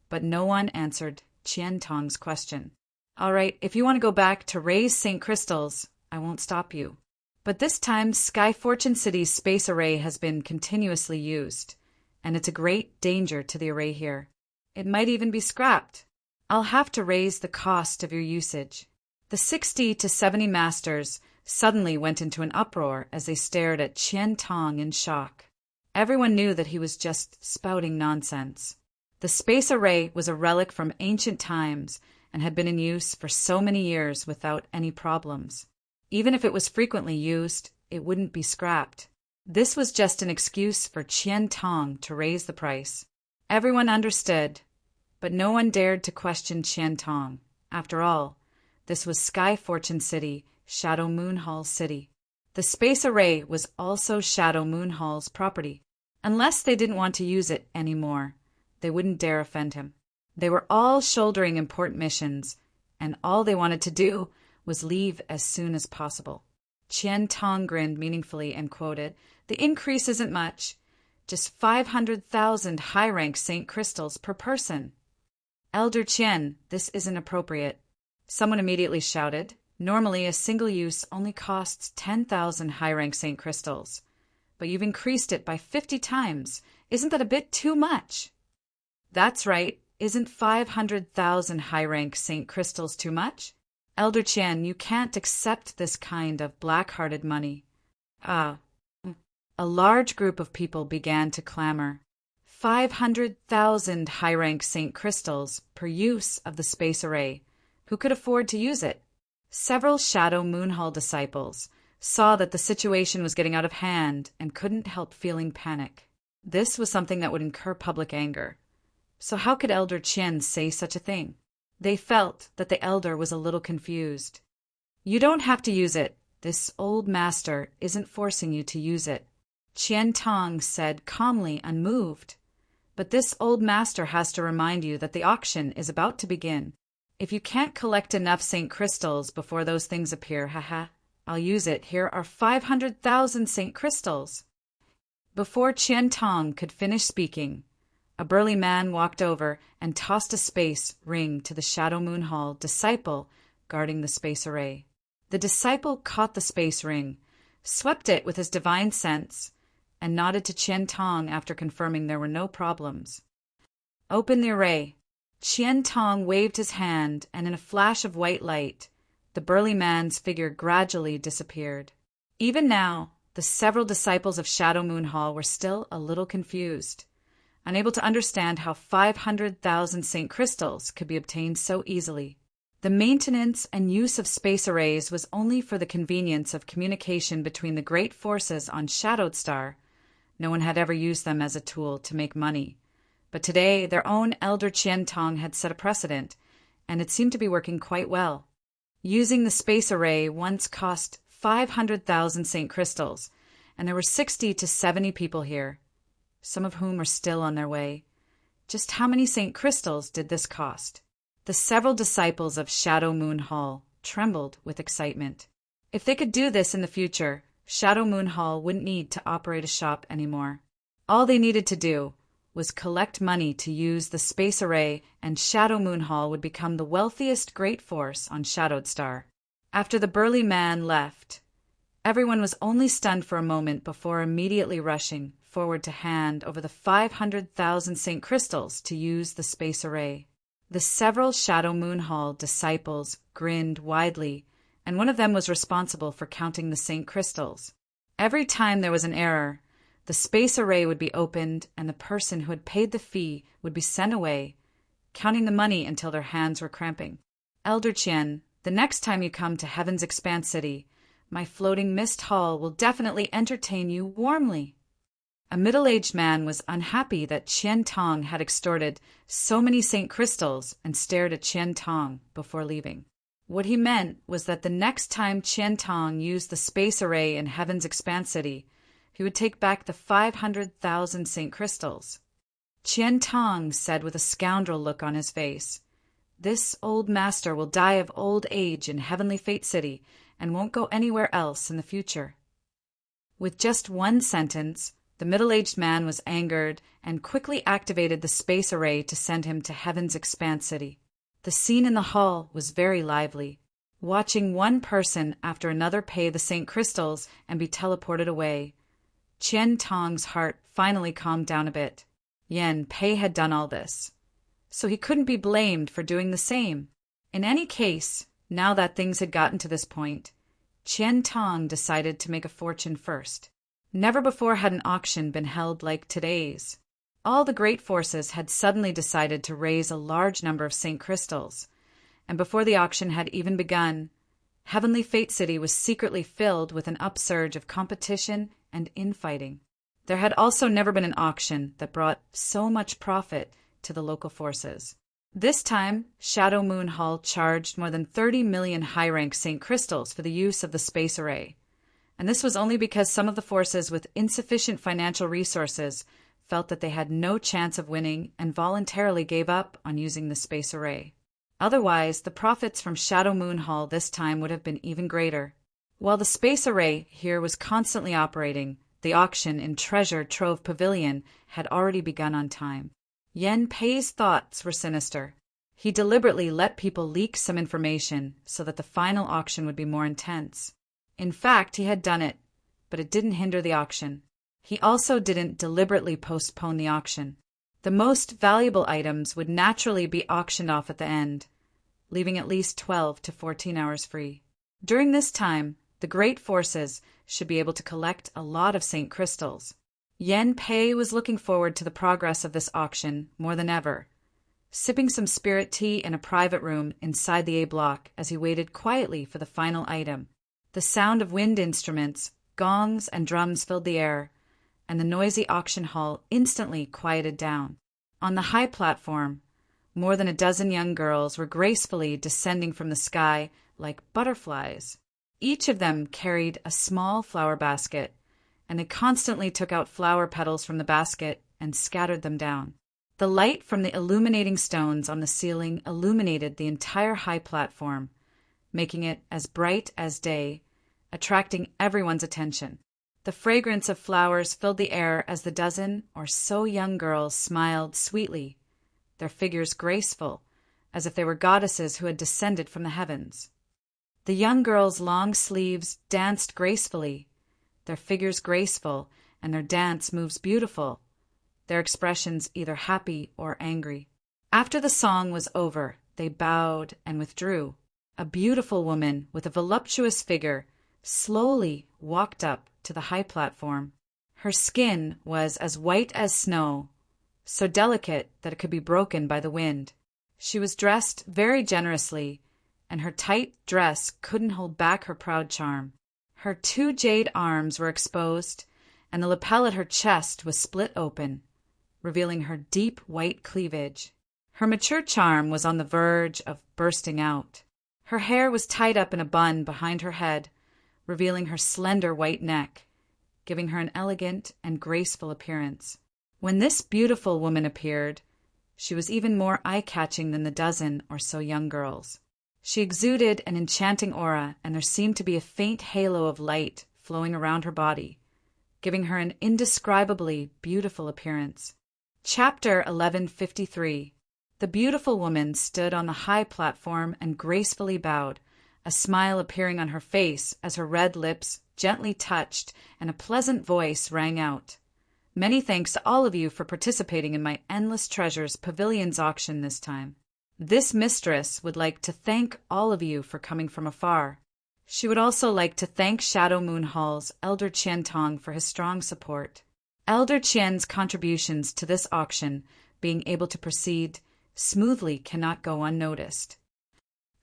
but no one answered Qian Tong's question. "All right, if you want to go back to raise St. Crystals, I won't stop you. But this time, Sky Fortune City's space array has been continuously used, and it's a great danger to the array here. It might even be scrapped. I'll have to raise the cost of your usage. The 60 to 70 masters suddenly went into an uproar as they stared at Qian Tong in shock. Everyone knew that he was just spouting nonsense. The space array was a relic from ancient times and had been in use for so many years without any problems. Even if it was frequently used, it wouldn't be scrapped. This was just an excuse for Qian Tong to raise the price. Everyone understood, but no one dared to question Qian Tong. After all, this was Sky Fortune City, Shadow Moon Hall City. The space array was also Shadow Moon Hall's property. Unless they didn't want to use it anymore, they wouldn't dare offend him. They were all shouldering important missions, and all they wanted to do was leave as soon as possible. Qian Tong grinned meaningfully and quoted, "The increase isn't much, just 500,000 high-rank St. Crystals per person." "Elder Qian, this isn't appropriate." Someone immediately shouted, "Normally a single use only costs 10,000 high-rank St. Crystals, but you've increased it by 50 times. Isn't that a bit too much?" "That's right. Isn't 500,000 high-rank St. Crystals too much? Elder Qian, you can't accept this kind of black-hearted money." A large group of people began to clamor. 500,000 high-rank St. Crystals per use of the space array. Who could afford to use it? Several Shadow Moon Hall disciples saw that the situation was getting out of hand and couldn't help feeling panic. This was something that would incur public anger. So how could Elder Qian say such a thing? They felt that the elder was a little confused. "You don't have to use it. This old master isn't forcing you to use it," Qian Tong said calmly, unmoved. "But this old master has to remind you that the auction is about to begin. If you can't collect enough St. Crystals before those things appear, I'll use it. Here are 500,000 St. Crystals." Before Qian Tong could finish speaking, a burly man walked over and tossed a space ring to the Shadow Moon Hall disciple guarding the space array. The disciple caught the space ring, swept it with his divine sense, and nodded to Qian Tong after confirming there were no problems. "Open the array." Qian Tong waved his hand, and in a flash of white light, the burly man's figure gradually disappeared. Even now, the several disciples of Shadow Moon Hall were still a little confused, unable to understand how 500,000 St. Crystals could be obtained so easily. The maintenance and use of space arrays was only for the convenience of communication between the great forces on Shadowed Star. No one had ever used them as a tool to make money. But today, their own Elder Qian Tong had set a precedent, and it seemed to be working quite well. Using the space array once cost 500,000 St. Crystals, and there were 60 to 70 people here, some of whom are still on their way. Just how many St. Crystals did this cost? The several disciples of Shadow Moon Hall trembled with excitement. If they could do this in the future, Shadow Moon Hall wouldn't need to operate a shop anymore. All they needed to do was collect money to use the space array, and Shadow Moon Hall would become the wealthiest great force on Shadowed Star. After the burly man left, everyone was only stunned for a moment before immediately rushing forward to hand over the 500,000 St. Crystals to use the space array. The several Shadow Moon Hall disciples grinned widely, and one of them was responsible for counting the St. Crystals. Every time there was an error, the space array would be opened and the person who had paid the fee would be sent away, counting the money until their hands were cramping. "Elder Qian, the next time you come to Heaven's Expanse City, my floating mist hall will definitely entertain you warmly." A middle-aged man was unhappy that Qian Tong had extorted so many St. Crystals and stared at Qian Tong before leaving. What he meant was that the next time Qian Tong used the space array in Heaven's Expanse City, he would take back the 500,000 St. Crystals. Qian Tong said with a scoundrel look on his face, "This old master will die of old age in Heavenly Fate City and won't go anywhere else in the future." With just one sentence, the middle-aged man was angered and quickly activated the space array to send him to Heaven's Expanse City. The scene in the hall was very lively. watching one person after another pay the St. Crystals and be teleported away. Qian Tong's heart finally calmed down a bit. Yen Pei had done all this, so he couldn't be blamed for doing the same. In any case, now that things had gotten to this point, Qian Tong decided to make a fortune first. Never before had an auction been held like today's. All the great forces had suddenly decided to raise a large number of St. Crystals, and before the auction had even begun, Heavenly Fate City was secretly filled with an upsurge of competition and infighting. There had also never been an auction that brought so much profit to the local forces. This time, Shadow Moon Hall charged more than 30 million high-rank St. Crystals for the use of the space array, and this was only because some of the forces with insufficient financial resources felt that they had no chance of winning and voluntarily gave up on using the space array. Otherwise, the profits from Shadow Moon Hall this time would have been even greater. While the space array here was constantly operating, the auction in Treasure Trove Pavilion had already begun on time. Yen Pei's thoughts were sinister. He deliberately let people leak some information so that the final auction would be more intense. In fact, he had done it, but it didn't hinder the auction. He also didn't deliberately postpone the auction. The most valuable items would naturally be auctioned off at the end, leaving at least 12 to 14 hours free. During this time, the great forces should be able to collect a lot of St. Crystals. Yen Pei was looking forward to the progress of this auction more than ever, sipping some spirit tea in a private room inside the A block as he waited quietly for the final item. The sound of wind instruments, gongs, and drums filled the air, and the noisy auction hall instantly quieted down. On the high platform, more than a dozen young girls were gracefully descending from the sky like butterflies. Each of them carried a small flower basket, and they constantly took out flower petals from the basket and scattered them down. The light from the illuminating stones on the ceiling illuminated the entire high platform, making it as bright as day, attracting everyone's attention. The fragrance of flowers filled the air as the dozen or so young girls smiled sweetly, their figures graceful, as if they were goddesses who had descended from the heavens. The young girls' long sleeves danced gracefully, their figures graceful, and their dance moves beautiful, their expressions either happy or angry. After the song was over, they bowed and withdrew. A beautiful woman with a voluptuous figure slowly walked up to the high platform. Her skin was as white as snow, so delicate that it could be broken by the wind. She was dressed very generously, and her tight dress couldn't hold back her proud charm. Her 2 jade arms were exposed, and the lapel at her chest was split open, revealing her deep white cleavage. Her mature charm was on the verge of bursting out. Her hair was tied up in a bun behind her head, revealing her slender white neck, giving her an elegant and graceful appearance. When this beautiful woman appeared, she was even more eye-catching than the dozen or so young girls. She exuded an enchanting aura, and there seemed to be a faint halo of light flowing around her body, giving her an indescribably beautiful appearance. Chapter 1153. The beautiful woman stood on the high platform and gracefully bowed, a smile appearing on her face as her red lips gently touched and a pleasant voice rang out. Many thanks to all of you for participating in my Endless Treasures Pavilions auction this time. This mistress would like to thank all of you for coming from afar. She would also like to thank Shadow Moon Hall's Elder Qian Tong for his strong support. Elder Qian's contributions to this auction being able to proceed smoothly cannot go unnoticed.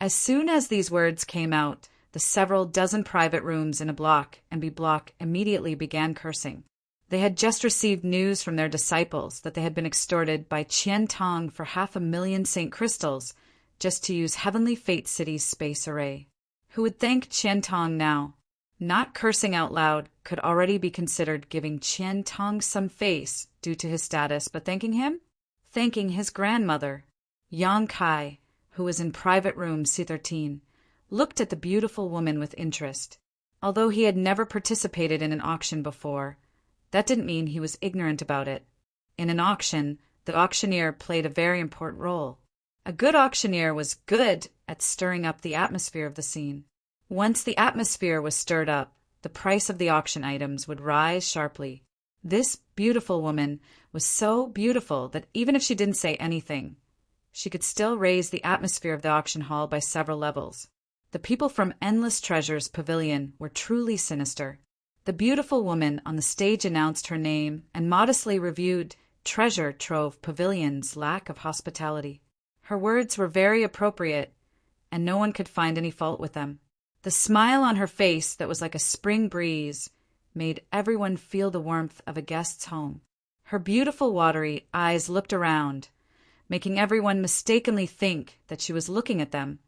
As soon as these words came out, the several dozen private rooms in a block and B block immediately began cursing. They had just received news from their disciples that they had been extorted by Qian Tong for 500,000 St. Crystals just to use Heavenly Fate City's space array. Who would thank Qian Tong now? Not cursing out loud could already be considered giving Qian Tong some face due to his status, but thanking him? Thanking his grandmother. Yang Kai, who was in private room C13, looked at the beautiful woman with interest. Although he had never participated in an auction before, that didn't mean he was ignorant about it. In an auction, the auctioneer played a very important role. A good auctioneer was good at stirring up the atmosphere of the scene. Once the atmosphere was stirred up, the price of the auction items would rise sharply. This beautiful woman was so beautiful that even if she didn't say anything, she could still raise the atmosphere of the auction hall by several levels. The people from Endless Treasures Pavilion were truly sinister. The beautiful woman on the stage announced her name and modestly reviewed Treasure Trove Pavilion's lack of hospitality. Her words were very appropriate, and no one could find any fault with them. The smile on her face that was like a spring breeze made everyone feel the warmth of a guest's home. Her beautiful watery eyes looked around, making everyone mistakenly think that she was looking at them,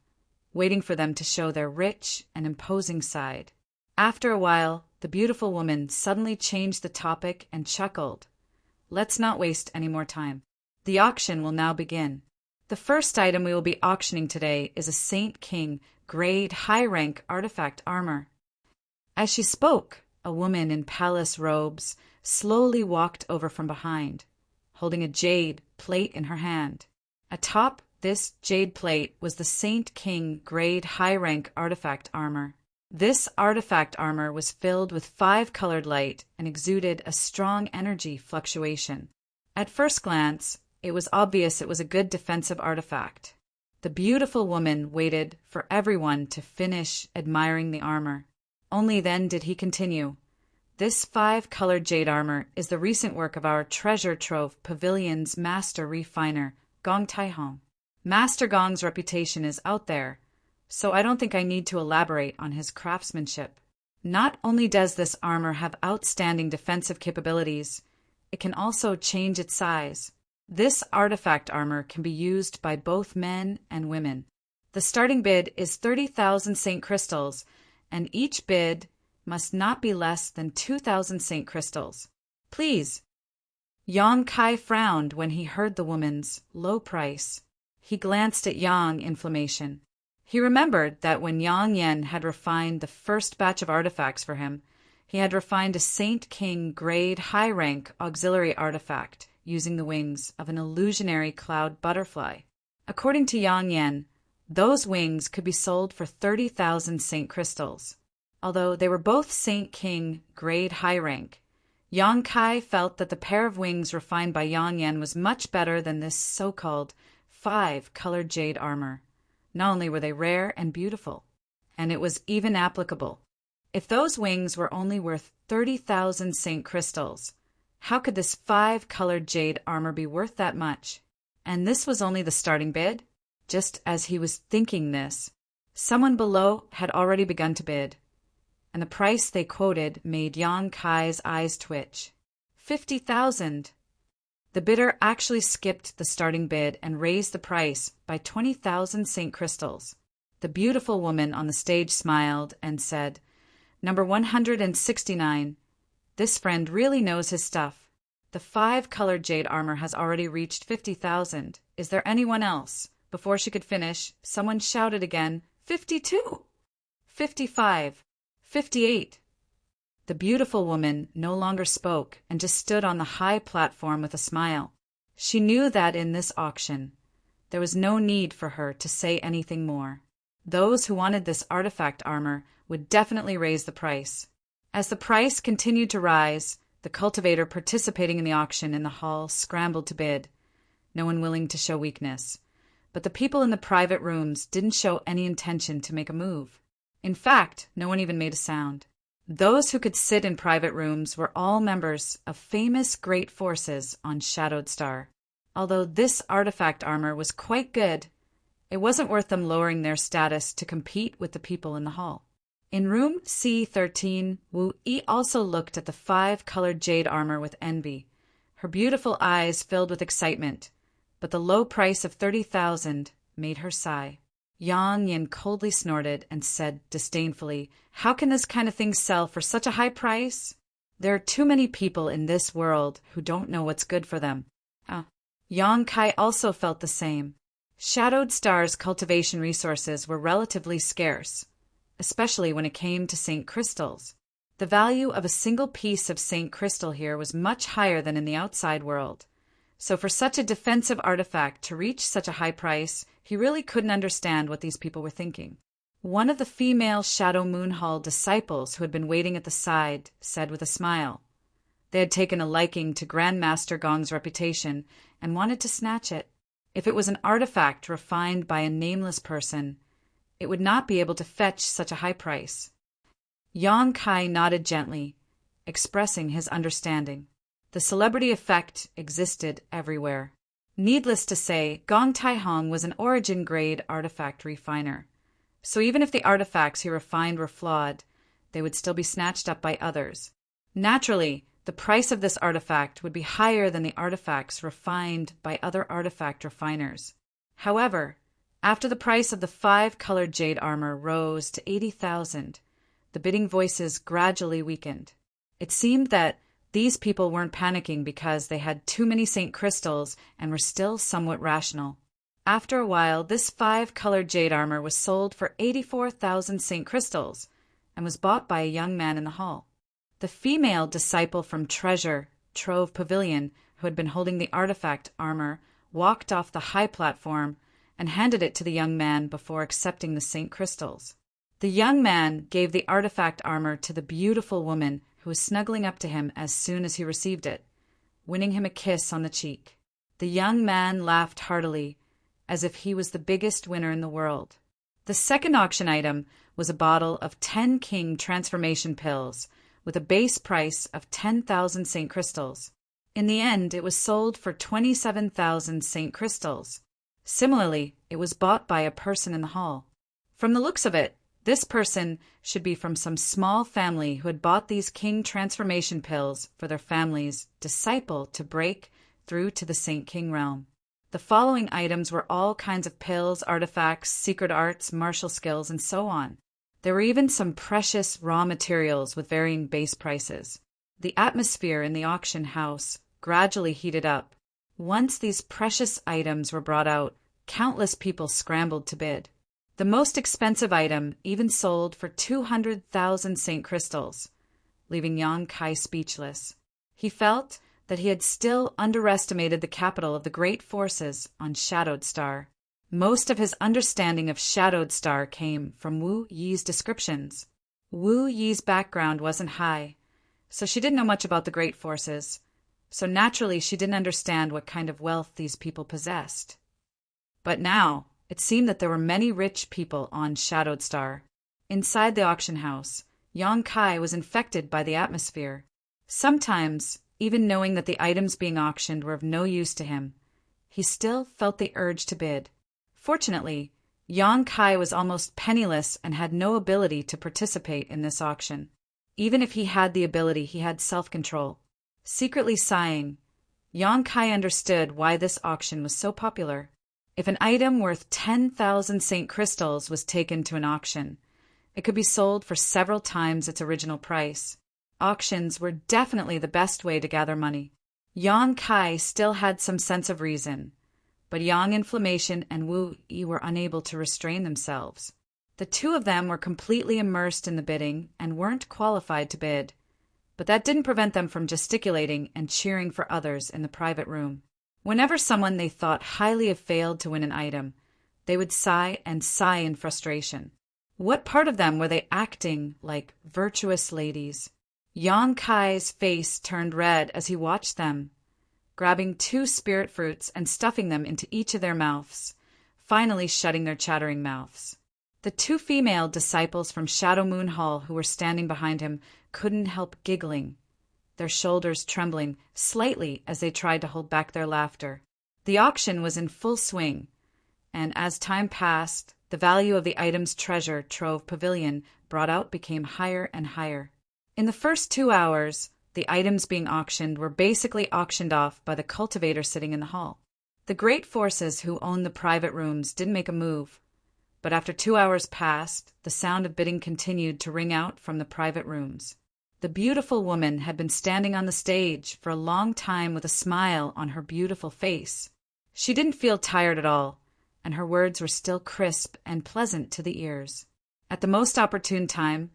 waiting for them to show their rich and imposing side. After a while, the beautiful woman suddenly changed the topic and chuckled. Let's not waste any more time. The auction will now begin. The first item we will be auctioning today is a Saint King grade high-rank artifact armor. As she spoke, a woman in palace robes slowly walked over from behind, holding a jade plate in her hand. Atop this jade plate was the Saint King grade high-rank artifact armor. This artifact armor was filled with 5-colored light and exuded a strong energy fluctuation. At first glance, it was obvious it was a good defensive artifact. The beautiful woman waited for everyone to finish admiring the armor. Only then did he continue. This 5-colored jade armor is the recent work of our Treasure Trove Pavilion's master refiner, Gong Tai-hong. Master Gong's reputation is out there, so I don't think I need to elaborate on his craftsmanship. Not only does this armor have outstanding defensive capabilities, it can also change its size. This artifact armor can be used by both men and women. The starting bid is 30,000 Saint Crystals, and each bid must not be less than 2,000 Saint Crystals. Please. Yang Kai frowned when he heard the woman's low price. He glanced at Yang Inflammation. He remembered that when Yang Yen had refined the first batch of artifacts for him, he had refined a Saint King grade high-rank auxiliary artifact using the wings of an illusionary cloud butterfly. According to Yang Yen, those wings could be sold for 30,000 Saint Crystals. Although they were both Saint King grade high rank, Yang Kai felt that the pair of wings refined by Yang Yen was much better than this so-called 5-colored jade armor. Not only were they rare and beautiful, and it was even applicable. If those wings were only worth 30,000 Saint Crystals, how could this 5-colored jade armor be worth that much? And this was only the starting bid? Just as he was thinking this, someone below had already begun to bid, and the price they quoted made Yang Kai's eyes twitch. 50,000! The bidder actually skipped the starting bid and raised the price by 20,000 Saint Crystals. The beautiful woman on the stage smiled and said, Number 169. This friend really knows his stuff. The 5-colored jade armor has already reached 50,000. Is there anyone else? Before she could finish, someone shouted again, 52! 55! 58! The beautiful woman no longer spoke and just stood on the high platform with a smile. She knew that in this auction, there was no need for her to say anything more. Those who wanted this artifact armor would definitely raise the price. As the price continued to rise, the cultivator participating in the auction in the hall scrambled to bid, no one willing to show weakness. But the people in the private rooms didn't show any intention to make a move. In fact, no one even made a sound. Those who could sit in private rooms were all members of famous great forces on Shadowed Star. Although this artifact armor was quite good, it wasn't worth them lowering their status to compete with the people in the hall. In room C13, Wu Yi also looked at the 5-colored jade armor with envy. Her beautiful eyes filled with excitement, but the low price of 30,000 made her sigh. Yang Yin coldly snorted and said disdainfully, How can this kind of thing sell for such a high price? There are too many people in this world who don't know what's good for them. Yang Kai also felt the same. Shadowed Star's cultivation resources were relatively scarce, especially when it came to Saint Crystals. The value of a single piece of Saint Crystal here was much higher than in the outside world. So for such a defensive artifact to reach such a high price, he really couldn't understand what these people were thinking. One of the female Shadow Moon Hall disciples who had been waiting at the side said with a smile. They had taken a liking to Grandmaster Gong's reputation and wanted to snatch it. If it was an artifact refined by a nameless person, it would not be able to fetch such a high price. Yang Kai nodded gently, expressing his understanding. The celebrity effect existed everywhere. Needless to say, Gong Tai Hong was an origin-grade artifact refiner. So even if the artifacts he refined were flawed, they would still be snatched up by others. Naturally, the price of this artifact would be higher than the artifacts refined by other artifact refiners. However, after the price of the 5-colored jade armor rose to 80,000, the bidding voices gradually weakened. It seemed that these people weren't panicking because they had too many Saint crystals and were still somewhat rational. After a while, this 5-colored jade armor was sold for 84,000 Saint crystals and was bought by a young man in the hall. The female disciple from Treasure Trove Pavilion, who had been holding the artifact armor, walked off the high platform and handed it to the young man before accepting the Saint crystals. The young man gave the artifact armor to the beautiful woman who was snuggling up to him as soon as he received it, winning him a kiss on the cheek. The young man laughed heartily, as if he was the biggest winner in the world. The second auction item was a bottle of 10 King transformation pills with a base price of 10,000 Saint crystals. In the end, it was sold for 27,000 Saint crystals. Similarly, it was bought by a person in the hall. From the looks of it, this person should be from some small family who had bought these King transformation pills for their family's disciple to break through to the Saint King realm. The following items were all kinds of pills, artifacts, secret arts, martial skills, and so on. There were even some precious raw materials with varying base prices. The atmosphere in the auction house gradually heated up. Once these precious items were brought out, countless people scrambled to bid. The most expensive item even sold for 200,000 Saint crystals, leaving Yang Kai speechless. He felt that he had still underestimated the capital of the great forces on Shadowed Star. Most of his understanding of Shadowed Star came from Wu Yi's descriptions. Wu Yi's background wasn't high, so she didn't know much about the great forces, so naturally she didn't understand what kind of wealth these people possessed. But now, it seemed that there were many rich people on Shadowed Star. Inside the auction house, Yang Kai was infected by the atmosphere. Sometimes, even knowing that the items being auctioned were of no use to him, he still felt the urge to bid. Fortunately, Yang Kai was almost penniless and had no ability to participate in this auction. Even if he had the ability, he had self-control. Secretly sighing, Yang Kai understood why this auction was so popular. If an item worth 10,000 Saint crystals was taken to an auction, it could be sold for several times its original price. Auctions were definitely the best way to gather money. Yang Kai still had some sense of reason, but Yang Inflammation and Wu Yi were unable to restrain themselves. The two of them were completely immersed in the bidding and weren't qualified to bid, but that didn't prevent them from gesticulating and cheering for others in the private room. Whenever someone they thought highly of failed to win an item, they would sigh and sigh in frustration. What part of them were they acting like virtuous ladies? Yang Kai's face turned red as he watched them, grabbing 2 spirit fruits and stuffing them into each of their mouths, finally shutting their chattering mouths. The 2 female disciples from Shadow Moon Hall who were standing behind him couldn't help giggling, their shoulders trembling slightly as they tried to hold back their laughter. The auction was in full swing, and as time passed, the value of the items Treasure Trove Pavilion brought out became higher and higher. In the first 2 hours, the items being auctioned were basically auctioned off by the cultivator sitting in the hall. The great forces who owned the private rooms didn't make a move, but after 2 hours passed, the sound of bidding continued to ring out from the private rooms. The beautiful woman had been standing on the stage for a long time with a smile on her beautiful face. She didn't feel tired at all, and her words were still crisp and pleasant to the ears. At the most opportune time,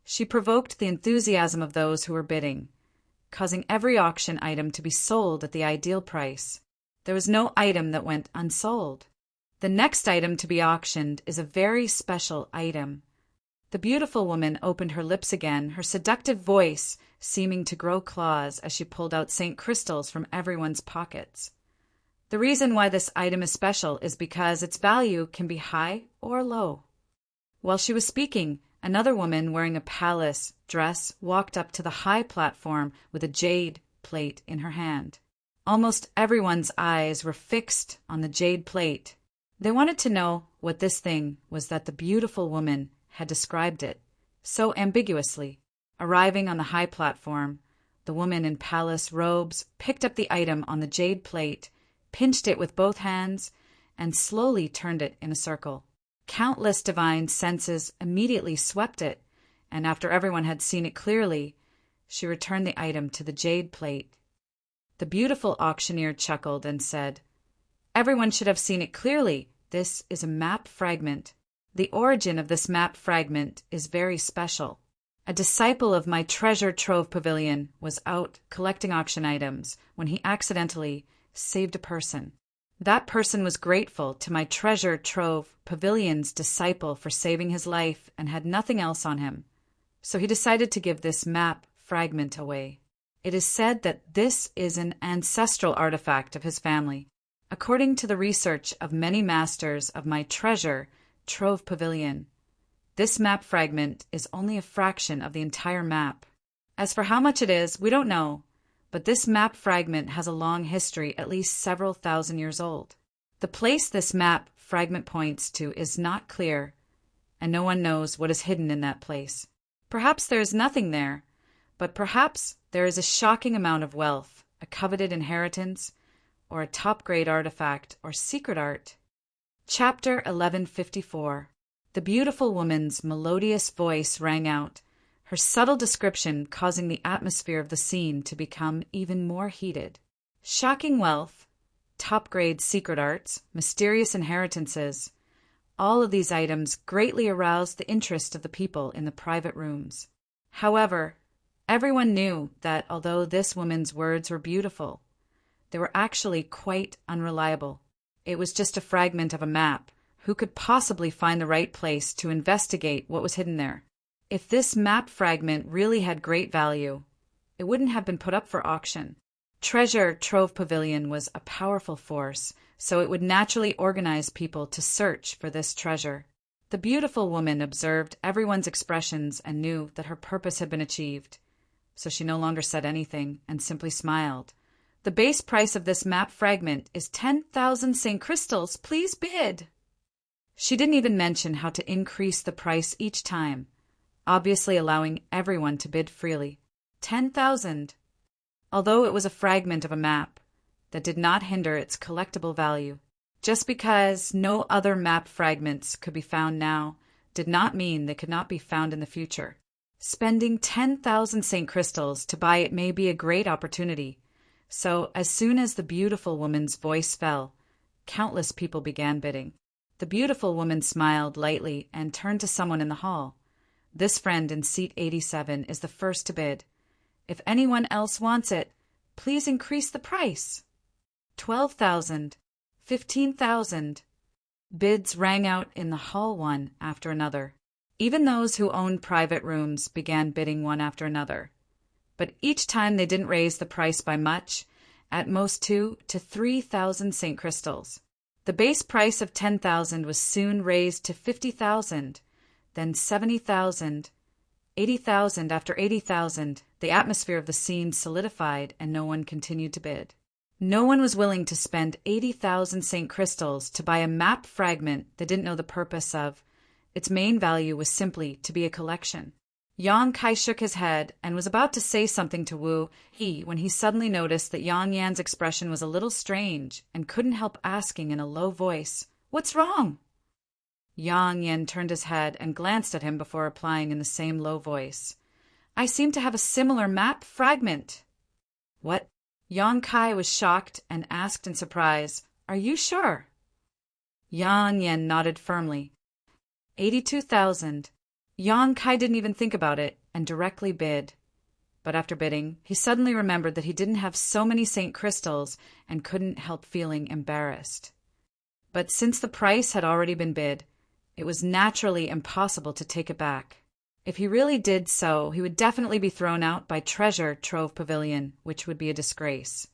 she provoked the enthusiasm of those who were bidding, causing every auction item to be sold at the ideal price. There was no item that went unsold. The next item to be auctioned is a very special item. The beautiful woman opened her lips again, her seductive voice seeming to grow claws as she pulled out St. crystals from everyone's pockets. The reason why this item is special is because its value can be high or low. While she was speaking, another woman wearing a palace dress walked up to the high platform with a jade plate in her hand. Almost everyone's eyes were fixed on the jade plate. They wanted to know what this thing was that the beautiful woman had described it so ambiguously. Arriving on the high platform, the woman in palace robes picked up the item on the jade plate, pinched it with both hands, and slowly turned it in a circle. Countless divine senses immediately swept it, and after everyone had seen it clearly, she returned the item to the jade plate. The beautiful auctioneer chuckled and said, "Everyone should have seen it clearly. This is a map fragment. The origin of this map fragment is very special. A disciple of my treasure trove pavilion was out collecting auction items when he accidentally saved a person. That person was grateful to my treasure trove pavilion's disciple for saving his life and had nothing else on him. So he decided to give this map fragment away. It is said that this is an ancestral artifact of his family. According to the research of many masters of my treasure trove pavilion, this map fragment is only a fraction of the entire map. As for how much it is, we don't know, but this map fragment has a long history, at least several thousand years old. The place this map fragment points to is not clear, and no one knows what is hidden in that place. Perhaps there is nothing there, but perhaps there is a shocking amount of wealth, a coveted inheritance, or a top-grade artifact or secret art." Chapter 1154. The beautiful woman's melodious voice rang out, her subtle description causing the atmosphere of the scene to become even more heated. Shocking wealth, top-grade secret arts, mysterious inheritances, all of these items greatly aroused the interest of the people in the private rooms. However, everyone knew that although this woman's words were beautiful, they were actually quite unreliable. It was just a fragment of a map. Who could possibly find the right place to investigate what was hidden there? If this map fragment really had great value, it wouldn't have been put up for auction. Treasure Trove Pavilion was a powerful force, so it would naturally organize people to search for this treasure. The beautiful woman observed everyone's expressions and knew that her purpose had been achieved, so she no longer said anything and simply smiled. "The base price of this map fragment is 10,000 St. crystals. Please bid." She didn't even mention how to increase the price each time, obviously allowing everyone to bid freely. 10,000. Although it was a fragment of a map, that did not hinder its collectible value. Just because no other map fragments could be found now did not mean they could not be found in the future. Spending 10,000 St. crystals to buy it may be a great opportunity. So as soon as the beautiful woman's voice fell, countless people began bidding. The beautiful woman smiled lightly and turned to someone in the hall. "This friend in seat 87 is the first to bid. If anyone else wants it, please increase the price." 12,000. 15,000. Bids rang out in the hall one after another. Even those who owned private rooms began bidding one after another. But each time they didn't raise the price by much, at most 2,000 to 3,000 St. crystals. The base price of 10,000 was soon raised to 50,000, then 70,000, 80,000. After 80,000, the atmosphere of the scene solidified and no one continued to bid. No one was willing to spend 80,000 St. crystals to buy a map fragment they didn't know the purpose of. Its main value was simply to be a collection. Yang Kai shook his head and was about to say something to Wu He when he suddenly noticed that Yang Yan's expression was a little strange and couldn't help asking in a low voice, "What's wrong?" Yang Yan turned his head and glanced at him before replying in the same low voice, "I seem to have a similar map fragment." "What?" Yang Kai was shocked and asked in surprise, "Are you sure?" Yang Yan nodded firmly. 82,000. Yang Kai didn't even think about it and directly bid. But after bidding, he suddenly remembered that he didn't have so many St. Crystals and couldn't help feeling embarrassed. But since the price had already been bid, it was naturally impossible to take it back. If he really did so, he would definitely be thrown out by Treasure Trove Pavilion, which would be a disgrace.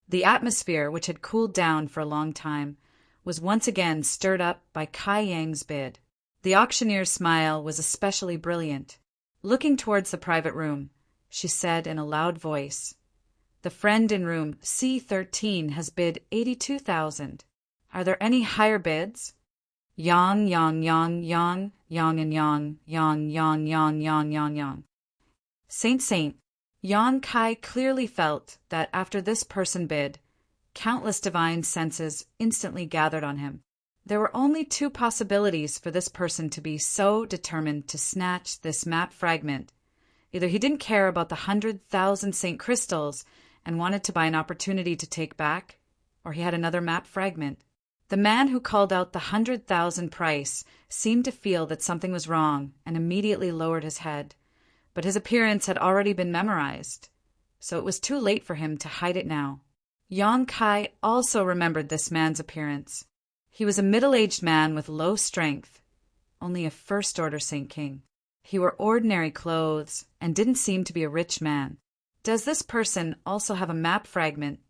The atmosphere, which had cooled down for a long time, was once again stirred up by Kai Yang's bid. The auctioneer's smile was especially brilliant. Looking towards the private room, she said in a loud voice, "The friend in room C13 has bid 82,000. Are there any higher bids?" Yang, yang, yang, yang, yang and yang, yang, yang, yang, yang, yang, yang. Saint. Yang Kai clearly felt that after this person bid, countless divine senses instantly gathered on him. There were only two possibilities for this person to be so determined to snatch this map fragment. Either he didn't care about the 100,000 St. Crystals and wanted to buy an opportunity to take back, or he had another map fragment. The man who called out the 100,000 price seemed to feel that something was wrong and immediately lowered his head, but his appearance had already been memorized, so it was too late for him to hide it now. Yang Kai also remembered this man's appearance. He was a middle-aged man with low strength, only a first-order Saint King. He wore ordinary clothes and didn't seem to be a rich man. Does this person also have a map fragment?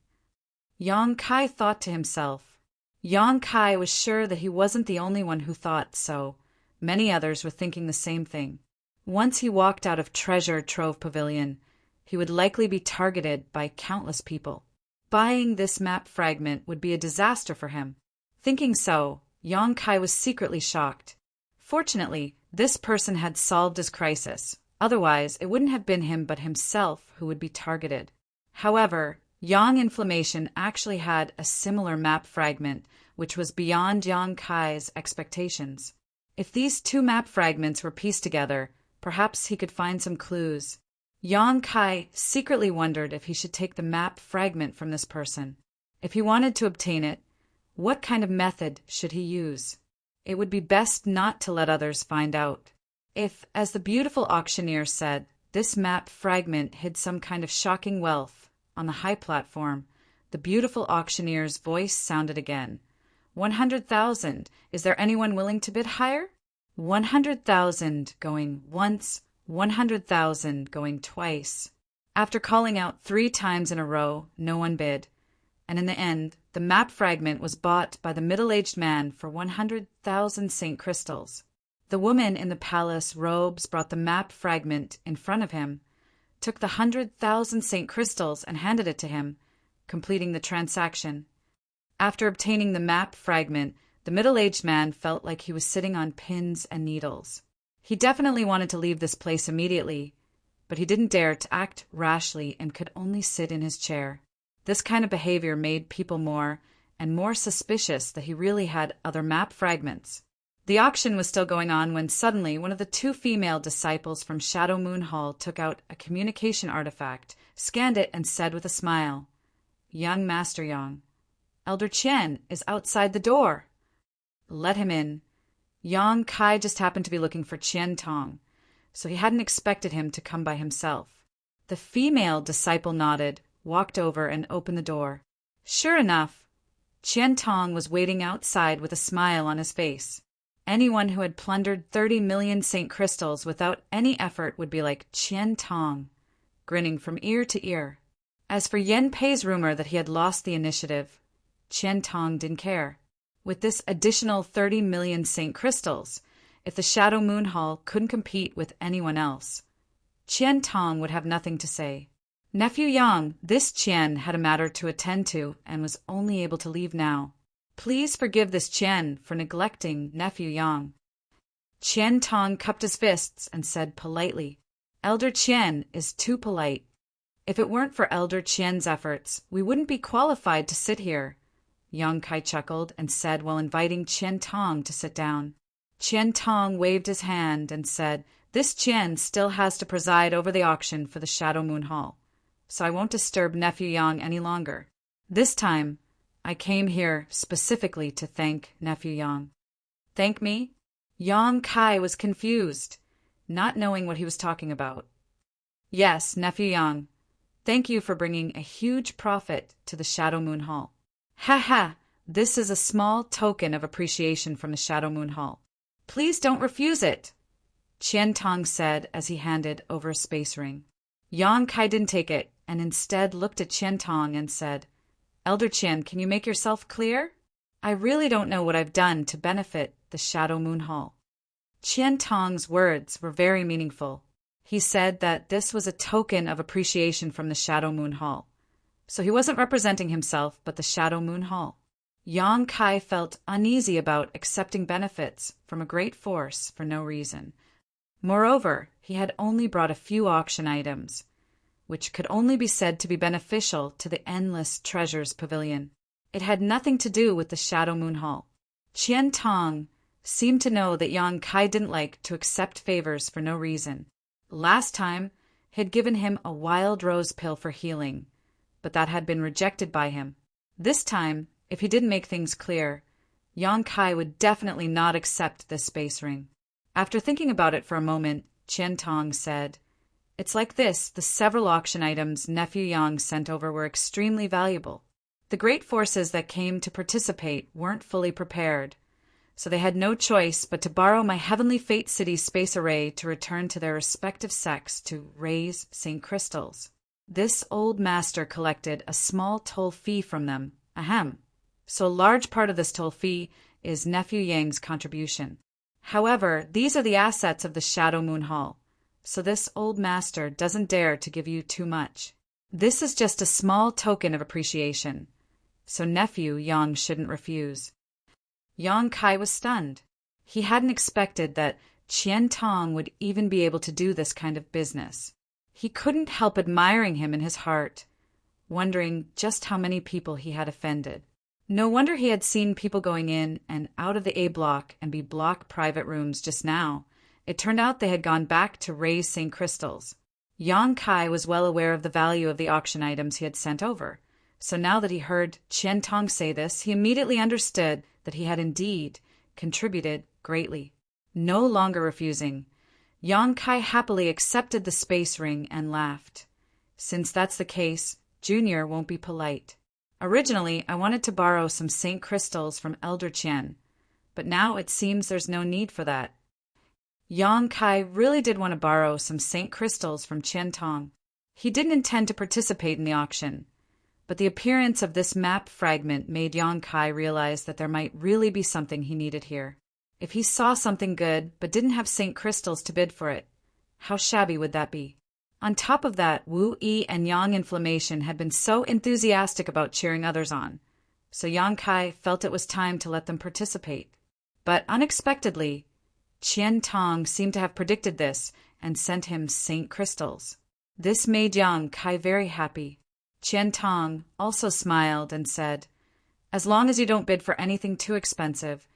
Yang Kai thought to himself. Yang Kai was sure that he wasn't the only one who thought so. Many others were thinking the same thing. Once he walked out of Treasure Trove Pavilion, he would likely be targeted by countless people. Buying this map fragment would be a disaster for him. Thinking so, Yang Kai was secretly shocked. Fortunately, this person had solved his crisis. Otherwise, it wouldn't have been him but himself who would be targeted. However, Yang Inflammation actually had a similar map fragment, which was beyond Yang Kai's expectations. If these two map fragments were pieced together, perhaps he could find some clues. Yang Kai secretly wondered if he should take the map fragment from this person. If he wanted to obtain it, what kind of method should he use? It would be best not to let others find out. If, as the beautiful auctioneer said, this map fragment hid some kind of shocking wealth on the high platform, the beautiful auctioneer's voice sounded again. 100,000. Is there anyone willing to bid higher? 100,000 going once, 100,000 going twice. After calling out 3 times in a row, no one bid, and in the end, the map fragment was bought by the middle-aged man for 100,000 St. Crystals. The woman in the palace robes brought the map fragment in front of him, took the 100,000 St. Crystals and handed it to him, completing the transaction. After obtaining the map fragment, the middle-aged man felt like he was sitting on pins and needles. He definitely wanted to leave this place immediately, but he didn't dare to act rashly and could only sit in his chair. This kind of behavior made people more and more suspicious that he really had other map fragments. The auction was still going on when suddenly one of the 2 female disciples from Shadow Moon Hall took out a communication artifact, scanned it, and said with a smile, "Young Master Yang, Elder Qian is outside the door." Let him in. Yang Kai just happened to be looking for Qian Tong, so he hadn't expected him to come by himself. The female disciple nodded, walked over, and opened the door. Sure enough, Qian Tong was waiting outside with a smile on his face. Anyone who had plundered 30 million St. Crystals without any effort would be like Qian Tong, grinning from ear to ear. As for Yen Pei's rumor that he had lost the initiative, Qian Tong didn't care. With this additional 30 million St. Crystals, if the Shadow Moon Hall couldn't compete with anyone else, Qian Tong would have nothing to say. Nephew Yang, this Qian had a matter to attend to and was only able to leave now. Please forgive this Qian for neglecting Nephew Yang. Qian Tong cupped his fists and said politely, Elder Qian is too polite. If it weren't for Elder Qian's efforts, we wouldn't be qualified to sit here. Yang Kai chuckled and said while inviting Qian Tong to sit down. Qian Tong waved his hand and said, This Qian still has to preside over the auction for the Shadow Moon Hall, so I won't disturb Nephew Yang any longer. This time, I came here specifically to thank Nephew Yang. Thank me? Yang Kai was confused, not knowing what he was talking about. Yes, Nephew Yang. Thank you for bringing a huge profit to the Shadow Moon Hall. Ha ha! This is a small token of appreciation from the Shadow Moon Hall. Please don't refuse it, Qian Tong said as he handed over a space ring. Yang Kai didn't take it and instead looked at Qian Tong and said, Elder Qian, can you make yourself clear? I really don't know what I've done to benefit the Shadow Moon Hall. Qian Tong's words were very meaningful. He said that this was a token of appreciation from the Shadow Moon Hall. So he wasn't representing himself, but the Shadow Moon Hall. Yang Kai felt uneasy about accepting benefits from a great force for no reason. Moreover, he had only brought a few auction items, which could only be said to be beneficial to the endless treasures pavilion. It had nothing to do with the Shadow Moon Hall. Qian Tong seemed to know that Yang Kai didn't like to accept favors for no reason. Last time, he had given him a wild rose pill for healing, but that had been rejected by him. This time, if he didn't make things clear, Yang Kai would definitely not accept this space ring. After thinking about it for a moment, Qian Tong said, It's like this, the several auction items Nephew Yang sent over were extremely valuable. The great forces that came to participate weren't fully prepared, so they had no choice but to borrow my Heavenly Fate City space array to return to their respective sects to raise St. Crystals. This old master collected a small toll fee from them, ahem. So a large part of this toll fee is Nephew Yang's contribution. However, these are the assets of the Shadow Moon Hall, so this old master doesn't dare to give you too much. This is just a small token of appreciation, so Nephew Yang shouldn't refuse. Yang Kai was stunned. He hadn't expected that Qian Tong would even be able to do this kind of business. He couldn't help admiring him in his heart, wondering just how many people he had offended. No wonder he had seen people going in and out of the A block and B block private rooms just now. It turned out they had gone back to raise St. Crystals. Yang Kai was well aware of the value of the auction items he had sent over, so now that he heard Qian Tong say this, he immediately understood that he had indeed contributed greatly. No longer refusing, Yang Kai happily accepted the space ring and laughed. Since that's the case, Junior won't be polite. Originally, I wanted to borrow some St. Crystals from Elder Qian, but now it seems there's no need for that. Yang Kai really did want to borrow some St. Crystals from Qian Tong. He didn't intend to participate in the auction, but the appearance of this map fragment made Yang Kai realize that there might really be something he needed here. If he saw something good but didn't have St. Crystals to bid for it, how shabby would that be? On top of that, Wu Yi and Yang Inflammation had been so enthusiastic about cheering others on, so Yang Kai felt it was time to let them participate. But unexpectedly, Qian Tong seemed to have predicted this and sent him St. Crystals. This made Yang Kai very happy. Qian Tong also smiled and said, As long as you don't bid for anything too expensive,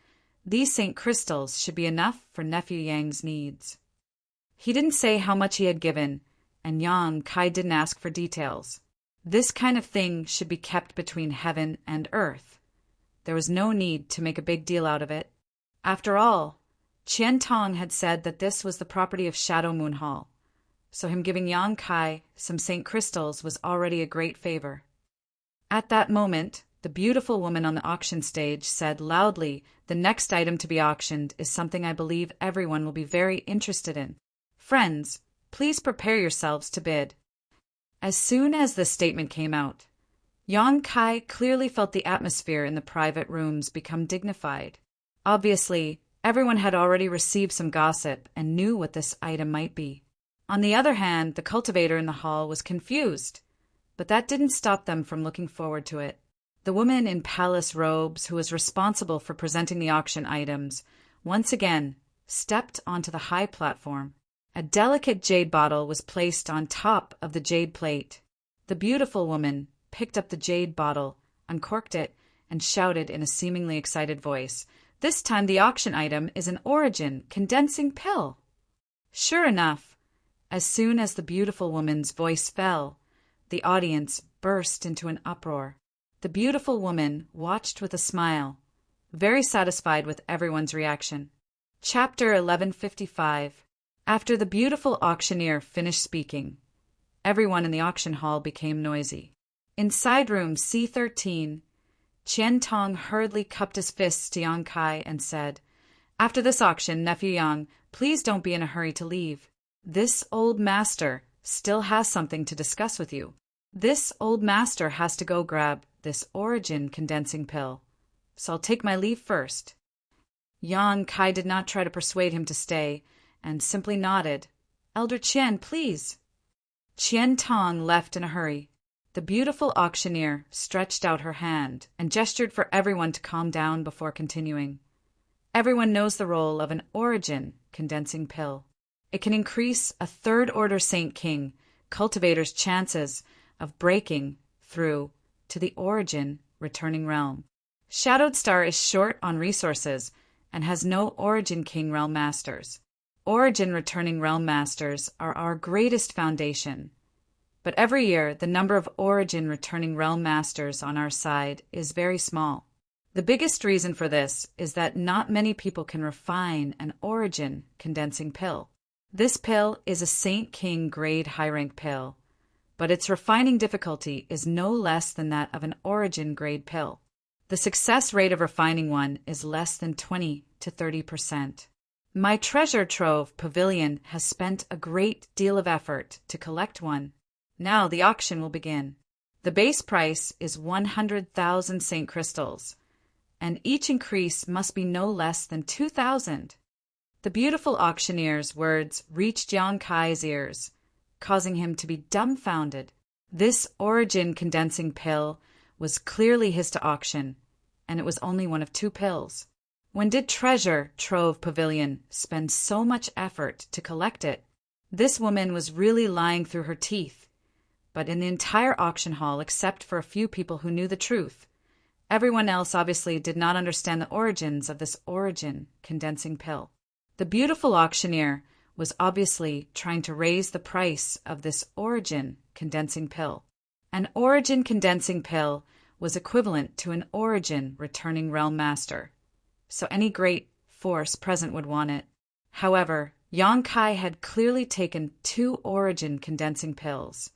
these St. Crystals should be enough for Nephew Yang's needs. He didn't say how much he had given, and Yang Kai didn't ask for details. This kind of thing should be kept between heaven and earth. There was no need to make a big deal out of it. After all, Qian Tong had said that this was the property of Shadow Moon Hall, so him giving Yang Kai some St. Crystals was already a great favor. At that moment, the beautiful woman on the auction stage said loudly, The next item to be auctioned is something I believe everyone will be very interested in. Friends, please prepare yourselves to bid. As soon as this statement came out, Yang Kai clearly felt the atmosphere in the private rooms become dignified. Obviously, everyone had already received some gossip and knew what this item might be. On the other hand, the cultivator in the hall was confused, but that didn't stop them from looking forward to it. The woman in palace robes who was responsible for presenting the auction items once again stepped onto the high platform. A delicate jade bottle was placed on top of the jade plate. The beautiful woman picked up the jade bottle, uncorked it, and shouted in a seemingly excited voice, This time the auction item is an Origin condensing pill. Sure enough, as soon as the beautiful woman's voice fell, the audience burst into an uproar. The beautiful woman watched with a smile, very satisfied with everyone's reaction. Chapter 1155. After the beautiful auctioneer finished speaking, Everyone in the auction hall became noisy. Inside room C13, Qian Tong hurriedly cupped his fists to Yang Kai and said, "After this auction, nephew Yang, please don't be in a hurry to leave. This old master still has something to discuss with you. This old master has to go grab this origin condensing pill. So I'll take my leave first." Yang Kai did not try to persuade him to stay, and simply nodded. "Elder Qian, please." Qian Tong left in a hurry. The beautiful auctioneer stretched out her hand and gestured for everyone to calm down before continuing. Everyone knows the role of an origin condensing pill. It can increase a third-order Saint King cultivator's chances of breaking through to the origin returning realm. Shadowed Star is short on resources and has no Origin King Realm Masters. Origin Returning Realm Masters are our greatest foundation. But every year, the number of Origin Returning Realm Masters on our side is very small. The biggest reason for this is that not many people can refine an Origin condensing pill. This pill is a Saint King grade high rank pill, but its refining difficulty is no less than that of an Origin grade pill. The success rate of refining one is less than 20 to 30%. My treasure trove pavilion has spent a great deal of effort to collect one. Now the auction will begin. The base price is 100,000 Saint Crystals, and each increase must be no less than 2,000. The beautiful auctioneer's words reached Yang Kai's ears, causing him to be dumbfounded. This origin condensing pill was clearly his to auction, and it was only one of 2 pills. When did Treasure Trove Pavilion spend so much effort to collect it? This woman was really lying through her teeth. But in the entire auction hall, except for a few people who knew the truth, everyone else obviously did not understand the origins of this origin condensing pill. The beautiful auctioneer was obviously trying to raise the price of this origin condensing pill. An origin condensing pill was equivalent to an origin returning realm master, so any great force present would want it. However, Yang Kai had clearly taken 2 origin condensing pills,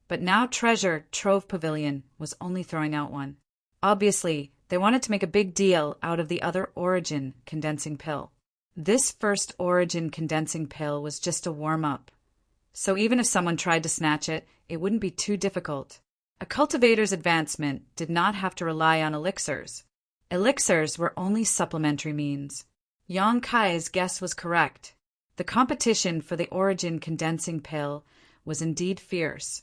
but now Treasure Trove Pavilion was only throwing out one. Obviously, they wanted to make a big deal out of the other origin condensing pill. This first origin condensing pill was just a warm-up, so even if someone tried to snatch it, it wouldn't be too difficult. A cultivator's advancement did not have to rely on elixirs. Elixirs were only supplementary means. Yang Kai's guess was correct. The competition for the origin condensing pill was indeed fierce,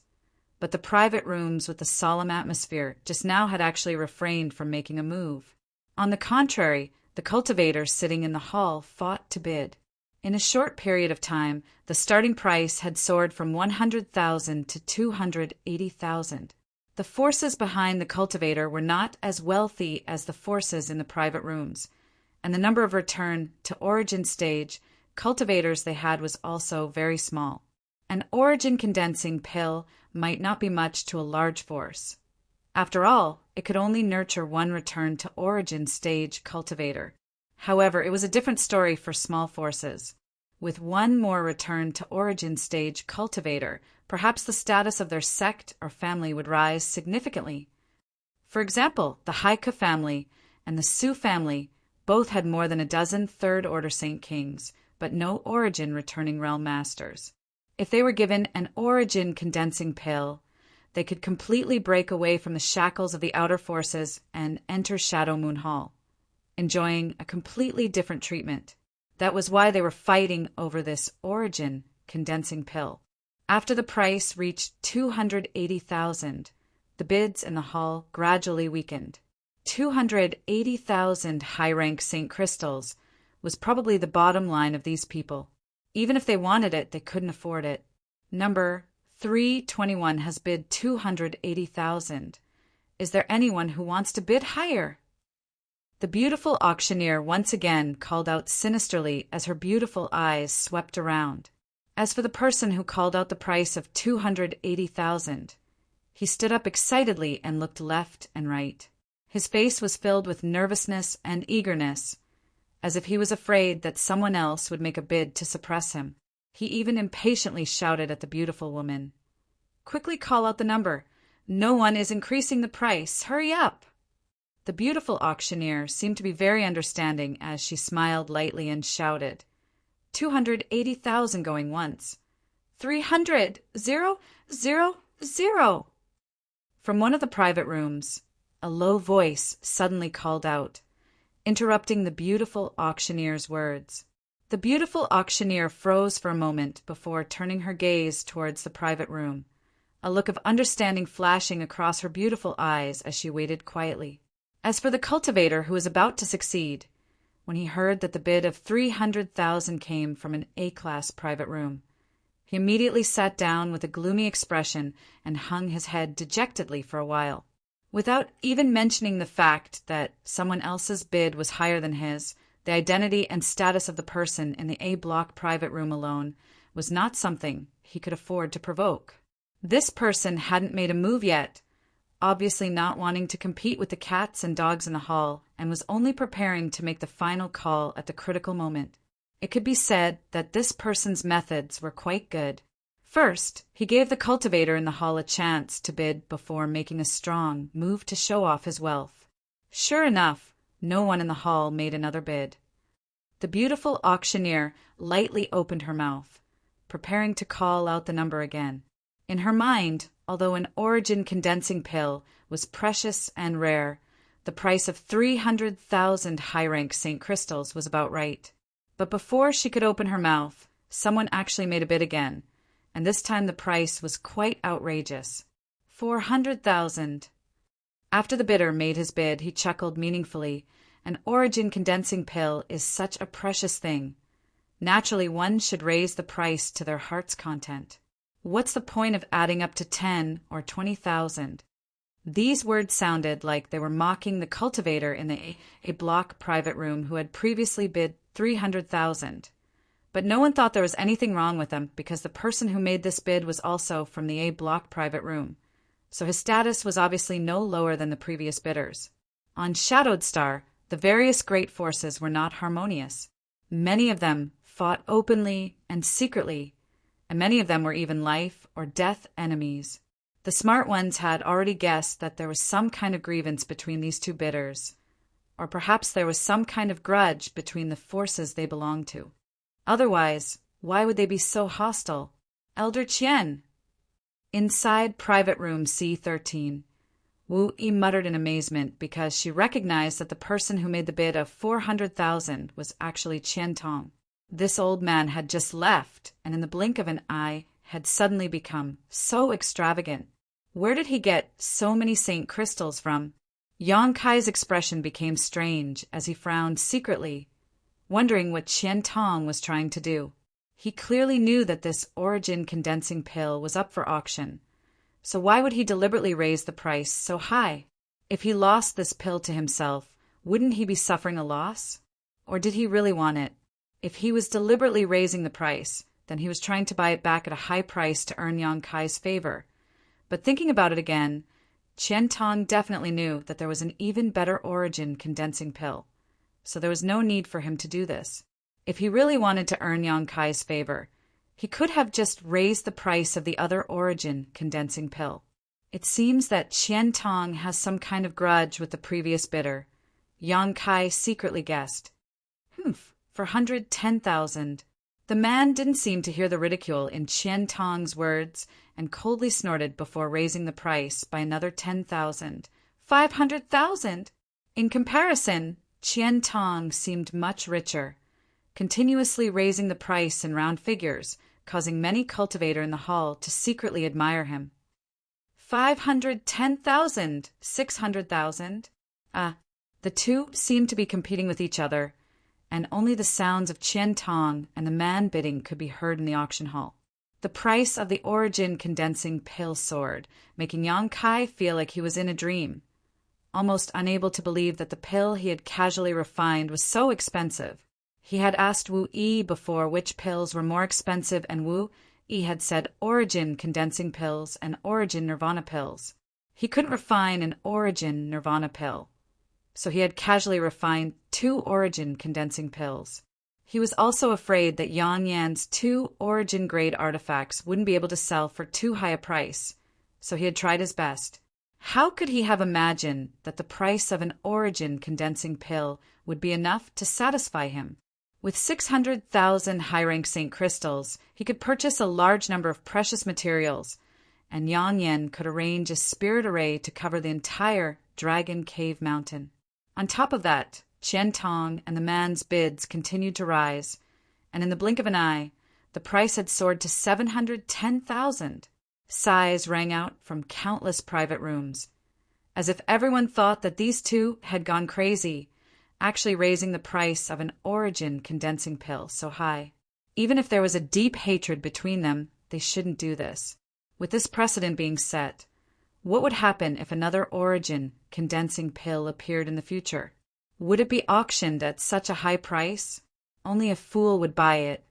but the private rooms with the solemn atmosphere just now had actually refrained from making a move. On the contrary, the cultivators sitting in the hall fought to bid. In a short period of time, the starting price had soared from 100,000 to 280,000. The forces behind the cultivator were not as wealthy as the forces in the private rooms, and the number of return to origin stage cultivators they had was also very small. An origin condensing pill might not be much to a large force. After all, it could only nurture one return to origin stage cultivator. However, it was a different story for small forces. With one more return to origin stage cultivator, perhaps the status of their sect or family would rise significantly. For example, the Haika family and the Su family both had more than a dozen third-order Saint Kings, but no origin returning realm masters. If they were given an origin condensing pill, they could completely break away from the shackles of the outer forces and enter Shadow Moon Hall, enjoying a completely different treatment. That was why they were fighting over this origin condensing pill. After the price reached 280,000, the bids in the hall gradually weakened. 280,000 high-rank St. Crystals was probably the bottom line of these people. Even if they wanted it, they couldn't afford it. Number 321 has bid 280,000. Is there anyone who wants to bid higher? The beautiful auctioneer once again called out sinisterly as her beautiful eyes swept around. As for the person who called out the price of 280,000, he stood up excitedly and looked left and right. His face was filled with nervousness and eagerness, as if he was afraid that someone else would make a bid to suppress him. He even impatiently shouted at the beautiful woman, Quickly call out the number. No one is increasing the price. Hurry up!" The beautiful auctioneer seemed to be very understanding as she smiled lightly and shouted, 280,000 going once. 300! 0, 0, 0! From one of the private rooms, a low voice suddenly called out, interrupting the beautiful auctioneer's words. The beautiful auctioneer froze for a moment before turning her gaze towards the private room, a look of understanding flashing across her beautiful eyes as she waited quietly. As for the cultivator who was about to succeed, when he heard that the bid of 300,000 came from an A-class private room, he immediately sat down with a gloomy expression and hung his head dejectedly for a while. Without even mentioning the fact that someone else's bid was higher than his, the identity and status of the person in the A-block private room alone was not something he could afford to provoke. This person hadn't made a move yet, obviously not wanting to compete with the cats and dogs in the hall, and was only preparing to make the final call at the critical moment. It could be said that this person's methods were quite good. First, he gave the cultivator in the hall a chance to bid before making a strong move to show off his wealth. Sure enough, no one in the hall made another bid. The beautiful auctioneer lightly opened her mouth, preparing to call out the number again. In her mind, although an Origin condensing pill was precious and rare, the price of 300,000 high-rank St. Crystals was about right. But before she could open her mouth, someone actually made a bid again, and this time the price was quite outrageous. 400,000. After the bidder made his bid, he chuckled meaningfully. An Origin condensing pill is such a precious thing. Naturally, one should raise the price to their heart's content. What's the point of adding up to 10 or 20,000? These words sounded like they were mocking the cultivator in the A-block private room who had previously bid 300,000. But no one thought there was anything wrong with them because the person who made this bid was also from the A-block private room, so his status was obviously no lower than the previous bidders. On Shadowed Star, the various great forces were not harmonious. Many of them fought openly and secretly, and many of them were even life or death enemies. The smart ones had already guessed that there was some kind of grievance between these two bidders, or perhaps there was some kind of grudge between the forces they belonged to. Otherwise, why would they be so hostile? Elder Qian! Inside private room C13, Wu Yi muttered in amazement because she recognized that the person who made the bid of 400,000 was actually Qian Tong. This old man had just left, and in the blink of an eye had suddenly become so extravagant. Where did he get so many St. Crystals from? Yang Kai's expression became strange as he frowned secretly, wondering what Qian Tong was trying to do. He clearly knew that this Origin condensing pill was up for auction, so why would he deliberately raise the price so high? If he lost this pill to himself, wouldn't he be suffering a loss? Or did he really want it? If he was deliberately raising the price, then he was trying to buy it back at a high price to earn Yang Kai's favor. But thinking about it again, Qian Tong definitely knew that there was an even better Origin condensing pill, so there was no need for him to do this. If he really wanted to earn Yang Kai's favor, he could have just raised the price of the other Origin condensing pill. It seems that Qian Tong has some kind of grudge with the previous bidder, Yang Kai secretly guessed. For 110,000. The man didn't seem to hear the ridicule in Qian Tong's words and coldly snorted before raising the price by another 10,000. 500,000! In comparison, Qian Tong seemed much richer, continuously raising the price in round figures, causing many cultivators in the hall to secretly admire him. 510,000! 600,000! The two seemed to be competing with each other, and only the sounds of Qian Tong and the man bidding could be heard in the auction hall. The price of the Origin condensing pill soared, making Yang Kai feel like he was in a dream, almost unable to believe that the pill he had casually refined was so expensive. He had asked Wu Yi before which pills were more expensive, and Wu Yi had said Origin condensing pills and Origin Nirvana pills. He couldn't refine an Origin Nirvana pill, so he had casually refined 2 Origin condensing pills. He was also afraid that Yang Yan's 2 Origin-grade artifacts wouldn't be able to sell for too high a price, so he had tried his best. How could he have imagined that the price of an origin condensing pill would be enough to satisfy him? With 600,000 high-rank St. Crystals, he could purchase a large number of precious materials, and Yang Yen could arrange a spirit array to cover the entire Dragon Cave Mountain. On top of that, Qian Tong and the man's bids continued to rise, and in the blink of an eye, the price had soared to 710,000. Sighs rang out from countless private rooms, as if everyone thought that these two had gone crazy, actually raising the price of an origin condensing pill so high. Even if there was a deep hatred between them, they shouldn't do this. With this precedent being set, what would happen if another origin condensing pill appeared in the future? Would it be auctioned at such a high price? Only a fool would buy it.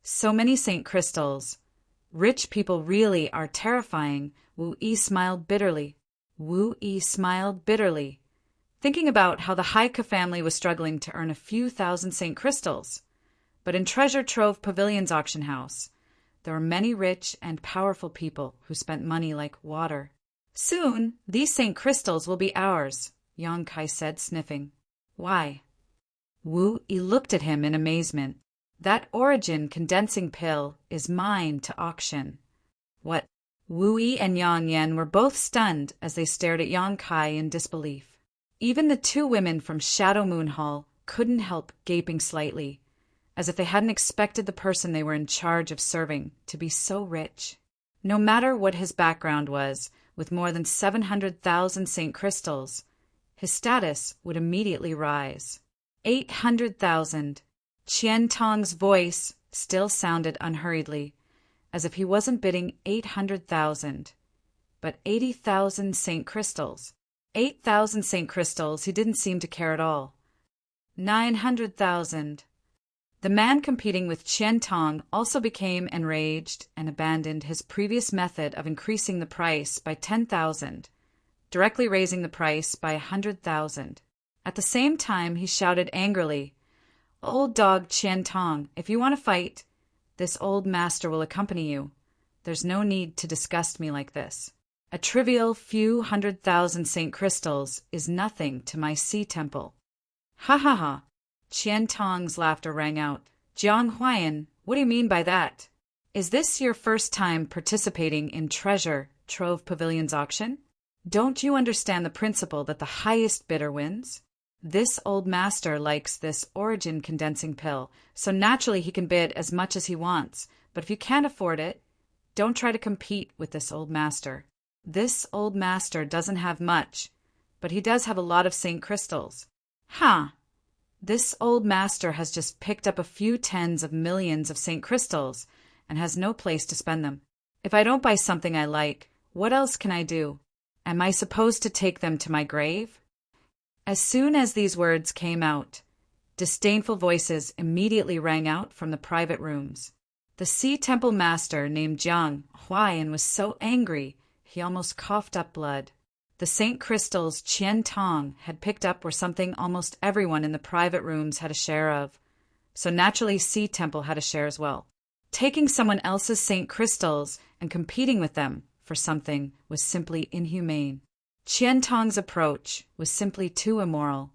So many St. Crystals. Rich people really are terrifying. Wu Yi smiled bitterly. Thinking about how the Haika family was struggling to earn a few thousand St. Crystals. But in Treasure Trove Pavilion's auction house, there were many rich and powerful people who spent money like water. Soon, these St. Crystals will be ours, Yang Kai said, sniffing. Why? Wu Yi looked at him in amazement. That origin condensing pill is mine to auction. What? Wu Yi and Yang Yen were both stunned as they stared at Yang Kai in disbelief. Even the two women from Shadow Moon Hall couldn't help gaping slightly, as if they hadn't expected the person they were in charge of serving to be so rich. No matter what his background was, with more than 700,000 St. Crystals, his status would immediately rise. 800,000. Qian Tong's voice still sounded unhurriedly, as if he wasn't bidding 800,000, but 80,000 St. Crystals. 8,000 St. Crystals he didn't seem to care at all. 900,000. The man competing with Qian Tong also became enraged and abandoned his previous method of increasing the price by 10,000, directly raising the price by 100,000. At the same time, he shouted angrily, "Old dog Qian Tong, if you want to fight, this old master will accompany you. There's no need to disgust me like this. A trivial few 100,000 St. Crystals is nothing to my sea temple." Ha ha ha! Qian Tong's laughter rang out. "Jiang Huayan, what do you mean by that? Is this your first time participating in Treasure Trove Pavilion's auction? Don't you understand the principle that the highest bidder wins? This old master likes this origin condensing pill, so naturally he can bid as much as he wants. But if you can't afford it, don't try to compete with this old master. This old master doesn't have much, but he does have a lot of St. Crystals. Huh! This old master has just picked up a few tens of millions of St. Crystals and has no place to spend them. If I don't buy something I like, what else can I do? Am I supposed to take them to my grave?" As soon as these words came out, disdainful voices immediately rang out from the private rooms. The Sea Temple Master named Jiang Huayan was so angry he almost coughed up blood. The St. Crystals Qian Tong had picked up were something almost everyone in the private rooms had a share of, so naturally Sea Temple had a share as well. Taking someone else's St. Crystals and competing with them for something was simply inhumane. Qian Tong's approach was simply too immoral.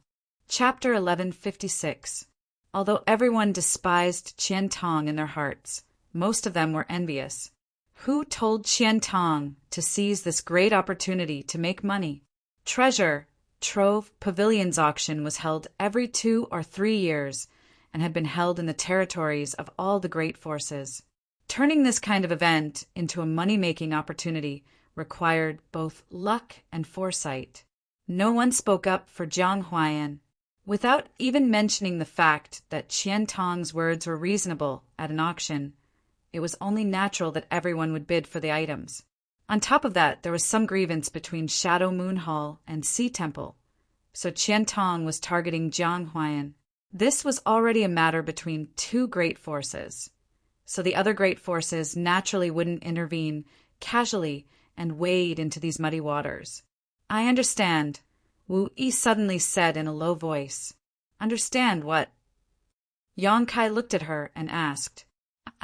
Chapter 1156. Although everyone despised Qian Tong in their hearts, most of them were envious. Who told Qian Tong to seize this great opportunity to make money? Treasure Trove Pavilion's auction was held every 2 or 3 years and had been held in the territories of all the great forces. Turning this kind of event into a money-making opportunity required both luck and foresight. No one spoke up for Jiang Huayan. Without even mentioning the fact that Qian Tong's words were reasonable at an auction, it was only natural that everyone would bid for the items. On top of that, there was some grievance between Shadow Moon Hall and Sea Temple, so Qian Tong was targeting Jiang Huayan. This was already a matter between 2 great forces, so the other great forces naturally wouldn't intervene casually and wade into these muddy waters. "I understand," Wu Yi suddenly said in a low voice. "Understand what?" Yang Kai looked at her and asked,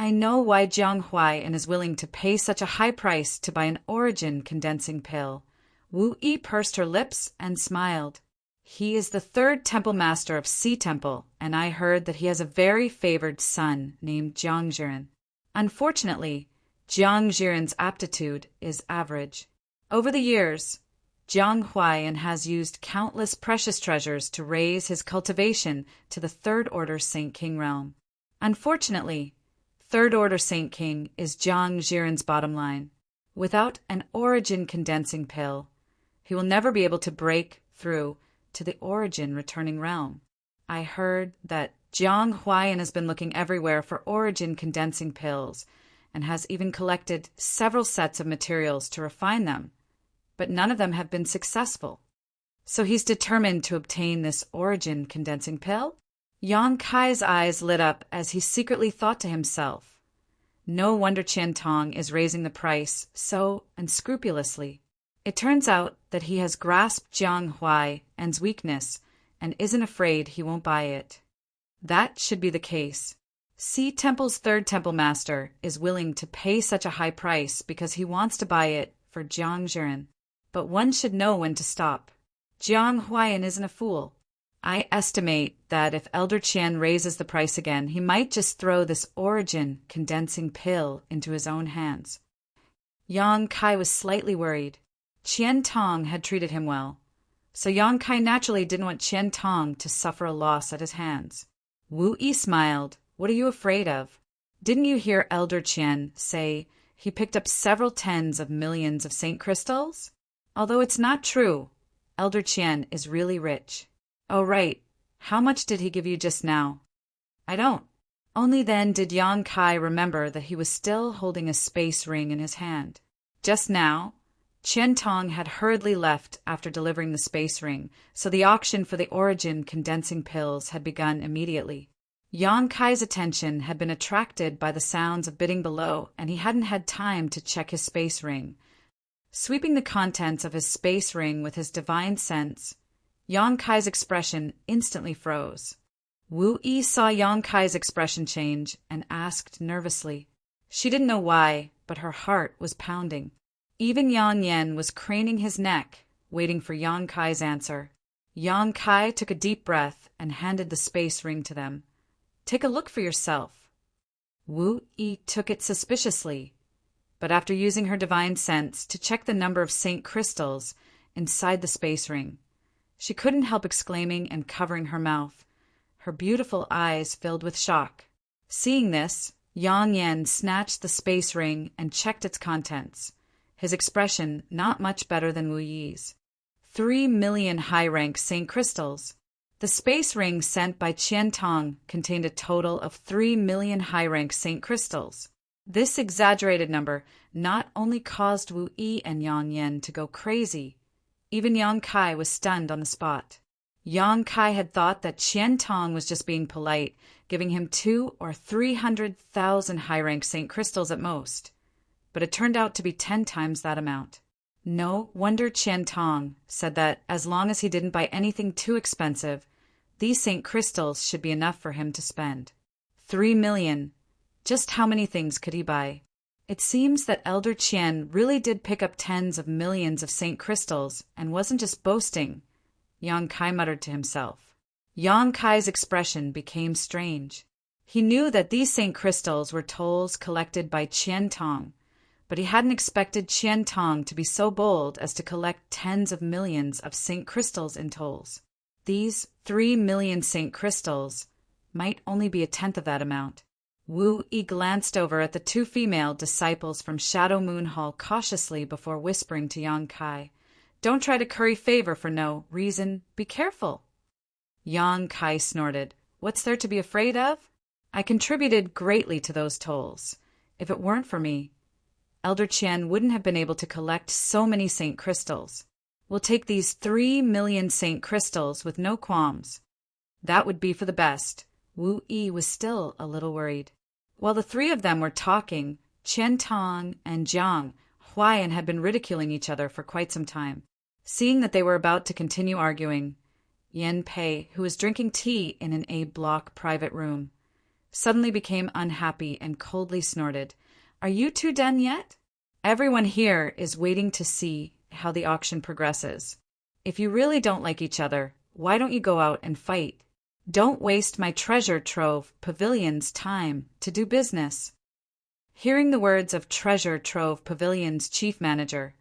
I know why Jiang Huaiyan is willing to pay such a high price to buy an origin condensing pill. Wu Yi pursed her lips and smiled. He is the third temple master of Sea Temple, and I heard that he has a very favored son named Jiang Zhiren. Unfortunately, Jiang Zhiren's aptitude is average. Over the years, Jiang Huaiyan has used countless precious treasures to raise his cultivation to the Third Order Saint King realm. Unfortunately, Third Order Saint King is Jiang Zhiren's bottom line. Without an origin condensing pill, he will never be able to break through to the origin returning realm. I heard that Jiang Huaiyan has been looking everywhere for origin condensing pills and has even collected several sets of materials to refine them, but none of them have been successful. So he's determined to obtain this origin condensing pill? Yang Kai's eyes lit up as he secretly thought to himself, no wonder Qian Tong is raising the price so unscrupulously. It turns out that he has grasped Jiang Huaiyan's weakness and isn't afraid he won't buy it. That should be the case. Sea Temple's third temple master is willing to pay such a high price because he wants to buy it for Jiang Zhiren. But one should know when to stop. Jiang Huaiyan isn't a fool. I estimate that if Elder Qian raises the price again, he might just throw this origin condensing pill into his own hands. Yang Kai was slightly worried. Qian Tong had treated him well, so Yang Kai naturally didn't want Qian Tong to suffer a loss at his hands. Wu Yi smiled. What are you afraid of? Didn't you hear Elder Qian say he picked up several tens of millions of Saint Crystals? Although it's not true, Elder Qian is really rich. Oh, right. How much did he give you just now? I don't. Only then did Yang Kai remember that he was still holding a space ring in his hand. Just now, Qian Tong had hurriedly left after delivering the space ring, so the auction for the origin condensing pills had begun immediately. Yang Kai's attention had been attracted by the sounds of bidding below, and he hadn't had time to check his space ring. Sweeping the contents of his space ring with his divine sense, Yang Kai's expression instantly froze. Wu Yi saw Yang Kai's expression change and asked nervously. She didn't know why, but her heart was pounding. Even Yang Yen was craning his neck, waiting for Yang Kai's answer. Yang Kai took a deep breath and handed the space ring to them. Take a look for yourself. Wu Yi took it suspiciously, but after using her divine sense to check the number of Saint Crystals inside the space ring, she couldn't help exclaiming and covering her mouth. Her beautiful eyes filled with shock. Seeing this, Yang Yen snatched the space ring and checked its contents, his expression not much better than Wu Yi's. 3 million high-rank Saint Crystals. The space ring sent by Qian Tong contained a total of 3 million high-rank Saint Crystals. This exaggerated number not only caused Wu Yi and Yang Yen to go crazy, even Yang Kai was stunned on the spot. Yang Kai had thought that Qian Tong was just being polite, giving him 200,000 or 300,000 high-rank Saint Crystals at most, but it turned out to be 10 times that amount. No wonder Qian Tong said that as long as he didn't buy anything too expensive, these Saint Crystals should be enough for him to spend. 3 million. Just how many things could he buy? It seems that Elder Qian really did pick up tens of millions of Saint Crystals and wasn't just boasting, Yang Kai muttered to himself. Yang Kai's expression became strange. He knew that these Saint Crystals were tolls collected by Qian Tong, but he hadn't expected Qian Tong to be so bold as to collect tens of millions of Saint Crystals in tolls. These 3 million Saint Crystals might only be a tenth of that amount. Wu Yi glanced over at the 2 female disciples from Shadow Moon Hall cautiously before whispering to Yang Kai, "Don't try to curry favor for no reason. Be careful." Yang Kai snorted. "What's there to be afraid of? I contributed greatly to those tolls. If it weren't for me, Elder Qian wouldn't have been able to collect so many Saint Crystals. We'll take these 3 million Saint Crystals with no qualms. That would be for the best." Wu Yi was still a little worried. While the 3 of them were talking, Qian Tong and Jiang Huaiyan had been ridiculing each other for quite some time. Seeing that they were about to continue arguing, Yen Pei, who was drinking tea in an A-block private room, suddenly became unhappy and coldly snorted, "Are you two done yet? Everyone here is waiting to see how the auction progresses. If you really don't like each other, why don't you go out and fight? Don't waste my treasure trove pavilion's time to do business." Hearing the words of Treasure Trove Pavilion's chief manager,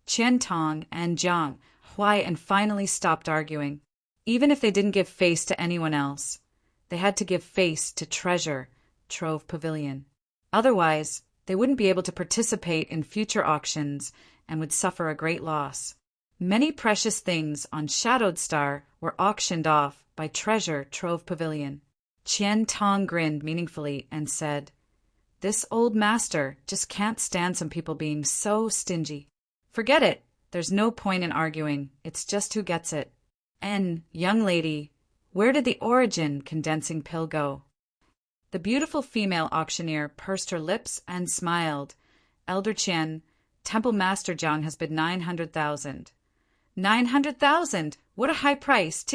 Qian Tong and Jiang Huai finally stopped arguing. Even if they didn't give face to anyone else, they had to give face to Treasure Trove Pavilion. Otherwise, they wouldn't be able to participate in future auctions and would suffer a great loss. Many precious things on Shadowed Star were auctioned off by Treasure Trove Pavilion. Qian Tong grinned meaningfully and said, "This old master just can't stand some people being so stingy. Forget it. There's no point in arguing. It's just who gets it. And, young lady, where did the origin condensing pill go?" The beautiful female auctioneer pursed her lips and smiled. "Elder Qian, Temple Master Jiang has bid 900,000. 900,000! What a high price!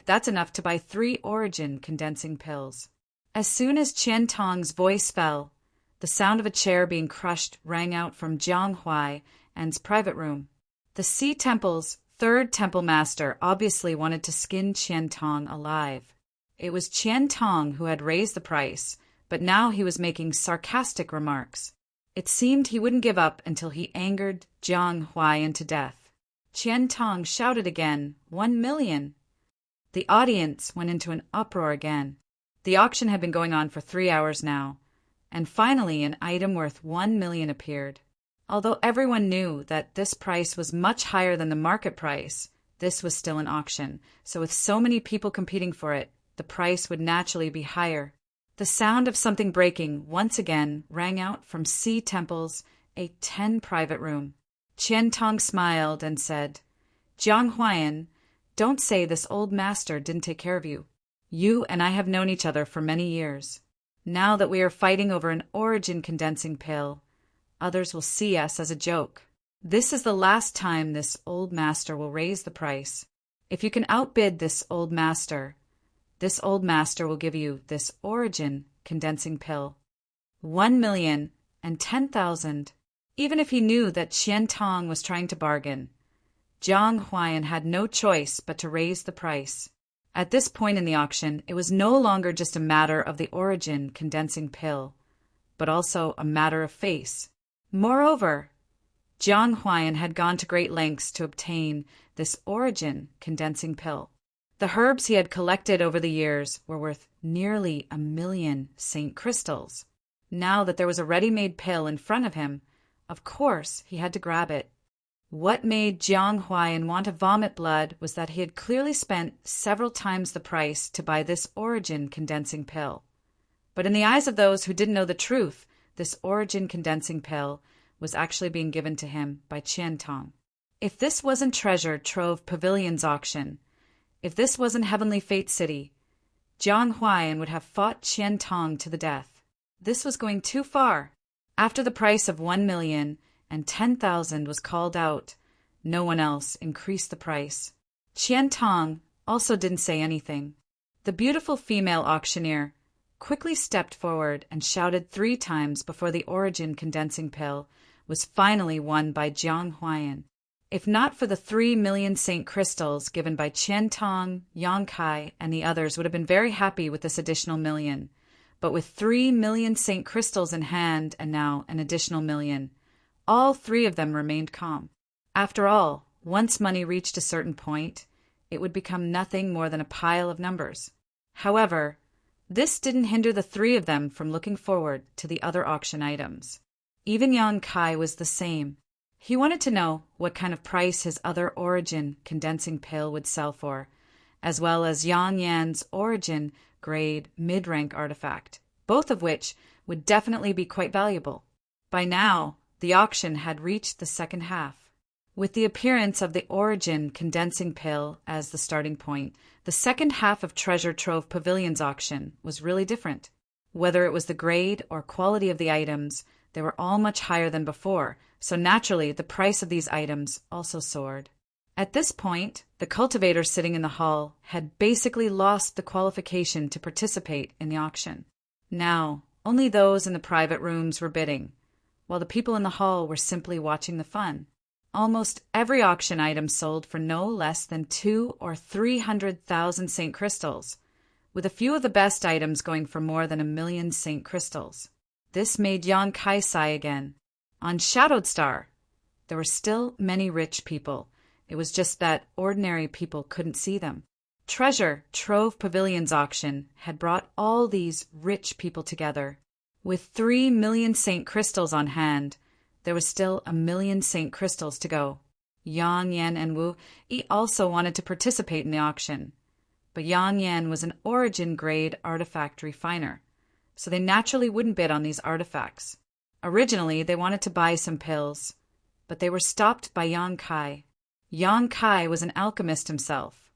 That's enough to buy 3 origin condensing pills." As soon as Qian Tong's voice fell, the sound of a chair being crushed rang out from Jiang Huai's private room. The Sea Temple's 3rd Temple Master obviously wanted to skin Qian Tong alive. It was Qian Tong who had raised the price, but now he was making sarcastic remarks. It seemed he wouldn't give up until he angered Jiang Huai into death. Qian Tong shouted again, 1 million. The audience went into an uproar again. The auction had been going on for 3 hours now, and finally an item worth 1 million appeared. Although everyone knew that this price was much higher than the market price, this was still an auction, so with so many people competing for it, the price would naturally be higher. The sound of something breaking once again rang out from Sea Temple's A10 private room. Qian Tong smiled and said, "Jiang Huaiyan, don't say this old master didn't take care of you. You and I have known each other for many years. Now that we are fighting over an origin condensing pill, others will see us as a joke. This is the last time this old master will raise the price. If you can outbid this old master will give you this origin condensing pill. 1,010,000. Even if he knew that Qian Tong was trying to bargain, Jiang Huaiyan had no choice but to raise the price. At this point in the auction, it was no longer just a matter of the origin condensing pill, but also a matter of face. Moreover, Jiang Huaiyan had gone to great lengths to obtain this origin condensing pill. The herbs he had collected over the years were worth nearly 1 million Saint crystals. Now that there was a ready-made pill in front of him, of course he had to grab it. What made Jiang Huaiyan want to vomit blood was that he had clearly spent several times the price to buy this origin condensing pill. But in the eyes of those who didn't know the truth, this origin condensing pill was actually being given to him by Qian Tong. If this wasn't Treasure Trove Pavilion's auction, if this wasn't Heavenly Fate City, Jiang Huaiyan would have fought Qian Tong to the death. This was going too far. After the price of 1,010,000 was called out, no one else increased the price. Qian Tong also didn't say anything. The beautiful female auctioneer quickly stepped forward and shouted 3 times before the origin condensing pill was finally won by Jiang Huaiyan. If not for the 3 million Saint crystals given by Qian Tong, Yang Kai, and the others would have been very happy with this additional million. But with 3 million Saint crystals in hand and now an additional million, all 3 of them remained calm. After all, once money reached a certain point, it would become nothing more than a pile of numbers. However, this didn't hinder the 3 of them from looking forward to the other auction items. Even Yang Kai was the same. He wanted to know what kind of price his other origin condensing pill would sell for, as well as Yang Yan's origin grade mid-rank artifact, both of which would definitely be quite valuable. By now, the auction had reached the second half. With the appearance of the origin condensing pill as the starting point, the second half of Treasure Trove Pavilion's auction was really different. Whether it was the grade or quality of the items, they were all much higher than before, so naturally the price of these items also soared. At this point, the cultivator sitting in the hall had basically lost the qualification to participate in the auction. Now, only those in the private rooms were bidding, while the people in the hall were simply watching the fun. Almost every auction item sold for no less than 200,000 or 300,000 St. Crystals, with a few of the best items going for more than 1,000,000 St. Crystals. This made Yang Kai sigh again. On Shadowed Star, there were still many rich people. It was just that ordinary people couldn't see them. Treasure Trove Pavilion's auction had brought all these rich people together. With 3,000,000 St. Crystals on hand, there was still 1,000,000 St. Crystals to go. Yang Yan and Wu Yi also wanted to participate in the auction, but Yang Yan was an origin-grade artifact refiner, so they naturally wouldn't bid on these artifacts. Originally, they wanted to buy some pills, but they were stopped by Yang Kai. Yang Kai was an alchemist himself,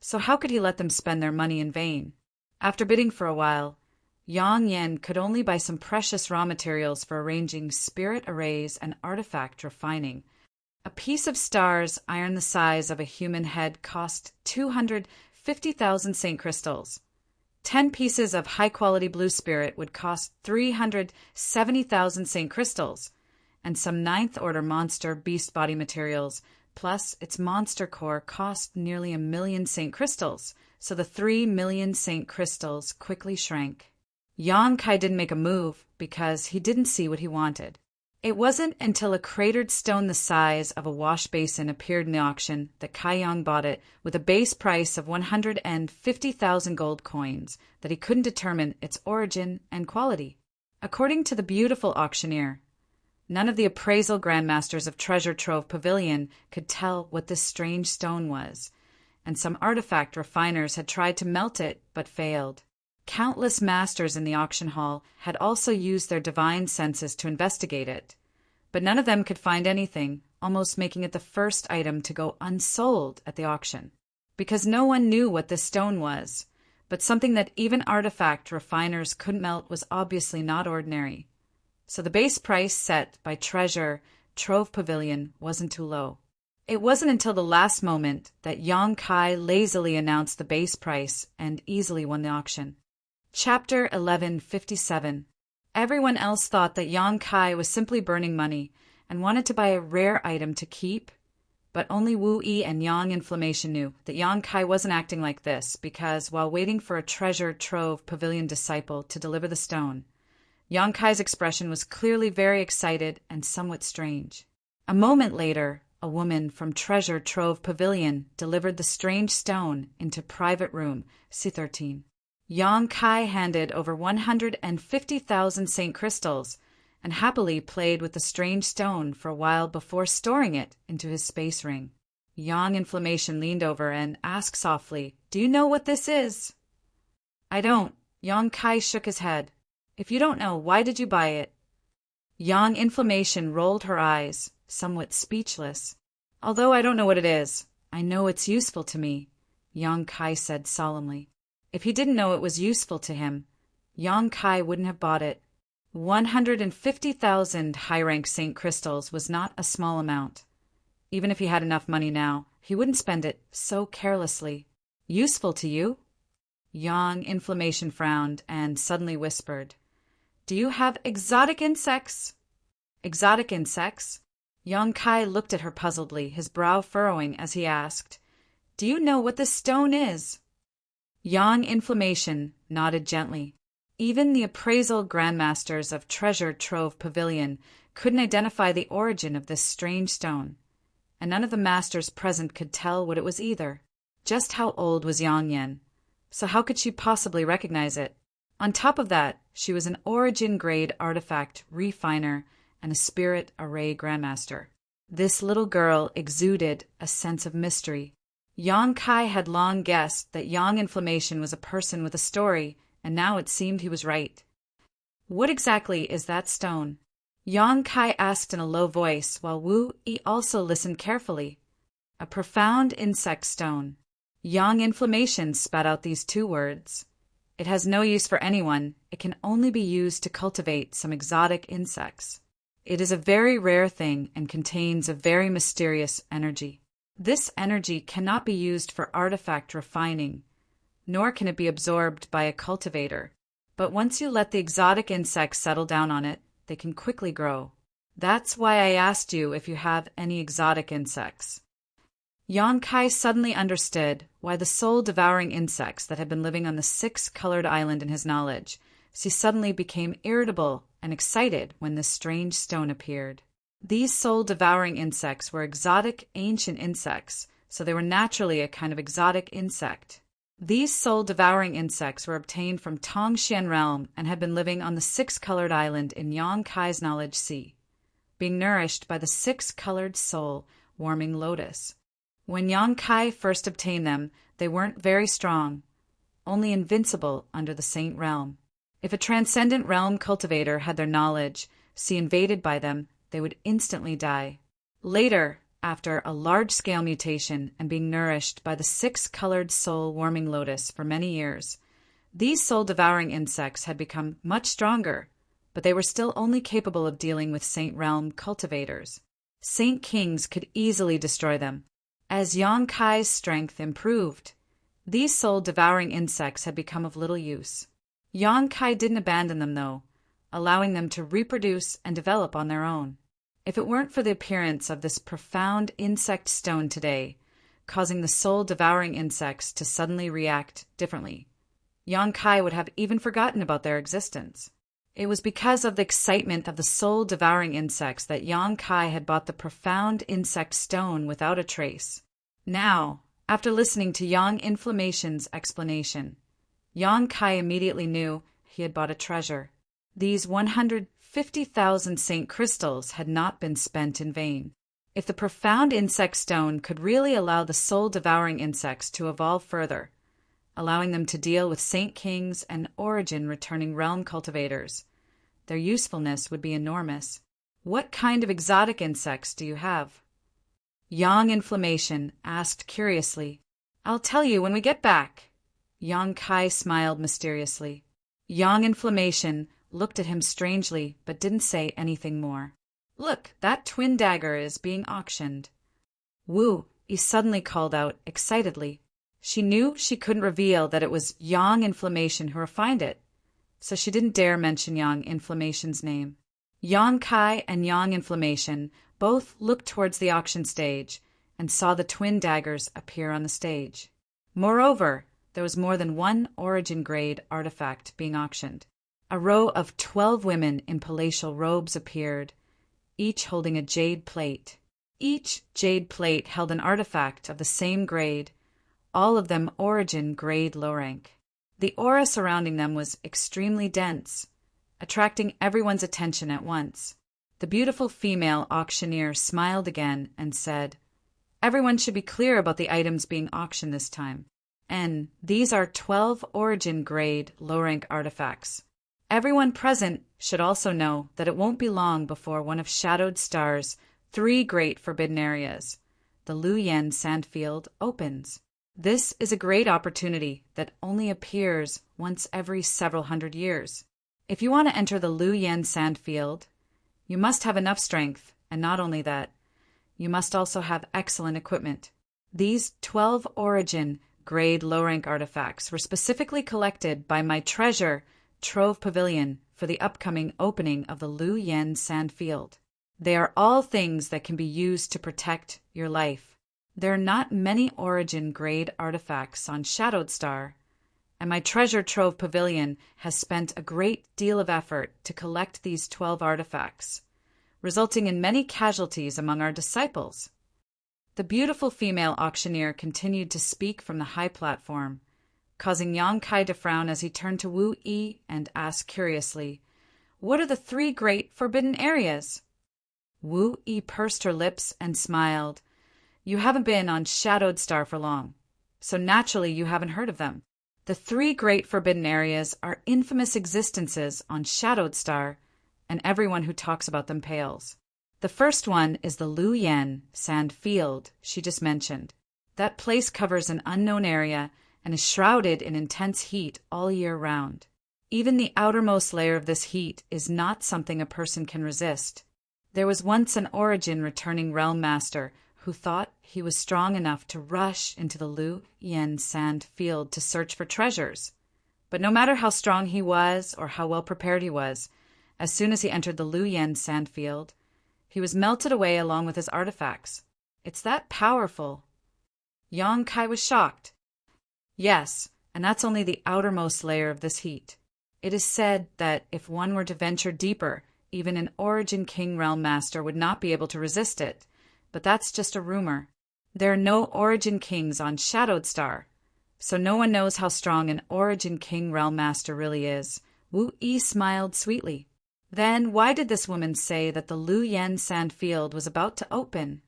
so how could he let them spend their money in vain? After bidding for a while, Yang Yan could only buy some precious raw materials for arranging spirit arrays and artifact refining. A piece of stars iron the size of a human head cost 250,000 St. Crystals. 10 pieces of high-quality blue spirit would cost 370,000 St. Crystals, and some ninth-order monster beast body materials, plus its monster core, cost nearly 1,000,000 St. Crystals, so the 3,000,000 St. Crystals quickly shrank. Yang Kai didn't make a move because he didn't see what he wanted. It wasn't until a cratered stone the size of a wash basin appeared in the auction that Kai Yang bought it with a base price of 150,000 gold coins that he couldn't determine its origin and quality. According to the beautiful auctioneer, none of the appraisal grandmasters of Treasure Trove Pavilion could tell what this strange stone was, and some artifact refiners had tried to melt it but failed. Countless masters in the auction hall had also used their divine senses to investigate it, but none of them could find anything, almost making it the first item to go unsold at the auction. Because no one knew what this stone was, but something that even artifact refiners couldn't melt was obviously not ordinary. So the base price set by Treasure Trove Pavilion wasn't too low. It wasn't until the last moment that Yang Kai lazily announced the base price and easily won the auction. Chapter 1157. Everyone else thought that Yang Kai was simply burning money and wanted to buy a rare item to keep, but only Wu Yi and Yang Inflammation knew that Yang Kai wasn't acting like this because, while waiting for a Treasure Trove Pavilion disciple to deliver the stone, Yang Kai's expression was clearly very excited and somewhat strange. A moment later, a woman from Treasure Trove Pavilion delivered the strange stone into private room C13. Yang Kai handed over 150,000 St. Crystals and happily played with the strange stone for a while before storing it into his space ring. Yang Inflammation leaned over and asked softly, "Do you know what this is?" "I don't." Yang Kai shook his head. "If you don't know, why did you buy it?" Yang Inflammation rolled her eyes, somewhat speechless. "Although I don't know what it is, I know it's useful to me," Yang Kai said solemnly. If he didn't know it was useful to him, Yang Kai wouldn't have bought it. 150,000 high-rank St. Crystals was not a small amount. Even if he had enough money now, he wouldn't spend it so carelessly. "Useful to you?" Yang Inflammation frowned and suddenly whispered, "Do you have exotic insects?" "Exotic insects?" Yang Kai looked at her puzzledly, his brow furrowing as he asked, "Do you know what this stone is?" Yang Inflammation nodded gently. Even the appraisal grandmasters of Treasure Trove Pavilion couldn't identify the origin of this strange stone, and none of the masters present could tell what it was either. Just how old was Yang Yan? So how could she possibly recognize it? On top of that, she was an origin-grade artifact refiner and a spirit array grandmaster. This little girl exuded a sense of mystery. Yang Kai had long guessed that Yang Inflammation was a person with a story, and now it seemed he was right. "What exactly is that stone?" Yang Kai asked in a low voice, while Wu Yi also listened carefully. "A profound insect stone." Yang Inflammation spat out these two words. "It has no use for anyone. It can only be used to cultivate some exotic insects. It is a very rare thing and contains a very mysterious energy." This energy cannot be used for artifact refining, nor can it be absorbed by a cultivator. But once you let the exotic insects settle down on it, they can quickly grow. That's why I asked you if you have any exotic insects. Yang Kai suddenly understood why the soul-devouring insects that had been living on the six-colored island in his knowledge, he suddenly became irritable and excited when this strange stone appeared. These soul-devouring insects were exotic ancient insects, so they were naturally a kind of exotic insect. These soul-devouring insects were obtained from Tongxian realm and had been living on the six-colored island in Yang Kai's knowledge sea, being nourished by the six-colored soul-warming lotus. When Yang Kai first obtained them, they weren't very strong, only invincible under the saint realm. If a transcendent realm cultivator had their knowledge, invaded by them, they would instantly die. Later, after a large-scale mutation and being nourished by the six-colored soul-warming lotus for many years, these soul-devouring insects had become much stronger, but they were still only capable of dealing with saint realm cultivators. Saint kings could easily destroy them. As Yang Kai's strength improved, these soul-devouring insects had become of little use. Yang Kai didn't abandon them, though, allowing them to reproduce and develop on their own. If it weren't for the appearance of this profound insect stone today, causing the soul-devouring insects to suddenly react differently, Yang Kai would have even forgotten about their existence. It was because of the excitement of the soul-devouring insects that Yang Kai had bought the profound insect stone without a trace. Now, after listening to Yang Inflammation's explanation, Yang Kai immediately knew he had bought a treasure. These 150,000 saint crystals had not been spent in vain. If the profound insect stone could really allow the soul-devouring insects to evolve further, allowing them to deal with saint kings and origin-returning realm cultivators, their usefulness would be enormous. What kind of exotic insects do you have? Yang Inflammation asked curiously. I'll tell you when we get back. Yang Kai smiled mysteriously. Yang Inflammation looked at him strangely but didn't say anything more. Look, that twin dagger is being auctioned. Wu Yi suddenly called out excitedly. She knew she couldn't reveal that it was Yang Inflammation who refined it, so she didn't dare mention Yang Inflammation's name. Yang Kai and Yang Inflammation both looked towards the auction stage and saw the twin daggers appear on the stage. Moreover, there was more than one origin-grade artifact being auctioned. A row of 12 women in palatial robes appeared, each holding a jade plate. Each jade plate held an artifact of the same grade, all of them origin grade low rank. The aura surrounding them was extremely dense, attracting everyone's attention at once. The beautiful female auctioneer smiled again and said, Everyone should be clear about the items being auctioned this time. And these are 12 origin grade low rank artifacts. Everyone present should also know that it won't be long before one of Shadowed Star's 3 great forbidden areas, the Luyen Sandfield, opens. This is a great opportunity that only appears once every several hundred years. If you want to enter the Luyen Sandfield, you must have enough strength, and not only that, you must also have excellent equipment. These 12 origin grade low-rank artifacts were specifically collected by my treasure trove pavilion for the upcoming opening of the Luyen Sandfield. They are all things that can be used to protect your life. There are not many origin grade artifacts on Shadowed Star, and my treasure trove pavilion has spent a great deal of effort to collect these 12 artifacts, resulting in many casualties among our disciples. The beautiful female auctioneer continued to speak from the high platform, causing Yang Kai to frown as he turned to Wu Yi and asked curiously, What are the 3 great forbidden areas? Wu Yi pursed her lips and smiled. You haven't been on Shadowed Star for long, so naturally you haven't heard of them. The 3 great forbidden areas are infamous existences on Shadowed Star, and everyone who talks about them pales. The first one is the Luyen Sand Field she just mentioned. That place covers an unknown area and is shrouded in intense heat all year round. Even the outermost layer of this heat is not something a person can resist. There was once an origin returning realm master who thought he was strong enough to rush into the Lu Yen sand field to search for treasures. But no matter how strong he was or how well prepared he was, as soon as he entered the Lu Yen sand field, he was melted away along with his artifacts. It's that powerful. Yang Kai was shocked. Yes, and that's only the outermost layer of this heat. It is said that if one were to venture deeper, even an Origin King Realm Master would not be able to resist it. But that's just a rumor. There are no Origin Kings on Shadowed Star, so no one knows how strong an Origin King Realm Master really is. Wu Yi smiled sweetly. Then why did this woman say that the Lu Yen sand field was about to open?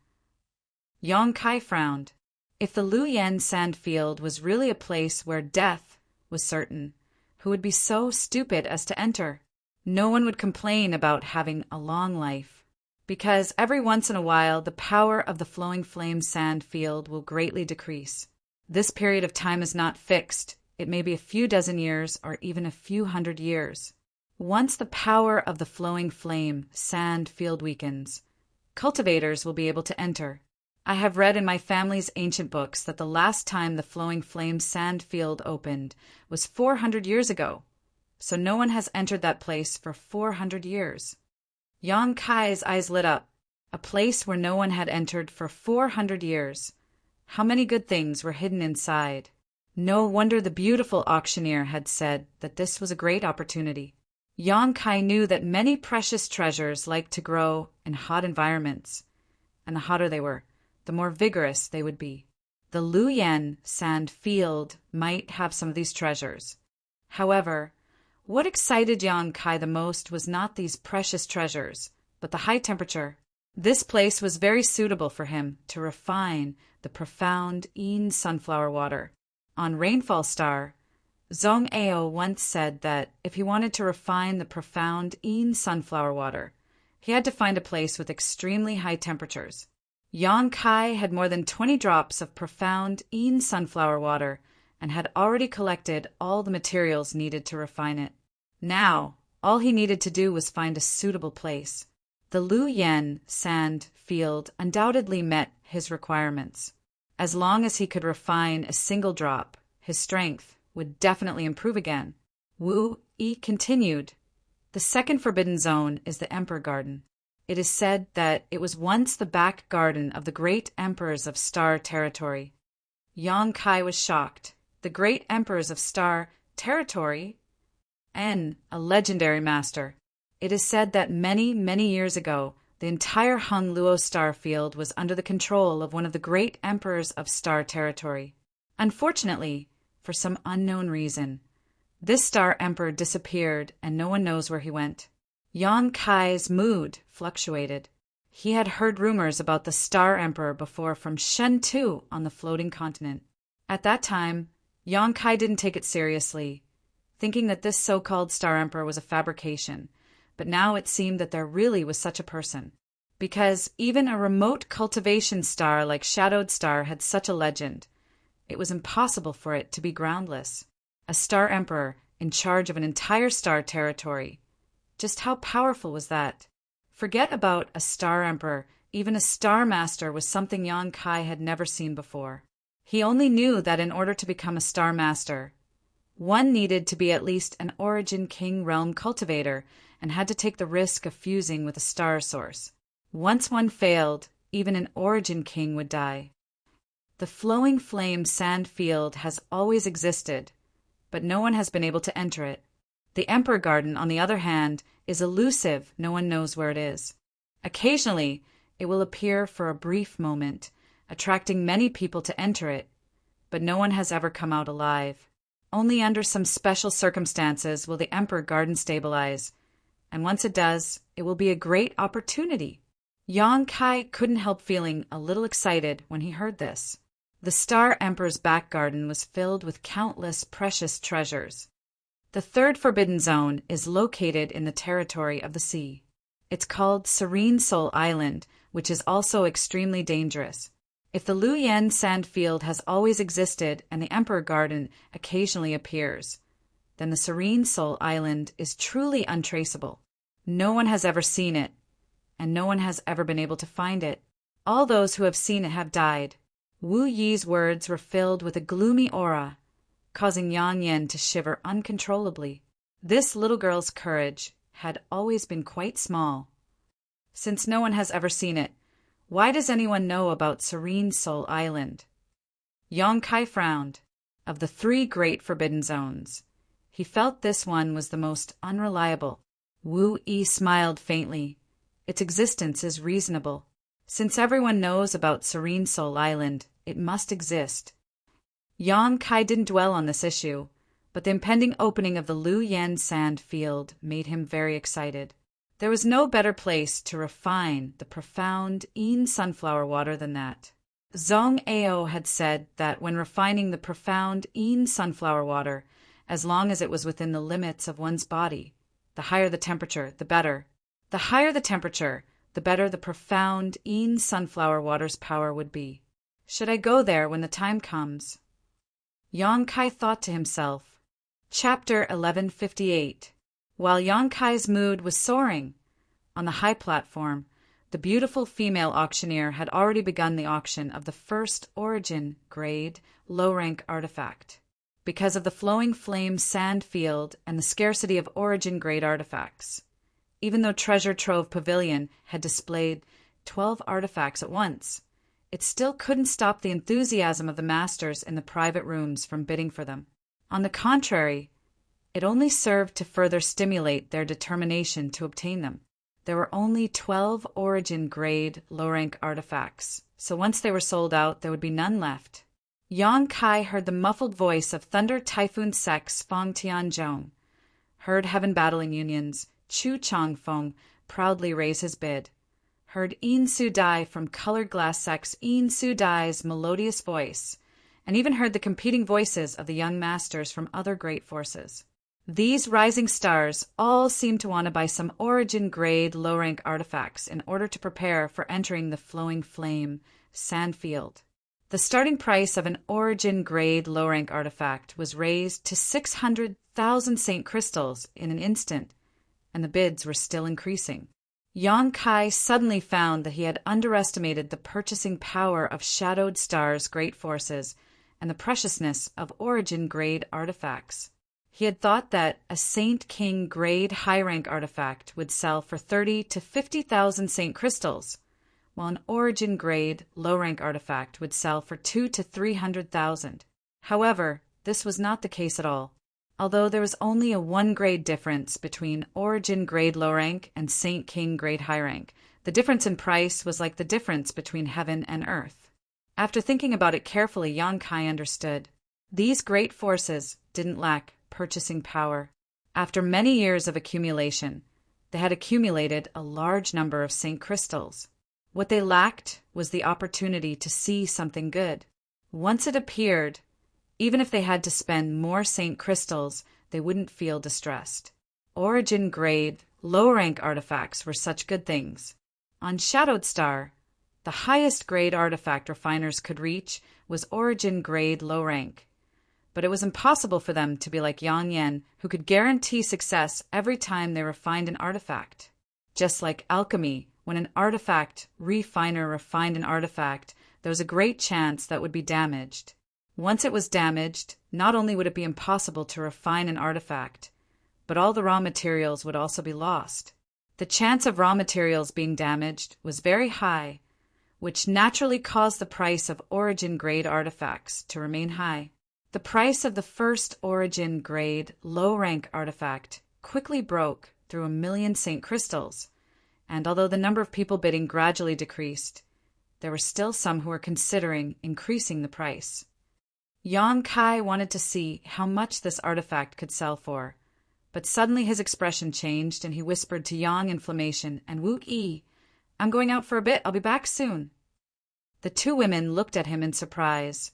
Yang Kai frowned. If the Lu Yen sand field was really a place where death was certain, who would be so stupid as to enter? No one would complain about having a long life, because every once in a while the power of the flowing flame sand field will greatly decrease. This period of time is not fixed. It may be a few dozen years or even a few hundred years. Once the power of the flowing flame sand field weakens, cultivators will be able to enter. I have read in my family's ancient books that the last time the flowing flame sand field opened was 400 years ago, so no one has entered that place for 400 years. Yang Kai's eyes lit up. A place where no one had entered for 400 years. How many good things were hidden inside. No wonder the beautiful auctioneer had said that this was a great opportunity. Yang Kai knew that many precious treasures like to grow in hot environments, and the hotter they were, the more vigorous they would be. The Lu Yen sand field might have some of these treasures. However, what excited Yang Kai the most was not these precious treasures, but the high temperature. This place was very suitable for him to refine the profound Yin sunflower water. On Rainfall Star, Zhong Ao once said that if he wanted to refine the profound Yin sunflower water, he had to find a place with extremely high temperatures. Yang Kai had more than 20 drops of profound Yin sunflower water and had already collected all the materials needed to refine it. Now, all he needed to do was find a suitable place. The Lu Yen sand field undoubtedly met his requirements. As long as he could refine a single drop, his strength would definitely improve again. Wu Yi continued. The second forbidden zone is the Emperor Garden. It is said that it was once the back garden of the great emperors of Star Territory. Yang Kai was shocked. The great emperors of Star Territory? A legendary master. It is said that many, many years ago, the entire Hung Luo star field was under the control of one of the great emperors of Star Territory. Unfortunately, for some unknown reason, this star emperor disappeared and no one knows where he went. Yang Kai's mood fluctuated. He had heard rumors about the star emperor before from Shen Tu on the floating continent. At that time, Yang Kai didn't take it seriously, thinking that this so-called star emperor was a fabrication, but now it seemed that there really was such a person. Because even a remote cultivation star like Shadowed Star had such a legend, it was impossible for it to be groundless. A star emperor in charge of an entire star territory. Just how powerful was that? Forget about a star emperor, even a star master was something Yang Kai had never seen before. He only knew that in order to become a star master, one needed to be at least an Origin King Realm cultivator and had to take the risk of fusing with a star source. Once one failed, even an Origin King would die. The flowing flame sand field has always existed, but no one has been able to enter it. The Emperor Garden, on the other hand, is elusive. No one knows where it is. Occasionally, it will appear for a brief moment, attracting many people to enter it, but no one has ever come out alive. Only under some special circumstances will the Emperor Garden stabilize, and once it does, it will be a great opportunity. Yang Kai couldn't help feeling a little excited when he heard this. The Star Emperor's back garden was filled with countless precious treasures. The third forbidden zone is located in the territory of the sea. It's called Serene Soul Island, which is also extremely dangerous. If the Lu Yen sand field has always existed and the Emperor Garden occasionally appears, then the Serene Soul Island is truly untraceable. No one has ever seen it, and no one has ever been able to find it. All those who have seen it have died. Wu Yi's words were filled with a gloomy aura, causing Yang Yan to shiver uncontrollably. This little girl's courage had always been quite small. Since no one has ever seen it, why does anyone know about Serene Soul Island? Yang Kai frowned. Of the 3 great forbidden zones, he felt this one was the most unreliable. Wu Yi smiled faintly. Its existence is reasonable. Since everyone knows about Serene Soul Island, it must exist. Yang Kai didn't dwell on this issue, but the impending opening of the Lu Yan sand field made him very excited. There was no better place to refine the profound Yin sunflower water than that. Zhong Ao had said that when refining the profound Yin sunflower water, as long as it was within the limits of one's body, the higher the temperature, the better. The higher the temperature, the better the profound Yin sunflower water's power would be. Should I go there when the time comes? Yang Kai thought to himself. Chapter 1158. While Yang Kai's mood was soaring, on the high platform, the beautiful female auctioneer had already begun the auction of the first origin grade low-rank artifact. Because of the flowing flame sand field and the scarcity of origin grade artifacts, even though Treasure Trove Pavilion had displayed 12 artifacts at once, it still couldn't stop the enthusiasm of the masters in the private rooms from bidding for them. On the contrary, it only served to further stimulate their determination to obtain them. There were only 12 origin grade low-rank artifacts, so once they were sold out, there would be none left. Yang Kai heard the muffled voice of Thunder Typhoon Sex Fong Tianzhong, heard Heaven Battling Union's Chu Changfeng proudly raise his bid, heard Yin Su Dai from Colored Glass Sex Yin Su Dai's melodious voice, and even heard the competing voices of the young masters from other great forces. These rising stars all seemed to want to buy some origin-grade low-rank artifacts in order to prepare for entering the Flowing Flame sand field. The starting price of an origin-grade low-rank artifact was raised to 600,000 Saint Crystals in an instant, and the bids were still increasing. Yang Kai suddenly found that he had underestimated the purchasing power of Shadowed Star's great forces and the preciousness of origin-grade artifacts. He had thought that a Saint King grade high-rank artifact would sell for 30 to 50,000 Saint Crystals, while an origin grade low-rank artifact would sell for 2 to 300,000. However, this was not the case at all. Although there was only a 1 grade difference between origin grade low-rank and Saint King grade high-rank, the difference in price was like the difference between heaven and earth. After thinking about it carefully, Yang Kai understood. These great forces didn't lack purchasing power. After many years of accumulation, they had accumulated a large number of Saint Crystals. What they lacked was the opportunity to see something good. Once it appeared, even if they had to spend more Saint Crystals, they wouldn't feel distressed. Origin grade, low-rank artifacts were such good things. On Shadowed Star, the highest grade artifact refiners could reach was origin grade low-rank. But it was impossible for them to be like Yang Yan, who could guarantee success every time they refined an artifact. Just like alchemy, when an artifact refiner refined an artifact, there was a great chance that would be damaged. Once it was damaged, not only would it be impossible to refine an artifact, but all the raw materials would also be lost. The chance of raw materials being damaged was very high, which naturally caused the price of origin-grade artifacts to remain high. The price of the first origin-grade low-rank artifact quickly broke through 1 million Saint Crystals, and although the number of people bidding gradually decreased, there were still some who were considering increasing the price. Yang Kai wanted to see how much this artifact could sell for, but suddenly his expression changed and he whispered to Yang Inflammation and Wu Yi, "I'm going out for a bit, I'll be back soon." The 2 women looked at him in surprise,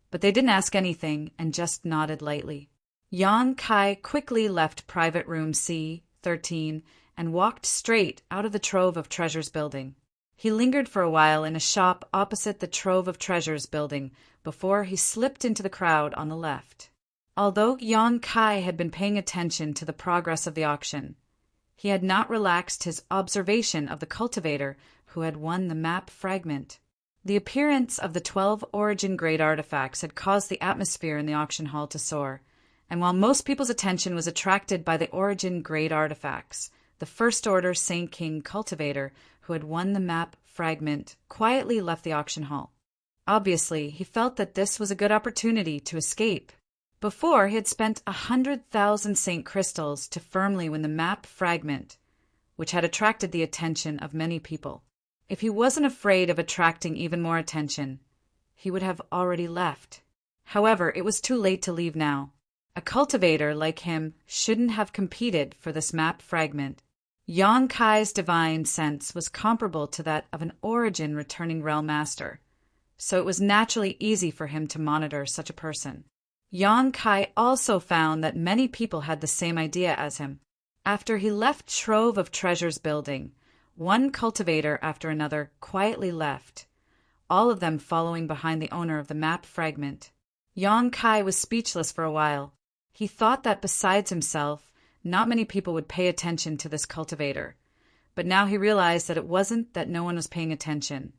but they didn't ask anything and just nodded lightly. Yang Kai quickly left Private Room C-13 and walked straight out of the Trove of Treasures building. He lingered for a while in a shop opposite the Trove of Treasures building before he slipped into the crowd on the left. Although Yang Kai had been paying attention to the progress of the auction, He had not relaxed his observation of the cultivator who had won the map fragment. The appearance of the 12 origin-grade artifacts had caused the atmosphere in the auction hall to soar, and while most people's attention was attracted by the origin-grade artifacts, the First Order Saint King cultivator who had won the map fragment quietly left the auction hall. Obviously, he felt that this was a good opportunity to escape. Before, he had spent 100,000 Saint crystals to firmly win the map fragment, which had attracted the attention of many people. If he wasn't afraid of attracting even more attention, he would have already left. However, it was too late to leave now. A cultivator like him shouldn't have competed for this map fragment. Yang Kai's divine sense was comparable to that of an origin returning realm master, so it was naturally easy for him to monitor such a person. Yang Kai also found that many people had the same idea as him. After he left Trove of Treasures building, one cultivator after another quietly left, all of them following behind the owner of the map fragment. Yang Kai was speechless for a while. He thought that besides himself, not many people would pay attention to this cultivator. But now he realized that it wasn't that no one was paying attention,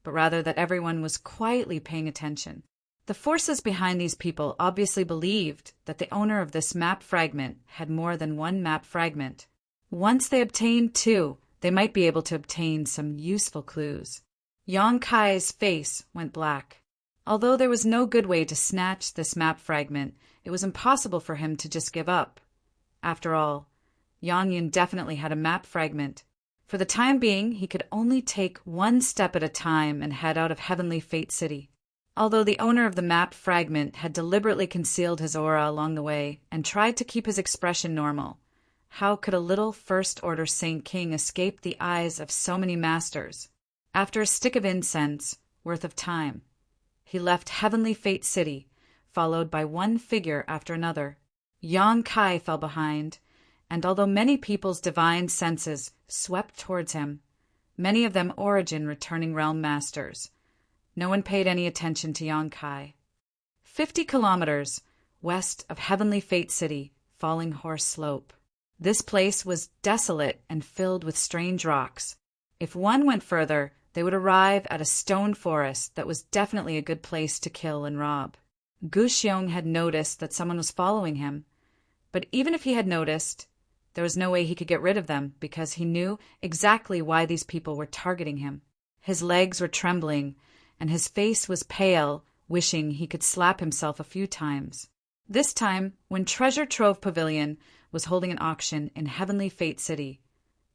but rather that everyone was quietly paying attention. The forces behind these people obviously believed that the owner of this map fragment had more than one map fragment. Once they obtained two, they might be able to obtain some useful clues. Yang Kai's face went black. Although there was no good way to snatch this map fragment, it was impossible for him to just give up. After all, Yang Yun definitely had a map fragment. For the time being, he could only take one step at a time and head out of Heavenly Fate City. Although the owner of the map fragment had deliberately concealed his aura along the way and tried to keep his expression normal, how could a little First Order Saint King escape the eyes of so many masters? After a stick of incense worth of time, he left Heavenly Fate City, followed by one figure after another. Yang Kai fell behind, and although many people's divine senses swept towards him, many of them origin returning realm masters, no one paid any attention to Yang Kai. 50 kilometers west of Heavenly Fate City, Falling Horse Slope. This place was desolate and filled with strange rocks. If one went further, they would arrive at a stone forest that was definitely a good place to kill and rob. Gu Xiong had noticed that someone was following him, but even if he had noticed, there was no way he could get rid of them because he knew exactly why these people were targeting him. His legs were trembling, and his face was pale, wishing he could slap himself a few times. This time, when Treasure Trove Pavilion was holding an auction in Heavenly Fate City,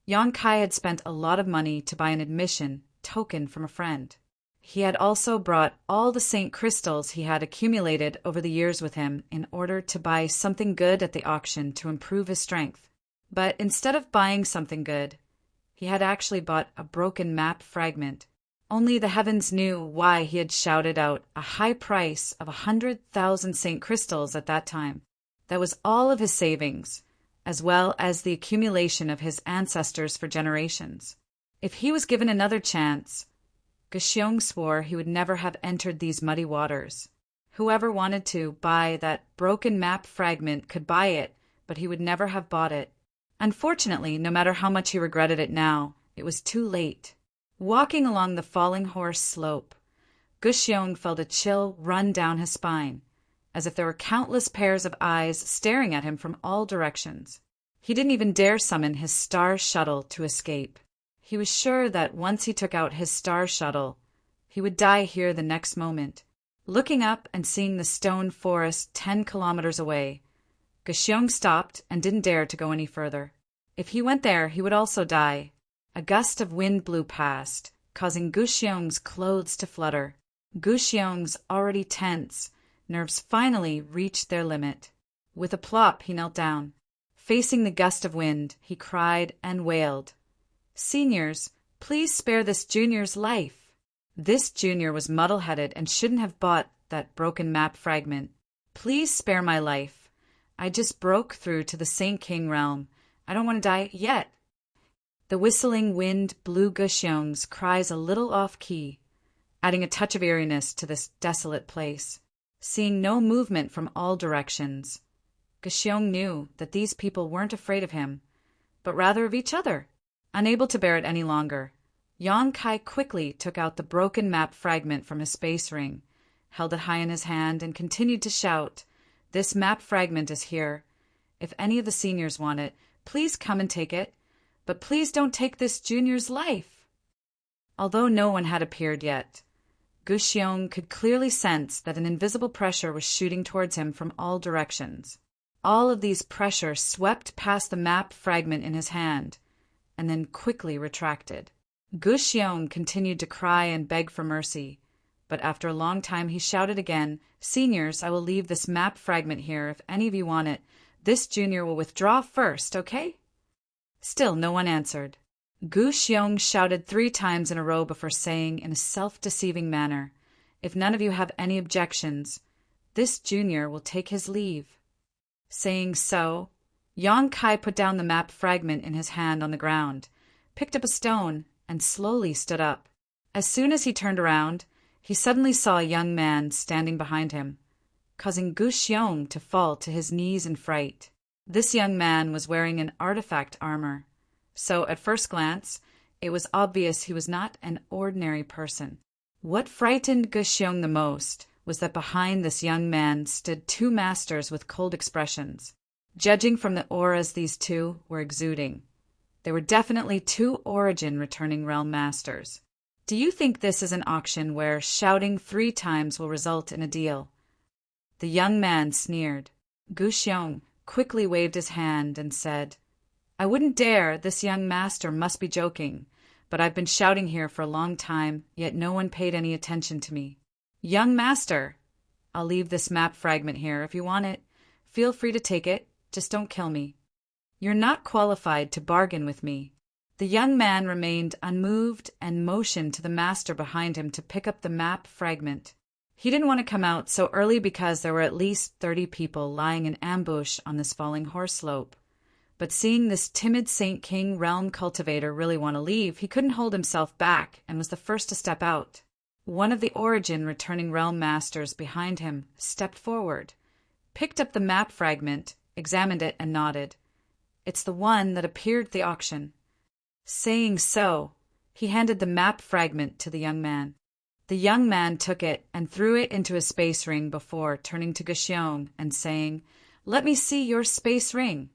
Yang Kai had spent a lot of money to buy an admission token from a friend. He had also brought all the Saint crystals he had accumulated over the years with him in order to buy something good at the auction to improve his strength. But instead of buying something good, he had actually bought a broken map fragment. Only the heavens knew why he had shouted out a high price of 100,000 Saint crystals at that time. That was all of his savings, as well as the accumulation of his ancestors for generations. If he was given another chance, Xiong swore he would never have entered these muddy waters. Whoever wanted to buy that broken map fragment could buy it, but he would never have bought it. Unfortunately, no matter how much he regretted it now, it was too late. Walking along the Falling Horse Slope, Gu Xiong felt a chill run down his spine, as if there were countless pairs of eyes staring at him from all directions. He didn't even dare summon his star shuttle to escape. He was sure that once he took out his star shuttle, he would die here the next moment. Looking up and seeing the stone forest 10 kilometers away, Gu Xiong stopped and didn't dare to go any further. If he went there, he would also die. A gust of wind blew past, causing Gu Xiong's clothes to flutter. Gu Xiong's already tense nerves finally reached their limit. With a plop, he knelt down. Facing the gust of wind, he cried and wailed, "Seniors, please spare this junior's life." This junior was muddle-headed and shouldn't have bought that broken map fragment. "Please spare my life. I just broke through to the Saint King realm. I don't want to die yet." The whistling wind blew Gu Xiong's cries a little off-key, adding a touch of eeriness to this desolate place. Seeing no movement from all directions, Gu Xiong knew that these people weren't afraid of him, but rather of each other. Unable to bear it any longer, Yang Kai quickly took out the broken map fragment from his space ring, held it high in his hand, and continued to shout, "This map fragment is here. If any of the seniors want it, please come and take it, but please don't take this junior's life." Although no one had appeared yet, Gu Xiong could clearly sense that an invisible pressure was shooting towards him from all directions. All of these pressures swept past the map fragment in his hand, and then quickly retracted. Gu Xiong continued to cry and beg for mercy, but after a long time he shouted again, "Seniors, I will leave this map fragment here if any of you want it. This junior will withdraw first, okay?" Still no one answered. Gu Xiong shouted 3 times in a row before saying in a self-deceiving manner, "If none of you have any objections, this junior will take his leave." Saying so, Yang Kai put down the map fragment in his hand on the ground, picked up a stone, and slowly stood up. As soon as he turned around, he suddenly saw a young man standing behind him, causing Gu Xiong to fall to his knees in fright. This young man was wearing an artifact armor, so at first glance, it was obvious he was not an ordinary person. What frightened Gu Xiong the most was that behind this young man stood 2 masters with cold expressions. Judging from the auras these 2 were exuding, they were definitely 2 Origin returning realm masters. Do you think this is an auction where shouting 3 times will result in a deal? The young man sneered. Gu Xiong quickly waved his hand and said, "I wouldn't dare, this young master must be joking, but I've been shouting here for a long time, yet no one paid any attention to me. Young master, I'll leave this map fragment here. If you want it, feel free to take it, just don't kill me. You're not qualified to bargain with me." The young man remained unmoved and motioned to the master behind him to pick up the map fragment. He didn't want to come out so early because there were at least 30 people lying in ambush on this falling horse slope. But seeing this timid Saint King realm cultivator really want to leave, he couldn't hold himself back and was the first to step out. One of the Origin returning realm masters behind him stepped forward, picked up the map fragment, examined it, and nodded. "It's the one that appeared at the auction." Saying so, he handed the map fragment to the young man. The young man took it and threw it into his space ring before turning to Gu Xiong and saying, "Let me see your space ring."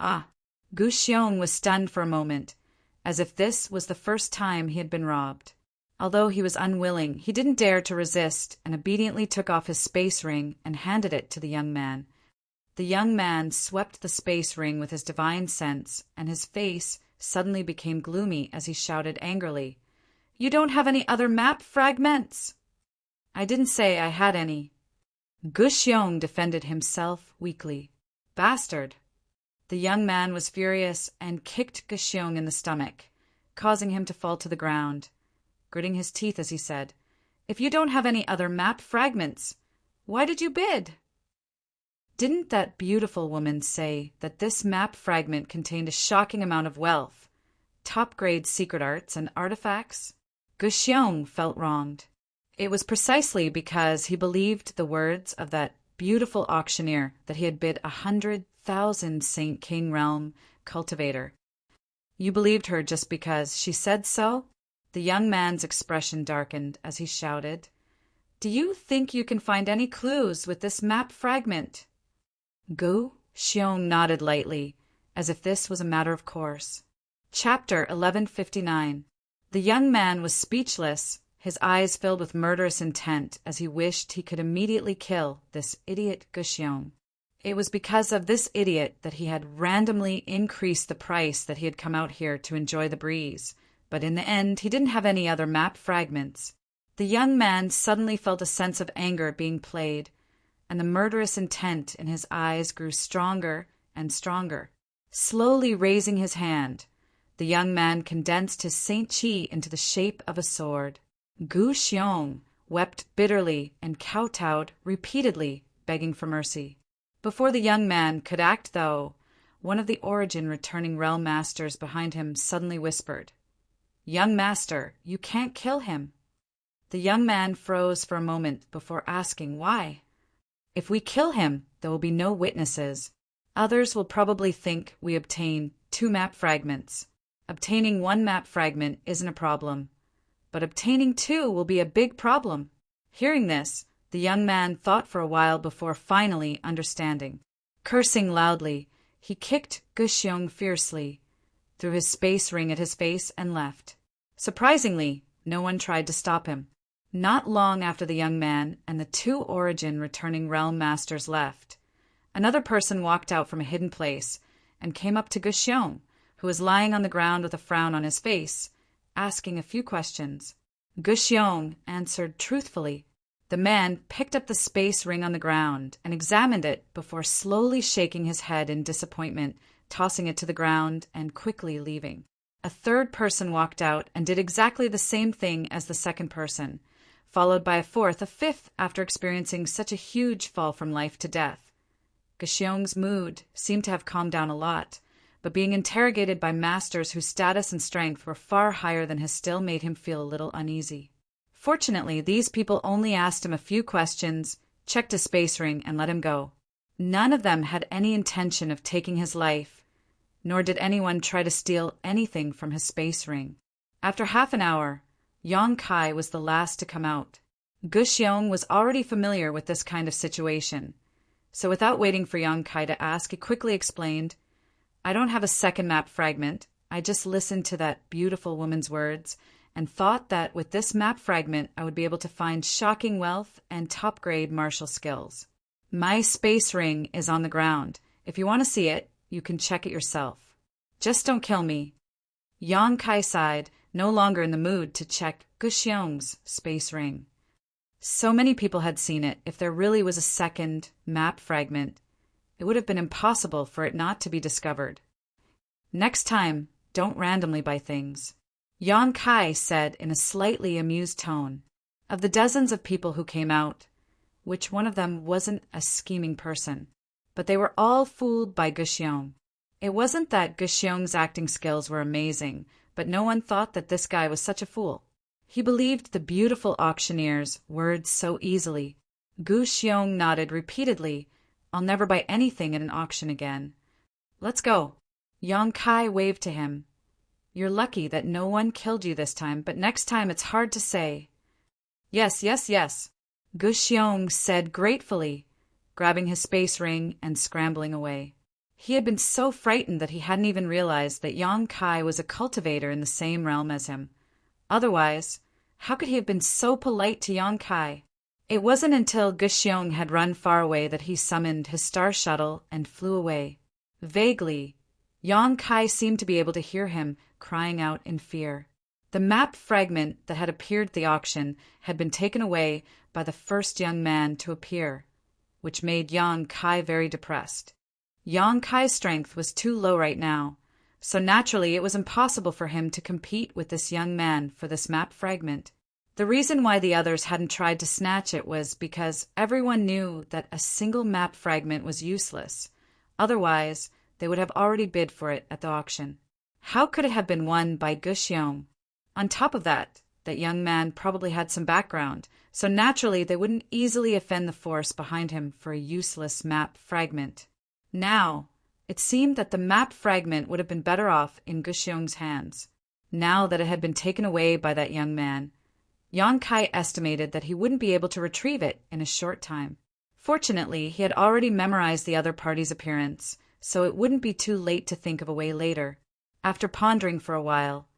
Ah! Gu Xiong was stunned for a moment, as if this was the first time he had been robbed. Although he was unwilling, he didn't dare to resist and obediently took off his space ring and handed it to the young man. The young man swept the space ring with his divine sense, and his face suddenly became gloomy as he shouted angrily, "You don't have any other map fragments!" "I didn't say I had any." Gu Xiong defended himself weakly. "Bastard!" The young man was furious and kicked Gu Xiong in the stomach, causing him to fall to the ground, gritting his teeth as he said, "If you don't have any other map fragments, why did you bid?" Didn't that beautiful woman say that this map fragment contained a shocking amount of wealth, top-grade secret arts, and artifacts? Gu Xiong felt wronged. It was precisely because he believed the words of that beautiful auctioneer that he had bid 100,000 Saint King realm cultivator. You believed her just because she said so? The young man's expression darkened as he shouted, "Do you think you can find any clues with this map fragment?" Gu Xiong nodded lightly, as if this was a matter of course. Chapter 1159. The young man was speechless, his eyes filled with murderous intent as he wished he could immediately kill this idiot Gu Xiong. It was because of this idiot that he had randomly increased the price that he had come out here to enjoy the breeze, but in the end he didn't have any other map fragments. The young man suddenly felt a sense of anger being played, and the murderous intent in his eyes grew stronger and stronger. Slowly raising his hand, the young man condensed his Saint Chi into the shape of a sword. Gu Xiong wept bitterly and kowtowed repeatedly, begging for mercy. Before the young man could act, though, one of the Origin returning realm masters behind him suddenly whispered, "Young master, you can't kill him." The young man froze for a moment before asking why. "If we kill him, there will be no witnesses. Others will probably think we obtained 2 map fragments. Obtaining 1 map fragment isn't a problem, but obtaining 2 will be a big problem. Hearing this, the young man thought for a while before finally understanding. Cursing loudly, he kicked Guxiong fiercely, threw his space ring at his face, and left. Surprisingly, no one tried to stop him. Not long after the young man and the 2 Origin returning realm masters left, another person walked out from a hidden place and came up to Guxiong, who was lying on the ground with a frown on his face, asking a few questions. Guxiong answered truthfully. The man picked up the space ring on the ground and examined it before slowly shaking his head in disappointment, tossing it to the ground and quickly leaving. A third person walked out and did exactly the same thing as the second person, followed by a fourth, a fifth after experiencing such a huge fall from life to death. Guxiong's mood seemed to have calmed down a lot, but being interrogated by masters whose status and strength were far higher than his still made him feel a little uneasy. Fortunately, these people only asked him a few questions, checked his space ring, and let him go. None of them had any intention of taking his life, nor did anyone try to steal anything from his space ring. After half an hour, Yang Kai was the last to come out. Guxiong was already familiar with this kind of situation, so without waiting for Yang Kai to ask, he quickly explained, "I don't have a second map fragment. I just listened to that beautiful woman's words and thought that with this map fragment I would be able to find shocking wealth and top-grade martial skills. My space ring is on the ground. If you want to see it, you can check it yourself. Just don't kill me." Yang Kai sighed, no longer in the mood to check Guxiong's space ring. So many people had seen it. If there really was a second map fragment, it would have been impossible for it not to be discovered. "Next time, don't randomly buy things," Yang Kai said in a slightly amused tone. Of the dozens of people who came out, which one of them wasn't a scheming person? But they were all fooled by Guxiong. It wasn't that Guxiong's acting skills were amazing, but no one thought that this guy was such a fool. He believed the beautiful auctioneer's words so easily. Guxiong nodded repeatedly. "I'll never buy anything at an auction again. Let's go." Yang Kai waved to him. "You're lucky that no one killed you this time, but next time it's hard to say." "Yes, yes, yes," Guxiong said gratefully, grabbing his space ring and scrambling away. He had been so frightened that he hadn't even realized that Yang Kai was a cultivator in the same realm as him. Otherwise, how could he have been so polite to Yang Kai? It wasn't until Guxiong had run far away that he summoned his star shuttle and flew away. Vaguely, Yang Kai seemed to be able to hear him crying out in fear. The map fragment that had appeared at the auction had been taken away by the first young man to appear, which made Yang Kai very depressed. Yang Kai's strength was too low right now, so naturally it was impossible for him to compete with this young man for this map fragment. The reason why the others hadn't tried to snatch it was because everyone knew that a single map fragment was useless. Otherwise, they would have already bid for it at the auction. How could it have been won by Guxiong? On top of that young man probably had some background, so naturally they wouldn't easily offend the force behind him for a useless map fragment. Now, it seemed that the map fragment would have been better off in Guxiong's hands. Now that it had been taken away by that young man, Yang Kai estimated that he wouldn't be able to retrieve it in a short time. Fortunately, he had already memorized the other party's appearance, so it wouldn't be too late to think of a way later. After pondering for a while,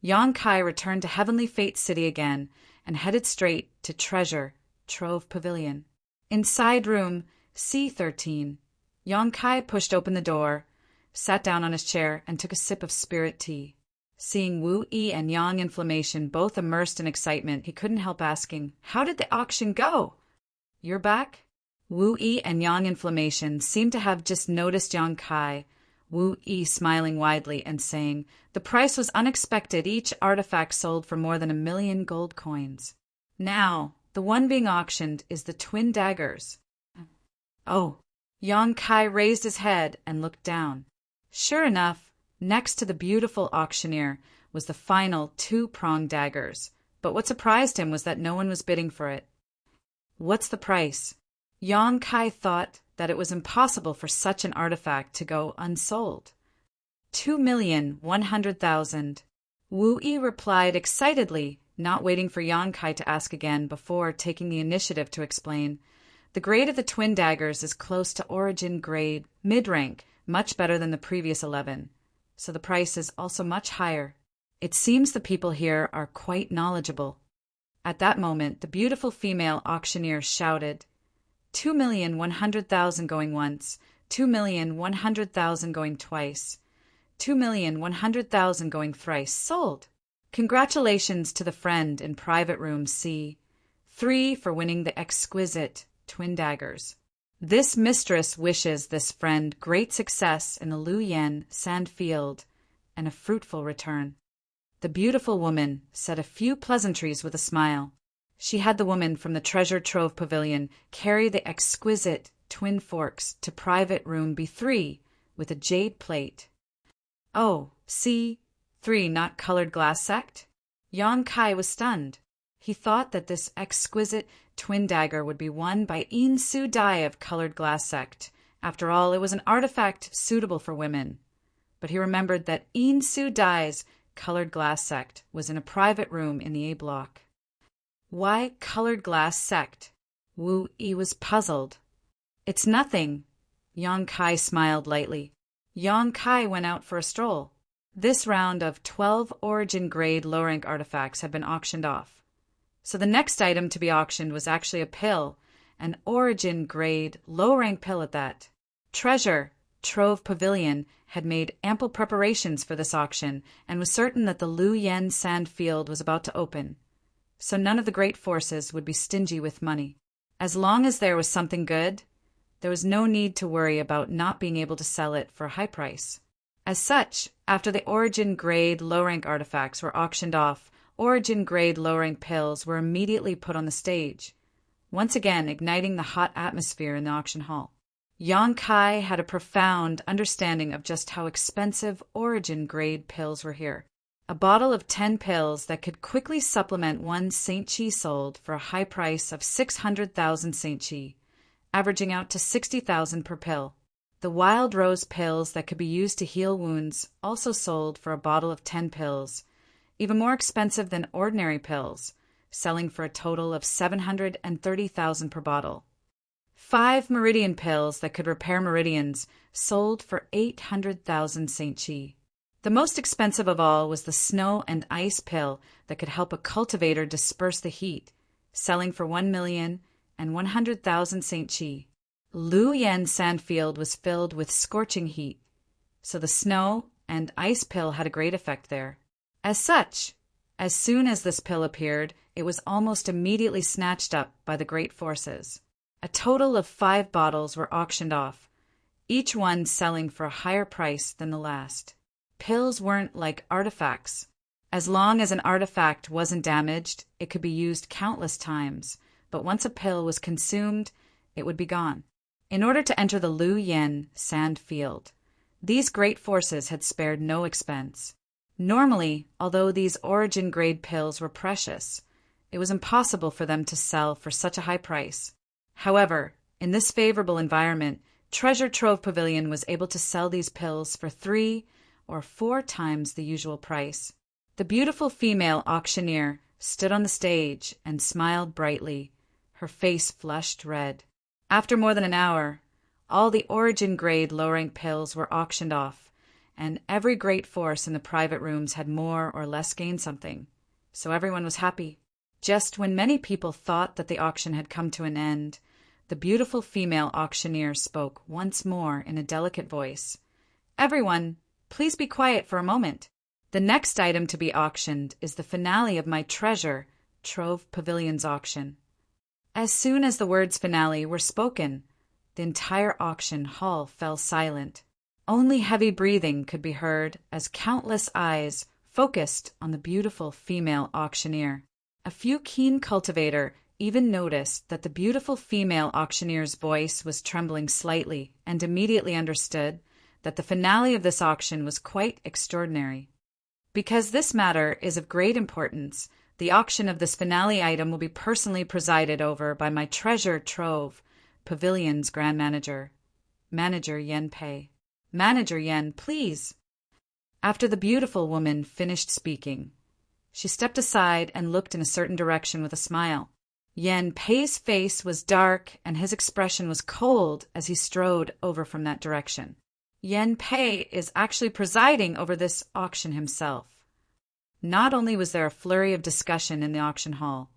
Yang Kai returned to Heavenly Fate City again and headed straight to Treasure Trove Pavilion. Inside room C13, Yang Kai pushed open the door, sat down on his chair, and took a sip of spirit tea. Seeing Wu Yi and Yang Inflammation both immersed in excitement, he couldn't help asking, "How did the auction go?" "You're back?" Wu Yi and Yang Inflammation seemed to have just noticed Yang Kai, Wu Yi smiling widely and saying, "The price was unexpected. Each artifact sold for more than 1,000,000 gold coins. Now, the one being auctioned is the twin daggers." "Oh." Yang Kai raised his head and looked down. Sure enough, next to the beautiful auctioneer was the final 2-pronged daggers, but what surprised him was that no one was bidding for it. "What's the price?" Yang Kai thought that it was impossible for such an artifact to go unsold. 2,100,000. Wu Yi replied excitedly, not waiting for Yang Kai to ask again before taking the initiative to explain. The grade of the twin daggers is close to origin grade, mid-rank, much better than the previous 11. So the price is also much higher. It seems the people here are quite knowledgeable. At that moment, the beautiful female auctioneer shouted, 2,100,000 going once, 2,100,000 going twice, 2,100,000 going thrice. Sold! Congratulations to the friend in private room C3 for winning the exquisite twin daggers. This mistress wishes this friend great success in the Lu Yen sand field and a fruitful return. The beautiful woman said a few pleasantries with a smile. She had the woman from the treasure trove pavilion carry the exquisite twin forks to private room B3 with a jade plate. Oh, C3, not colored glass sect? Yang Kai was stunned. He thought that this exquisite twin dagger would be won by In Su Dai of colored glass sect. After all, it was an artifact suitable for women. But he remembered that In Su Dai's colored glass sect was in a private room in the A block. Why colored glass sect? Wu Yi was puzzled. It's nothing. Yang Kai smiled lightly. Yang Kai went out for a stroll. This round of 12 origin grade low-rank artifacts had been auctioned off. So the next item to be auctioned was actually a pill, an origin grade low-rank pill at that. Treasure Trove Pavilion had made ample preparations for this auction and was certain that the Lu Yen sand field was about to open. So none of the great forces would be stingy with money. As long as there was something good, there was no need to worry about not being able to sell it for a high price. As such, after the origin grade low-rank artifacts were auctioned off, origin grade low-rank pills were immediately put on the stage, once again igniting the hot atmosphere in the auction hall. Yang Kai had a profound understanding of just how expensive origin grade pills were here. A bottle of 10 pills that could quickly supplement one Saint Chi sold for a high price of 600,000 Saint Chi, averaging out to 60,000 per pill. The wild rose pills that could be used to heal wounds also sold for a bottle of 10 pills, even more expensive than ordinary pills, selling for a total of 730,000 per bottle. 5 meridian pills that could repair meridians sold for 800,000 Saint Chi. The most expensive of all was the snow and ice pill that could help a cultivator disperse the heat, selling for 1,100,000 Saint Chi. Lu Yen sandfield was filled with scorching heat, so the snow and ice pill had a great effect there. As such, as soon as this pill appeared, it was almost immediately snatched up by the great forces. A total of 5 bottles were auctioned off, each one selling for a higher price than the last. Pills weren't like artifacts. As long as an artifact wasn't damaged, it could be used countless times, but once a pill was consumed, it would be gone. In order to enter the Lu Yen sand field, these great forces had spared no expense. Normally, although these origin-grade pills were precious, it was impossible for them to sell for such a high price. However, in this favorable environment, Treasure Trove Pavilion was able to sell these pills for 3 or 4 times the usual price. The beautiful female auctioneer stood on the stage and smiled brightly, her face flushed red. After more than an hour, all the origin-grade low-rank pills were auctioned off, and every great force in the private rooms had more or less gained something, so everyone was happy. Just when many people thought that the auction had come to an end, the beautiful female auctioneer spoke once more in a delicate voice. "Everyone, please be quiet for a moment. The next item to be auctioned is the finale of my Treasure Trove Pavilion's auction." As soon as the words finale were spoken, the entire auction hall fell silent. Only heavy breathing could be heard as countless eyes focused on the beautiful female auctioneer. A few keen cultivator even noticed that the beautiful female auctioneer's voice was trembling slightly and immediately understood that the finale of this auction was quite extraordinary. Because this matter is of great importance, the auction of this finale item will be personally presided over by my Treasure Trove Pavilion's Grand Manager, Manager Yen Pei. Manager Yen, please. After the beautiful woman finished speaking, she stepped aside and looked in a certain direction with a smile. Yen Pei's face was dark and his expression was cold as he strode over from that direction. Yen Pei is actually presiding over this auction himself. Not only was there a flurry of discussion in the auction hall,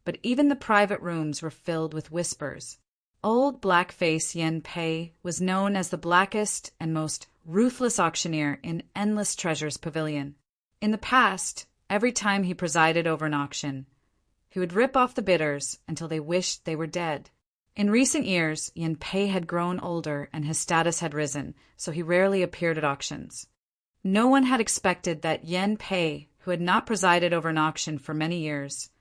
but even the private rooms were filled with whispers. Old Blackface Yen Pei was known as the blackest and most ruthless auctioneer in Endless Treasures Pavilion. In the past, every time he presided over an auction, he would rip off the bidders until they wished they were dead. In recent years, Yen Pei had grown older and his status had risen, so he rarely appeared at auctions. No one had expected that Yen Pei, who had not presided over an auction for many years,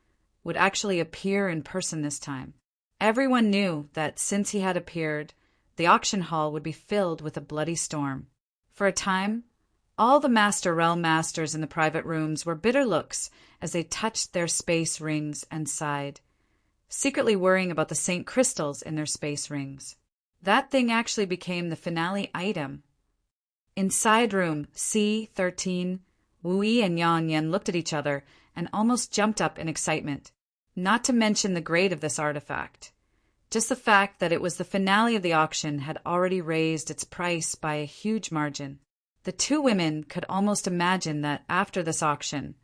would actually appear in person this time. Everyone knew that since he had appeared, the auction hall would be filled with a bloody storm. For a time, all the Master Realm Masters in the private rooms were bitter looks as they touched their space rings and sighed, secretly worrying about the Saint Crystals in their space rings. That thing actually became the finale item. Inside room C13, Wu Yi and Yang Yan looked at each other and almost jumped up in excitement. Not to mention the grade of this artifact. Just the fact that it was the finale of the auction had already raised its price by a huge margin. The two women could almost imagine that after this auction,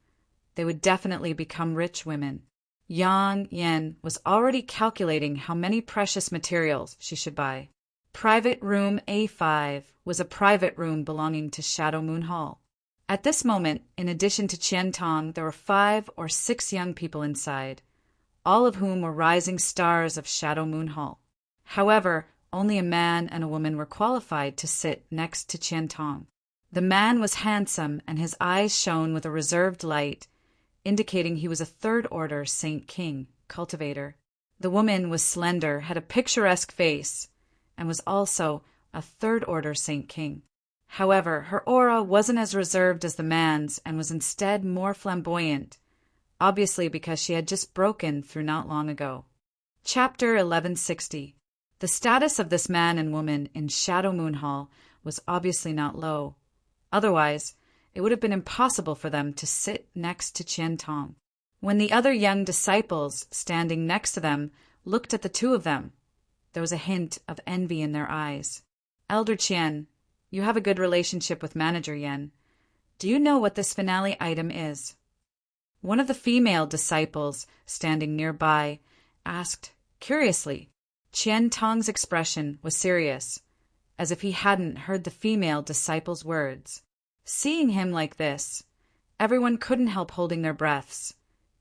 they would definitely become rich women. Yang Yan was already calculating how many precious materials she should buy. Private room A5 was a private room belonging to Shadow Moon Hall. At this moment, in addition to Qian Tong, there were 5 or 6 young people inside, all of whom were rising stars of Shadow Moon Hall. However, only a man and a woman were qualified to sit next to Qian Tong. The man was handsome, and his eyes shone with a reserved light, indicating he was a third-order Saint King, cultivator. The woman was slender, had a picturesque face, and was also a third-order Saint King. However, her aura wasn't as reserved as the man's and was instead more flamboyant, obviously because she had just broken through not long ago. Chapter 1160. The status of this man and woman in Shadow Moon Hall was obviously not low. Otherwise, it would have been impossible for them to sit next to Qian Tong. When the other young disciples standing next to them looked at the two of them, there was a hint of envy in their eyes. Elder Qian, you have a good relationship with Manager Yen. Do you know what this finale item is? One of the female disciples standing nearby asked curiously. Qian Tong's expression was serious, as if he hadn't heard the female disciple's words. Seeing him like this, everyone couldn't help holding their breaths,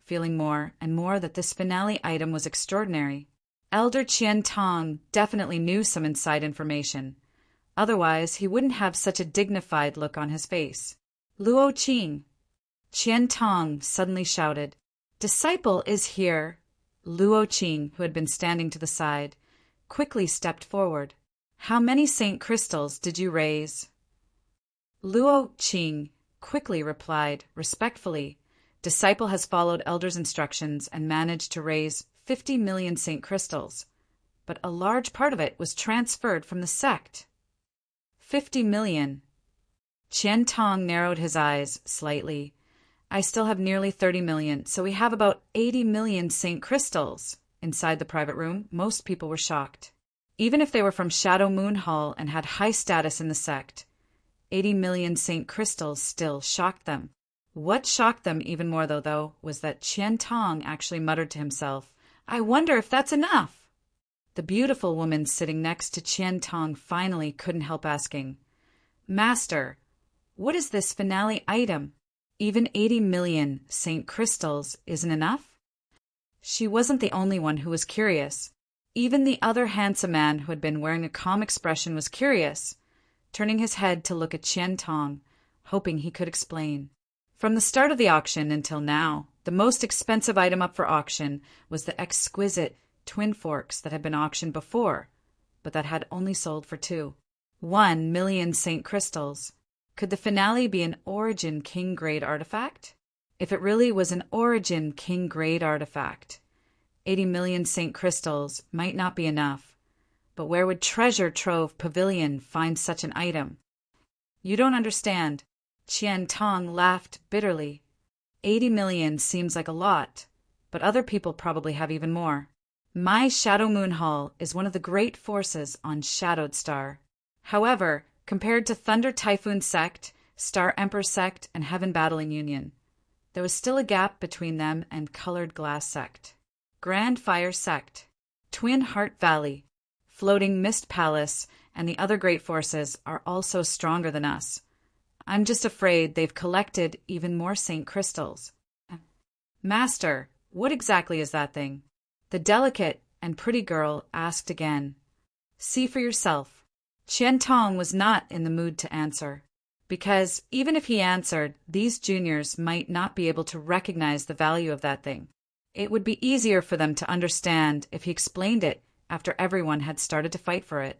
feeling more and more that this finale item was extraordinary. Elder Qian Tong definitely knew some inside information. Otherwise, he wouldn't have such a dignified look on his face. Luo Qing! Qian Tong suddenly shouted. Disciple is here! Luo Qing, who had been standing to the side, quickly stepped forward. How many Saint Crystals did you raise? Luo Qing quickly replied, respectfully, Disciple has followed Elder's instructions and managed to raise 50 million Saint Crystals, but a large part of it was transferred from the sect. 50 million. Qian Tong narrowed his eyes slightly. I still have nearly 30 million, so we have about 80 million Saint Crystals. Inside the private room, most people were shocked. Even if they were from Shadow Moon Hall and had high status in the sect, 80 million Saint Crystals still shocked them. What shocked them even more, though, was that Qian Tong actually muttered to himself, I wonder if that's enough. The beautiful woman sitting next to Qian Tong finally couldn't help asking, Master, what is this finale item? Even 80 million Saint Crystals isn't enough? She wasn't the only one who was curious. Even the other handsome man who had been wearing a calm expression was curious, turning his head to look at Qian Tong, hoping he could explain. From the start of the auction until now, the most expensive item up for auction was the exquisite twin forks that had been auctioned before, but that had only sold for 1 million Saint Crystals. Could the finale be an Origin King-grade artifact? If it really was an Origin King-grade artifact, 80 million Saint Crystals might not be enough, but where would Treasure Trove Pavilion find such an item? You don't understand. Qian Tong laughed bitterly. 80 million seems like a lot, but other people probably have even more. My Shadow Moon Hall is one of the great forces on Shadowed Star. However, compared to Thunder Typhoon Sect, Star Emperor Sect, and Heaven Battling Union, there was still a gap between them and Colored Glass Sect. Grand Fire Sect, Twin Heart Valley, Floating Mist Palace, and the other great forces are also stronger than us. I'm just afraid they've collected even more Saint Crystals. Master, what exactly is that thing? The delicate and pretty girl asked again. See for yourself. Qian Tong was not in the mood to answer, because even if he answered, these juniors might not be able to recognize the value of that thing. It would be easier for them to understand if he explained it after everyone had started to fight for it.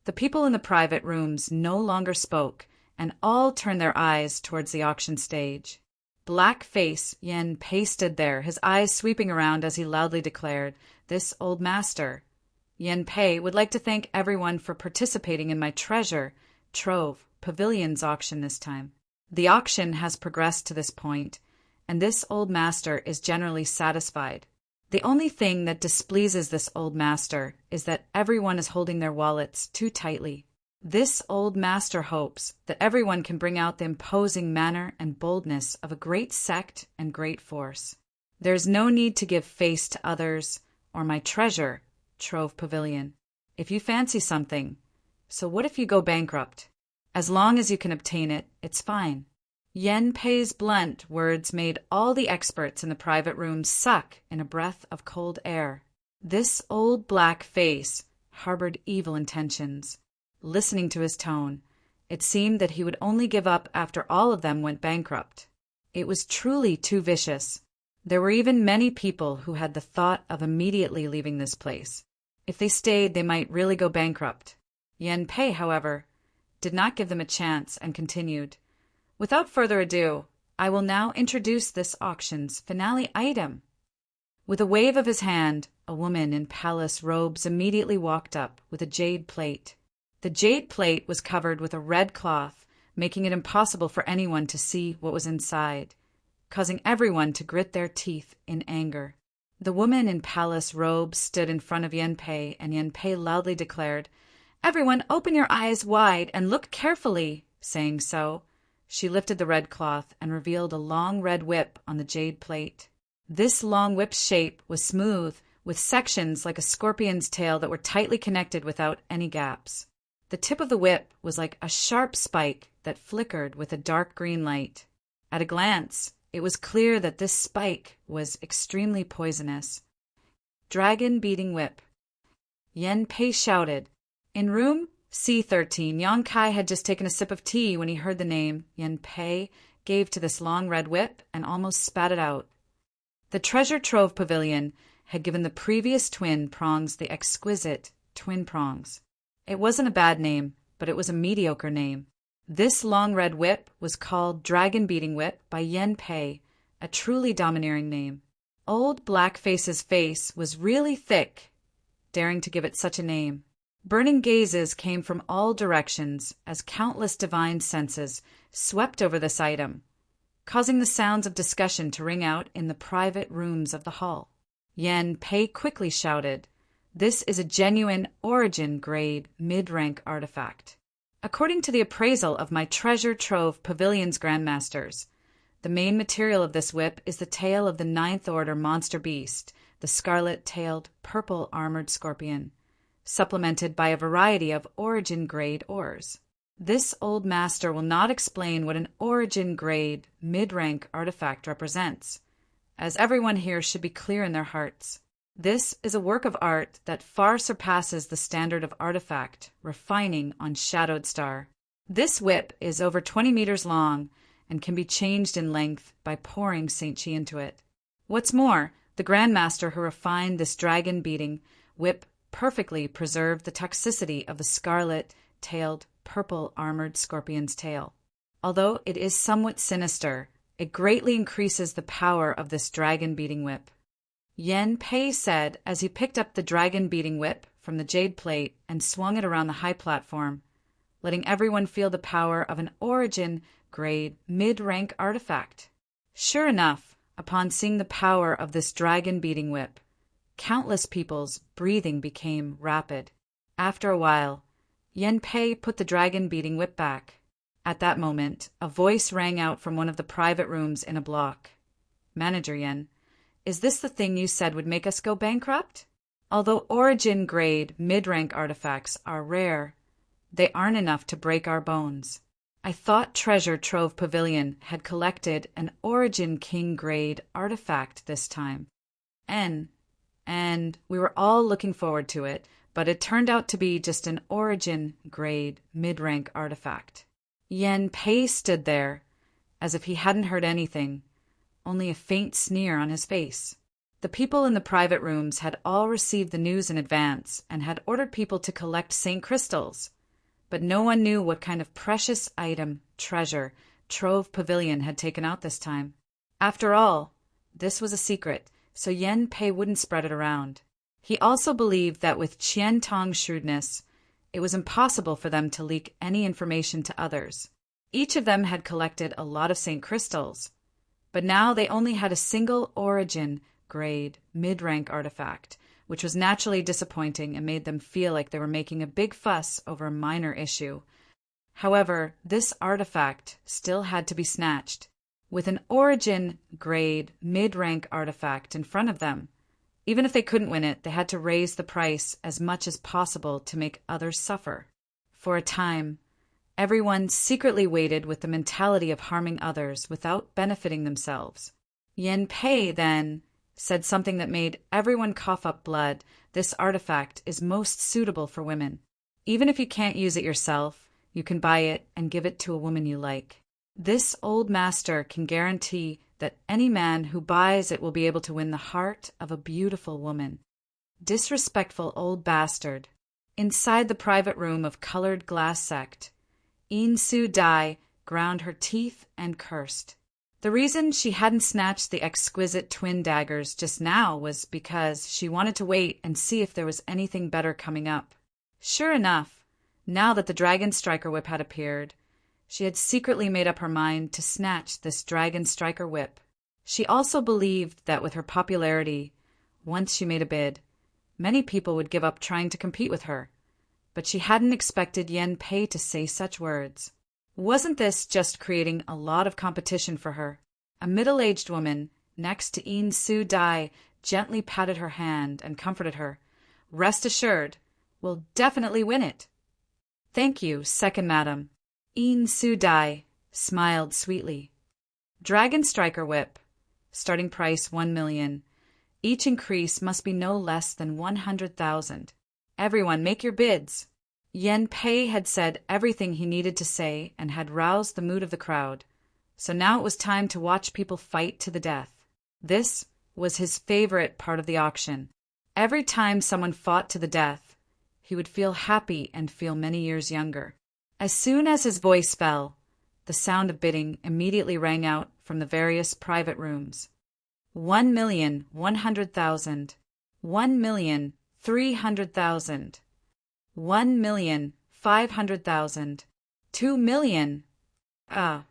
The people in the private rooms no longer spoke, and all turned their eyes towards the auction stage. Black face Yen Pei stood there, his eyes sweeping around as he loudly declared, "This old master, Yen Pei, would like to thank everyone for participating in my treasure trove pavilion's auction this time. The auction has progressed to this point, and this old master is generally satisfied. The only thing that displeases this old master is that everyone is holding their wallets too tightly. This old master hopes that everyone can bring out the imposing manner and boldness of a great sect and great force. There's no need to give face to others or my treasure, trove pavilion, if you fancy something. So what if you go bankrupt? As long as you can obtain it, it's fine." Yen Pei's blunt words made all the experts in the private room suck in a breath of cold air. This old black face harbored evil intentions. Listening to his tone, it seemed that he would only give up after all of them went bankrupt. It was truly too vicious. There were even many people who had the thought of immediately leaving this place. If they stayed, they might really go bankrupt. Yen Pei, however, did not give them a chance and continued, "Without further ado, I will now introduce this auction's finale item." With a wave of his hand, a woman in palace robes immediately walked up with a jade plate. The jade plate was covered with a red cloth, making it impossible for anyone to see what was inside, causing everyone to grit their teeth in anger. The woman in palace robes stood in front of Yen Pei, and Yen Pei loudly declared, "Everyone, open your eyes wide and look carefully." Saying so, she lifted the red cloth and revealed a long red whip on the jade plate. This long whip's shape was smooth, with sections like a scorpion's tail that were tightly connected without any gaps. The tip of the whip was like a sharp spike that flickered with a dark green light. At a glance, it was clear that this spike was extremely poisonous. Dragon Beating Whip. Yen Pei shouted. In room C13, Yang Kai had just taken a sip of tea when he heard the name Yen Pei gave to this long red whip and almost spat it out. The treasure trove pavilion had given the previous twin prongs the exquisite twin prongs. It wasn't a bad name, but it was a mediocre name. This long red whip was called Dragon Beating Whip by Yen Pei, a truly domineering name. Old Blackface's face was really thick, daring to give it such a name. Burning gazes came from all directions as countless divine senses swept over this item, causing the sounds of discussion to ring out in the private rooms of the hall. Yen Pei quickly shouted, "This is a genuine origin grade mid-rank artifact. According to the appraisal of my treasure trove pavilion's grandmasters, the main material of this whip is the tail of the 9th order monster beast, the scarlet-tailed, purple-armored scorpion, supplemented by a variety of origin grade ores. This old master will not explain what an origin grade mid-rank artifact represents, as everyone here should be clear in their hearts. This is a work of art that far surpasses the standard of artifact refining on Shadowed Star. This whip is over 20 meters long and can be changed in length by pouring Saint Chi into it. What's more, the Grandmaster who refined this dragon-beating whip perfectly preserved the toxicity of the scarlet-tailed, purple-armored scorpion's tail. Although it is somewhat sinister, it greatly increases the power of this dragon-beating whip," Yen Pei said as he picked up the dragon-beating whip from the jade plate and swung it around the high platform. letting everyone feel the power of an origin-grade mid-rank artifact. Sure enough, upon seeing the power of this dragon-beating whip, countless people's breathing became rapid. After a while, Yen Pei put the dragon-beating whip back. At that moment, a voice rang out from one of the private rooms in a block. "Manager Yen, is this the thing you said would make us go bankrupt? Although origin-grade mid-rank artifacts are rare, they aren't enough to break our bones. I thought Treasure Trove Pavilion had collected an Origin King-grade artifact this time. And we were all looking forward to it, but it turned out to be just an Origin-grade mid-rank artifact." Yen Pei stood there, as if he hadn't heard anything, only a faint sneer on his face. The people in the private rooms had all received the news in advance and had ordered people to collect St. Crystals, but no one knew what kind of precious item Treasure Trove Pavilion had taken out this time. After all, this was a secret, so Yen Pei wouldn't spread it around. He also believed that with Qian Tong's shrewdness, it was impossible for them to leak any information to others. Each of them had collected a lot of St. Crystals, but now they only had a single origin-grade mid-rank artifact, which was naturally disappointing and made them feel like they were making a big fuss over a minor issue. However, this artifact still had to be snatched. With an origin-grade mid-rank artifact in front of them, even if they couldn't win it, they had to raise the price as much as possible to make others suffer. For a time, everyone secretly waited with the mentality of harming others without benefiting themselves. Yen Pei then said something that made everyone cough up blood. "This artifact is most suitable for women. Even if you can't use it yourself, you can buy it and give it to a woman you like. This old master can guarantee that any man who buys it will be able to win the heart of a beautiful woman." Disrespectful old bastard. Inside the private room of Colored Glass Sect, Yin Su Dai ground her teeth and cursed. The reason she hadn't snatched the exquisite twin daggers just now was because she wanted to wait and see if there was anything better coming up. Sure enough, now that the Dragon Striker Whip had appeared, she had secretly made up her mind to snatch this Dragon Striker Whip. She also believed that with her popularity, once she made a bid, many people would give up trying to compete with her. But she hadn't expected Yen Pei to say such words. Wasn't this just creating a lot of competition for her? A middle-aged woman next to Yin Su Dai gently patted her hand and comforted her. "Rest assured, we'll definitely win it." "Thank you, second madam." Yin Su Dai smiled sweetly. Dragon Striker Whip. Starting price 1 million. Each increase must be no less than 100,000. Everyone make your bids. Yen Pei had said everything he needed to say and had roused the mood of the crowd, so now it was time to watch people fight to the death. This was his favorite part of the auction. Every time someone fought to the death, he would feel happy and feel many years younger. As soon as his voice fell, the sound of bidding immediately rang out from the various private rooms. 1,100,000. 1,300,000. 1,500,000. 2 million. The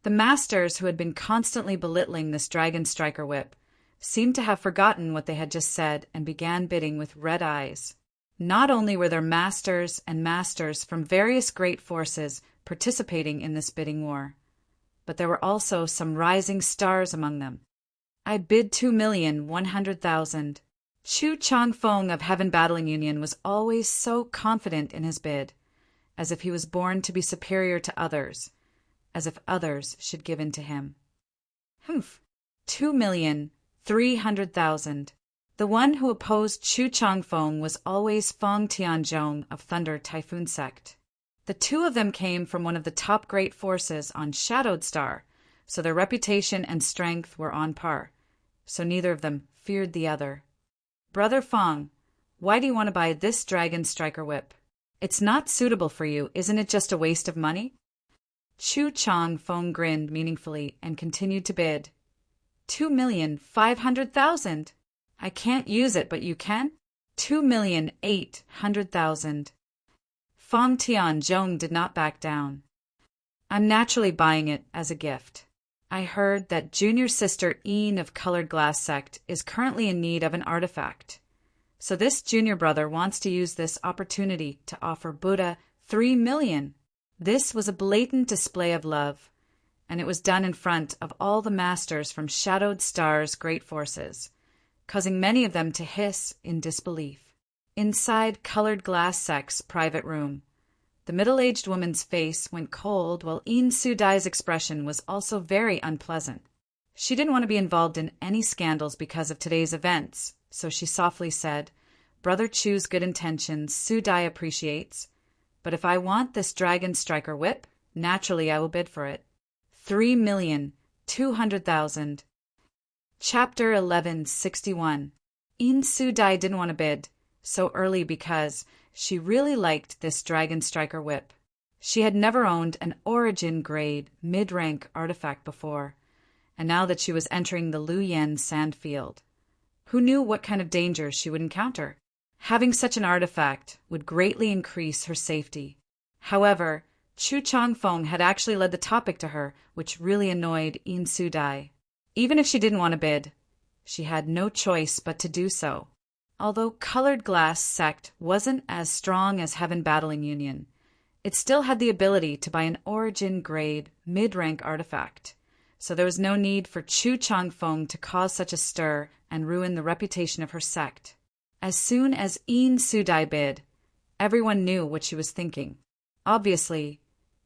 masters who had been constantly belittling this Dragon Striker Whip seemed to have forgotten what they had just said and began bidding with red eyes. Not only were there masters and masters from various great forces participating in this bidding war, but there were also some rising stars among them. "I bid 2,100,000. Chu Changfeng of Heaven Battling Union was always so confident in his bid, as if he was born to be superior to others, as if others should give in to him. 2,300,000. The one who opposed Chu Changfeng was always Feng Tianzhong of Thunder Typhoon Sect. The two of them came from one of the top great forces on Shadowed Star, so their reputation and strength were on par, so neither of them feared the other. "Brother Feng, why do you want to buy this Dragon Striker Whip? It's not suitable for you, isn't it just a waste of money?" Chu Changfeng grinned meaningfully and continued to bid. 2,500,000. "I can't use it, but you can?" 2,800,000. Fong Tianzhong did not back down. I'm naturally buying it as a gift. I heard that junior sister Een of Colored Glass Sect is currently in need of an artifact. So this junior brother wants to use this opportunity to offer Buddha 3 million. This was a blatant display of love, and it was done in front of all the masters from Shadowed Star's great forces, causing many of them to hiss in disbelief. Inside Colored Glass Sect's private room, the middle-aged woman's face went cold, while Een Su-dai's expression was also very unpleasant. She didn't want to be involved in any scandals because of today's events, so she softly said, "Brother Chu's good intentions Su-dai appreciates, but if I want this Dragon Striker whip, naturally I will bid for it. 3,200,000. Chapter 1161. Een Su-dai didn't want to bid so early because she really liked this Dragon Striker whip. She had never owned an Origin-grade, mid-rank artifact before, and now that she was entering the Luyan Sandfield, who knew what kind of dangers she would encounter? Having such an artifact would greatly increase her safety. However, Chu Changfeng had actually led the topic to her, which really annoyed Een Su-dai. Even if she didn't want to bid, she had no choice but to do so. Although Colored Glass Sect wasn't as strong as Heaven Battling Union, it still had the ability to buy an Origin-grade, mid-rank artifact, so there was no need for Chu Changfeng to cause such a stir and ruin the reputation of her sect. As soon as Een Su-dai bid, everyone knew what she was thinking. Obviously,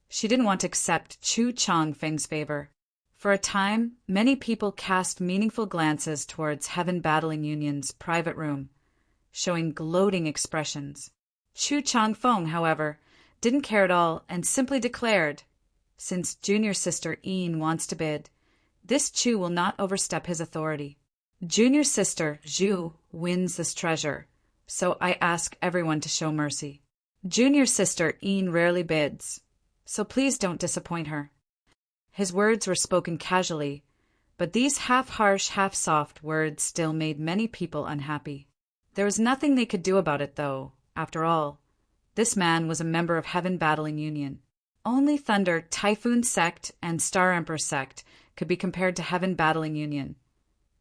she didn't want to accept Chu Changfeng's favor. For a time, many people cast meaningful glances towards Heaven Battling Union's private room, showing gloating expressions. Chu Changfeng, however, didn't care at all and simply declared, "Since junior sister Een wants to bid, this Chu will not overstep his authority. Junior sister Zhu wins this treasure, so I ask everyone to show mercy. Junior sister Een rarely bids, so please don't disappoint her." His words were spoken casually, but these half-harsh, half-soft words still made many people unhappy. There was nothing they could do about it, though. After all, this man was a member of Heaven Battling Union. Only Thunder, Typhoon Sect, and Star Emperor Sect could be compared to Heaven Battling Union.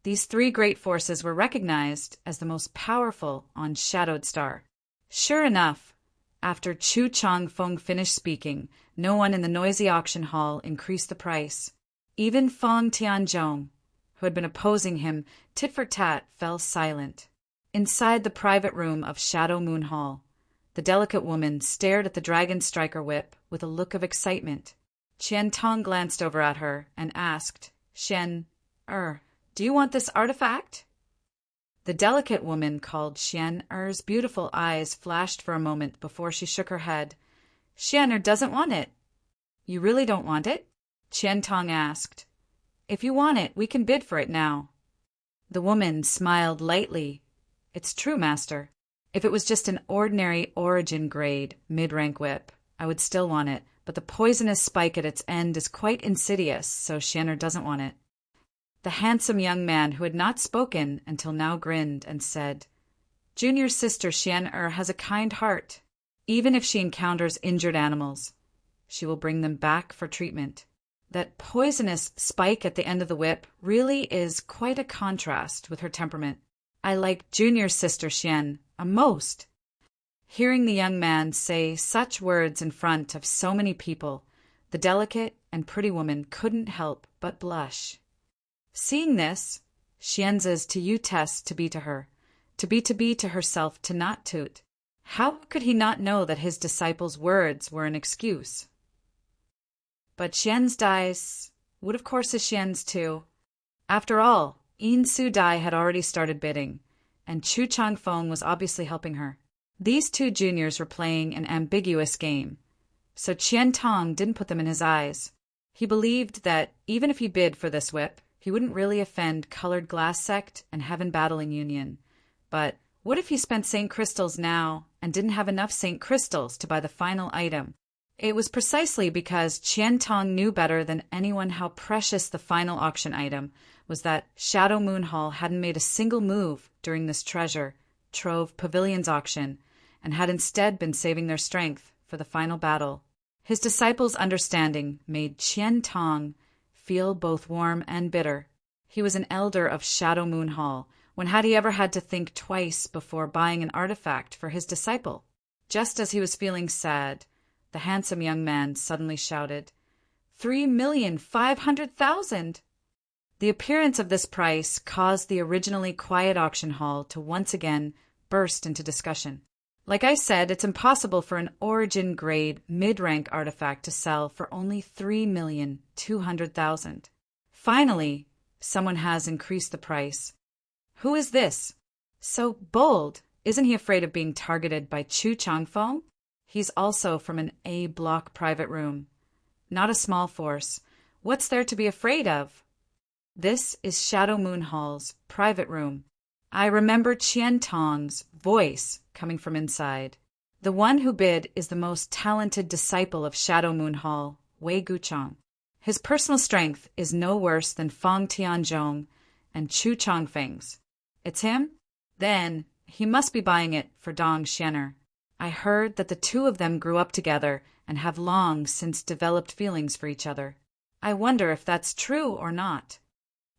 These three great forces were recognized as the most powerful on Shadowed Star. Sure enough, after Chu Changfeng finished speaking, no one in the noisy auction hall increased the price. Even Fong Tianzhong, who had been opposing him tit for tat, fell silent. Inside the private room of Shadow Moon Hall, the delicate woman stared at the Dragon Striker whip with a look of excitement. Qian Tong glanced over at her and asked, "Xian, do you want this artifact?" The delicate woman called Xian Er's beautiful eyes flashed for a moment before she shook her head. "Xian doesn't want it." "You really don't want it?" Qian Tong asked. "If you want it, we can bid for it now." The woman smiled lightly. "It's true, master. If it was just an ordinary Origin-grade, mid-rank whip, I would still want it, but the poisonous spike at its end is quite insidious, so Xian doesn't want it." The handsome young man who had not spoken until now grinned and said, "Junior sister Xian has a kind heart. Even if she encounters injured animals, she will bring them back for treatment. That poisonous spike at the end of the whip really is quite a contrast with her temperament. I like junior sister Xian a most." Hearing the young man say such words in front of so many people, the delicate and pretty woman couldn't help but blush. Seeing this, Xian's to you test to be to her, to be to herself to not toot. How could he not know that his disciples' words were an excuse? But Xian's dice would of course is Xian's too. After all, Een Su-dai had already started bidding, and Chu Changfeng was obviously helping her. These two juniors were playing an ambiguous game, so Qian Tong didn't put them in his eyes. He believed that even if he bid for this whip, he wouldn't really offend Colored Glass Sect and Heaven Battling Union. But what if he spent St. Crystals now and didn't have enough St. Crystals to buy the final item? It was precisely because Qian Tong knew better than anyone how precious the final auction item was that Shadow Moon Hall hadn't made a single move during this treasure trove pavilions auction and had instead been saving their strength for for the final battle. His disciple's understanding made Qian Tong feel both warm and bitter. He was an elder of Shadow Moon Hall. When had he ever had to think twice before buying an artifact for his disciple? Just as he was feeling sad, the handsome young man suddenly shouted, 3,500,000! The appearance of this price caused the originally quiet auction hall to once again burst into discussion. Like I said, it's impossible for an origin-grade, mid-rank artifact to sell for only 3,200,000. Finally, someone has increased the price. Who is this? So bold. Isn't he afraid of being targeted by Chu Changfeng? He's also from an A-block private room. Not a small force. What's there to be afraid of? This is Shadow Moon Hall's private room. I remember Qian Tong's voice coming from inside. The one who bid is the most talented disciple of Shadow Moon Hall, Wei Guchang. His personal strength is no worse than Fang Tianzhong and Chu Changfeng's. It's him? Then he must be buying it for Dong Xianer. I heard that the two of them grew up together and have long since developed feelings for each other. I wonder if that's true or not.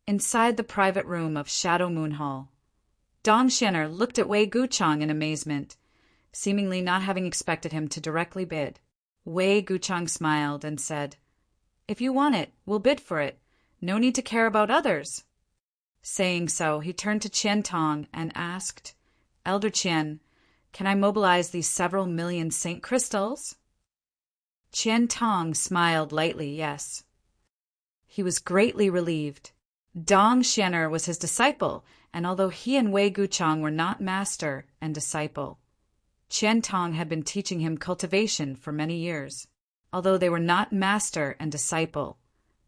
Inside the private room of Shadow Moon Hall, Dong Xianer looked at Wei Guchang in amazement, seemingly not having expected him to directly bid. Wei Guchang smiled and said, "If you want it, we'll bid for it. No need to care about others." Saying so, he turned to Qian Tong and asked, "Elder Qian, can I mobilize these several million saint crystals?" Qian Tong smiled lightly, yes. He was greatly relieved. Dong Xianer was his disciple, and although he and Wei Guchang were not master and disciple, Qian Tong had been teaching him cultivation for many years. Although they were not master and disciple,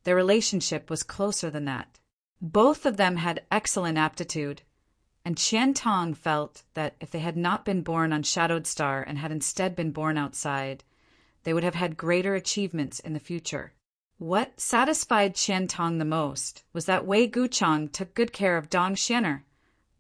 their relationship was closer than that. Both of them had excellent aptitude, and Qian Tong felt that if they had not been born on Shadowed Star and had instead been born outside, they would have had greater achievements in the future. What satisfied Qian Tong the most was that Wei Guchang took good care of Dong Xianer,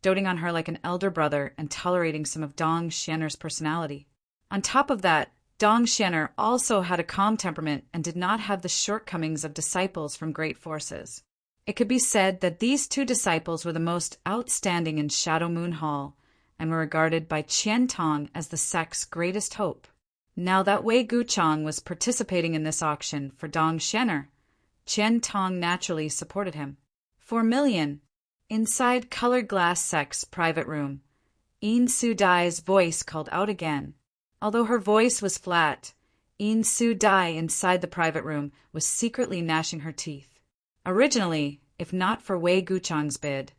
doting on her like an elder brother and tolerating some of Dong Xianer's personality. On top of that, Dong Xianer also had a calm temperament and did not have the shortcomings of disciples from great forces. It could be said that these two disciples were the most outstanding in Shadow Moon Hall and were regarded by Qian Tong as the sect's greatest hope. Now that Wei Guchang was participating in this auction for Dong Xianer, Qian Tong naturally supported him. 4 million. Inside Colored Glass Sect's private room, Yin Su Dai's voice called out again. Although her voice was flat, Yin Su Dai inside the private room was secretly gnashing her teeth. Originally, if not for Wei Guchang's bid,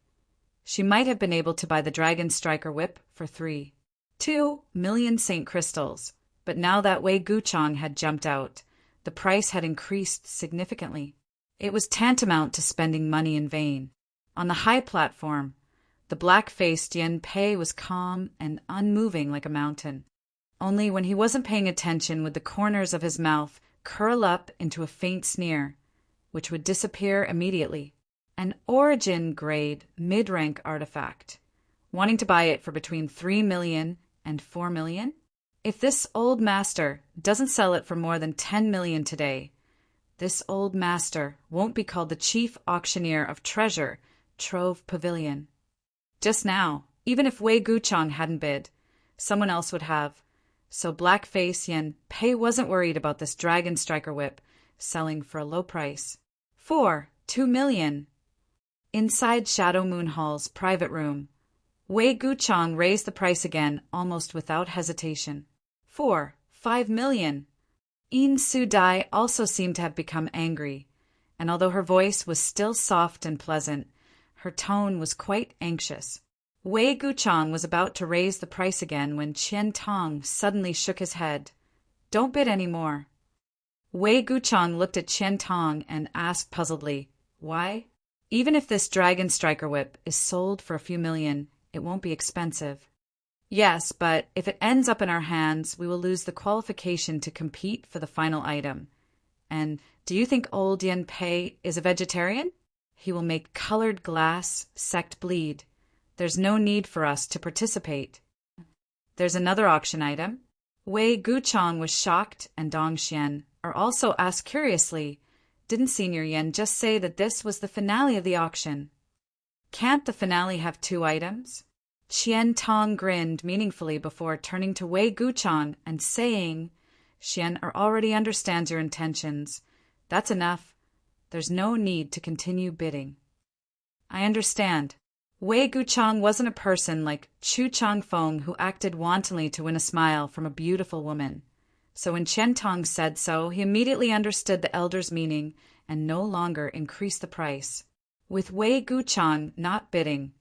she might have been able to buy the Dragon Striker Whip for 2 million Saint Crystals. But now that Wei Guchang had jumped out, the price had increased significantly. It was tantamount to spending money in vain. On the high platform, the black-faced Yen Pei was calm and unmoving like a mountain. Only when he wasn't paying attention would the corners of his mouth curl up into a faint sneer, which would disappear immediately. An origin-grade, mid-rank artifact. Wanting to buy it for between 3 million and 4 million? If this old master doesn't sell it for more than 10 million today, this old master won't be called the chief auctioneer of Treasure Trove Pavilion. Just now, even if Wei Guchang hadn't bid, someone else would have. So Blackface Yen Pei wasn't worried about this Dragon Striker Whip selling for a low price. 2 million. Inside Shadow Moon Hall's private room, Wei Guchang raised the price again almost without hesitation. 5 million. Yin Su Dai also seemed to have become angry, and although her voice was still soft and pleasant, her tone was quite anxious. Wei Guchang was about to raise the price again when Qian Tong suddenly shook his head. "Don't bid any more." Wei Guchang looked at Qian Tong and asked puzzledly, "Why?" "Even if this Dragon Striker Whip is sold for a few million, it won't be expensive." "Yes, but if it ends up in our hands, we will lose the qualification to compete for the final item. And do you think old Yen Pei is a vegetarian? He will make Colored Glass Sect bleed. There's no need for us to participate." "There's another auction item." Wei Guchang was shocked, and Dong Xian also asked curiously, "Didn't Senior Yen just say that this was the finale of the auction? Can't the finale have 2 items?" Qian Tong grinned meaningfully before turning to Wei Guchang and saying, "Xian already understands your intentions. That's enough. There's no need to continue bidding." "I understand." Wei Guchang wasn't a person like Chu Changfeng who acted wantonly to win a smile from a beautiful woman. So when Qian Tong said so, he immediately understood the elder's meaning and no longer increased the price. With Wei Guchang not bidding,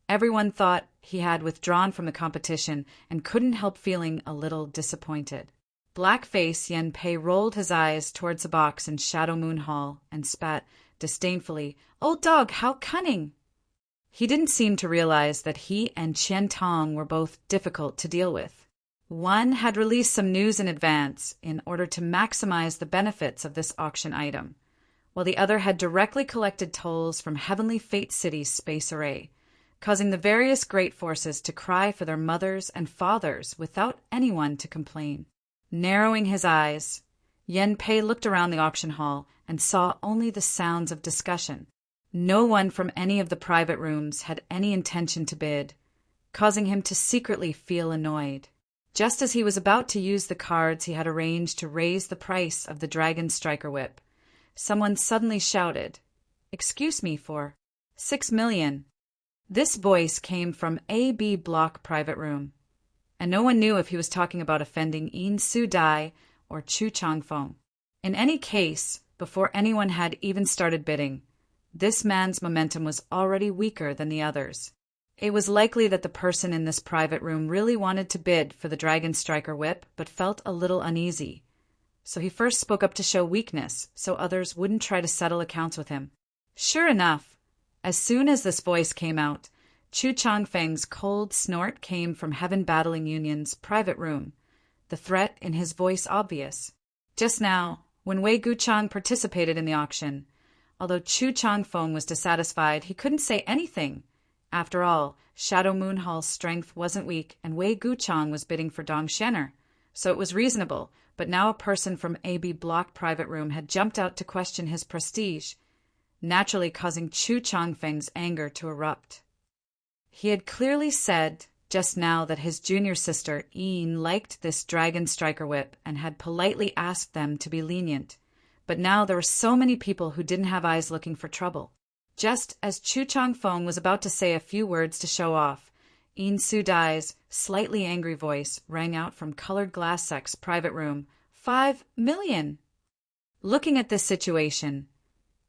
everyone thought he had withdrawn from the competition and couldn't help feeling a little disappointed. Black-faced Yen Pei rolled his eyes towards the box in Shadow Moon Hall and spat disdainfully, "Old dog, how cunning!" He didn't seem to realize that he and Qian Tong were both difficult to deal with. One had released some news in advance in order to maximize the benefits of this auction item, while the other had directly collected tolls from Heavenly Fate City's space array, causing the various great forces to cry for their mothers and fathers without anyone to complain. Narrowing his eyes, Yen Pei looked around the auction hall and saw only the sounds of discussion. No one from any of the private rooms had any intention to bid, causing him to secretly feel annoyed. Just as he was about to use the cards he had arranged to raise the price of the Dragon Striker Whip, someone suddenly shouted, "Excuse me for 6 million." This voice came from AB Block Private Room, and no one knew if he was talking about offending Yin Su Dai or Chu Changfeng. In any case, before anyone had even started bidding, this man's momentum was already weaker than the others. It was likely that the person in this private room really wanted to bid for the Dragon Striker Whip but felt a little uneasy. So he first spoke up to show weakness so others wouldn't try to settle accounts with him. Sure enough, as soon as this voice came out, Chu Changfeng's cold snort came from Heaven Battling Union's private room, the threat in his voice obvious. Just now, when Wei Guchang participated in the auction, although Chu Changfeng was dissatisfied, he couldn't say anything. After all, Shadow Moon Hall's strength wasn't weak, and Wei Guchang was bidding for Dong Shenner, so it was reasonable. But now a person from AB Block Private Room had jumped out to question his prestige, naturally causing Chu Changfeng's anger to erupt. He had clearly said just now that his junior sister, Yin, liked this Dragon Striker Whip and had politely asked them to be lenient. But now there were so many people who didn't have eyes looking for trouble. Just as Chu Changfeng was about to say a few words to show off, Yin Su Dai's slightly angry voice rang out from Colored Glass Sec's private room, 5 million! Looking at this situation,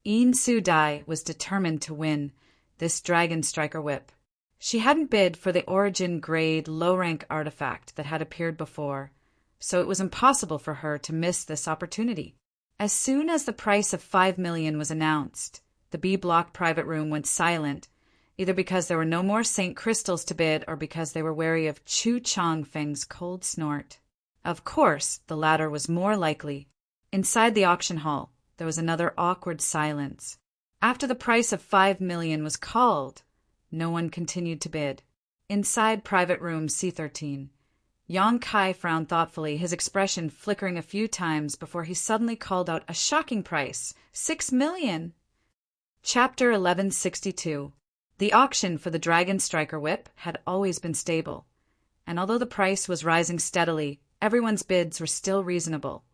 Yin Su Dai was determined to win this Dragon Striker Whip. She hadn't bid for the origin grade low-rank artifact that had appeared before, so it was impossible for her to miss this opportunity. As soon as the price of 5 million was announced, the B Block private room went silent, either because there were no more Saint Crystals to bid or because they were wary of Chu Changfeng's cold snort. Of course, the latter was more likely. Inside the auction hall, there was another awkward silence. After the price of 5 million was called, no one continued to bid. Inside private room C13, Yang Kai frowned thoughtfully, his expression flickering a few times before he suddenly called out a shocking price, 6 million! Chapter 1162. The auction for the Dragon Striker Whip had always been stable, and although the price was rising steadily, everyone's bids were still reasonable,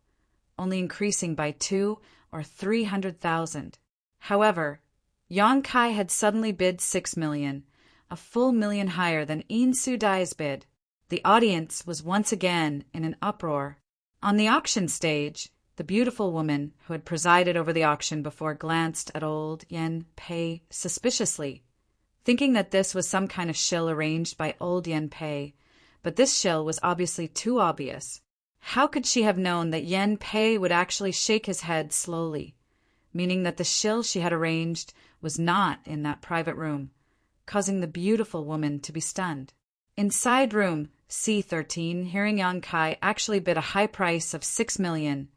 only increasing by 200,000 or 300,000. However, Yang Kai had suddenly bid 6 million, a full million higher than Yin Su Dai's bid. The audience was once again in an uproar. On the auction stage, the beautiful woman who had presided over the auction before glanced at old Yen Pei suspiciously, thinking that this was some kind of shill arranged by old Yen Pei, but this shill was obviously too obvious. How could she have known that Yen Pei would actually shake his head slowly, meaning that the shill she had arranged was not in that private room, causing the beautiful woman to be stunned. Inside room C13, hearing Yang Kai actually bid a high price of 6 million,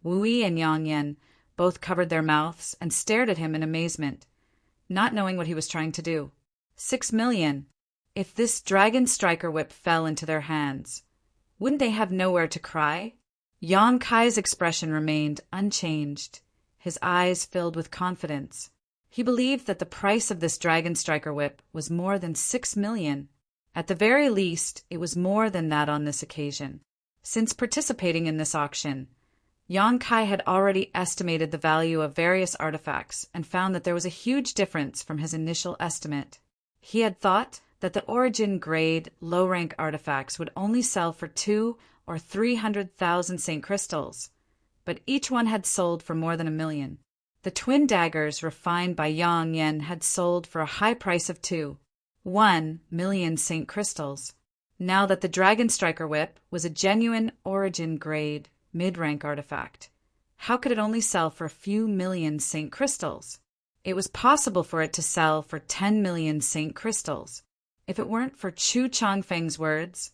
Wu Yi and Yang Yen both covered their mouths and stared at him in amazement, not knowing what he was trying to do. 6 million! If this Dragon Striker Whip fell into their hands, Wouldn't they have nowhere to cry? Yang Kai's expression remained unchanged, his eyes filled with confidence. He believed that the price of this Dragon Striker whip was more than 6 million. At the very least, it was more than that on this occasion. Since participating in this auction, Yang Kai had already estimated the value of various artifacts and found that there was a huge difference from his initial estimate. He had thought that the origin grade low-rank artifacts would only sell for 200,000 or 300,000 St. Crystals, but each one had sold for more than 1 million. The twin daggers refined by Yang Yen had sold for a high price of 1 million St. Crystals. Now that the Dragon Striker whip was a genuine origin grade mid-rank artifact, how could it only sell for a few million St. Crystals? It was possible for it to sell for 10 million St. Crystals. If it weren't for Chu Changfeng's words,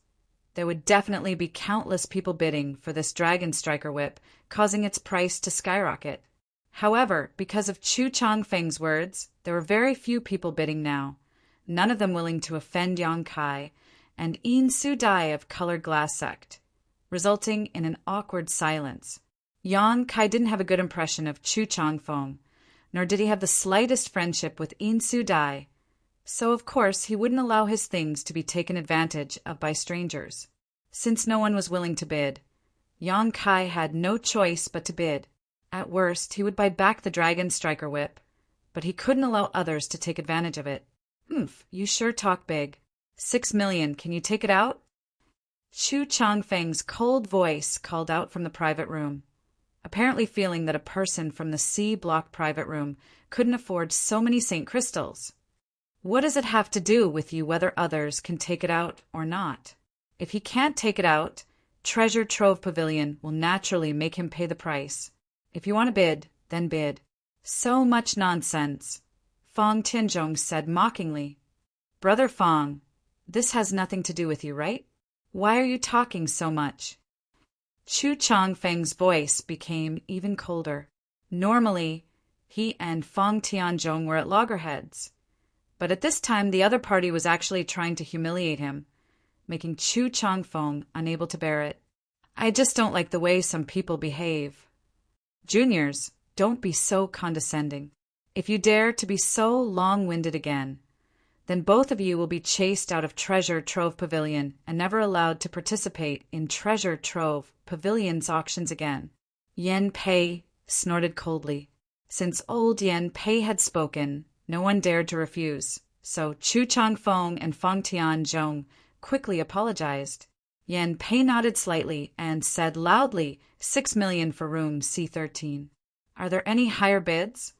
there would definitely be countless people bidding for this Dragon Striker whip, causing its price to skyrocket. However, because of Chu Changfeng's words, there were very few people bidding now, none of them willing to offend Yang Kai and Yin Su Dai of Colored Glass Sect, resulting in an awkward silence. Yang Kai didn't have a good impression of Chu Changfeng, nor did he have the slightest friendship with Yin Su Dai, so of course he wouldn't allow his things to be taken advantage of by strangers. Since no one was willing to bid, Yang Kai had no choice but to bid. At worst, he would buy back the Dragon Striker whip, but he couldn't allow others to take advantage of it. You sure talk big. 6 million, can you take it out? Chu Changfeng's cold voice called out from the private room, apparently feeling that a person from the C-block private room couldn't afford so many St. Crystals. What does it have to do with you whether others can take it out or not? If he can't take it out, Treasure Trove Pavilion will naturally make him pay the price. If you want to bid, then bid. So much nonsense, Fong Tianzhong said mockingly. Brother Fong, this has nothing to do with you, right? Why are you talking so much? Chu Changfeng's voice became even colder. Normally, he and Fong Tianzhong were at loggerheads, but at this time the other party was actually trying to humiliate him, making Chu Changfeng unable to bear it. I just don't like the way some people behave. Juniors, don't be so condescending. If you dare to be so long-winded again, then both of you will be chased out of Treasure Trove Pavilion and never allowed to participate in Treasure Trove Pavilion's auctions again. Yen Pei snorted coldly. Since old Yen Pei had spoken, no one dared to refuse, so Chu Changfeng and Fong Tianzhong quickly apologized. Yen Pei nodded slightly and said loudly, 6 million for room C13. Are there any higher bids?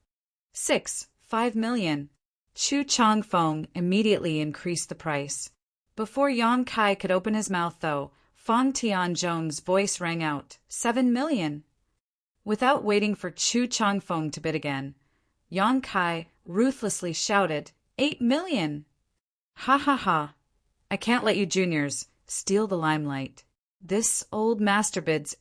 5 million. Chu Changfeng immediately increased the price. Before Yang Kai could open his mouth, though, Fong Tianzhong's voice rang out, 7 million. Without waiting for Chu Changfeng to bid again, Yang Kai ruthlessly shouted, 8 million. Ha ha ha. I can't let you juniors steal the limelight. This old master bids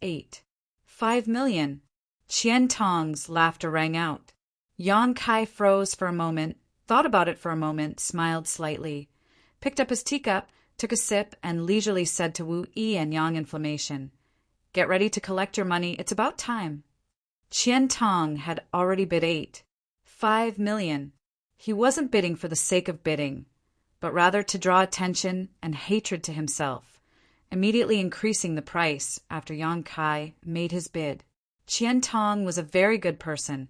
5 million. Qian Tong's laughter rang out. Yang Kai froze for a moment, thought about it for a moment, smiled slightly, picked up his teacup, took a sip, and leisurely said to Wu Yi and Yang Inflammation, Get ready to collect your money, it's about time. Qian Tong had already bid 5 million. He wasn't bidding for the sake of bidding, but rather to draw attention and hatred to himself, immediately increasing the price after Yang Kai made his bid. Qian Tong was a very good person,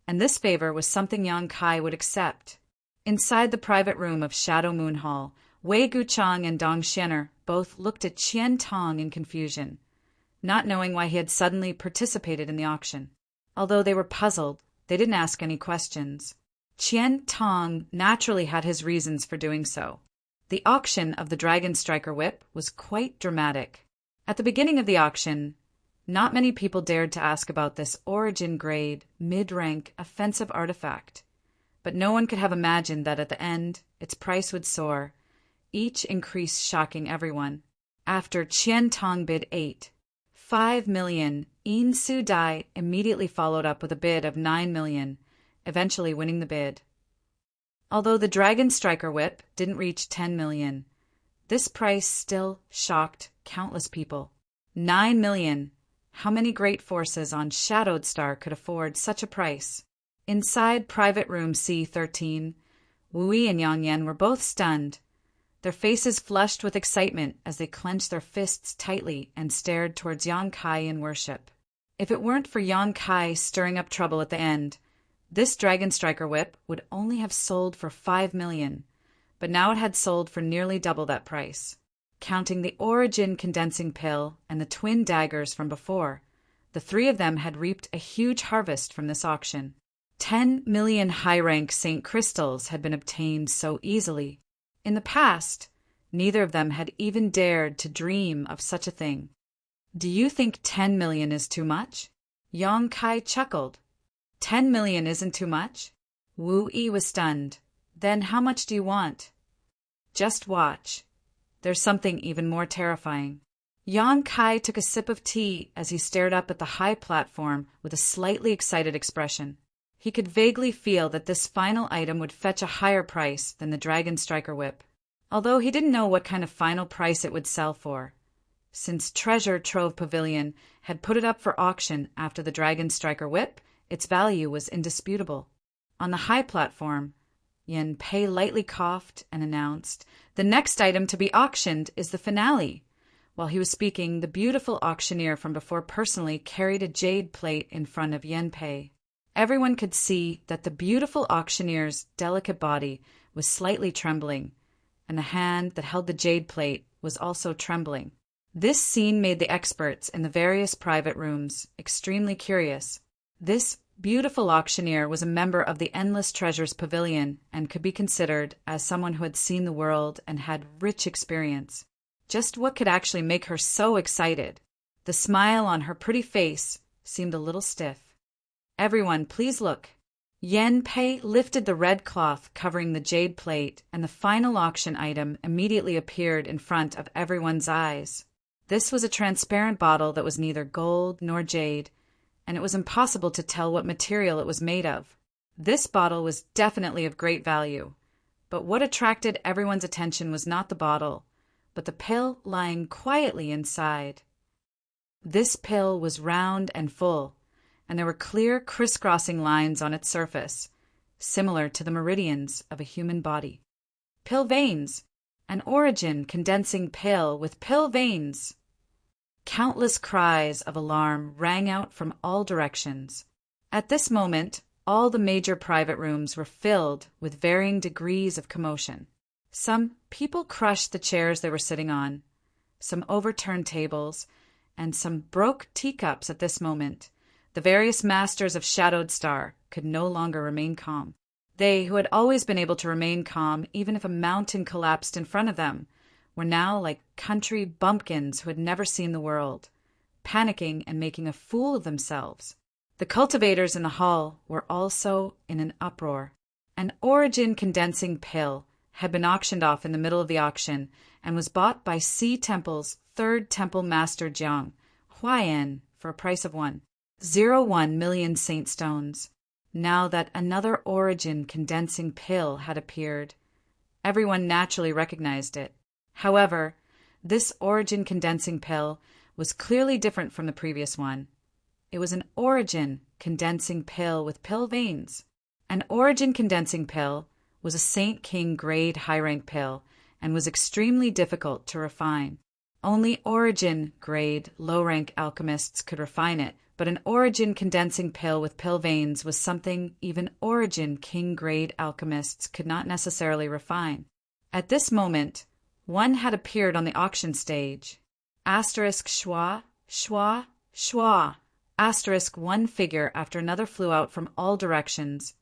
and this favor was something Yang Kai would accept. Inside the private room of Shadow Moon Hall, Wei Guchang and Dong Xianer both looked at Qian Tong in confusion, not knowing why he had suddenly participated in the auction. Although they were puzzled, they didn't ask any questions. Qian Tong naturally had his reasons for doing so. The auction of the Dragon Striker whip was quite dramatic. At the beginning of the auction, not many people dared to ask about this origin grade, mid-rank, offensive artifact, but no one could have imagined that at the end, its price would soar, each increase shocking everyone. After Qian Tong bid 5 million, Yin Su Dai immediately followed up with a bid of 9 million, eventually winning the bid. Although the Dragon Striker whip didn't reach 10 million, this price still shocked countless people. 9 million. How many great forces on Shadowed Star could afford such a price? Inside private room C13, Wu Yi and Yang Yan were both stunned, their faces flushed with excitement as they clenched their fists tightly and stared towards Yang Kai in worship. If it weren't for Yang Kai stirring up trouble at the end, this Dragon Striker whip would only have sold for 5 million, but now it had sold for nearly double that price. Counting the Origin condensing pill and the twin daggers from before, the three of them had reaped a huge harvest from this auction. 10 million high-rank St. Crystals had been obtained so easily. In the past, neither of them had even dared to dream of such a thing. Do you think 10 million is too much? Yang Kai chuckled. 10 million isn't too much? Wu Yi was stunned. Then how much do you want? Just watch. There's something even more terrifying. Yang Kai took a sip of tea as he stared up at the high platform with a slightly excited expression. He could vaguely feel that this final item would fetch a higher price than the Dragon Striker whip, although he didn't know what kind of final price it would sell for, since Treasure Trove Pavilion had put it up for auction after the Dragon Striker whip. Its value was indisputable. On the high platform, Yen Pei lightly coughed and announced, "The next item to be auctioned is the finale." While he was speaking, the beautiful auctioneer from before personally carried a jade plate in front of Yen Pei. Everyone could see that the beautiful auctioneer's delicate body was slightly trembling, and the hand that held the jade plate was also trembling. This scene made the experts in the various private rooms extremely curious. This beautiful auctioneer was a member of the Endless Treasures Pavilion and could be considered as someone who had seen the world and had rich experience. Just what could actually make her so excited? The smile on her pretty face seemed a little stiff. "Everyone, please look." Yen Pei lifted the red cloth covering the jade plate, and the final auction item immediately appeared in front of everyone's eyes. This was a transparent bottle that was neither gold nor jade, and it was impossible to tell what material it was made of. This bottle was definitely of great value, but what attracted everyone's attention was not the bottle, but the pill lying quietly inside. This pill was round and full, and there were clear crisscrossing lines on its surface, similar to the meridians of a human body. Pill veins! An Origin condensing pill with pill veins! Countless cries of alarm rang out from all directions. At this moment, all the major private rooms were filled with varying degrees of commotion. Some people crushed the chairs they were sitting on, some overturned tables, and some broke teacups at this moment. The various masters of Shadowed Star could no longer remain calm. They, who had always been able to remain calm even if a mountain collapsed in front of them, were now like country bumpkins who had never seen the world, panicking and making a fool of themselves. The cultivators in the hall were also in an uproar. An Origin condensing pill had been auctioned off in the middle of the auction and was bought by Sea Temple's third temple master Jiang, Huayan, for a price of 1.01 million saint stones. Now that another Origin condensing pill had appeared, everyone naturally recognized it. However, this Origin condensing pill was clearly different from the previous one. It was an Origin condensing pill with pill veins. An Origin condensing pill was a Saint King grade high-rank pill and was extremely difficult to refine. Only Origin grade low-rank alchemists could refine it, but an Origin condensing pill with pill veins was something even Origin King grade alchemists could not necessarily refine. At this moment, one had appeared on the auction stage. Asterisk schwa, schwa, schwa. Asterisk one figure after another flew out from all directions,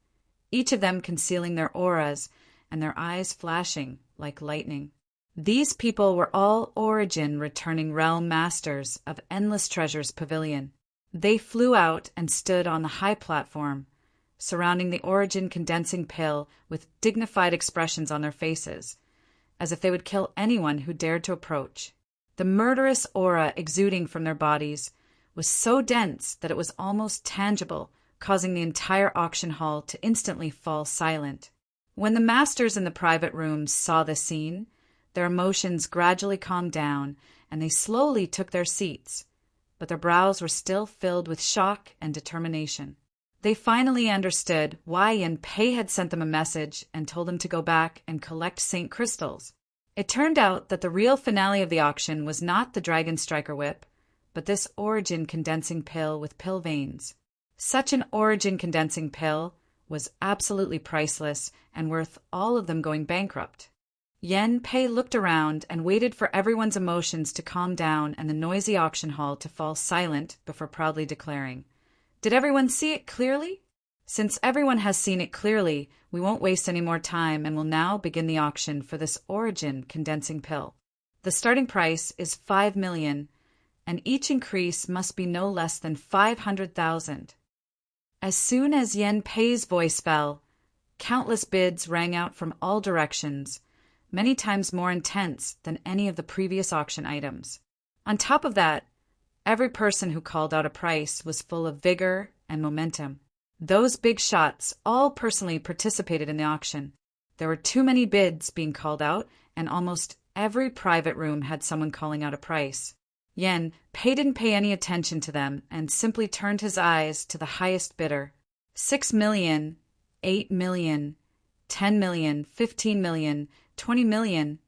each of them concealing their auras and their eyes flashing like lightning. These people were all Origin returning realm masters of Endless Treasures Pavilion. They flew out and stood on the high platform, surrounding the Origin condensing pill with dignified expressions on their faces, as if they would kill anyone who dared to approach. The murderous aura exuding from their bodies was so dense that it was almost tangible, causing the entire auction hall to instantly fall silent. When the masters in the private rooms saw this scene, their emotions gradually calmed down, and they slowly took their seats, but their brows were still filled with shock and determination. They finally understood why Yen Pei had sent them a message and told them to go back and collect Saint crystals. It turned out that the real finale of the auction was not the Dragon Striker Whip, but this origin condensing pill with pill veins. Such an origin condensing pill was absolutely priceless and worth all of them going bankrupt. Yen Pei looked around and waited for everyone's emotions to calm down and the noisy auction hall to fall silent before proudly declaring, "Did everyone see it clearly? Since everyone has seen it clearly, we won't waste any more time and will now begin the auction for this origin condensing pill. The starting price is 5 million, and each increase must be no less than 500,000. As soon as Yen Pei's voice fell, countless bids rang out from all directions, many times more intense than any of the previous auction items. On top of that, every person who called out a price was full of vigor and momentum. Those big shots all personally participated in the auction. There were too many bids being called out, and almost every private room had someone calling out a price. Yen Pei didn't pay any attention to them and simply turned his eyes to the highest bidder. 6 million, 8 million, 10 million, 15 million, 20 million.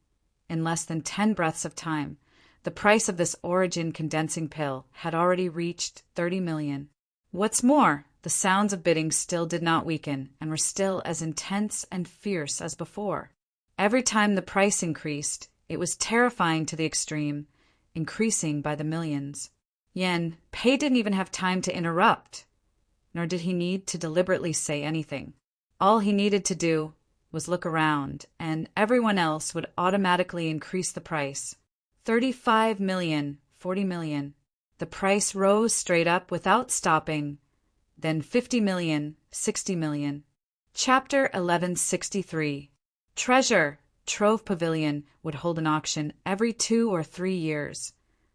In less than 10 breaths of time, the price of this origin condensing pill had already reached 30 million. What's more, the sounds of bidding still did not weaken and were still as intense and fierce as before. Every time the price increased, it was terrifying to the extreme, increasing by the millions. Yen Pei didn't even have time to interrupt, nor did he need to deliberately say anything. All he needed to do was look around, and everyone else would automatically increase the price. 35 million, 40 million. The price rose straight up without stopping. Then 50 million, 60 million. Chapter 1163. Treasure Trove Pavilion would hold an auction every 2 or 3 years,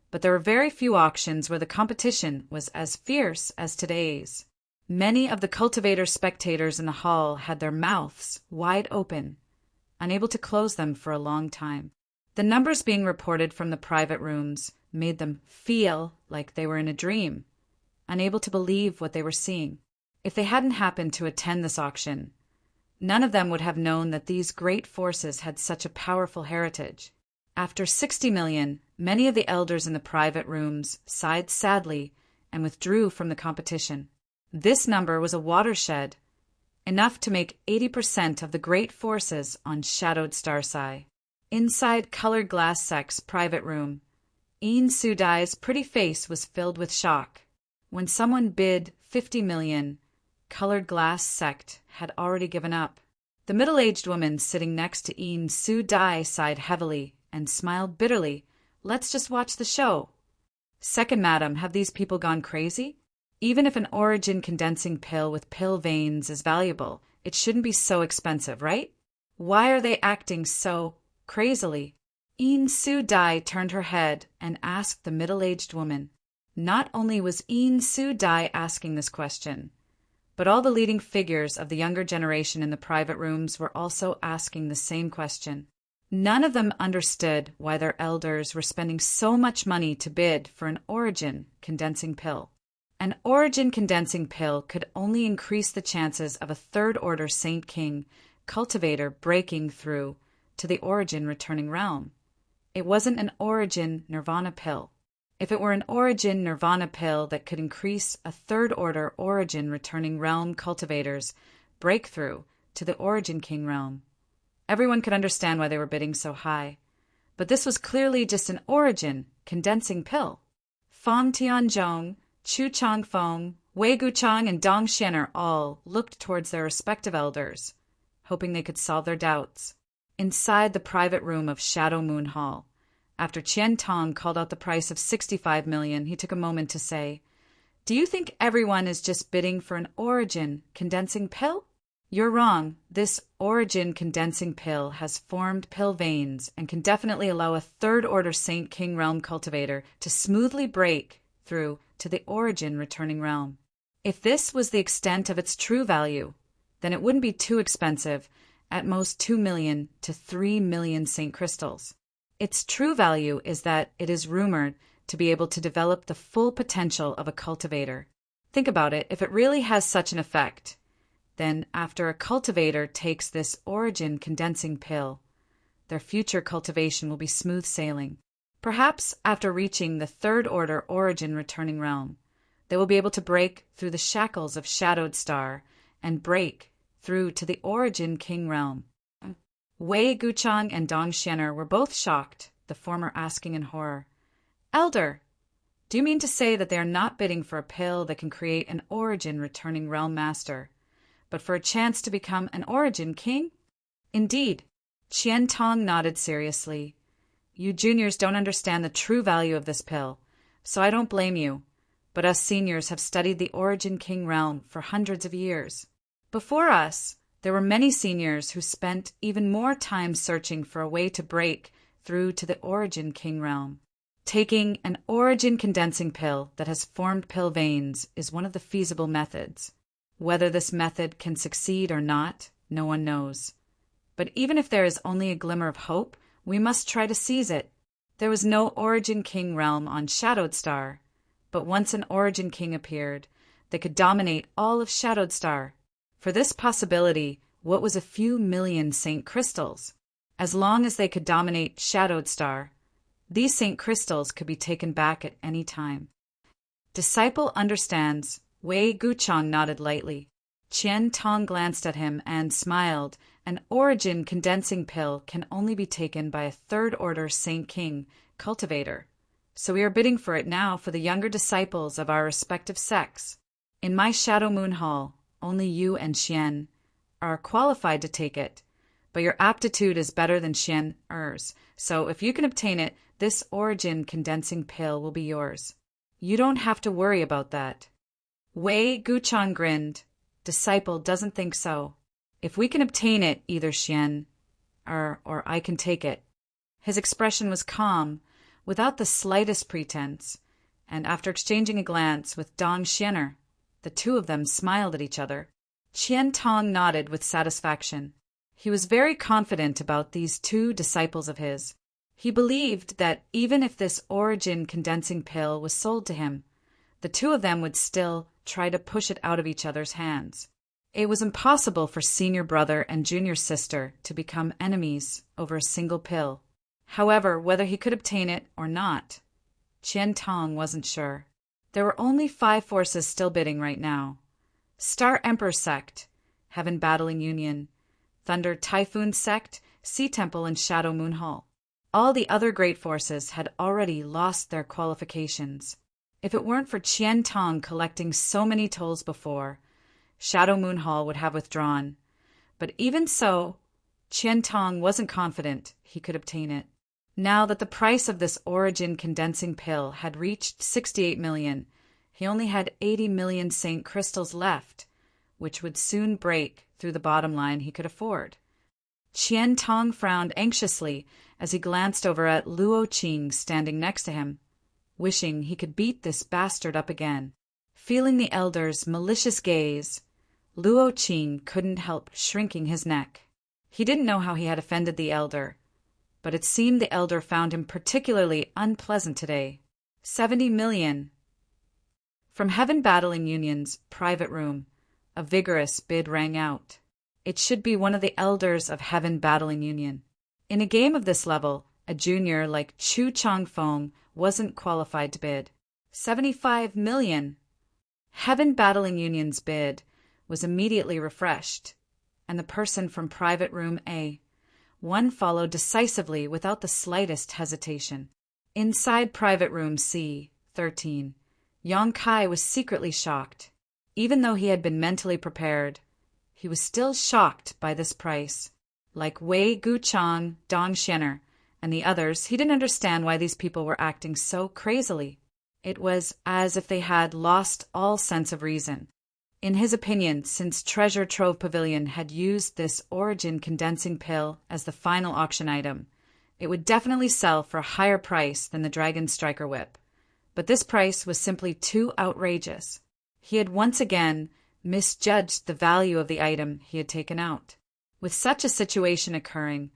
but there were very few auctions where the competition was as fierce as today's. Many of the cultivator spectators in the hall had their mouths wide open, unable to close them for a long time. The numbers being reported from the private rooms made them feel like they were in a dream, unable to believe what they were seeing. If they hadn't happened to attend this auction, none of them would have known that these great forces had such a powerful heritage. After 60 million, many of the elders in the private rooms sighed sadly and withdrew from the competition. This number was a watershed, enough to make 80% of the great forces on shadowed Starsai. Inside Colored Glass Sect's private room, Een Sudai's pretty face was filled with shock. When someone bid 50 million, Colored Glass Sect had already given up. The middle-aged woman sitting next to Een Sudai sighed heavily and smiled bitterly. "Let's just watch the show." "Second, madam, have these people gone crazy? Even if an origin condensing pill with pill veins is valuable, it shouldn't be so expensive, right? Why are they acting so crazily?" Een Sudai turned her head and asked the middle-aged woman. Not only was Een Sudai asking this question, but all the leading figures of the younger generation in the private rooms were also asking the same question. None of them understood why their elders were spending so much money to bid for an origin condensing pill. An origin condensing pill could only increase the chances of a third-order Saint King cultivator breaking through to the origin returning realm. It wasn't an origin nirvana pill. If it were an origin nirvana pill that could increase a third-order origin returning realm cultivator's breakthrough to the origin king realm, everyone could understand why they were bidding so high. But this was clearly just an origin condensing pill. Fang Tianzhong, Chu Changfeng, Wei Guchang, and Dong Xianer all looked towards their respective elders, hoping they could solve their doubts. Inside the private room of Shadow Moon Hall, after Qian Tong called out the price of 65 million, he took a moment to say, "Do you think everyone is just bidding for an origin condensing pill? You're wrong. This origin condensing pill has formed pill veins and can definitely allow a third-order Saint King realm cultivator to smoothly break through to the origin returning realm. If this was the extent of its true value, then it wouldn't be too expensive, at most 2 million to 3 million Saint crystals. Its true value is that it is rumored to be able to develop the full potential of a cultivator. Think about it, if it really has such an effect, then after a cultivator takes this origin condensing pill, their future cultivation will be smooth sailing. Perhaps after reaching the third order origin returning realm, they will be able to break through the shackles of Shadowed Star and break through to the origin king realm. Wei Guchang and Dong Xianer were both shocked, the former asking in horror, "Elder, do you mean to say that they are not bidding for a pill that can create an origin returning realm master, but for a chance to become an origin king?" "Indeed." Qian Tong nodded seriously. "You juniors don't understand the true value of this pill, so I don't blame you, but us seniors have studied the origin king realm for hundreds of years. Before us, there were many seniors who spent even more time searching for a way to break through to the origin king realm. Taking an origin condensing pill that has formed pill veins is one of the feasible methods. Whether this method can succeed or not, no one knows. But even if there is only a glimmer of hope, we must try to seize it. There was no origin king realm on Shadowed Star, but once an origin king appeared, they could dominate all of Shadowed Star. For this possibility, what was a few million Saint Crystals? As long as they could dominate Shadowed Star, these Saint Crystals could be taken back at any time. Disciple understands. Wei Guchang nodded lightly. Qian Tong glanced at him and smiled. An origin condensing pill can only be taken by a third-order Saint King cultivator, so we are bidding for it now for the younger disciples of our respective sects. In my Shadow Moon Hall, only you and Xian are qualified to take it, but your aptitude is better than Xian-er's, so if you can obtain it, this origin condensing pill will be yours. You don't have to worry about that." Wei Guchang grinned. "Disciple doesn't think so. If we can obtain it, either Xian or I can take it." His expression was calm, without the slightest pretense, and after exchanging a glance with Dong Xianer, the two of them smiled at each other. Qian Tong nodded with satisfaction. He was very confident about these two disciples of his. He believed that even if this origin condensing pill was sold to him, the two of them would still try to push it out of each other's hands. It was impossible for senior brother and junior sister to become enemies over a single pill. However, whether he could obtain it or not, Qian Tong wasn't sure. There were only 5 forces still bidding right now. Star Emperor Sect, Heaven Battling Union, Thunder Typhoon Sect, Sea Temple, and Shadow Moon Hall. All the other great forces had already lost their qualifications. If it weren't for Qian Tong collecting so many tolls before, Shadow Moon Hall would have withdrawn. But even so, Qian Tong wasn't confident he could obtain it. Now that the price of this origin condensing pill had reached 68 million, he only had 80 million Saint Crystals left, which would soon break through the bottom line he could afford. Qian Tong frowned anxiously as he glanced over at Luo Qing standing next to him, wishing he could beat this bastard up again. Feeling the elder's malicious gaze, Luo Qing couldn't help shrinking his neck. He didn't know how he had offended the elder, but it seemed the elder found him particularly unpleasant today. 70 million. From Heaven Battling Union's private room, a vigorous bid rang out. It should be one of the elders of Heaven Battling Union. In a game of this level, a junior like Chu Changfeng wasn't qualified to bid. 75 million. Heaven Battling Union's bid was immediately refreshed, and the person from Private Room A1 followed decisively without the slightest hesitation. Inside Private Room C13, Yang Kai was secretly shocked. Even though he had been mentally prepared, he was still shocked by this price. Like Wei Guchang, Dong Xianer, and the others, he didn't understand why these people were acting so crazily. It was as if they had lost all sense of reason. In his opinion, since Treasure Trove Pavilion had used this origin condensing pill as the final auction item, it would definitely sell for a higher price than the Dragon Striker Whip. But this price was simply too outrageous. He had once again misjudged the value of the item he had taken out. With such a situation occurring,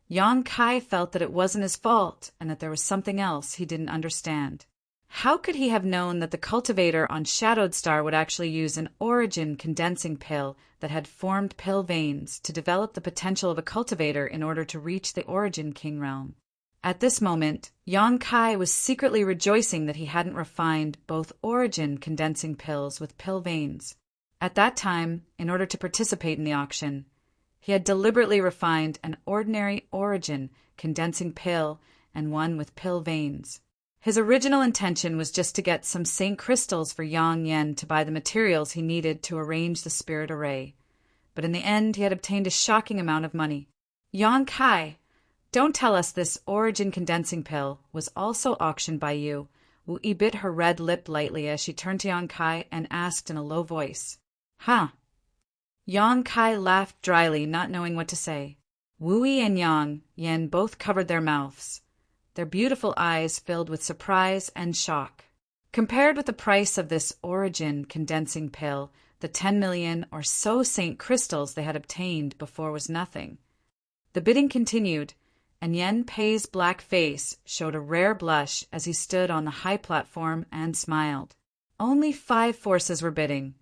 Yang Kai felt that it wasn't his fault and that there was something else he didn't understand. How could he have known that the cultivator on Shadowed Star would actually use an origin condensing pill that had formed pill veins to develop the potential of a cultivator in order to reach the Origin King realm? At this moment, Yang Kai was secretly rejoicing that he hadn't refined both origin condensing pills with pill veins. At that time, in order to participate in the auction, he had deliberately refined an ordinary origin condensing pill and one with pill veins. His original intention was just to get some Saint crystals for Yang Yen to buy the materials he needed to arrange the spirit array. But in the end, he had obtained a shocking amount of money. Yang Kai, don't tell us this origin condensing pill was also auctioned by you. Wu Yi bit her red lip lightly as she turned to Yang Kai and asked in a low voice. Huh? Yang Kai laughed dryly, not knowing what to say. Wu Yi and Yang Yen both covered their mouths, their beautiful eyes filled with surprise and shock. Compared with the price of this origin condensing pill, the 10 million or so Saint crystals they had obtained before was nothing. The bidding continued, and Yen Pei's black face showed a rare blush as he stood on the high platform and smiled. Only 5 forces were bidding,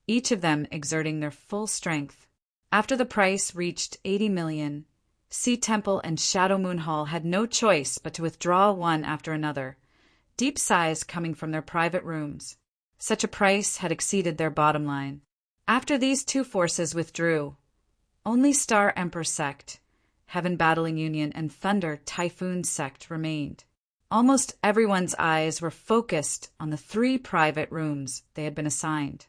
each of them exerting their full strength. After the price reached 80 million, Sea Temple and Shadow Moon Hall had no choice but to withdraw one after another, deep sighs coming from their private rooms. Such a price had exceeded their bottom line. After these 2 forces withdrew, only Star Emperor Sect, Heaven Battling Union, and Thunder Typhoon Sect remained. Almost everyone's eyes were focused on the 3 private rooms they had been assigned.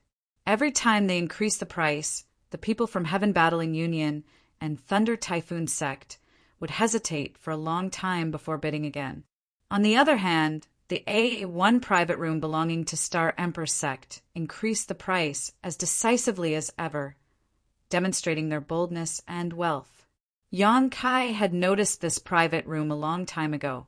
Every time they increased the price, the people from Heaven Battling Union and Thunder Typhoon Sect would hesitate for a long time before bidding again. On the other hand, the A1 private room belonging to Star Emperor Sect increased the price as decisively as ever, demonstrating their boldness and wealth. Yang Kai had noticed this private room a long time ago.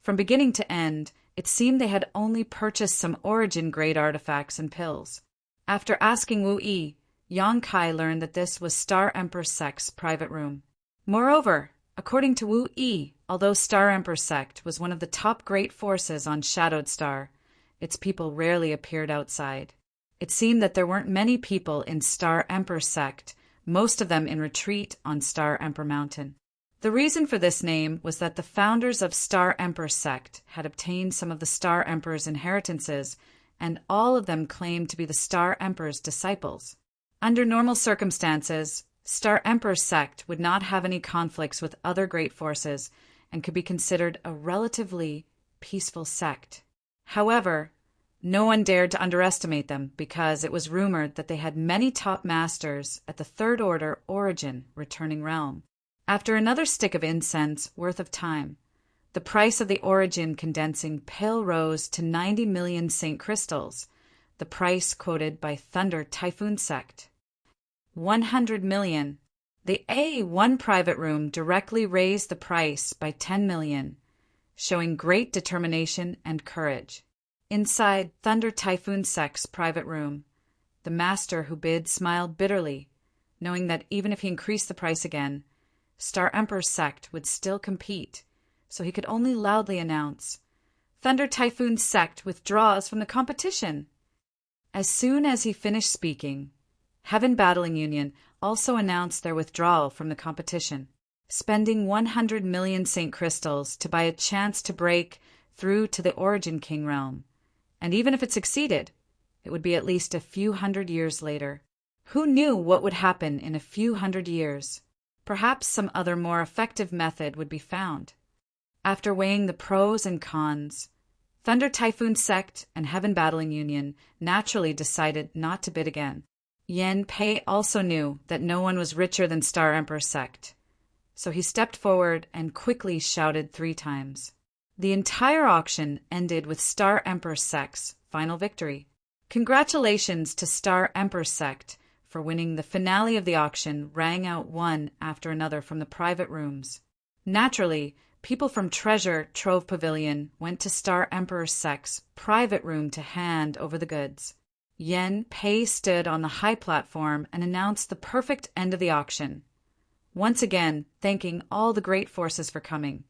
From beginning to end, it seemed they had only purchased some origin-grade artifacts and pills. After asking Wu Yi, Yang Kai learned that this was Star Emperor Sect's private room. Moreover, according to Wu Yi, although Star Emperor Sect was one of the top great forces on Shadowed Star, its people rarely appeared outside. It seemed that there weren't many people in Star Emperor Sect, most of them in retreat on Star Emperor Mountain. The reason for this name was that the founders of Star Emperor Sect had obtained some of the Star Emperor's inheritances, and all of them claimed to be the Star Emperor's disciples. Under normal circumstances, Star Emperor Sect would not have any conflicts with other great forces and could be considered a relatively peaceful sect. However, no one dared to underestimate them because it was rumored that they had many top masters at the Third Order Origin returning realm. After another stick of incense worth of time, the price of the origin condensing pill rose to 90 million Saint crystals, the price quoted by Thunder Typhoon Sect. 100 million. The A1 private room directly raised the price by 10 million, showing great determination and courage. Inside Thunder Typhoon Sect's private room, the master who bid smiled bitterly, knowing that even if he increased the price again, Star Emperor Sect would still compete, so he could only loudly announce, "Thunder Typhoon Sect withdraws from the competition." As soon as he finished speaking, Heaven Battling Union also announced their withdrawal from the competition, spending 100 million Saint crystals to buy a chance to break through to the Origin King realm. And even if it succeeded, it would be at least a few hundred years later. Who knew what would happen in a few hundred years? Perhaps some other more effective method would be found. After weighing the pros and cons, Thunder Typhoon Sect and Heaven Battling Union naturally decided not to bid again. Yen Pei also knew that no one was richer than Star Emperor Sect, so he stepped forward and quickly shouted 3 times. The entire auction ended with Star Emperor Sect's final victory. Congratulations to Star Emperor Sect for winning. The finale of the auction rang out one after another from the private rooms. Naturally, people from Treasure Trove Pavilion went to Star Emperor Sect's private room to hand over the goods. Yen Pei stood on the high platform and announced the perfect end of the auction. once again thanking all the great forces for coming,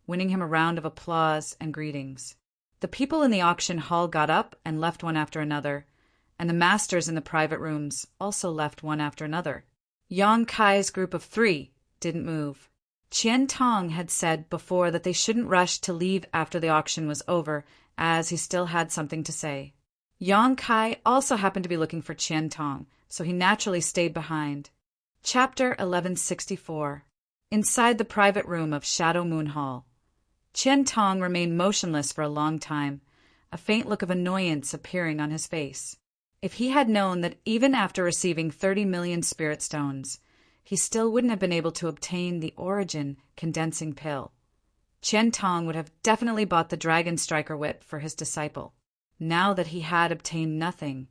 winning him a round of applause and greetings. The people in the auction hall got up and left one after another, and the masters in the private rooms also left one after another. Yang Kai's group of 3 didn't move. Qian Tong had said before that they shouldn't rush to leave after the auction was over, as he still had something to say. Yang Kai also happened to be looking for Qian Tong, so he naturally stayed behind. Chapter 1164. Inside the private room of Shadow Moon Hall. Qian Tong remained motionless for a long time, a faint look of annoyance appearing on his face. If he had known that even after receiving 30 million spirit stones, he still wouldn't have been able to obtain the origin condensing pill, Qian Tong would have definitely bought the Dragon Striker whip for his disciple. Now that he had obtained nothing,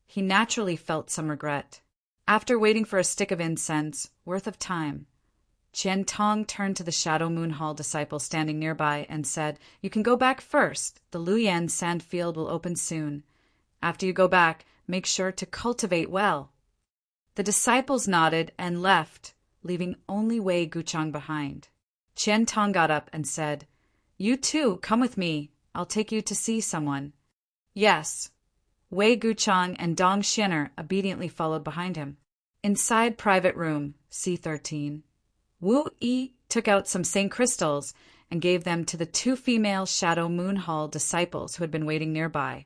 he naturally felt some regret. After waiting for a stick of incense, worth of time, Qian Tong turned to the Shadow Moon Hall disciple standing nearby and said, "You can go back first. The Luyan sand field will open soon. After you go back, make sure to cultivate well." The disciples nodded and left, leaving only Wei Guchang behind. Qian Tong got up and said, "You too, come with me. I'll take you to see someone." "Yes." Wei Guchang and Dong Xin'er obediently followed behind him. Inside private room, C13. Wu Yi took out some St. crystals and gave them to the 2 female Shadow Moon Hall disciples who had been waiting nearby,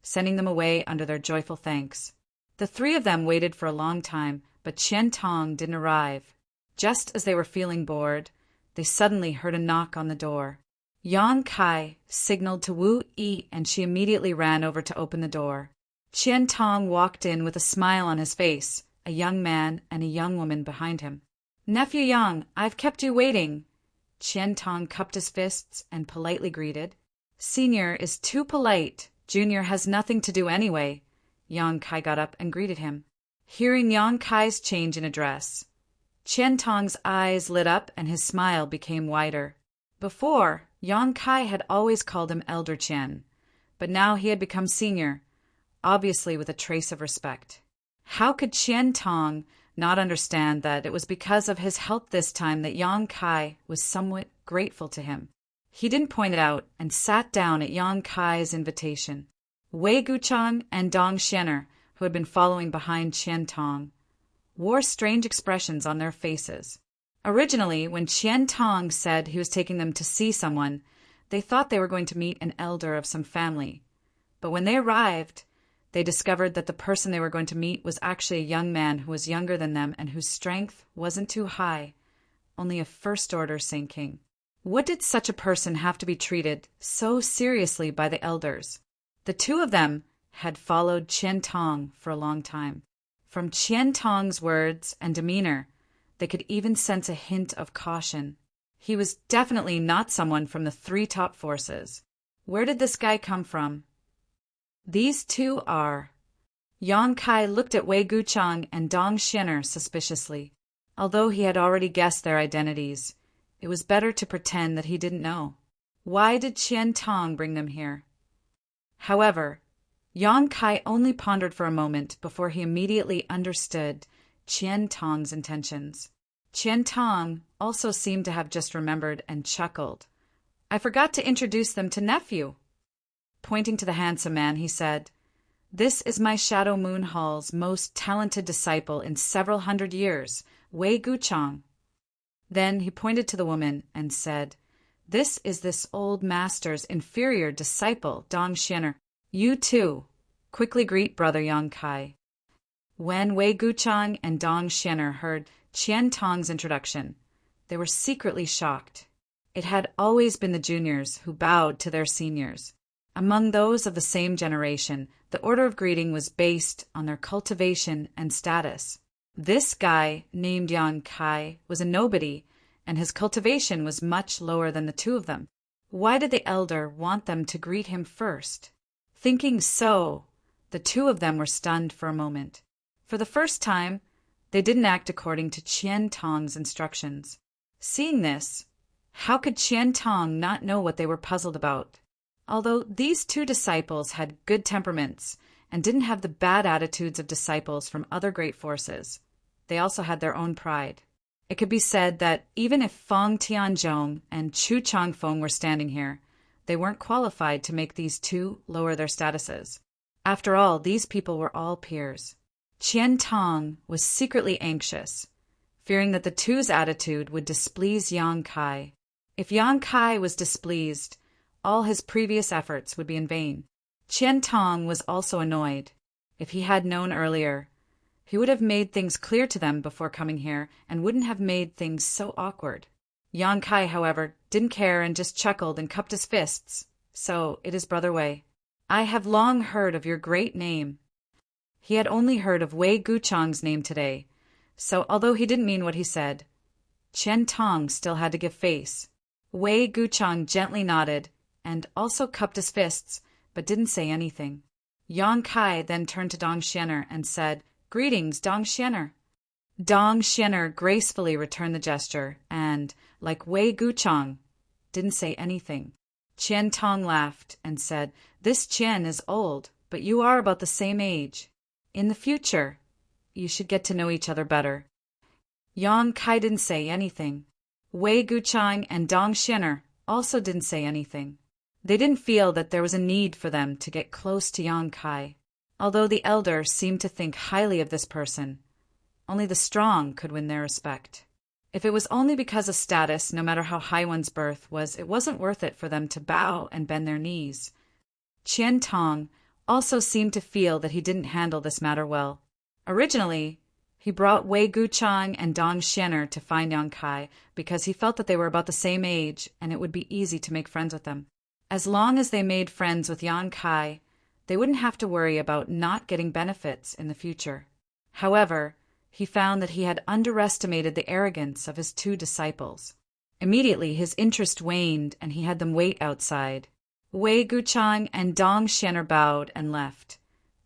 sending them away under their joyful thanks. The 3 of them waited for a long time, but Qian Tong didn't arrive. Just as they were feeling bored, they suddenly heard a knock on the door. Yang Kai signaled to Wu Yi, and she immediately ran over to open the door. Qian Tong walked in with a smile on his face, a young man and a young woman behind him. "Nephew Yang, I've kept you waiting." Qian Tong cupped his fists and politely greeted. "Senior is too polite. Junior has nothing to do anyway." Yang Kai got up and greeted him. Hearing Yang Kai's change in address, Qian Tong's eyes lit up and his smile became wider. Before, Yang Kai had always called him Elder Qian, but now he had become senior, obviously with a trace of respect. How could Qian Tong not understand that it was because of his help this time that Yang Kai was somewhat grateful to him? He didn't point it out and sat down at Yang Kai's invitation. Wei Guchang and Dong Xin'er, who had been following behind Qian Tong, wore strange expressions on their faces. Originally, when Qian Tong said he was taking them to see someone, they thought they were going to meet an elder of some family. But when they arrived, they discovered that the person they were going to meet was actually a young man who was younger than them and whose strength wasn't too high, only a first-order Saint King. What did such a person have to be treated so seriously by the elders? The 2 of them had followed Qian Tong for a long time. From Qian Tong's words and demeanor, they could even sense a hint of caution. He was definitely not someone from the 3 top forces. Where did this guy come from? These 2 are. Yang Kai looked at Wei Guchang and Dong Xin'er suspiciously. Although he had already guessed their identities, it was better to pretend that he didn't know. Why did Qian Tong bring them here? However, Yang Kai only pondered for a moment before he immediately understood Qian Tong's intentions. Qian Tong also seemed to have just remembered and chuckled. "I forgot to introduce them to nephew." Pointing to the handsome man, he said, "This is my Shadow Moon Hall's most talented disciple in several hundred years, Wei Guchang." Then he pointed to the woman and said, "This is this old master's inferior disciple, Dong Xin'er. You too. Quickly greet Brother Yang Kai." When Wei Guchang and Dong Xin'er heard Qian Tong's introduction, they were secretly shocked. It had always been the juniors who bowed to their seniors. Among those of the same generation, the order of greeting was based on their cultivation and status. This guy, named Yang Kai, was a nobody, and his cultivation was much lower than the 2 of them. Why did the elder want them to greet him first? Thinking so, the 2 of them were stunned for a moment. For the first time, they didn't act according to Qian Tong's instructions. Seeing this, how could Qian Tong not know what they were puzzled about? Although these 2 disciples had good temperaments and didn't have the bad attitudes of disciples from other great forces, they also had their own pride. It could be said that even if Fong Tianzhong and Chu Changfeng were standing here, they weren't qualified to make these two lower their statuses. After all, these people were all peers. Qian Tong was secretly anxious, fearing that the two's attitude would displease Yang Kai. If Yang Kai was displeased, all his previous efforts would be in vain. Qian Tong was also annoyed. If he had known earlier, he would have made things clear to them before coming here and wouldn't have made things so awkward. Yang Kai, however, didn't care and just chuckled and cupped his fists. So it is Brother Wei. I have long heard of your great name. He had only heard of Wei Guchang's name today, so although he didn't mean what he said, Qian Tong still had to give face. Wei Guchang gently nodded and also cupped his fists, but didn't say anything. Yang Kai then turned to Dong Xianer and said, "Greetings, Dong Xianer." Dong Xianer gracefully returned the gesture and, like Wei Guchang, didn't say anything. Qian Tong laughed and said, "This Qian is old, but you are about the same age. In the future, you should get to know each other better." Yang Kai didn't say anything. Wei Guchang and Dong Xianer also didn't say anything. They didn't feel that there was a need for them to get close to Yang Kai, although the elder seemed to think highly of this person. Only the strong could win their respect. If it was only because of status, no matter how high one's birth was, it wasn't worth it for them to bow and bend their knees. Qian Tong also seemed to feel that he didn't handle this matter well. Originally, he brought Wei Guchang and Dong Xianer to find Yang Kai because he felt that they were about the same age and it would be easy to make friends with them. As long as they made friends with Yang Kai, they wouldn't have to worry about not getting benefits in the future. However, he found that he had underestimated the arrogance of his two disciples. Immediately, his interest waned and he had them wait outside. Wei Guchang and Dong Xianer bowed and left,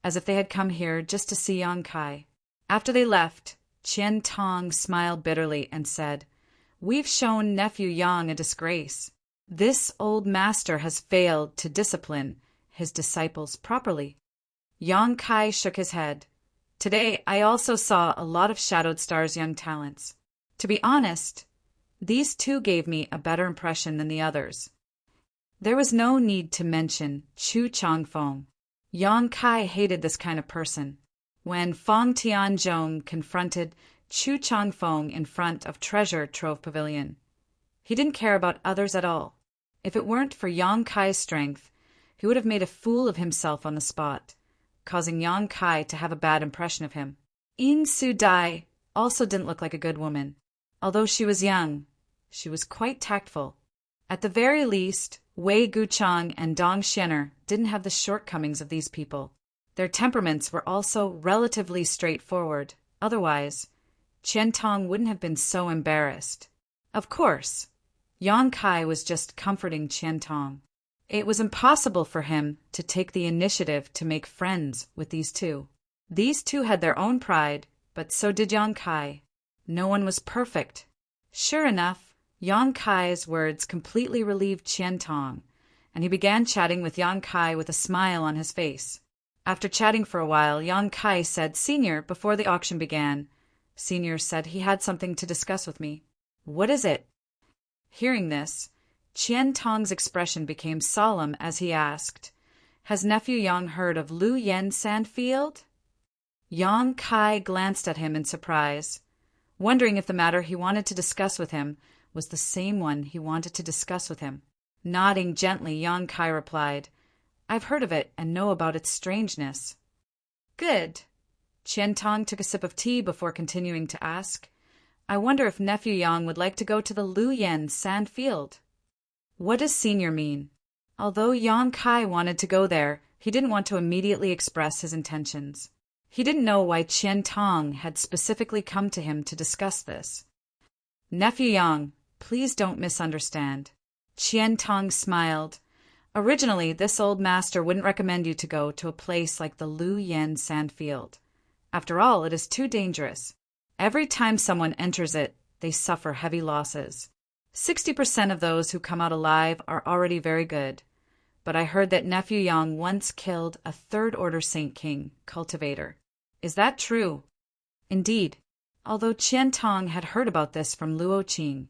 as if they had come here just to see Yang Kai. After they left, Qian Tong smiled bitterly and said, "We've shown nephew Yang a disgrace. This old master has failed to discipline his disciples properly." Yang Kai shook his head. "Today, I also saw a lot of Shadowed Star's young talents. To be honest, these two gave me a better impression than the others." There was no need to mention Chu Changfeng. Yang Kai hated this kind of person. When Fong Tianzhong confronted Chu Changfeng in front of Treasure Trove Pavilion, he didn't care about others at all. If it weren't for Yang Kai's strength, he would have made a fool of himself on the spot, causing Yang Kai to have a bad impression of him. Yin Su Dai also didn't look like a good woman. Although she was young, she was quite tactful. At the very least, Wei Guchang and Dong Xianer didn't have the shortcomings of these people. Their temperaments were also relatively straightforward. Otherwise, Qian Tong wouldn't have been so embarrassed. Of course, Yang Kai was just comforting Qian Tong. It was impossible for him to take the initiative to make friends with these two. These two had their own pride, but so did Yang Kai. No one was perfect. Sure enough, Yang Kai's words completely relieved Qian Tong, and he began chatting with Yang Kai with a smile on his face. After chatting for a while, Yang Kai said, "Senior, before the auction began, Senior said he had something to discuss with me." "What is it?" Hearing this, Qian Tong's expression became solemn as he asked, "Has nephew Yang heard of Lu Yen Sandfield?" Yang Kai glanced at him in surprise, wondering if the matter he wanted to discuss with him was the same one he wanted to discuss with him. Nodding gently, Yang Kai replied, "I've heard of it and know about its strangeness." "Good." Qian Tong took a sip of tea before continuing to ask, "I wonder if nephew Yang would like to go to the Lu Yen Sand Field." What does senior mean? Although Yang Kai wanted to go there, he didn't want to immediately express his intentions. He didn't know why Qian Tong had specifically come to him to discuss this. "Nephew Yang, please don't misunderstand." Qian Tong smiled. "Originally, this old master wouldn't recommend you to go to a place like the Lu Yen Sandfield. After all, it is too dangerous. Every time someone enters it, they suffer heavy losses. 60% of those who come out alive are already very good. But I heard that nephew Yang once killed a third-order Saint King cultivator. Is that true?" "Indeed. although Qian Tong had heard about this from Luo Qing.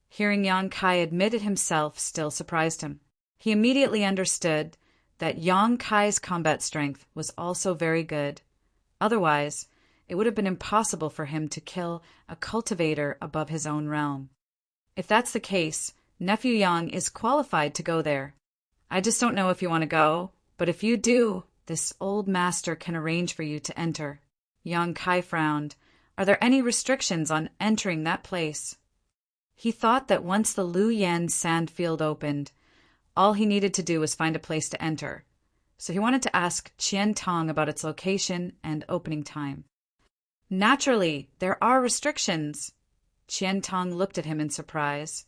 Hearing Yang Kai admit it himself still surprised him. He immediately understood that Yang Kai's combat strength was also very good. Otherwise, it would have been impossible for him to kill a cultivator above his own realm. If that's the case, Nephew Yang is qualified to go there. I just don't know if you want to go, but if you do, this old master can arrange for you to enter. Yang Kai frowned. Are there any restrictions on entering that place? He thought that once the Lu Yan sand field opened, all he needed to do was find a place to enter. So he wanted to ask Qian Tong about its location and opening time. Naturally, there are restrictions. Qian Tong looked at him in surprise.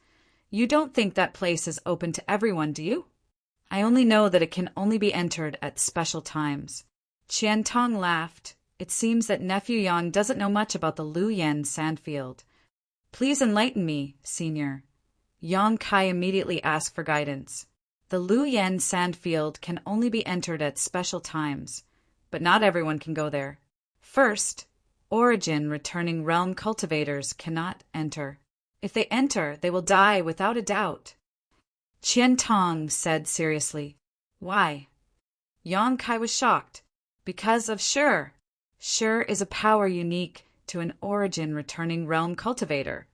You don't think that place is open to everyone, do you? I only know that it can only be entered at special times. Qian Tong laughed. It seems that Nephew Yang doesn't know much about the Lu Yan sandfield. Please enlighten me, senior. Yang Kai immediately asked for guidance. The Lu Yan sandfield can only be entered at special times, but not everyone can go there. First, origin returning realm cultivators cannot enter. If they enter, they will die without a doubt. Qian Tong said seriously. Why? Yang Kai was shocked. Because of Shi. Shi is a power unique to an origin returning realm cultivator,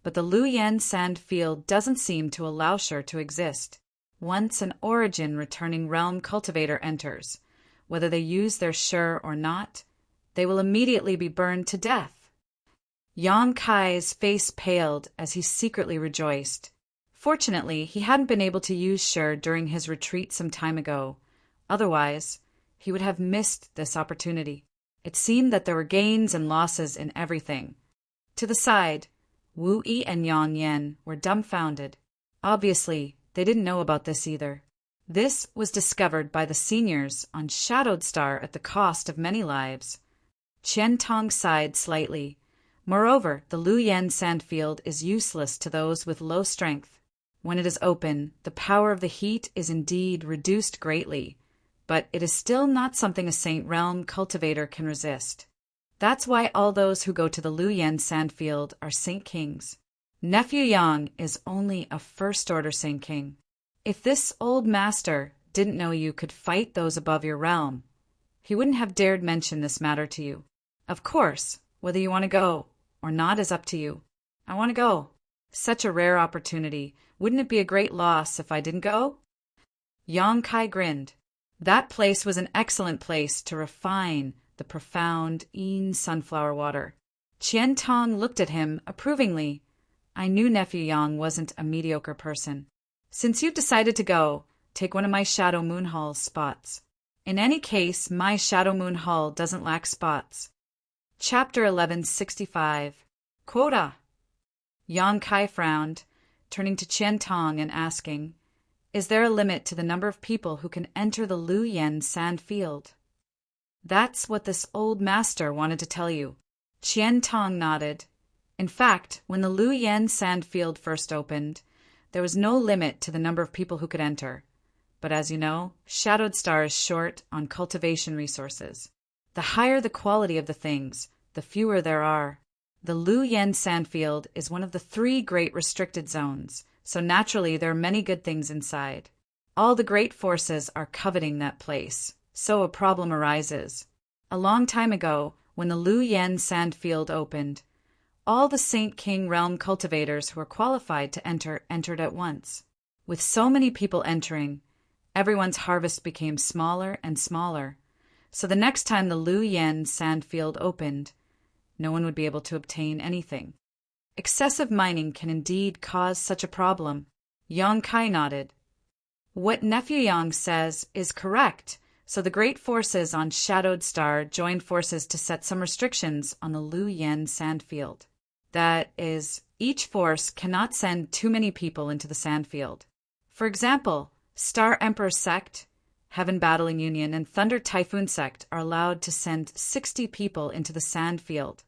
but the Lu Yan sand field doesn't seem to allow Shi to exist. Once an origin returning realm cultivator enters, whether they use their Shi or not, they will immediately be burned to death. Yang Kai's face paled as he secretly rejoiced. Fortunately, he hadn't been able to use Shi during his retreat some time ago. Otherwise, he would have missed this opportunity. It seemed that there were gains and losses in everything. To the side, Wu Yi and Yang Yan were dumbfounded. Obviously, they didn't know about this either. This was discovered by the seniors on Shadowed Star at the cost of many lives. Qian Tong sighed slightly. Moreover, the Lu Yan sandfield is useless to those with low strength. When it is open, the power of the heat is indeed reduced greatly, but it is still not something a Saint Realm cultivator can resist. That's why all those who go to the Lu Yan sandfield are Saint Kings. Nephew Yang is only a first-order Saint King. If this old master didn't know you could fight those above your realm, he wouldn't have dared mention this matter to you. Of course, whether you want to go or not is up to you. I want to go. Such a rare opportunity. Wouldn't it be a great loss if I didn't go? Yang Kai grinned. That place was an excellent place to refine the profound Yin sunflower water. Qian Tong looked at him approvingly. I knew Nephew Yang wasn't a mediocre person. Since you've decided to go, take one of my Shadow Moon Hall's spots. In any case, my Shadow Moon Hall doesn't lack spots. Chapter 1165. Quota. Yang Kai frowned, turning to Qian Tong and asking, Is there a limit to the number of people who can enter the Lu Yan sand field? That's what this old master wanted to tell you. Qian Tong nodded. In fact, when the Lu Yan sand field first opened, there was no limit to the number of people who could enter. But as you know, Shadowed Star is short on cultivation resources. The higher the quality of the things, the fewer there are. The Lu Yan sandfield is one of the 3 great restricted zones, so naturally there are many good things inside. All the great forces are coveting that place, so a problem arises. A long time ago, when the Lu Yan sandfield opened, all the Saint King realm cultivators who were qualified to enter entered at once. With so many people entering, everyone's harvest became smaller and smaller, so the next time the Lu Yan sandfield opened, no one would be able to obtain anything. Excessive mining can indeed cause such a problem. Yang Kai nodded. What Nephew Yang says is correct, so the great forces on Shadowed Star joined forces to set some restrictions on the Lu Yan sandfield. That is, each force cannot send too many people into the sandfield. For example, Star Emperor Sect, Heaven Battling Union, and Thunder Typhoon Sect are allowed to send 60 people into the sand field,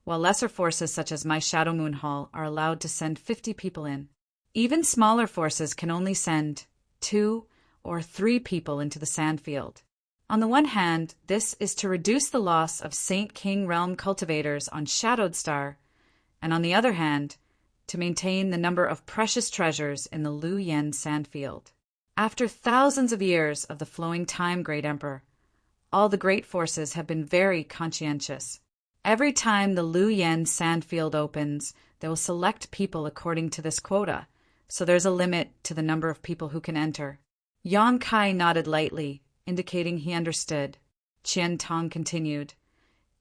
while lesser forces such as my Shadow Moon Hall are allowed to send 50 people in. Even smaller forces can only send 2 or 3 people into the sand field. On the one hand, this is to reduce the loss of Saint King realm cultivators on Shadowed Star, and on the other hand, to maintain the number of precious treasures in the Lu Yen Sandfield. After thousands of years of the flowing time, Great Emperor, all the great forces have been very conscientious. Every time the Lu Yen Sandfield opens, they will select people according to this quota, so there's a limit to the number of people who can enter. Yang Kai nodded lightly, indicating he understood. Qian Tong continued,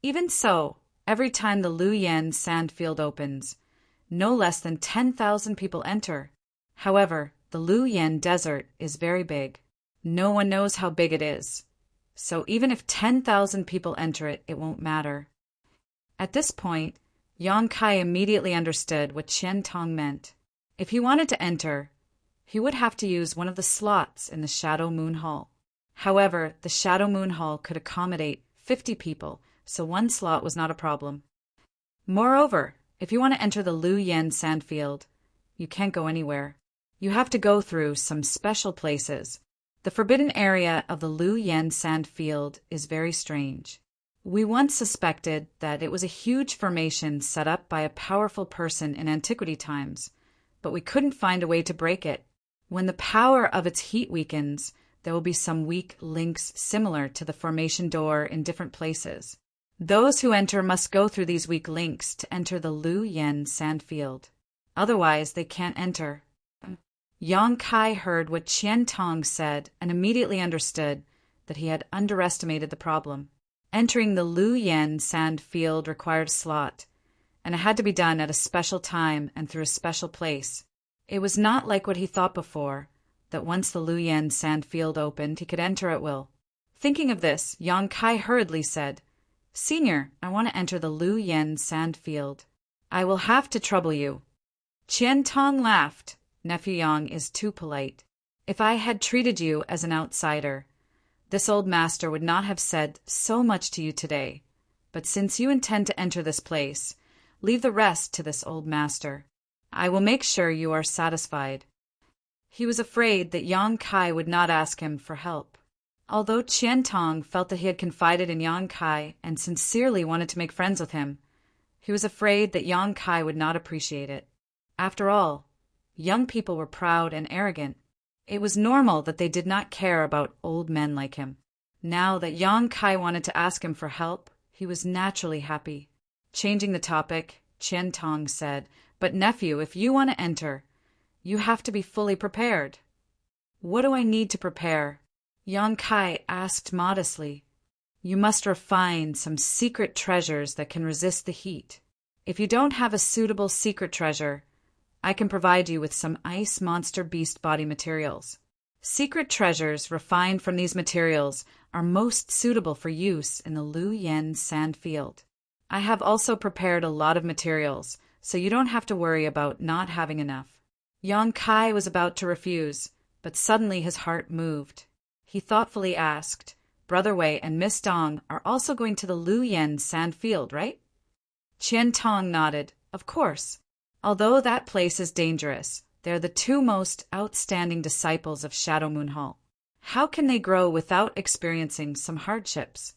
Even so, every time the Lu Yen Sandfield opens, no less than 10,000 people enter. However, the Lu Yen Desert is very big. No one knows how big it is. So even if 10,000 people enter it, it won't matter. At this point, Yang Kai immediately understood what Qian Tong meant. If he wanted to enter, he would have to use one of the slots in the Shadow Moon Hall. However, the Shadow Moon Hall could accommodate 50 people, so one slot was not a problem. Moreover, if you want to enter the Lu Yen Sandfield, you can't go anywhere. You have to go through some special places. The forbidden area of the Lu Yen Sandfield is very strange. We once suspected that it was a huge formation set up by a powerful person in antiquity times, but we couldn't find a way to break it. When the power of its heat weakens, there will be some weak links similar to the formation door in different places. Those who enter must go through these weak links to enter the Lu Yen Sandfield. Otherwise, they can't enter. Yang Kai heard what Qian Tong said and immediately understood that he had underestimated the problem. Entering the Lu Yen Sandfield required a slot, and it had to be done at a special time and through a special place. It was not like what he thought before, that once the Lu Yen Sandfield opened, he could enter at will. Thinking of this, Yang Kai hurriedly said, Senior, I want to enter the Lu Yen Sandfield. I will have to trouble you. Qian Tong laughed. Nephew Yang is too polite. If I had treated you as an outsider, this old master would not have said so much to you today. But since you intend to enter this place, leave the rest to this old master. I will make sure you are satisfied. He was afraid that Yang Kai would not ask him for help. Although Qian Tong felt that he had confided in Yang Kai and sincerely wanted to make friends with him, he was afraid that Yang Kai would not appreciate it. After all, young people were proud and arrogant. It was normal that they did not care about old men like him. Now that Yang Kai wanted to ask him for help, he was naturally happy. Changing the topic, Qian Tong said, But nephew, if you want to enter, you have to be fully prepared. What do I need to prepare? Yang Kai asked modestly. You must refine some secret treasures that can resist the heat. If you don't have a suitable secret treasure, I can provide you with some ice monster beast body materials. Secret treasures refined from these materials are most suitable for use in the Lu Yen Sandfield. I have also prepared a lot of materials, so you don't have to worry about not having enough. Yang Kai was about to refuse, but suddenly his heart moved. He thoughtfully asked, Brother Wei and Miss Dong are also going to the Lu Yen Sandfield, right? Qian Tong nodded. Of course. Although that place is dangerous, they're the two most outstanding disciples of Shadow Moon Hall. How can they grow without experiencing some hardships?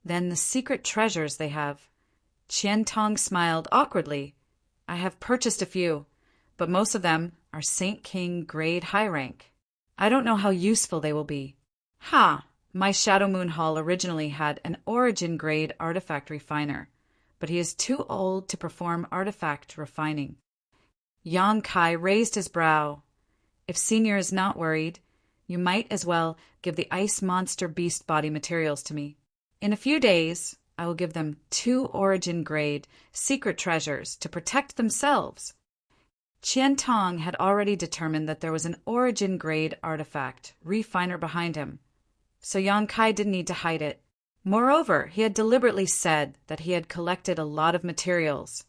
Then the secret treasures they have. Qian Tong smiled awkwardly. I have purchased a few, but most of them are Saint King grade high rank. I don't know how useful they will be. My Shadow Moon Hall originally had an origin grade artifact refiner, but he is too old to perform artifact refining. Yang Kai raised his brow. If Senior is not worried, you might as well give the ice monster beast body materials to me. In a few days, I will give them 2 origin grade secret treasures to protect themselves. Qian Tong had already determined that there was an origin grade artifact refiner behind him, so Yang Kai didn't need to hide it. Moreover, he had deliberately said that he had collected a lot of materials,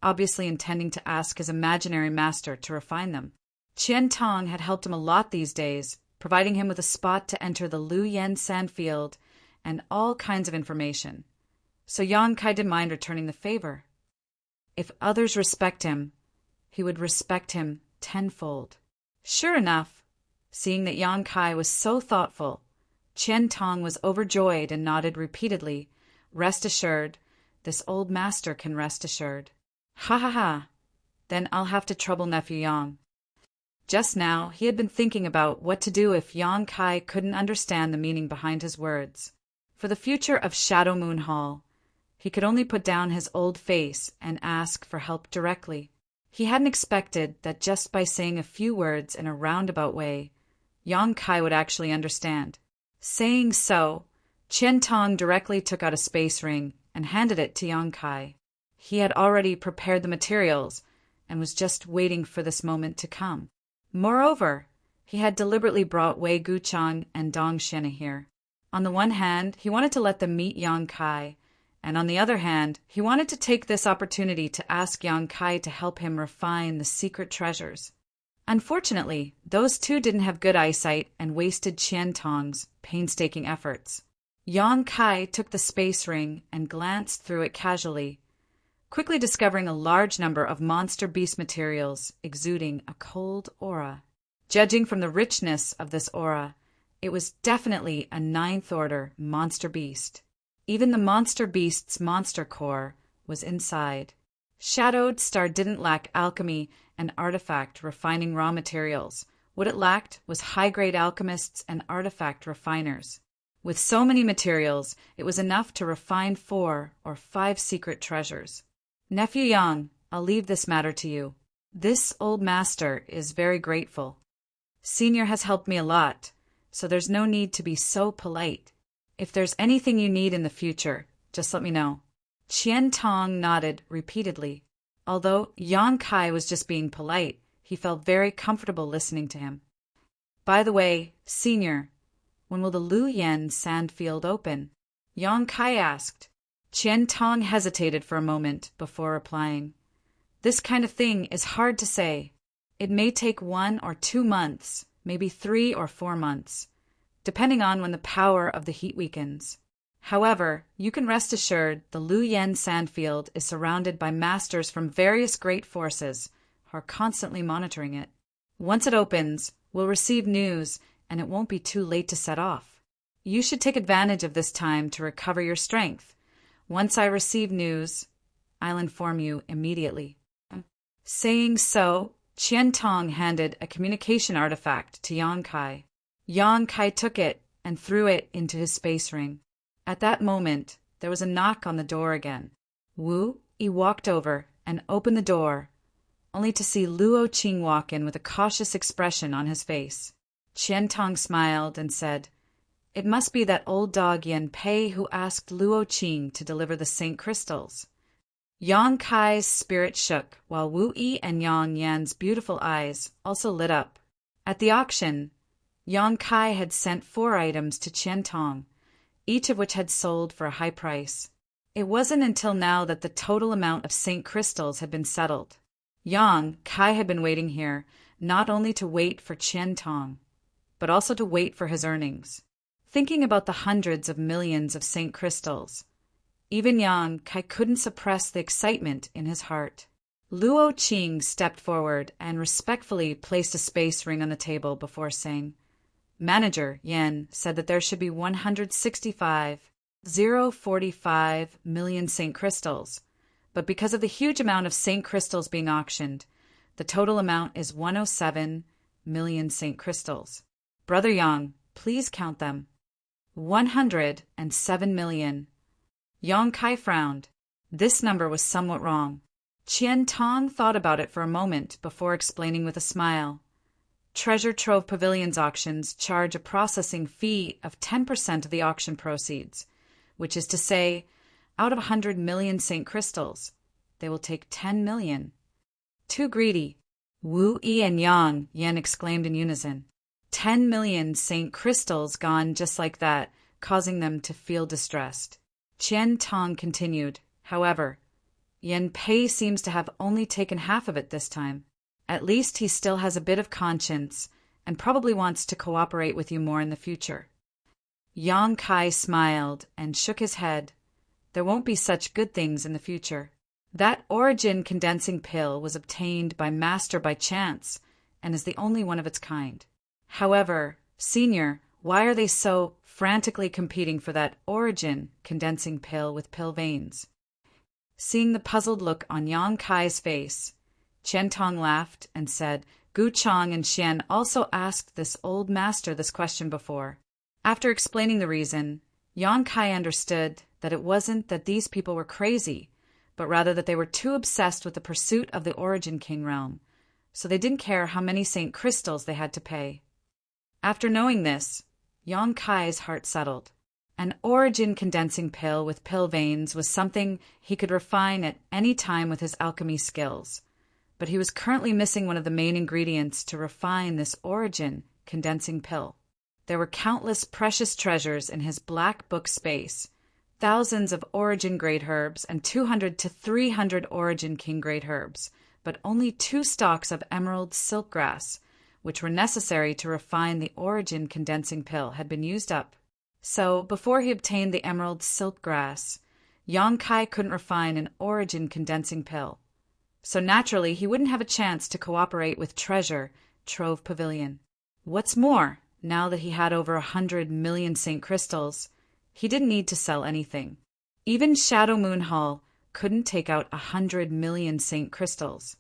obviously intending to ask his imaginary master to refine them. Qian Tong had helped him a lot these days, providing him with a spot to enter the Lu Yen Sandfield and all kinds of information. So Yang Kai didn't mind returning the favor. If others respect him, he would respect him tenfold. Sure enough, seeing that Yang Kai was so thoughtful, Qian Tong was overjoyed and nodded repeatedly. Rest assured. This old master can rest assured. Ha ha ha. Then I'll have to trouble nephew Yang. Just now, he had been thinking about what to do if Yang Kai couldn't understand the meaning behind his words. For the future of Shadow Moon Hall, he could only put down his old face and ask for help directly. He hadn't expected that just by saying a few words in a roundabout way, Yang Kai would actually understand. Saying so, Qian Tong directly took out a space ring and handed it to Yang Kai. He had already prepared the materials and was just waiting for this moment to come. Moreover, he had deliberately brought Wei Guchang and Dong Xian here. On the one hand, he wanted to let them meet Yang Kai, and on the other hand, he wanted to take this opportunity to ask Yang Kai to help him refine the secret treasures. Unfortunately, those two didn't have good eyesight and wasted Qian Tong's painstaking efforts. Yang Kai took the space ring and glanced through it casually, quickly discovering a large number of monster beast materials exuding a cold aura. Judging from the richness of this aura, it was definitely a ninth-order monster beast. Even the monster beast's monster core was inside. Shadowed Star didn't lack alchemy and artifact refining raw materials. What it lacked was high-grade alchemists and artifact refiners. With so many materials, it was enough to refine 4 or 5 secret treasures. Nephew Yang, I'll leave this matter to you. This old master is very grateful. Senior has helped me a lot, so there's no need to be so polite. If there's anything you need in the future, just let me know. Qian Tong nodded repeatedly. Although Yang Kai was just being polite, he felt very comfortable listening to him. By the way, Senior, when will the Lu Yen sandfield open? Yang Kai asked. Qian Tong hesitated for a moment before replying. This kind of thing is hard to say. It may take 1 or 2 months, maybe 3 or 4 months, depending on when the power of the heat weakens. However, you can rest assured the Lu Yen sandfield is surrounded by masters from various great forces who are constantly monitoring it. Once it opens, we'll receive news, and it won't be too late to set off. You should take advantage of this time to recover your strength. Once I receive news, I'll inform you immediately. Saying so, Qian Tong handed a communication artifact to Yang Kai. Yang Kai took it and threw it into his space ring. At that moment, there was a knock on the door again. Wu Yi walked over and opened the door, only to see Luo Qing walk in with a cautious expression on his face. Qian Tong smiled and said, "It must be that old dog Yan Pei who asked Luo Qing to deliver the Saint Crystals." Yang Kai's spirit shook, while Wu Yi and Yang Yan's beautiful eyes also lit up. At the auction, Yang Kai had sent 4 items to Qian Tong, each of which had sold for a high price. It wasn't until now that the total amount of Saint Crystals had been settled. Yang Kai had been waiting here, not only to wait for Qian Tong, but also to wait for his earnings. Thinking about the hundreds of millions of Saint Crystals, even Yang Kai couldn't suppress the excitement in his heart. Luo Qing stepped forward and respectfully placed a space ring on the table before saying, "Manager Yan said that there should be 165,045 million Saint Crystals, but because of the huge amount of Saint Crystals being auctioned, the total amount is 107 million Saint Crystals. Brother Yang, please count them." 107 million. Yang Kai frowned. This number was somewhat wrong. Qian Tong thought about it for a moment before explaining with a smile. Treasure Trove Pavilions auctions charge a processing fee of 10% of the auction proceeds, which is to say, out of 100 million Saint Crystals, they will take 10 million. Too greedy. Wu Yi and Yang Yan exclaimed in unison. 10 million Saint Crystals gone just like that, causing them to feel distressed. Qian Tong continued, "However, Yan Pei seems to have only taken half of it this time. At least he still has a bit of conscience and probably wants to cooperate with you more in the future." Yang Kai smiled and shook his head. There won't be such good things in the future. That origin condensing pill was obtained by Master by chance and is the only one of its kind. However, Senior, Why are they so frantically competing for that origin condensing pill with pill veins? Seeing the puzzled look on Yang Kai's face, Qian Tong laughed and said, Gu Chang and Xian also asked this old master this question before. After explaining the reason, Yang Kai understood that it wasn't that these people were crazy, but rather that they were too obsessed with the pursuit of the Origin King realm, so they didn't care how many Saint Crystals they had to pay. After knowing this, Yang Kai's heart settled. An origin condensing pill with pill veins was something he could refine at any time with his alchemy skills, but he was currently missing one of the main ingredients to refine this origin condensing pill. There were countless precious treasures in his black book space, thousands of origin-grade herbs and 200 to 300 origin king-grade herbs, but only 2 stalks of emerald silkgrass, which were necessary to refine the origin condensing pill, had been used up. So, before he obtained the emerald silkgrass, Yang Kai couldn't refine an origin condensing pill. So naturally, he wouldn't have a chance to cooperate with Treasure Trove Pavilion. What's more, now that he had over 100 million Saint Crystals, he didn't need to sell anything. Even Shadow Moon Hall couldn't take out 100 million Saint Crystals.